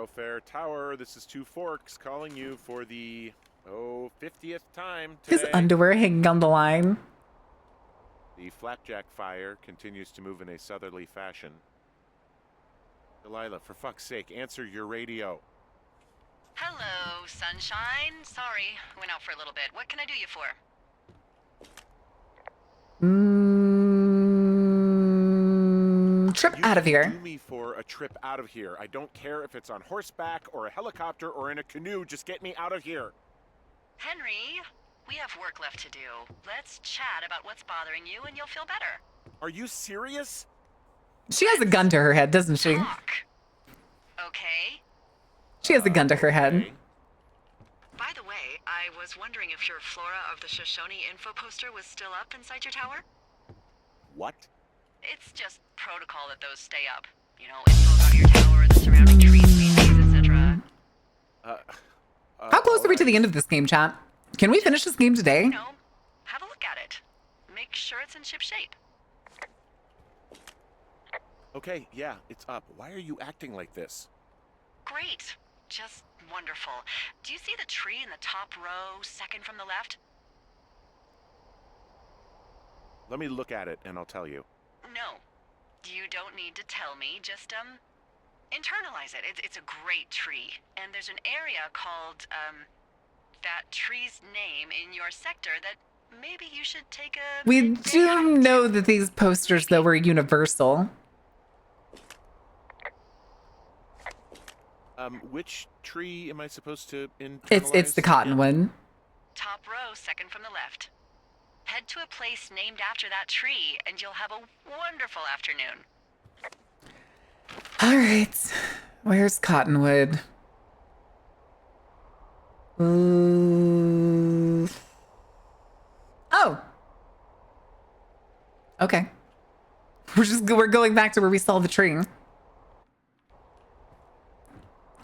Thoroughfare Tower. This is Two Forks calling you for the 50th time His today. underwear hanging on the line. The flapjack fire continues to move in a southerly fashion. Delilah, for fuck's sake, answer your radio. Hello, sunshine. Sorry, went out for a little bit. What can I do you for? Trip You out of can here. Do me for a trip out of here. I don't care if it's on horseback or a helicopter or in a canoe. Just get me out of here. Henry, we have work left to do. Let's chat about what's bothering you and you'll feel better. Are you serious? She has a gun to her head, doesn't she? Talk. Okay? She has a gun to her head. Okay. By the way, I was wondering if your Flora of the Shoshone info poster was still up inside your tower? What? It's just protocol that those stay up. You know, info about your tower, the surrounding tree species, etc. How close are we to the end of this game, chat? Can we finish this game today? You know, have a look at it. Make sure it's in ship shape. Okay, yeah, it's up. Why are you acting like this? Great. Just wonderful. Do you see the tree in the top row, second from the left? Let me look at it and I'll tell you. No. You don't need to tell me. Just, internalize it. It's a great tree. And there's an area called, that tree's name in your sector that maybe you should take a... We midday do hike know to. that these posters, though, were universal. Which tree am I supposed to internalize? It's the cottonwood. Top row, second from the left. Head to a place named after that tree, and you'll have a wonderful afternoon. All right. Where's Cottonwood? Ooh. Oh. Okay. We're going back to where we saw the tree.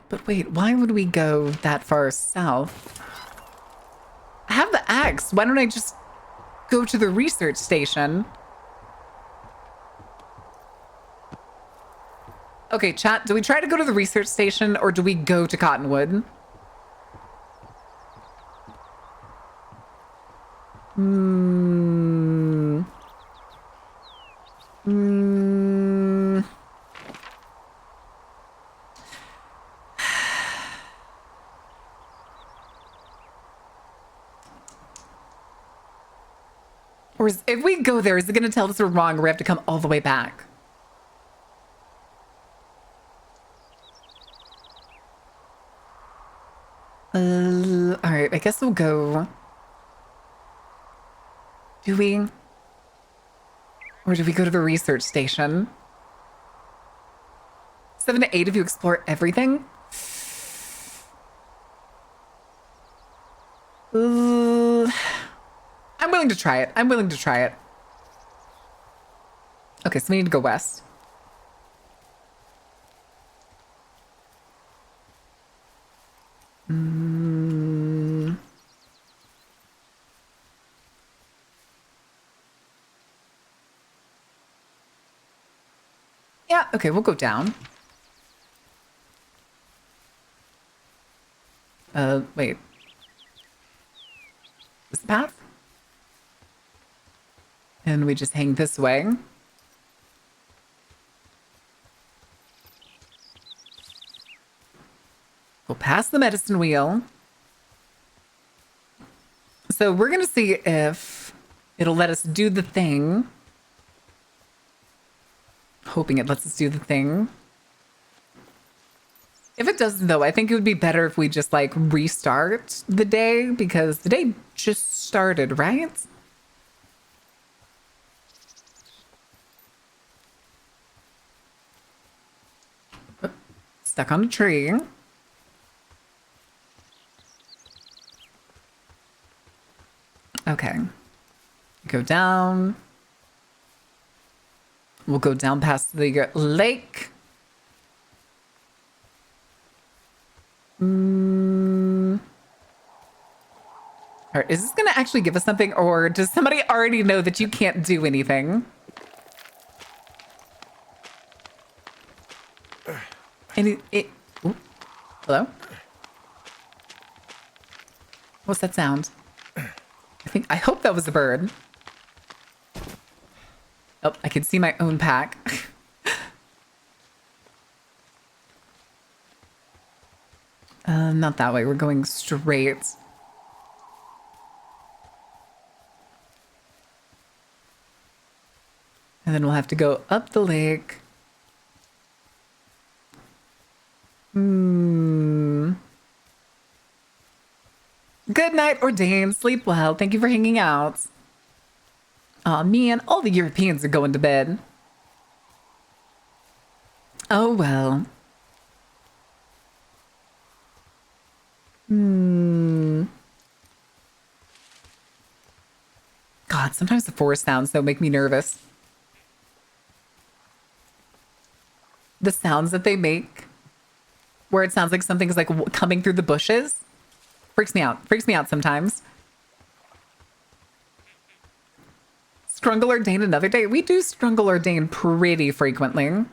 But wait, why would we go that far south? I have the axe. Why don't I just go to the research station? Okay, chat, do we try to go to the research station or do we go to Cottonwood? Or if we go there, is it going to tell us we're wrong or we have to come all the way back? All right, I guess we'll go. Do we? Or do we go to the research station? 7 to 8 if you explore everything? I'm willing to try it. I'm willing to try it. Okay, so we need to go west. Yeah, okay, we'll go down. Wait. This path? And we just hang this way. We'll pass the medicine wheel. So we're going to see if it'll let us do the thing. Hoping it lets us do the thing. If it doesn't, though, I think it would be better if we just, like, restart the day, because the day just started, right? Stuck on a tree. Okay. Go down. We'll go down past the lake. All right, is this going to actually give us something, or does somebody already know that you can't do anything? Ooh. Hello? What's that sound? I hope that was a bird. Oh, I can see my own pack. Not that way. We're going straight. And then we'll have to go up the lake. Good night, Ordain. Sleep well. Thank you for hanging out. Aw, man, all the Europeans are going to bed. Oh, well. God, sometimes the forest sounds, though, make me nervous. The sounds that they make, where it sounds like something's like coming through the bushes, freaks me out. Freaks me out sometimes. Strungle Ordain another day. We do Strungle Ordain pretty frequently.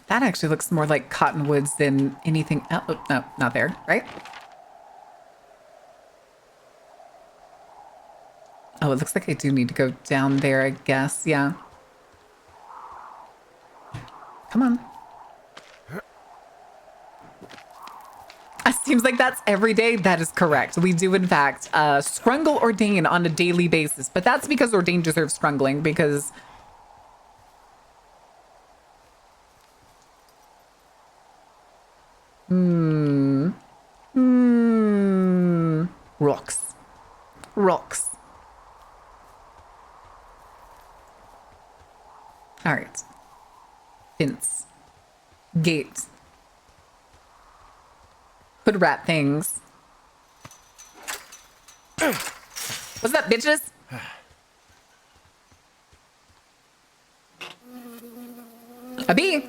That actually looks more like cottonwoods than anything else. Oh, no, not there, right? Oh, it looks like I do need to go down there, I guess. Yeah. Come on. It seems like that's every day. That is correct. We do, in fact, Strungle Ordain on a daily basis. But that's because Ordain deserves strungling, because... Rocks. Rocks. All right. Fence. Gate. Hood rat things. What's up, bitches? A bee.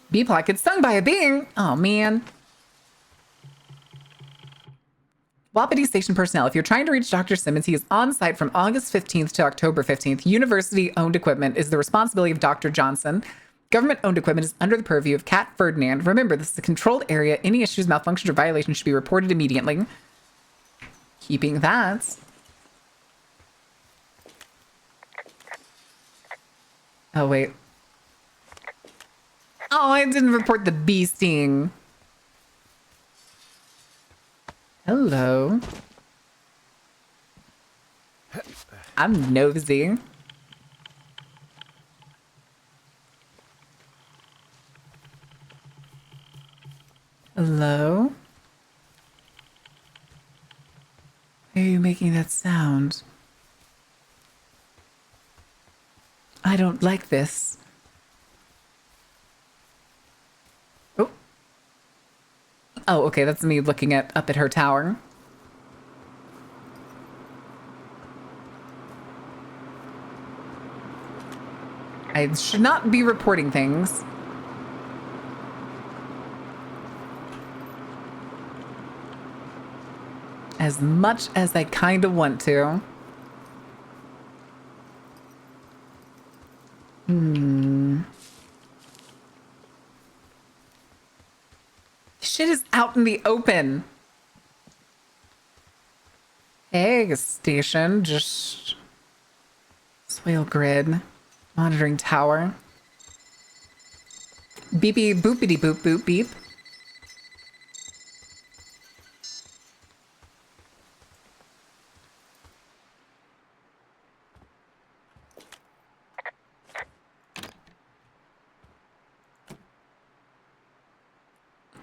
Bee plot gets stung by a bee. Oh, man. Wapiti Station personnel, if you're trying to reach Dr. Simmons, he is on site from August 15th to October 15th. University-owned equipment is the responsibility of Dr. Johnson. Government-owned equipment is under the purview of Cat Ferdinand. Remember, this is a controlled area. Any issues, malfunctions, or violations should be reported immediately. Keeping that. Oh, wait. Oh, I didn't report the bee sting. Hello. I'm nosy. Hello? Why are you making that sound? I don't like this. Oh. Oh, okay, that's me looking up at her tower. I should not be reporting things. As much as I kind of want to. Shit is out in the open. Hey, station. Just... Swale grid. Monitoring tower. Beepy boopity boop boop beep.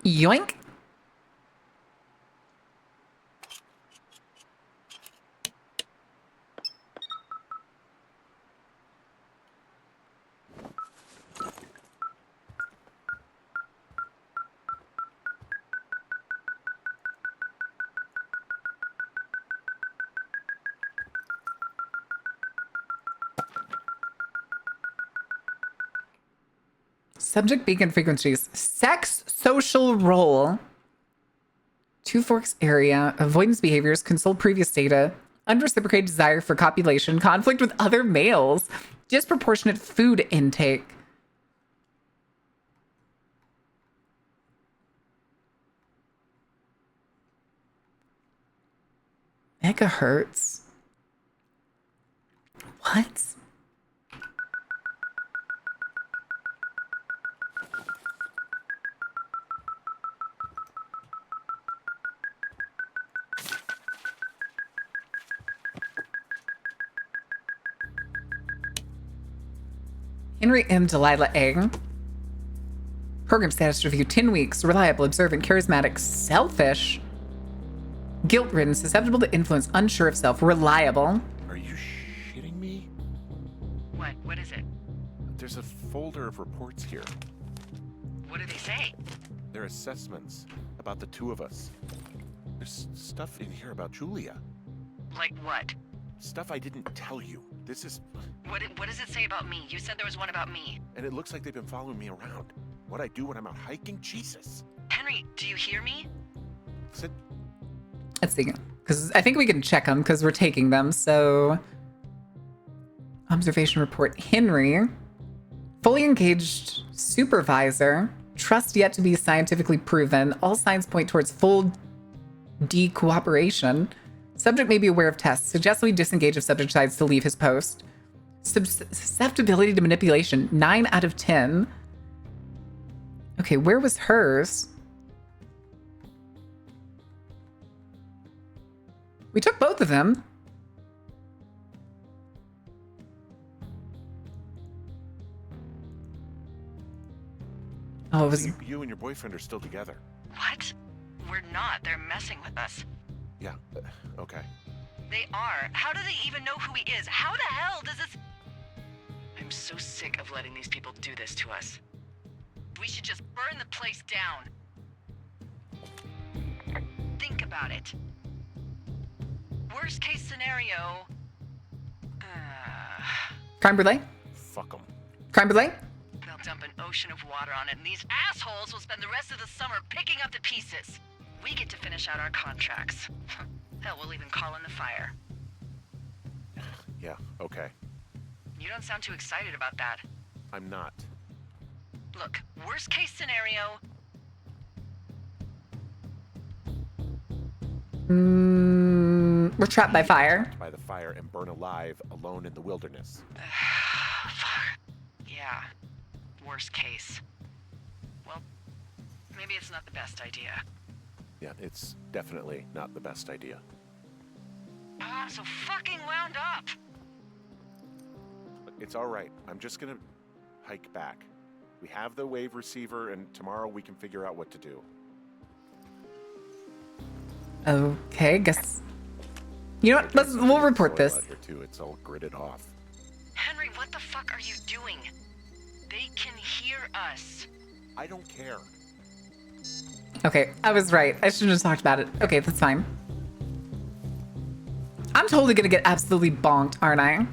Yoink. Subject beacon frequencies. Sex social role. Two Forks area. Avoidance behaviors. Consult previous data. Unreciprocated desire for copulation. Conflict with other males. Disproportionate food intake. Megahertz. What? Henry M. Delilah A. Program status review 10 weeks. Reliable, observant, charismatic, selfish, guilt ridden, susceptible to influence, unsure of self, reliable. Are you shitting me? What? What is it? There's a folder of reports here. What do they say? They're assessments about the two of us. There's stuff in here about Julia. Like what? Stuff I didn't tell you. This is... What does it say about me? You said there was one about me. And it looks like they've been following me around. What I do when I'm out hiking? Jesus. Henry, do you hear me? Sit... Let's see. Because I think we can check them because we're taking them. So, observation report. Henry, fully engaged supervisor. Trust yet to be scientifically proven. All signs point towards full de-cooperation. Subject may be aware of tests. Suggests we disengage if subject decides to leave his post. Susceptibility to manipulation. 9 out of 10. Okay, where was hers? We took both of them. Oh, it was... You and your boyfriend are still together. What? We're not. They're messing with us. Yeah, okay. They are. How do they even know who he is? How the hell does this... I'm so sick of letting these people do this to us. We should just burn the place down. Think about it. Worst case scenario... Crime brulee? Fuck them. Crime brulee? They'll dump an ocean of water on it, and these assholes will spend the rest of the summer picking up the pieces. We get to finish out our contracts. Hell, we'll even call in the fire. Yeah, okay. You don't sound too excited about that. I'm not. Look, worst case scenario... We're trapped by fire. By the fire and burn alive, alone in the wilderness. Fuck. Yeah. Worst case. Well, maybe it's not the best idea. Yeah, it's definitely not the best idea. So fucking wound up! It's all right. I'm just gonna hike back. We have the wave receiver, and tomorrow we can figure out what to do. Okay, guess... You know what? We'll report Soil this. out here too. It's all gridded off. Henry, what the fuck are you doing? They can hear us. I don't care. Okay, I was right. I shouldn't have talked about it. Okay, that's fine. I'm totally gonna get absolutely bonked, aren't I?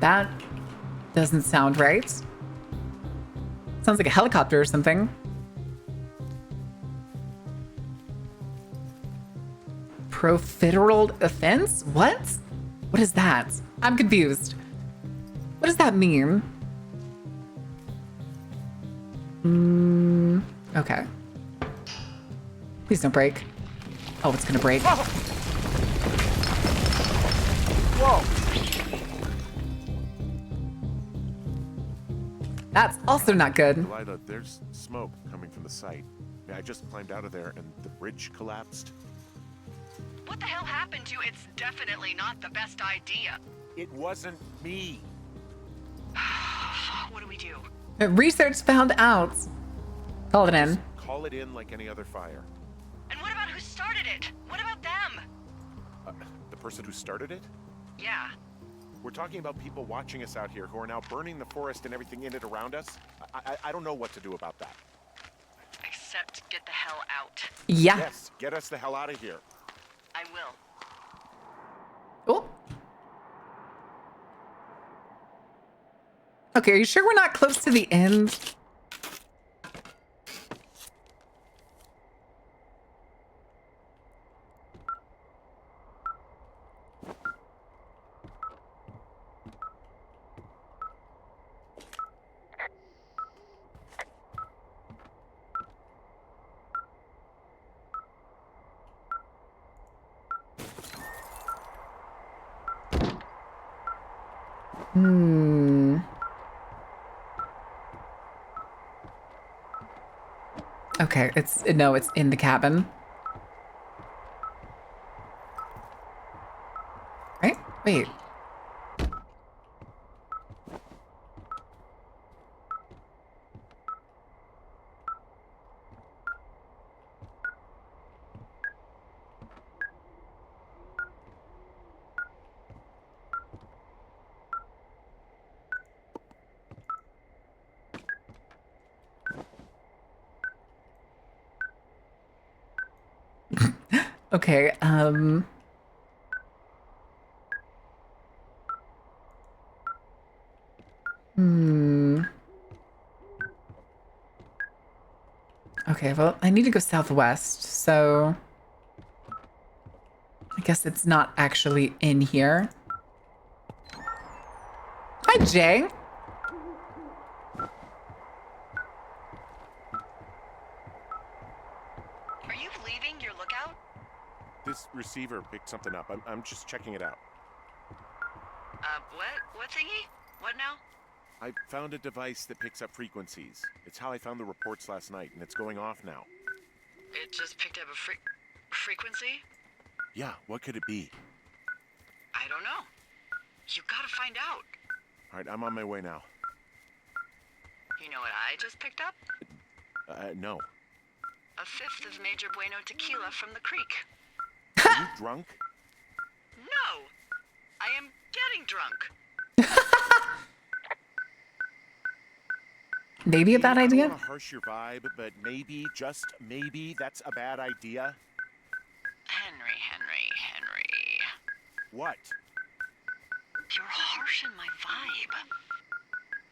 That doesn't sound right. Sounds like a helicopter or something. Profiterole offense? What? What is that? I'm confused. What does that mean? Okay. Please don't break. Oh, it's gonna break. Whoa! That's also not good. Delilah, there's smoke coming from the site. I just climbed out of there and the bridge collapsed. What the hell happened to you? It's definitely not the best idea. It wasn't me. What do we do? Research found out. Call it in. Call it in like any other fire. And what about who started it? What about them? The person who started it? Yeah. We're talking about people watching us out here who are now burning the forest and everything in it around us. I don't know what to do about that. Except get the hell out. Yeah. Yes, get us the hell out of here. I will. Oh. Okay, are you sure we're not close to the end? Okay, it's in the cabin. Right? Wait. Okay, Okay, well, I need to go southwest, so I guess it's not actually in here. Hi, Jay. Are you leaving your lookout? This receiver picked something up. I'm just checking it out. What? What thingy? What now? I found a device that picks up frequencies. It's how I found the reports last night, and it's going off now. It just picked up a frequency? Yeah, what could it be? I don't know. You gotta find out. All right, I'm on my way now. You know what I just picked up? No. A fifth of Major Bueno tequila from the creek. Are you drunk? No! I am getting drunk. Maybe a bad I idea? don't want to harsh your vibe, but maybe, just maybe, that's a bad idea. Henry. What? You're harshing my vibe.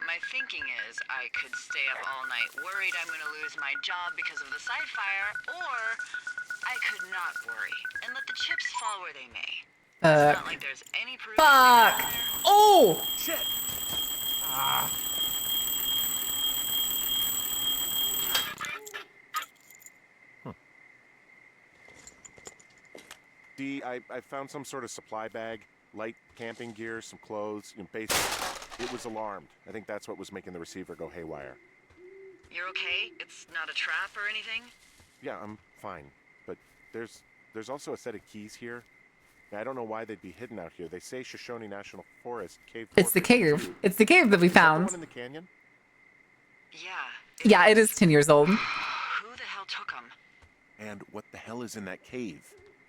My thinking is I could stay up all night worried I'm gonna lose my job because of the side fire, or I could not worry and let the chips fall where they may. It's not like there's any proof. Fuck! Oh! Shit! I found some sort of supply bag, light camping gear, some clothes, and basically, it was alarmed. I think that's what was making the receiver go haywire. You're okay? It's not a trap or anything? Yeah, I'm fine. But there's also a set of keys here. I don't know why they'd be hidden out here. They say Shoshone National Forest, Cave It's the 452. cave. It's the cave that we Is that the found. one in the canyon? Yeah. Yeah, it is 10 years old. Who the hell took them? And what the hell is in that cave?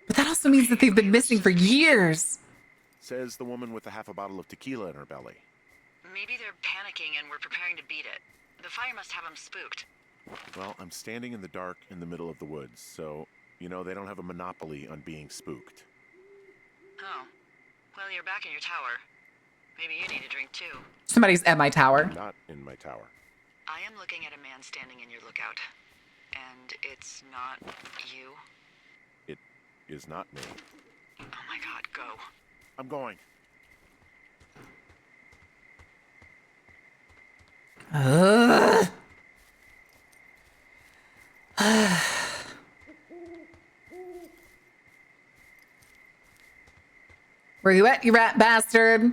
But that also means that they've been missing for years. Says the woman with a half a bottle of tequila in her belly. Maybe they're panicking and we're preparing to beat it. The fire must have them spooked. Well, I'm standing in the dark in the middle of the woods, so, they don't have a monopoly on being spooked. Oh. Well, you're back in your tower. Maybe you need a drink too. Somebody's at my tower. Not in my tower. I am looking at a man standing in your lookout. And it's not you. It is not me. Oh my god, go. I'm going. Where you at, you rat bastard?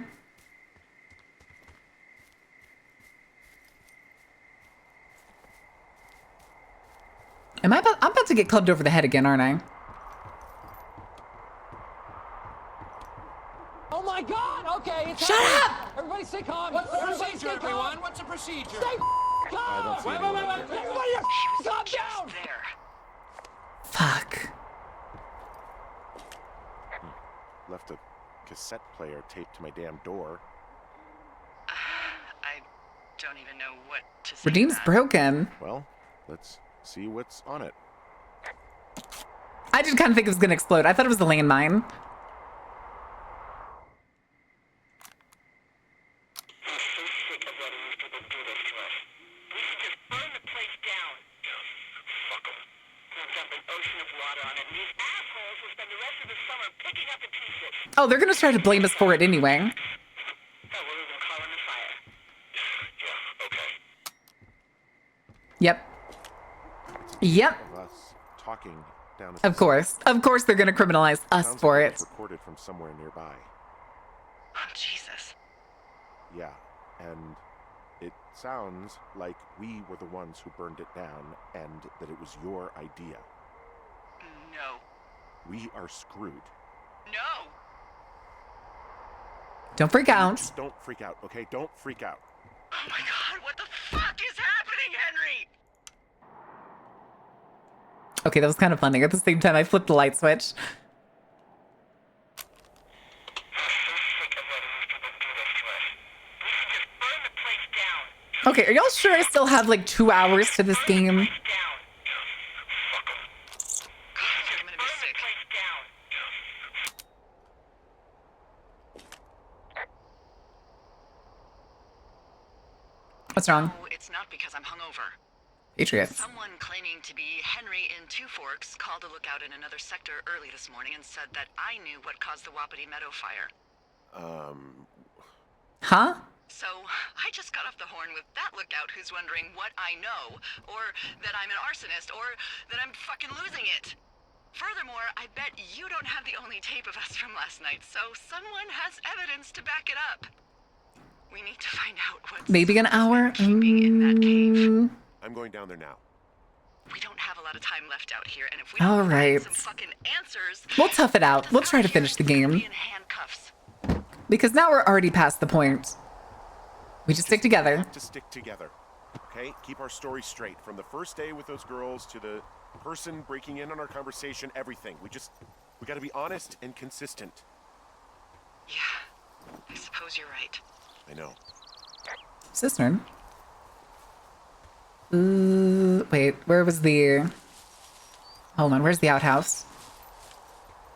I'm about to get clubbed over the head again, aren't I? Oh my God! Okay, it's Shut happening. up! Everybody stay calm. What's the procedure, everyone? What's the procedure? Stay calm! I don't see anyone up here. Everybody, He was calm just down! there. Fuck. Left a cassette player taped to my damn door. I don't even know what to say. Redeem's to that. broken. Well, let's see what's on it. I did kind of think it was going to explode. I thought it was the landmine. Oh, they're going to try to blame us for it anyway. Yep. Yep. Of us talking down at Of the course. Of course they're going to criminalize us Sounds for like it. was recorded from somewhere nearby. Oh, Jesus. Yeah, and it sounds like we were the ones who burned it down and that it was your idea. No. We are screwed. No! Don't freak out. Just don't freak out, okay? Don't freak out. Oh my god, what the fuck is happening, Henry? Okay, that was kind of funny. At the same time, I flipped the light switch. Okay, are y'all sure I still have like 2 hours to this game? God, I'm gonna be sick. What's wrong? No, it's not because I'm hungover. Patriots. Someone claiming to be Henry in Two Forks called a lookout in another sector early this morning and said that I knew what caused the Wapiti Meadow fire. Huh? So I just got off the horn with that lookout who's wondering what I know, or that I'm an arsonist, or that I'm fucking losing it. Furthermore, I bet you don't have the only tape of us from last night, so someone has evidence to back it up. We need to find out what's Maybe an hour? keeping in that cave. I'm going down there now. We don't have a lot of time left out here, and if we All don't right. find some fucking answers, We'll tough it out. We'll try to finish the game. be in handcuffs. Because now we're already past the point. We just stick together. To stick together, okay? Keep our story straight. From the first day with those girls to the person breaking in on our conversation, everything. We gotta be honest and consistent. Yeah, I suppose you're right. I know. Cistern. Wait, where was the... Hold on, where's the outhouse?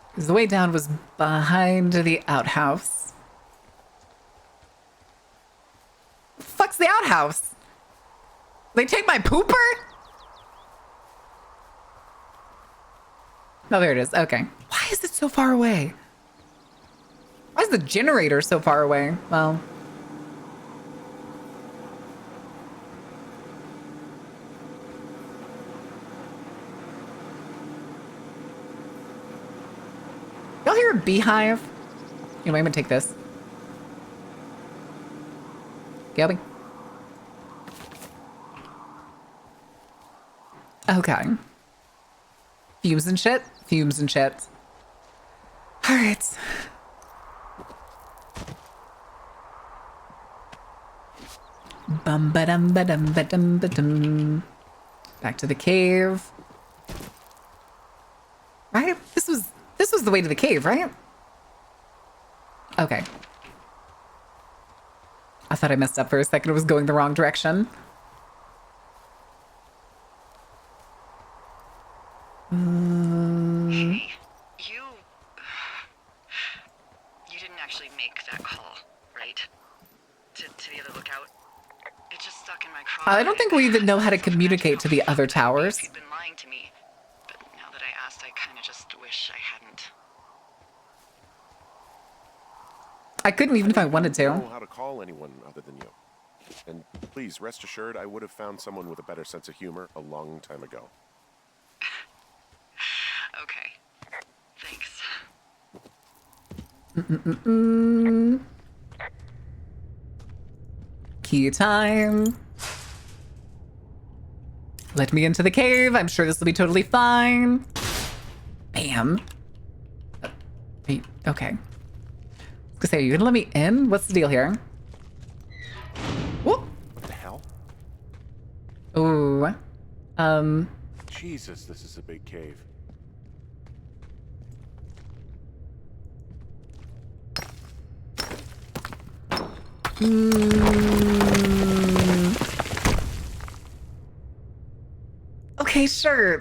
Because the way down was behind the outhouse. The fuck's the outhouse? They take my pooper? Oh, there it is. Okay. Why is it so far away? Why is the generator so far away? Well... Y'all hear a beehive? Anyway, I'm gonna take this. Gelby. Okay. Fumes and shit? Fumes and shit. Alright. Bum ba dum ba dum ba dum ba dum. Back to the cave. Right? This was the way to the cave, right? Okay. I thought I messed up for a second. It was going the wrong direction. Hey, you didn't actually make that call, right? To the other lookout. It just stuck in my craw. I don't think we even know how to communicate to the other towers. You've been lying to me, but now that I asked, I kind of just wish I hadn't. I couldn't even if I wanted I don't to. know how to call anyone other than you. And please, rest assured, I would have found someone with a better sense of humor a long time ago. Okay. Thanks. Key time. Let me into the cave. I'm sure this will be totally fine. Bam. Wait, okay. I was gonna say, are you gonna let me in? What's the deal here? Whoop. What the hell? Ooh. Jesus, this is a big cave. Okay, sure.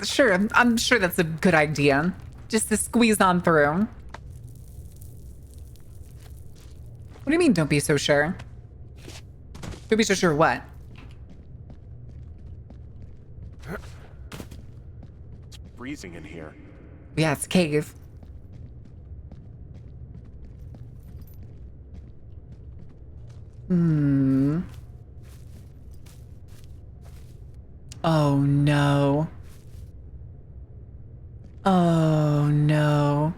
I'm sure that's a good idea. Just to squeeze on through. What do you mean, don't be so sure? Don't be so sure what? It's freezing in here. Yeah, it's a cave. Oh no. Oh no.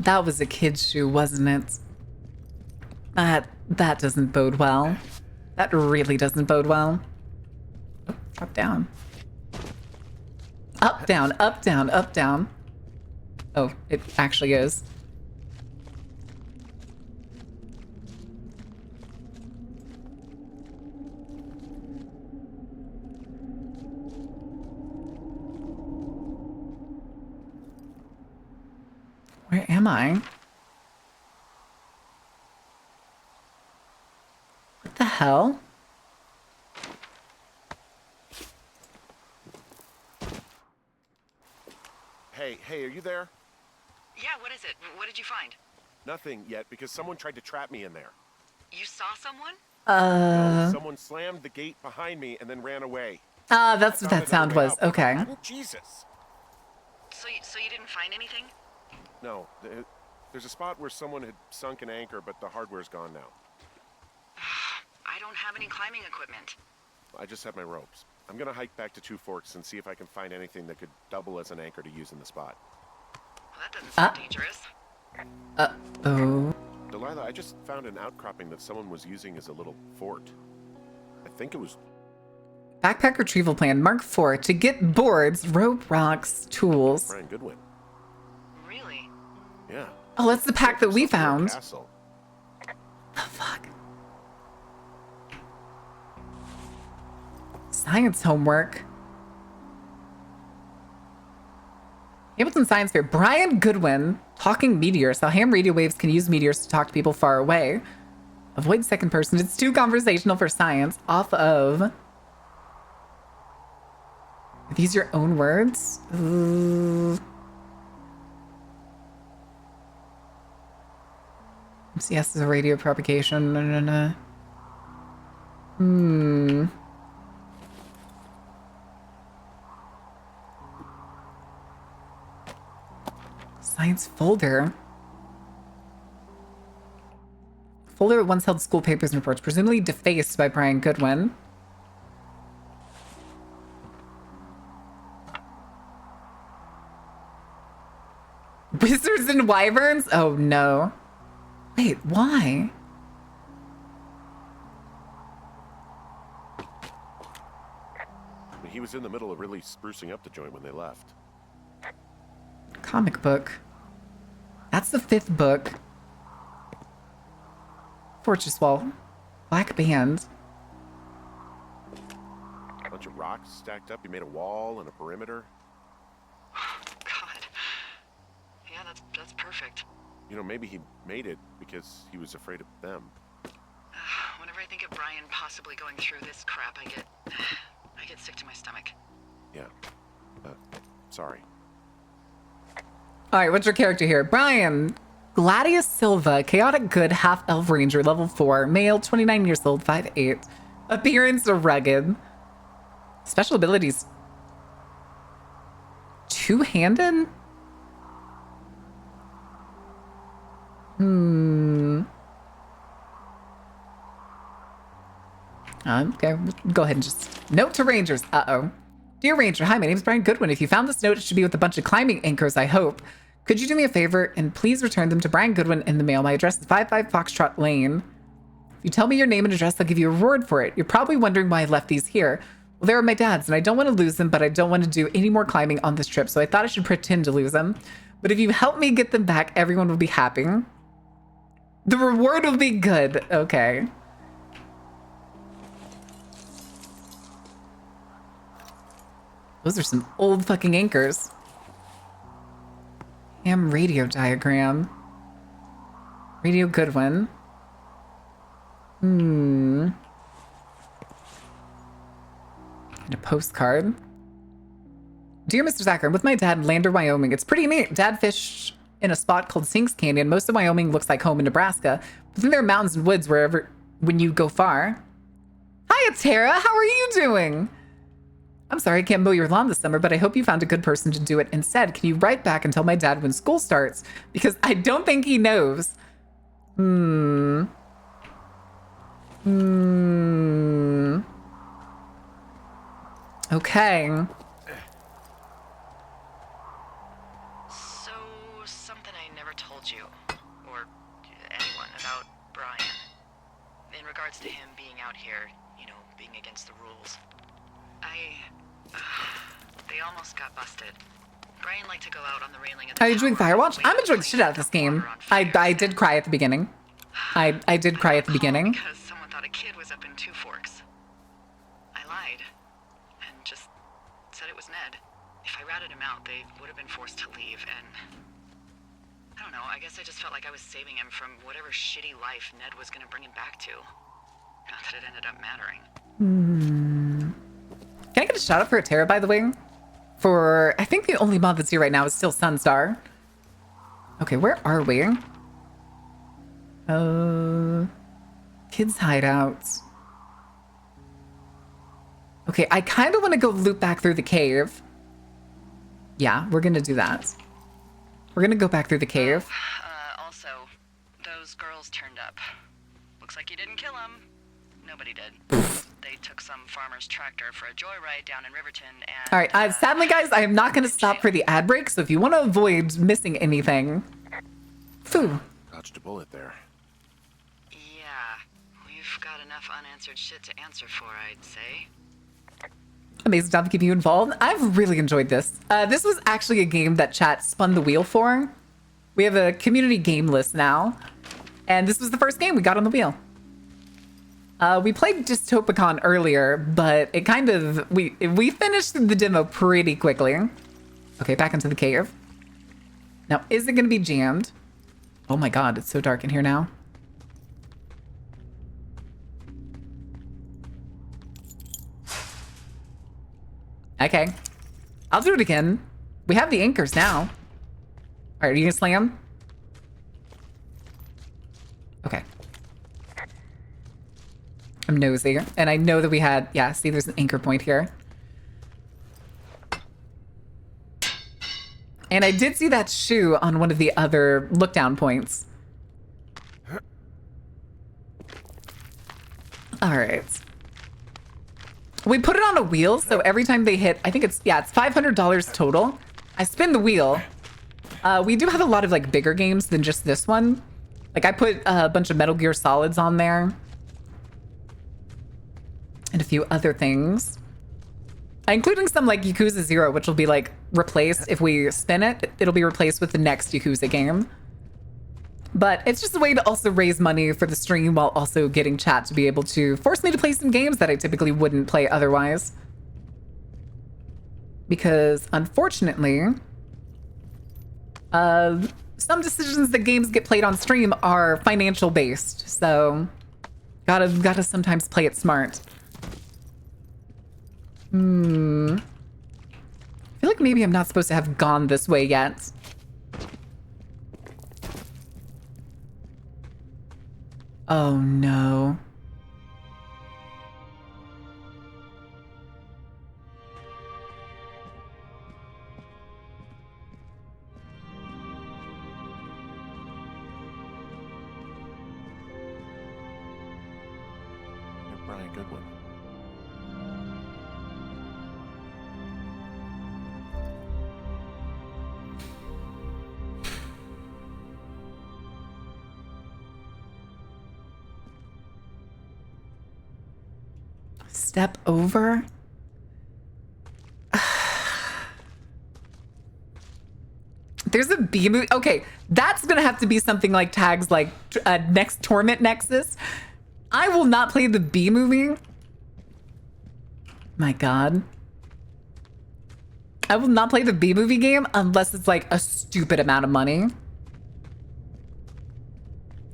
That was a kid's shoe, wasn't it? That doesn't bode well. That really doesn't bode well. Oh, drop down. Up, down, up, down, up, down. Oh, it actually is. Where am I? What the hell? Hey, are you there? Yeah, what is it? What did you find? Nothing yet, because someone tried to trap me in there. You saw someone? No, someone slammed the gate behind me and then ran away. That's what that sound was. Okay. Jesus. So you didn't find anything? No, there's a spot where someone had sunk an anchor, but the hardware's gone now. I don't have any climbing equipment. I just have my ropes. I'm gonna hike back to Two Forks and see if I can find anything that could double as an anchor to use in the spot. Well, that doesn't sound dangerous. Oh. Delilah, I just found an outcropping that someone was using as a little fort. I think it was... Backpack retrieval plan, Mark IV. To get boards, rope, rocks, tools. Brian Goodwin. Really? Yeah. Oh, that's the pack that we Something from found. Castle. The fuck? Science homework. Hamilton Science Fair. Brian Goodwin. Talking meteors. How ham radio waves can use meteors to talk to people far away. Avoid second person. It's too conversational for science. Off of... Are these your own words? MCS is a radio propagation. Science folder. Folder that once held school papers and reports, presumably defaced by Brian Goodwin. Wizards and wyverns? Oh no. Wait, why? He was in the middle of really sprucing up the joint when they left. Comic book. That's the 5th book. Fortress Wall. Black Band. A bunch of rocks stacked up. He made a wall and a perimeter. God. Yeah, that's perfect. You know, maybe he made it because he was afraid of them. Whenever I think of Brian possibly going through this crap, I get sick to my stomach. Yeah. Sorry. All right, what's your character here? Brian. Gladius Silva, chaotic good, half-elf ranger, level 4, male, 29 years old, 5'8". Appearance rugged. Special abilities. Two-handed? Okay, go ahead and just... Note to Rangers. Uh-oh. Dear Ranger, hi, my name is Brian Goodwin. If you found this note, it should be with a bunch of climbing anchors, I hope. Could you do me a favor and please return them to Brian Goodwin in the mail? My address is 55 Foxtrot Lane. If you tell me your name and address, I'll give you a reward for it. You're probably wondering why I left these here. Well, they were my dad's, and I don't want to lose them, but I don't want to do any more climbing on this trip, so I thought I should pretend to lose them. But if you help me get them back, everyone will be happy. The reward will be good. Okay. Those are some old fucking anchors. Ham radio diagram. Radio Goodwin. And a postcard. Dear Mr. Zachary, I'm with my dad in Lander, Wyoming. It's pretty neat. Dad fished in a spot called Sinks Canyon. Most of Wyoming looks like home in Nebraska. But then there are mountains and woods when you go far. Hiya, Tara. How are you doing? I'm sorry I can't mow your lawn this summer, but I hope you found a good person to do it instead. Can you write back and tell my dad when school starts? Because I don't think he knows. Okay. So, something I never told told you, or anyone, about Brian. In regards to him being out here, you know, being against the rules. They almost got busted. Brian liked to go out on the railing. Are you enjoying Firewatch? I'm enjoying the shit out of this game. I did cry at the beginning. I did cry at the beginning. Because someone thought a kid was up in Two Forks. I lied. And just said it was Ned. If I ratted him out, they would have been forced to leave, and... I don't know, I guess I just felt like I was saving him from whatever shitty life Ned was gonna bring him back to. Not that it ended up mattering. Can I get a shout out for Atera, by the way? For, I think the only mod that's here right now is still Sunstar. Okay, where are we? Kids' hideouts. Okay, I kind of want to go loop back through the cave. Yeah, we're gonna do that. We're gonna go back through the cave. Also, those girls turned up. Looks like you didn't kill them. Nobody did. They took some farmer's tractor for a joyride down in Riverton and... All right, sadly, guys, I am not gonna stop for the ad break, so if you want to avoid missing anything... Foo. Dodged a bullet there. Yeah, we've got enough unanswered shit to answer for, I'd say. Amazing job keeping you involved. I've really enjoyed this. This was actually a game that chat spun the wheel for. We have a community game list now, and this was the first game we got on the wheel. We played Dystopicon earlier, but it kind of... We finished the demo pretty quickly. Okay, back into the cave. Now, is it going to be jammed? Oh my god, it's so dark in here now. Okay. I'll do it again. We have the anchors now. All right, are you going to slam? Okay. I'm nosy, and I know that we had... Yeah, see, there's an anchor point here. And I did see that shoe on one of the other look-down points. All right. We put it on a wheel, so every time they hit... I think it's... Yeah, it's $500 total. I spin the wheel. We do have a lot of, like, bigger games than just this one. Like, I put a bunch of Metal Gear Solids on there. And a few other things. Including some like Yakuza 0, which will be like replaced if we spin it. It'll be replaced with the next Yakuza game. But it's just a way to also raise money for the stream while also getting chat to be able to force me to play some games that I typically wouldn't play otherwise. Because unfortunately, some decisions that games get played on stream are financial based. So gotta sometimes play it smart. I feel like maybe I'm not supposed to have gone this way yet. Oh no. You're Brian Goodwin. Step over? There's a B movie. Okay, that's gonna have to be something like tags like next Torment Nexus. I will not play the B movie. My god. I will not play the B movie game unless it's like a stupid amount of money.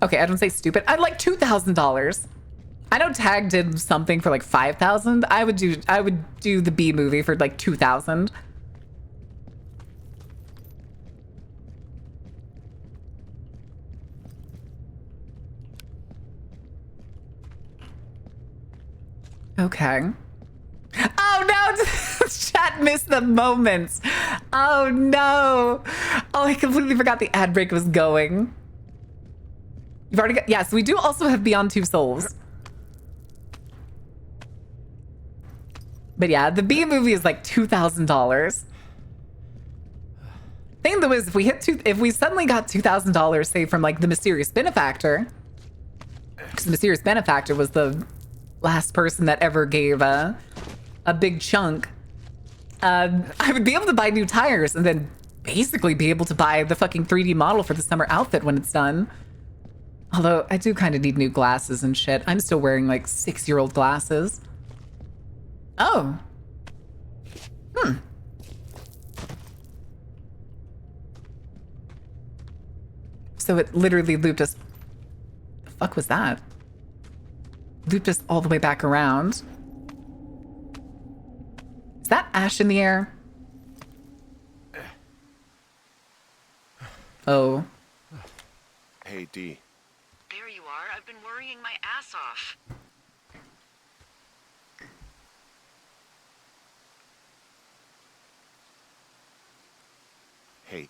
Okay, I don't say stupid. I'd like $2,000. I know Tag did something for like 5,000. I would do the B movie for like 2,000. Okay. Oh no, chat missed the moments. Oh no. Oh, I completely forgot the ad break was going. You've already got, yes, we do also have Beyond Two Souls. But yeah, the B movie is like $2,000. Thing though is, if we suddenly got $2,000, say from like the mysterious benefactor, because the mysterious benefactor was the last person that ever gave a big chunk, I would be able to buy new tires and then basically be able to buy the fucking 3D model for the summer outfit when it's done. Although I do kind of need new glasses and shit. I'm still wearing like 6-year-old glasses. Oh. So it literally looped us. The fuck was that? Looped us all the way back around. Is that ash in the air? Oh. Hey, D. There you are. I've been worrying my ass off. Hey,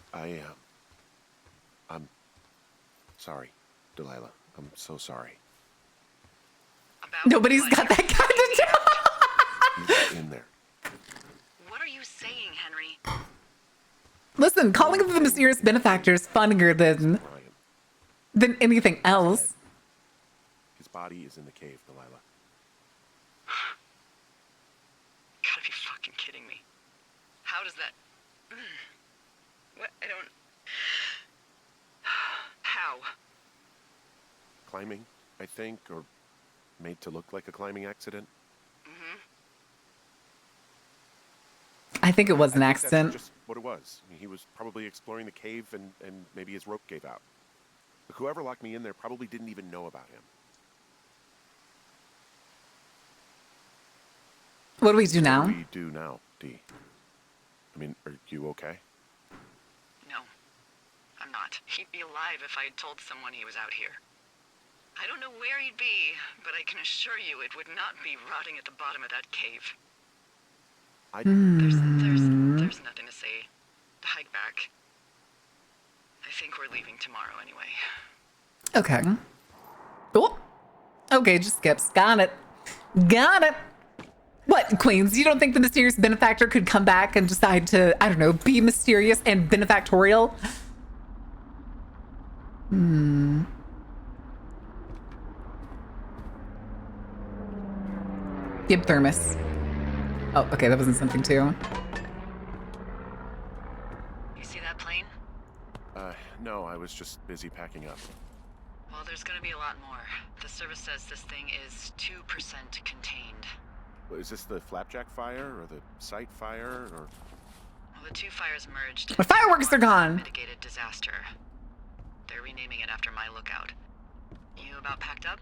I'm sorry, Delilah. I'm so sorry. About Nobody's what? got that kind of job. He's in there. What are you saying, Henry? Listen, calling him the mysterious benefactor is funnier Brian. than anything else. His body is in the cave, Delilah. Gotta be fucking kidding me. How does that... What? I don't... How? Climbing, I think, or made to look like a climbing accident. I think it was an I think accident. That's just what it was. He was probably exploring the cave and maybe his rope gave out. But whoever locked me in there probably didn't even know about him. What do we do What now? do we do now, D? I mean, are you okay? No. I'm not. He'd be alive if I had told someone he was out here. I don't know where he'd be, but I can assure you it would not be rotting at the bottom of that cave. There's nothing to say. Hike back. I think we're leaving tomorrow anyway. Okay. Oh. Okay, just skips. Got it. Got it. What, Queens? You don't think the mysterious benefactor could come back and decide to, I don't know, be mysterious and benefactorial? Gib thermos. Oh, okay, that wasn't something too. You see that plane? No, I was just busy packing up. Well, there's gonna be a lot more. The service says this thing is 2% contained. Well, is this the Flapjack fire or the site fire or? Well, the two fires merged. The fireworks are gone. Mitigated disaster. They're renaming it after my lookout. You about packed up?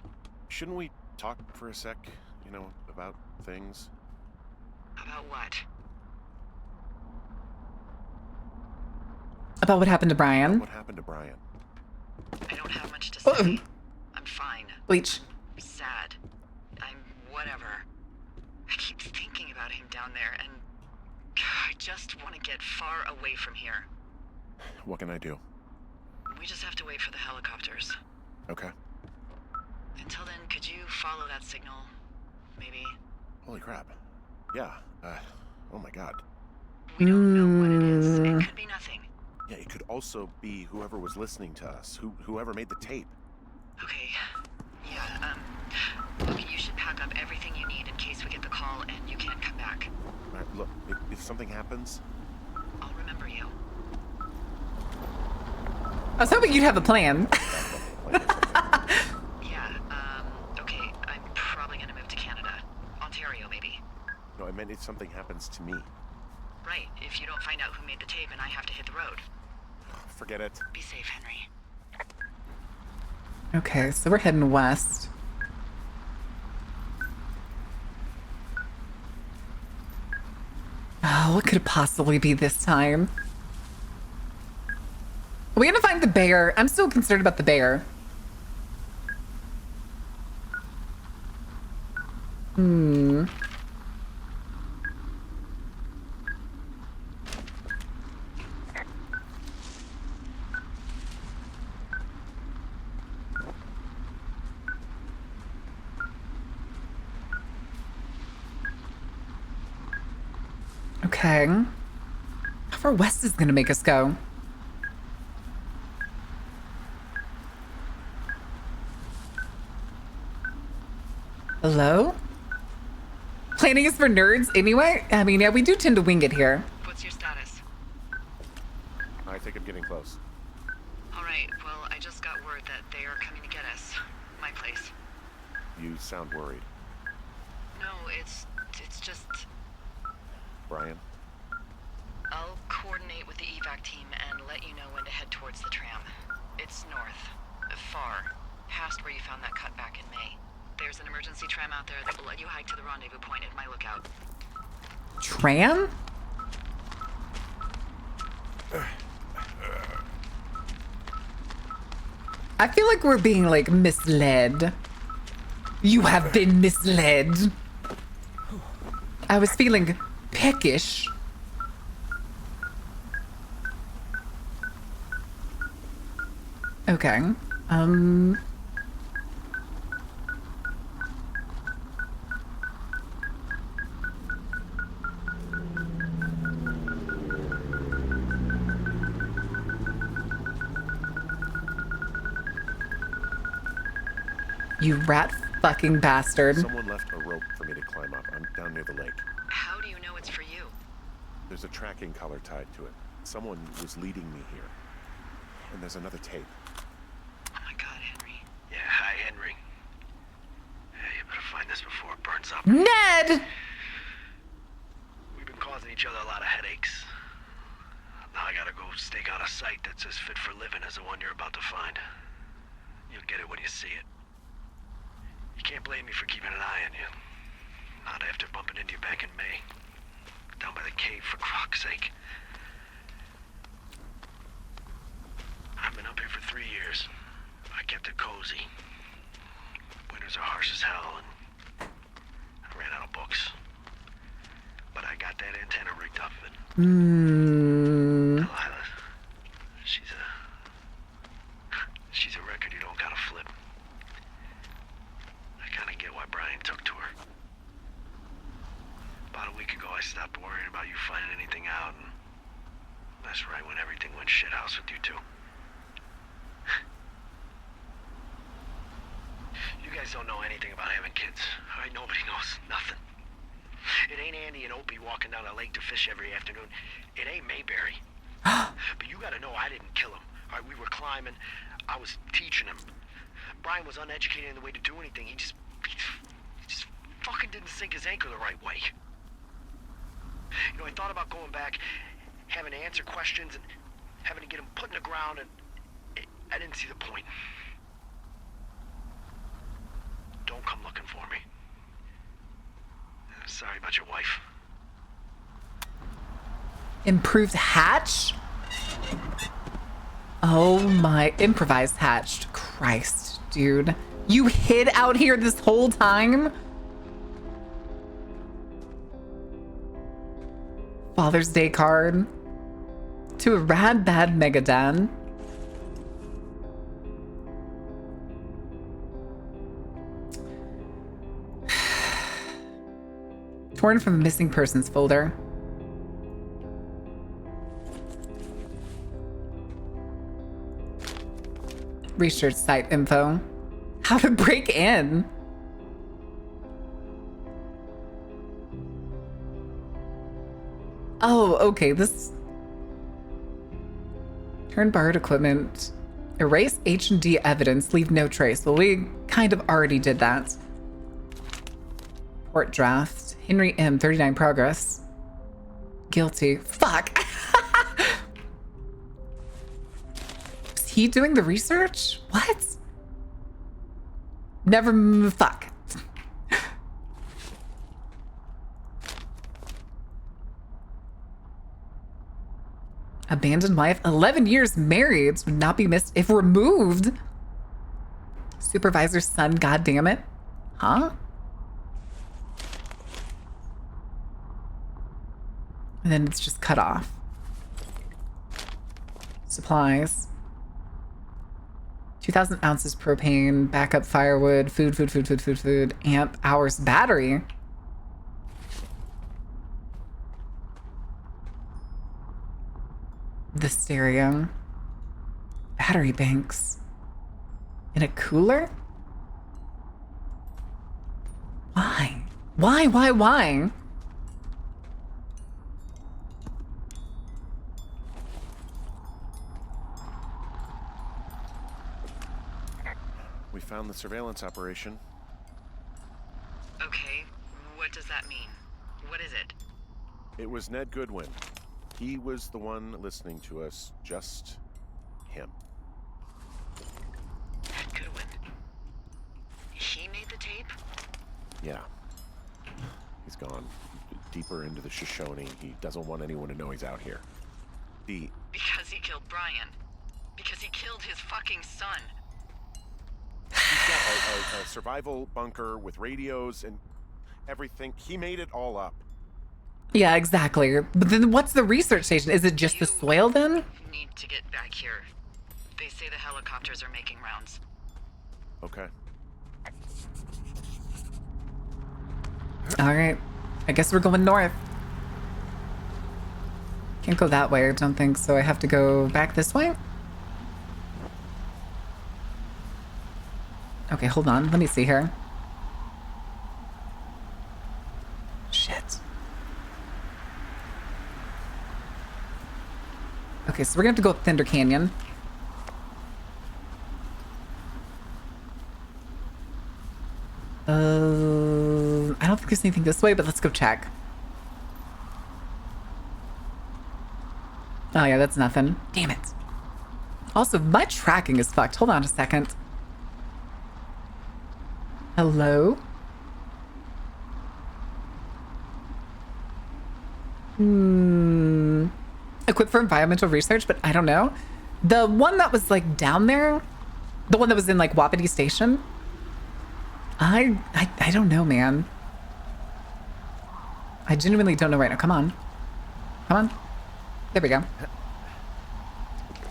Shouldn't we talk for a sec? You know, about things. About what? About what happened to Brian. What happened to Brian? I don't have much to say. I'm fine. Bleach. I'm sad. I'm whatever. I keep thinking about him down there, and I just want to get far away from here. What can I do? We just have to wait for the helicopters. Okay. Until then, could you follow that signal? Maybe? Holy crap. Yeah. Oh my god. We don't know what it is. It could be nothing. Yeah, it could also be whoever was listening to us, whoever made the tape. Okay. Yeah, okay, you should pack up everything you need in case we get the call and you can't come back. All right, look, if something happens, I'll remember you. I was hoping you'd have a plan. Yeah, okay, I'm probably gonna move to Canada. Ontario, maybe. no, I meant if something happens to me. Right, if you don't find out who made the tape and I have to hit the road. Forget it. Be safe, Henry. Okay, so we're heading west. Oh, what could it possibly be this time? Are we gonna find the bear? I'm still concerned about the bear. Okay. How far west is gonna make us go? Hello? Planning is for nerds anyway? I mean, yeah, we do tend to wing it here. What's your status? I think I'm getting close. All right, well, I just got word that they are coming to get us. My place. You sound worried. No, it's just... Brian? I'll coordinate with the evac team and let you know when to head towards the tram. It's north. Far. Past where you found that cut back in May. There's an emergency tram out there that will let you hike to the rendezvous point at my lookout. Tram? I feel like we're being, like, misled. You have been misled. I was feeling peckish. Okay. You rat fucking bastard. Someone left a rope for me to climb up. I'm down near the lake. How do you know it's for you? There's a tracking collar tied to it. Someone was leading me here. And there's another tape. Oh my god, Henry. Yeah, hi, Henry. Hey, you better find this before it burns up. Ned! We've been causing each other a lot of headaches. Now I gotta go stake out a site that's as fit for living as the one you're about to find. You'll get it when you see it. You can't blame me for keeping an eye on you. Not after bumping into you back in May. Down by the cave, for croc's sake. I've been up here for 3 years. I kept it cozy. Winters are harsh as hell, and I ran out of books. But I got that antenna rigged up, and Delilah, she's a record you don't gotta flip. I kinda get why Brian took to her. About a week ago, I stopped worrying about you finding anything out, and that's right when everything went shithouse with you two. You guys don't know anything about having kids, all right? Nobody knows nothing. It ain't Andy and Opie walking down a lake to fish every afternoon. It ain't Mayberry. But you gotta know I didn't kill him. All right, we were climbing. I was teaching him. Brian was uneducated in the way to do anything. He just fucking didn't sink his anchor the right way. You know, I thought about going back, having to answer questions and having to get him put in the ground, and I didn't see the point. Don't come looking for me. Sorry about your wife. Improved hatch? Oh my, improvised hatched. Christ, dude. You hid out here this whole time? Father's Day card. To a rad bad Megadan. Torn from the missing persons folder. Research site info. How to break in. Oh, okay. This. Turn borrowed equipment. Erase H&D evidence. Leave no trace. Well, we kind of already did that. Port draft. Henry M. 39 progress. Guilty. Fuck. Is he doing the research? What? Never. Fuck. Abandoned wife. 11 years married. Would not be missed if removed. Supervisor's son. God damn it. Huh? And then it's just cut off. Supplies. 2,000 ounces propane, backup firewood, food, amp hours battery. The stereo. Battery banks. In a cooler? Why? We found the surveillance operation. Okay, what does that mean? What is it? It was Ned Goodwin. He was the one listening to us, just him. Ned Goodwin. He made the tape? Yeah. He's gone deeper into the Shoshone. He doesn't want anyone to know he's out here. Because he killed Brian. Because he killed his fucking son. He's got a survival bunker with radios and everything. He made it all up. Yeah, exactly. But then what's the research station? Is it just the soil then? Need to get back here. They say the helicopters are making rounds. Okay. All right. I guess we're going north. Can't go that way, I don't think, so I have to go back this way. Okay, hold on. Let me see here. Shit. Okay, so we're gonna have to go up Thunder Canyon. I don't think there's anything this way, but let's go check. Oh yeah, that's nothing. Damn it. Also, my tracking is fucked. Hold on a second. Hello? Equipped for environmental research, but I don't know. The one that was like down there, the one that was in like Wapiti Station. I don't know, man. I genuinely don't know right now. Come on. Come on. There we go.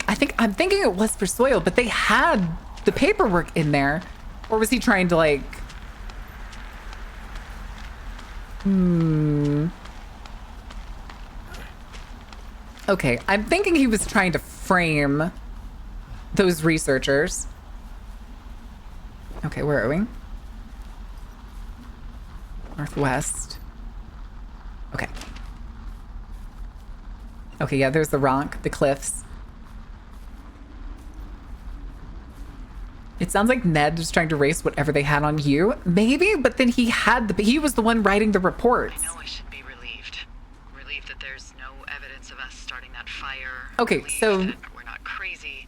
I'm thinking it was for soil, but they had the paperwork in there. Or was he trying to like... Okay, I'm thinking he was trying to frame those researchers. Okay, where are we? Northwest. Okay. Okay, yeah, there's the rock, the cliffs. It sounds like Ned was trying to erase whatever they had on you. Maybe, but then he was the one writing the reports. I know I should be relieved. Relieved that there's no evidence of us starting that fire. Okay, Relieved so that we're not crazy.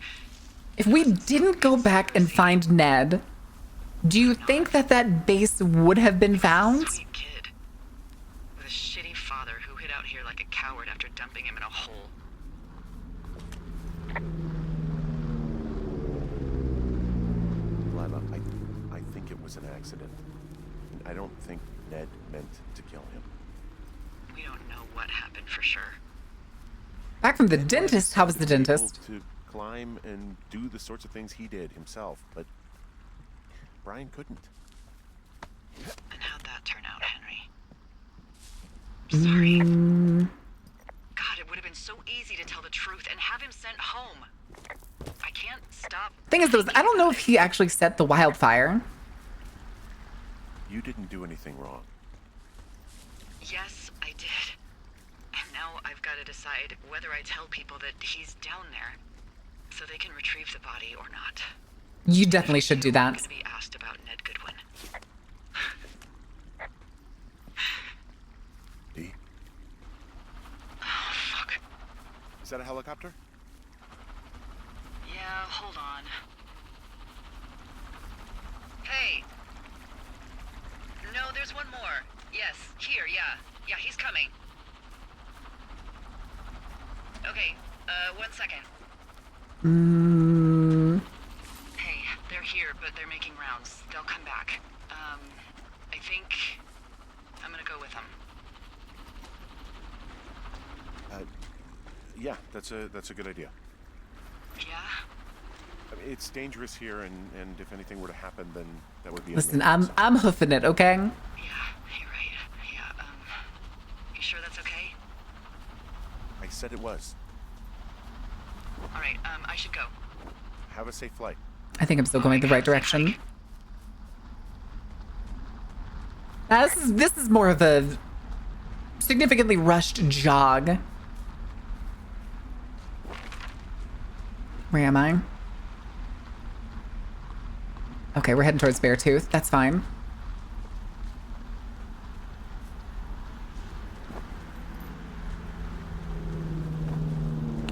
if we didn't go back and find Ned, do you think that base would have been found? Sweet kid. With a shitty father who hid out here like a coward after dumping him in a hole. Lila, I think it was an accident. I don't think Ned meant to kill him. We don't know what happened for sure. Back from the dentist. How was the dentist? To climb and do the sorts of things he did himself, but Brian couldn't. And how'd that turn out, Henry? Sorry. God, it would have been so easy to tell the truth and have him sent home. I can't stop. Thing is, though, I don't know if he actually set the wildfire. You didn't do anything wrong. Yes, I did. And now I've got to decide whether I tell people that he's down there so they can retrieve the body or not. You definitely should do I'm that. gonna be asked about Ned Goodwin. Dee? Oh, fuck. Is that a helicopter? Yeah, hold on. Hey! No, there's one more. Yes, here, yeah. Yeah, he's coming. Okay, 1 second. Hey, they're here, but they're making rounds. They'll come back. I think I'm gonna go with them. Yeah, that's a good idea. Yeah? I mean, it's dangerous here, and if anything were to happen, then that would be. Listen, amazing. I'm hoofing it, okay? Yeah, you're right. Yeah, you sure that's okay? I said it was. Alright, I should go. Have a safe flight. I think I'm still going the right direction. Now, this is more of a significantly rushed jog. Where am I? Okay, we're heading towards Beartooth. That's fine.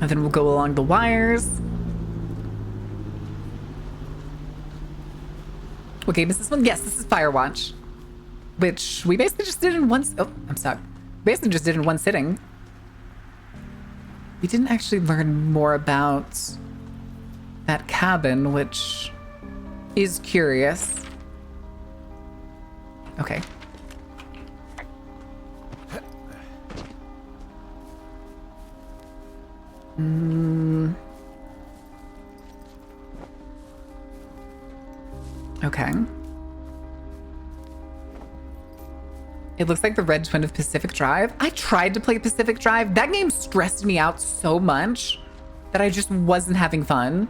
And then we'll go along the wires. What game is this one? Yes, this is Firewatch. Which we basically just did in one... Oh, I'm stuck. Basically just did in one sitting. We didn't actually learn more about that cabin, which is curious. Okay. Okay. It looks like the red twin of Pacific Drive. I tried to play Pacific Drive. That game stressed me out so much that I just wasn't having fun.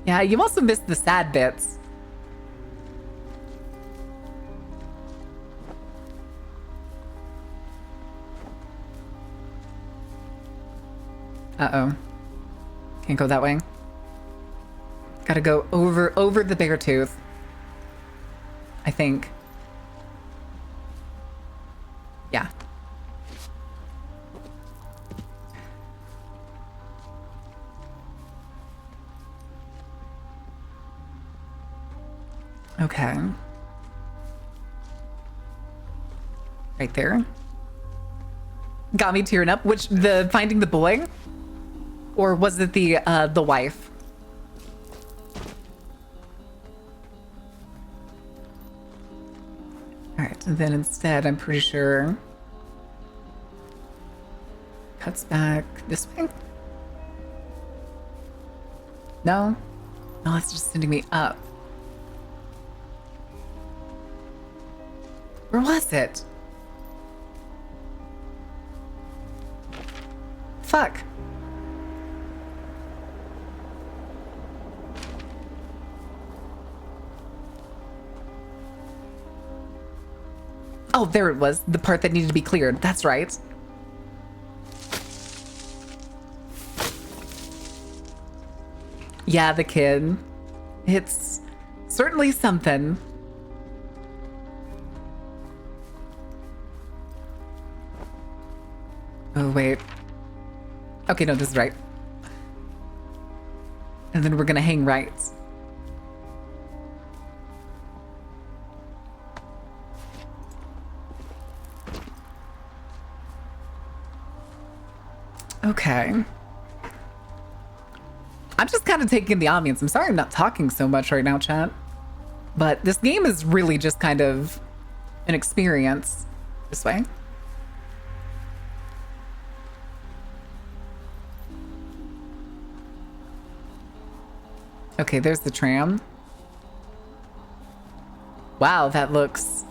Yeah, you also missed the sad bits. Uh-oh. Can't go that way. Gotta go over the Beartooth. I think. Yeah. Okay. Right there. Got me tearing up. Which, the finding the boy? Or was it the wife? All right, and then instead, I'm pretty sure cuts back this way. No, no, it's just sending me up. Where was it? Fuck. Oh, there it was. The part that needed to be cleared. That's right. Yeah, the kid. It's certainly something. Oh, wait. Okay, no, this is right. And then we're gonna hang right. Okay. I'm just kind of taking the ambience. I'm sorry I'm not talking so much right now, chat. But this game is really just kind of an experience. This way. Okay, there's the tram. Wow, that looks...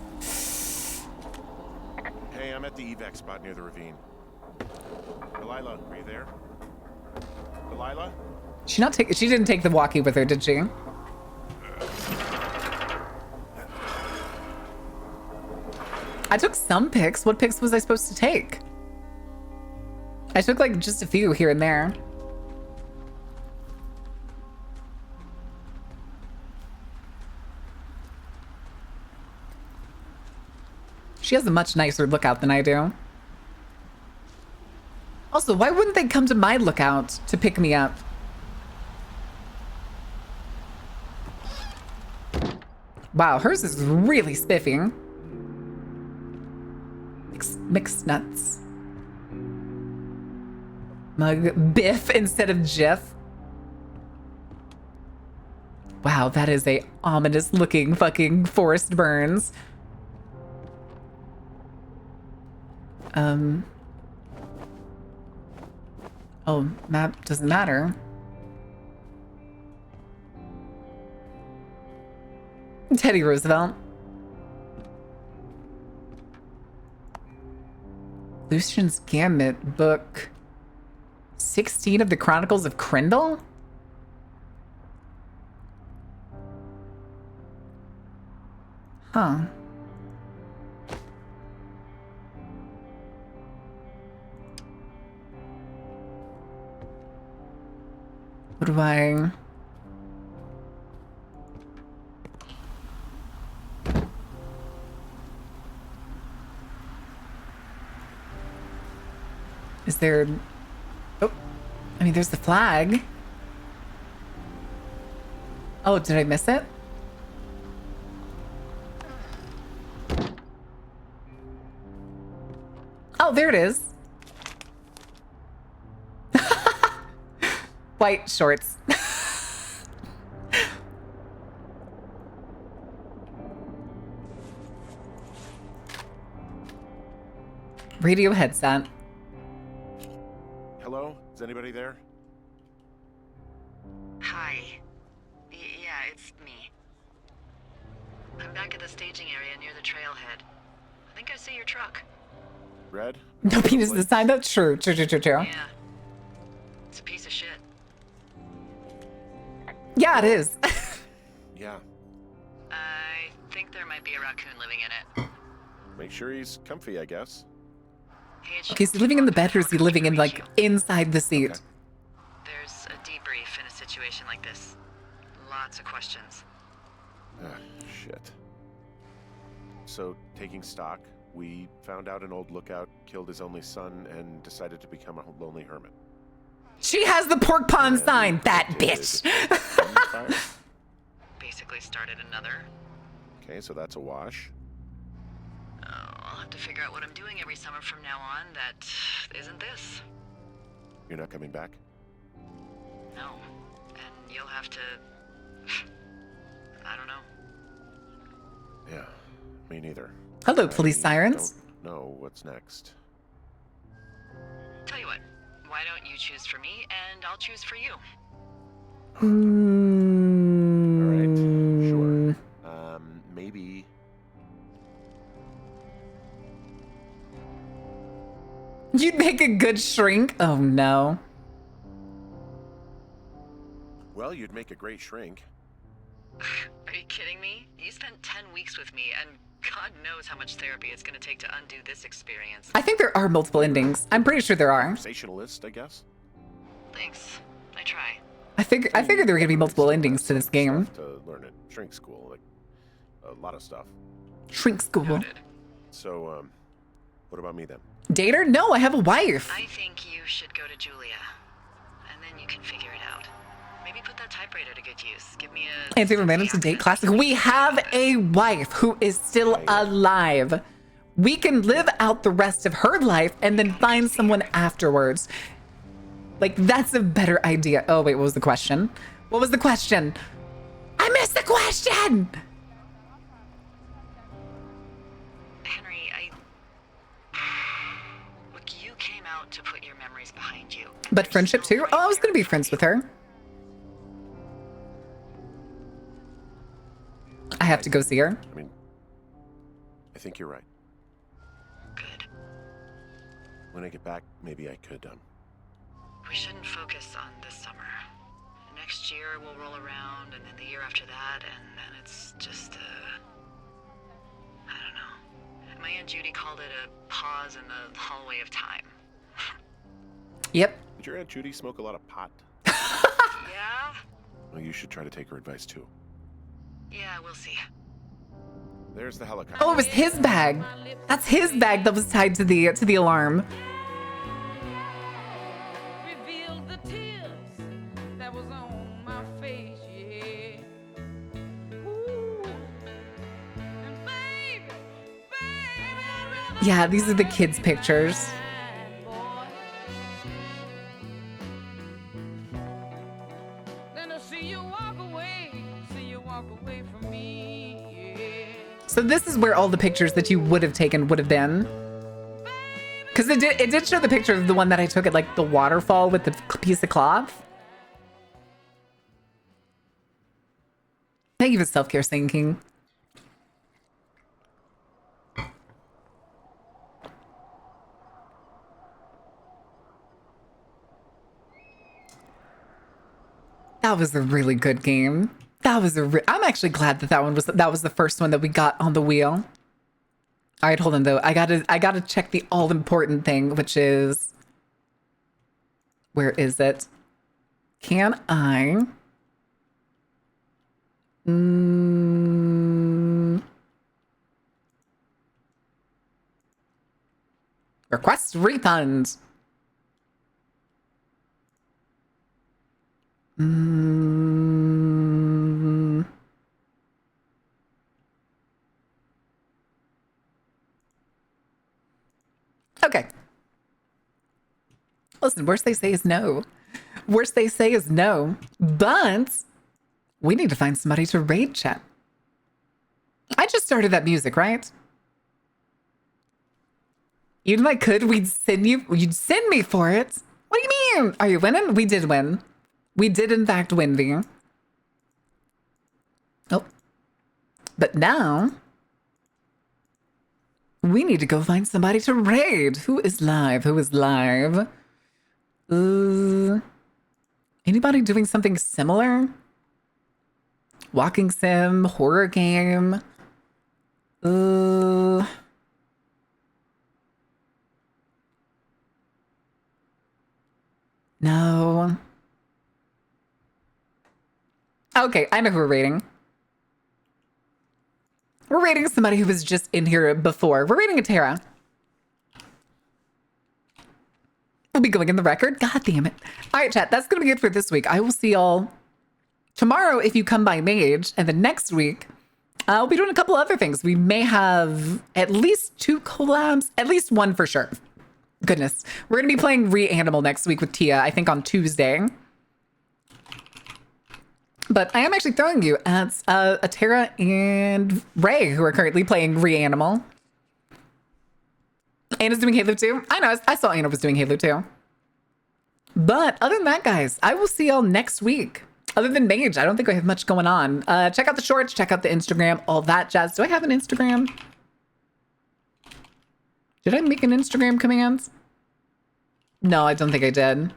Hey, I'm at the evac spot near the ravine. Delilah, are you there? Delilah? She didn't take the walkie with her, did she? I took some pics. What pics was I supposed to take? I took like just a few here and there. She has a much nicer lookout than I do. Also, why wouldn't they come to my lookout to pick me up? Wow, hers is really spiffy. Mixed nuts. Mug Biff instead of Jiff. Wow, that is a ominous looking fucking Forrest Burns. Oh, map doesn't matter. Teddy Roosevelt. Lucian's Gambit, book 16 of the Chronicles of Crindle? Huh. What do I... Is there... Oh, I mean, there's the flag. Oh, did I miss it? Oh, there it is. White shorts. Radio headset. Hello? Is anybody there? Hi. Yeah, it's me. I'm back at the staging area near the trailhead. I think I see your truck. Red? No penis this time. That's true. True. Yeah. It's a piece of shit. Yeah, it is. Yeah. I think there might be a raccoon living in it. Make sure he's comfy, I guess. Hey, it should Okay, is he living in the bed or is he living in, like, inside the seat? Okay. There's a debrief in a situation like this. Lots of questions. Ah, shit. So, taking stock, we found out an old lookout killed his only son and decided to become a lonely hermit. She has the pork pond And sign, that did bitch. fire. Basically started another. Okay, so that's a wash. Oh, I'll have to figure out what I'm doing every summer from now on that isn't this. You're not coming back? No. And you'll have to... I don't know. Yeah, me neither. Hello, police sirens. Don't know what's next. Tell you what, why don't you choose for me and I'll choose for you? All right, sure. Maybe... You'd make a good shrink. Oh, no. Well, you'd make a great shrink. Are you kidding me? You spent 10 weeks with me and God knows how much therapy it's gonna take to undo this experience. I think there are multiple endings. I'm pretty sure there are. Conversationalist, I guess. Thanks. I try. I figured there were gonna be multiple endings to this game. Stuff to learn at shrink school, like a lot of stuff. Shrink school. Noted. So, what about me then? Dater? No, I have a wife. I think you should go to Julia. And then you can figure it out. Maybe put that typewriter to good use. Give me a... Anti-romantic to date classic. We have a wife who is still alive. We can live out the rest of her life and then find someone afterwards. Like, that's a better idea. Oh, wait, what was the question? What was the question? I missed the question! Henry, Look, you came out to put your memories behind you. But friendship too? Oh, I was gonna be friends with her. I have to go see her. I mean, I think you're right. Good. When I get back, maybe I could, We shouldn't focus on this summer. Next year we'll roll around, and then the year after that, and then it's just I don't know. My Aunt Judy called it a pause in the hallway of time. Yep. Did your Aunt Judy smoke a lot of pot? Yeah? Well, you should try to take her advice, too. Yeah, we'll see. There's the helicopter. Oh, it was his bag. That's his bag that was tied to the alarm. Revealed the tears that was on my face, yeah. Ooh. And baby, I'd rather Yeah, these are the kids' pictures. than to see you walk away from me, yeah. So this is where all the pictures that you would have taken would have been. Because it did show the picture of the one that I took at like the waterfall with the piece of cloth. Thank you for self-care, Singing. That was a really good game. That was I'm actually glad that was the first one that we got on the wheel. All right, hold on though. I gotta check the all important thing, which is, where is it? Can I? Request refund. Okay. Listen, worst they say is no. Worst they say is no. But we need to find somebody to raid chat. I just started that music, right? Even if I could, you'd send me for it. What do you mean? Are you winning? We did win. We did in fact win, V. Oh. But now we need to go find somebody to raid. Who is live? Who is live? Anybody doing something similar? Walking sim, horror game. No. Okay, I know who we're rating. We're rating somebody who was just in here before. We're rating a Tara. We'll be going in the record. God damn it. All right, chat. That's going to be it for this week. I will see y'all tomorrow if you come by Mage. And then next week, I'll be doing a couple other things. We may have at least 2 collabs. At least 1 for sure. Goodness. We're going to be playing Reanimal next week with Tia, I think on Tuesday. But I am actually throwing you at Atera and Ray, who are currently playing Reanimal. Anna's doing Halo 2. I know, I saw Anna was doing Halo 2. But other than that, guys, I will see y'all next week. Other than Mage, I don't think I have much going on. Check out the shorts, check out the Instagram, all that jazz. Do I have an Instagram? Did I make an Instagram command? No, I don't think I did.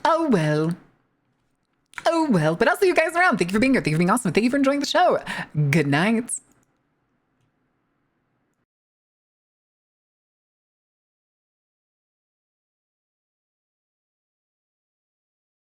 Oh, well. Oh, well. But I'll see you guys around. Thank you for being here. Thank you for being awesome. Thank you for enjoying the show. Good night.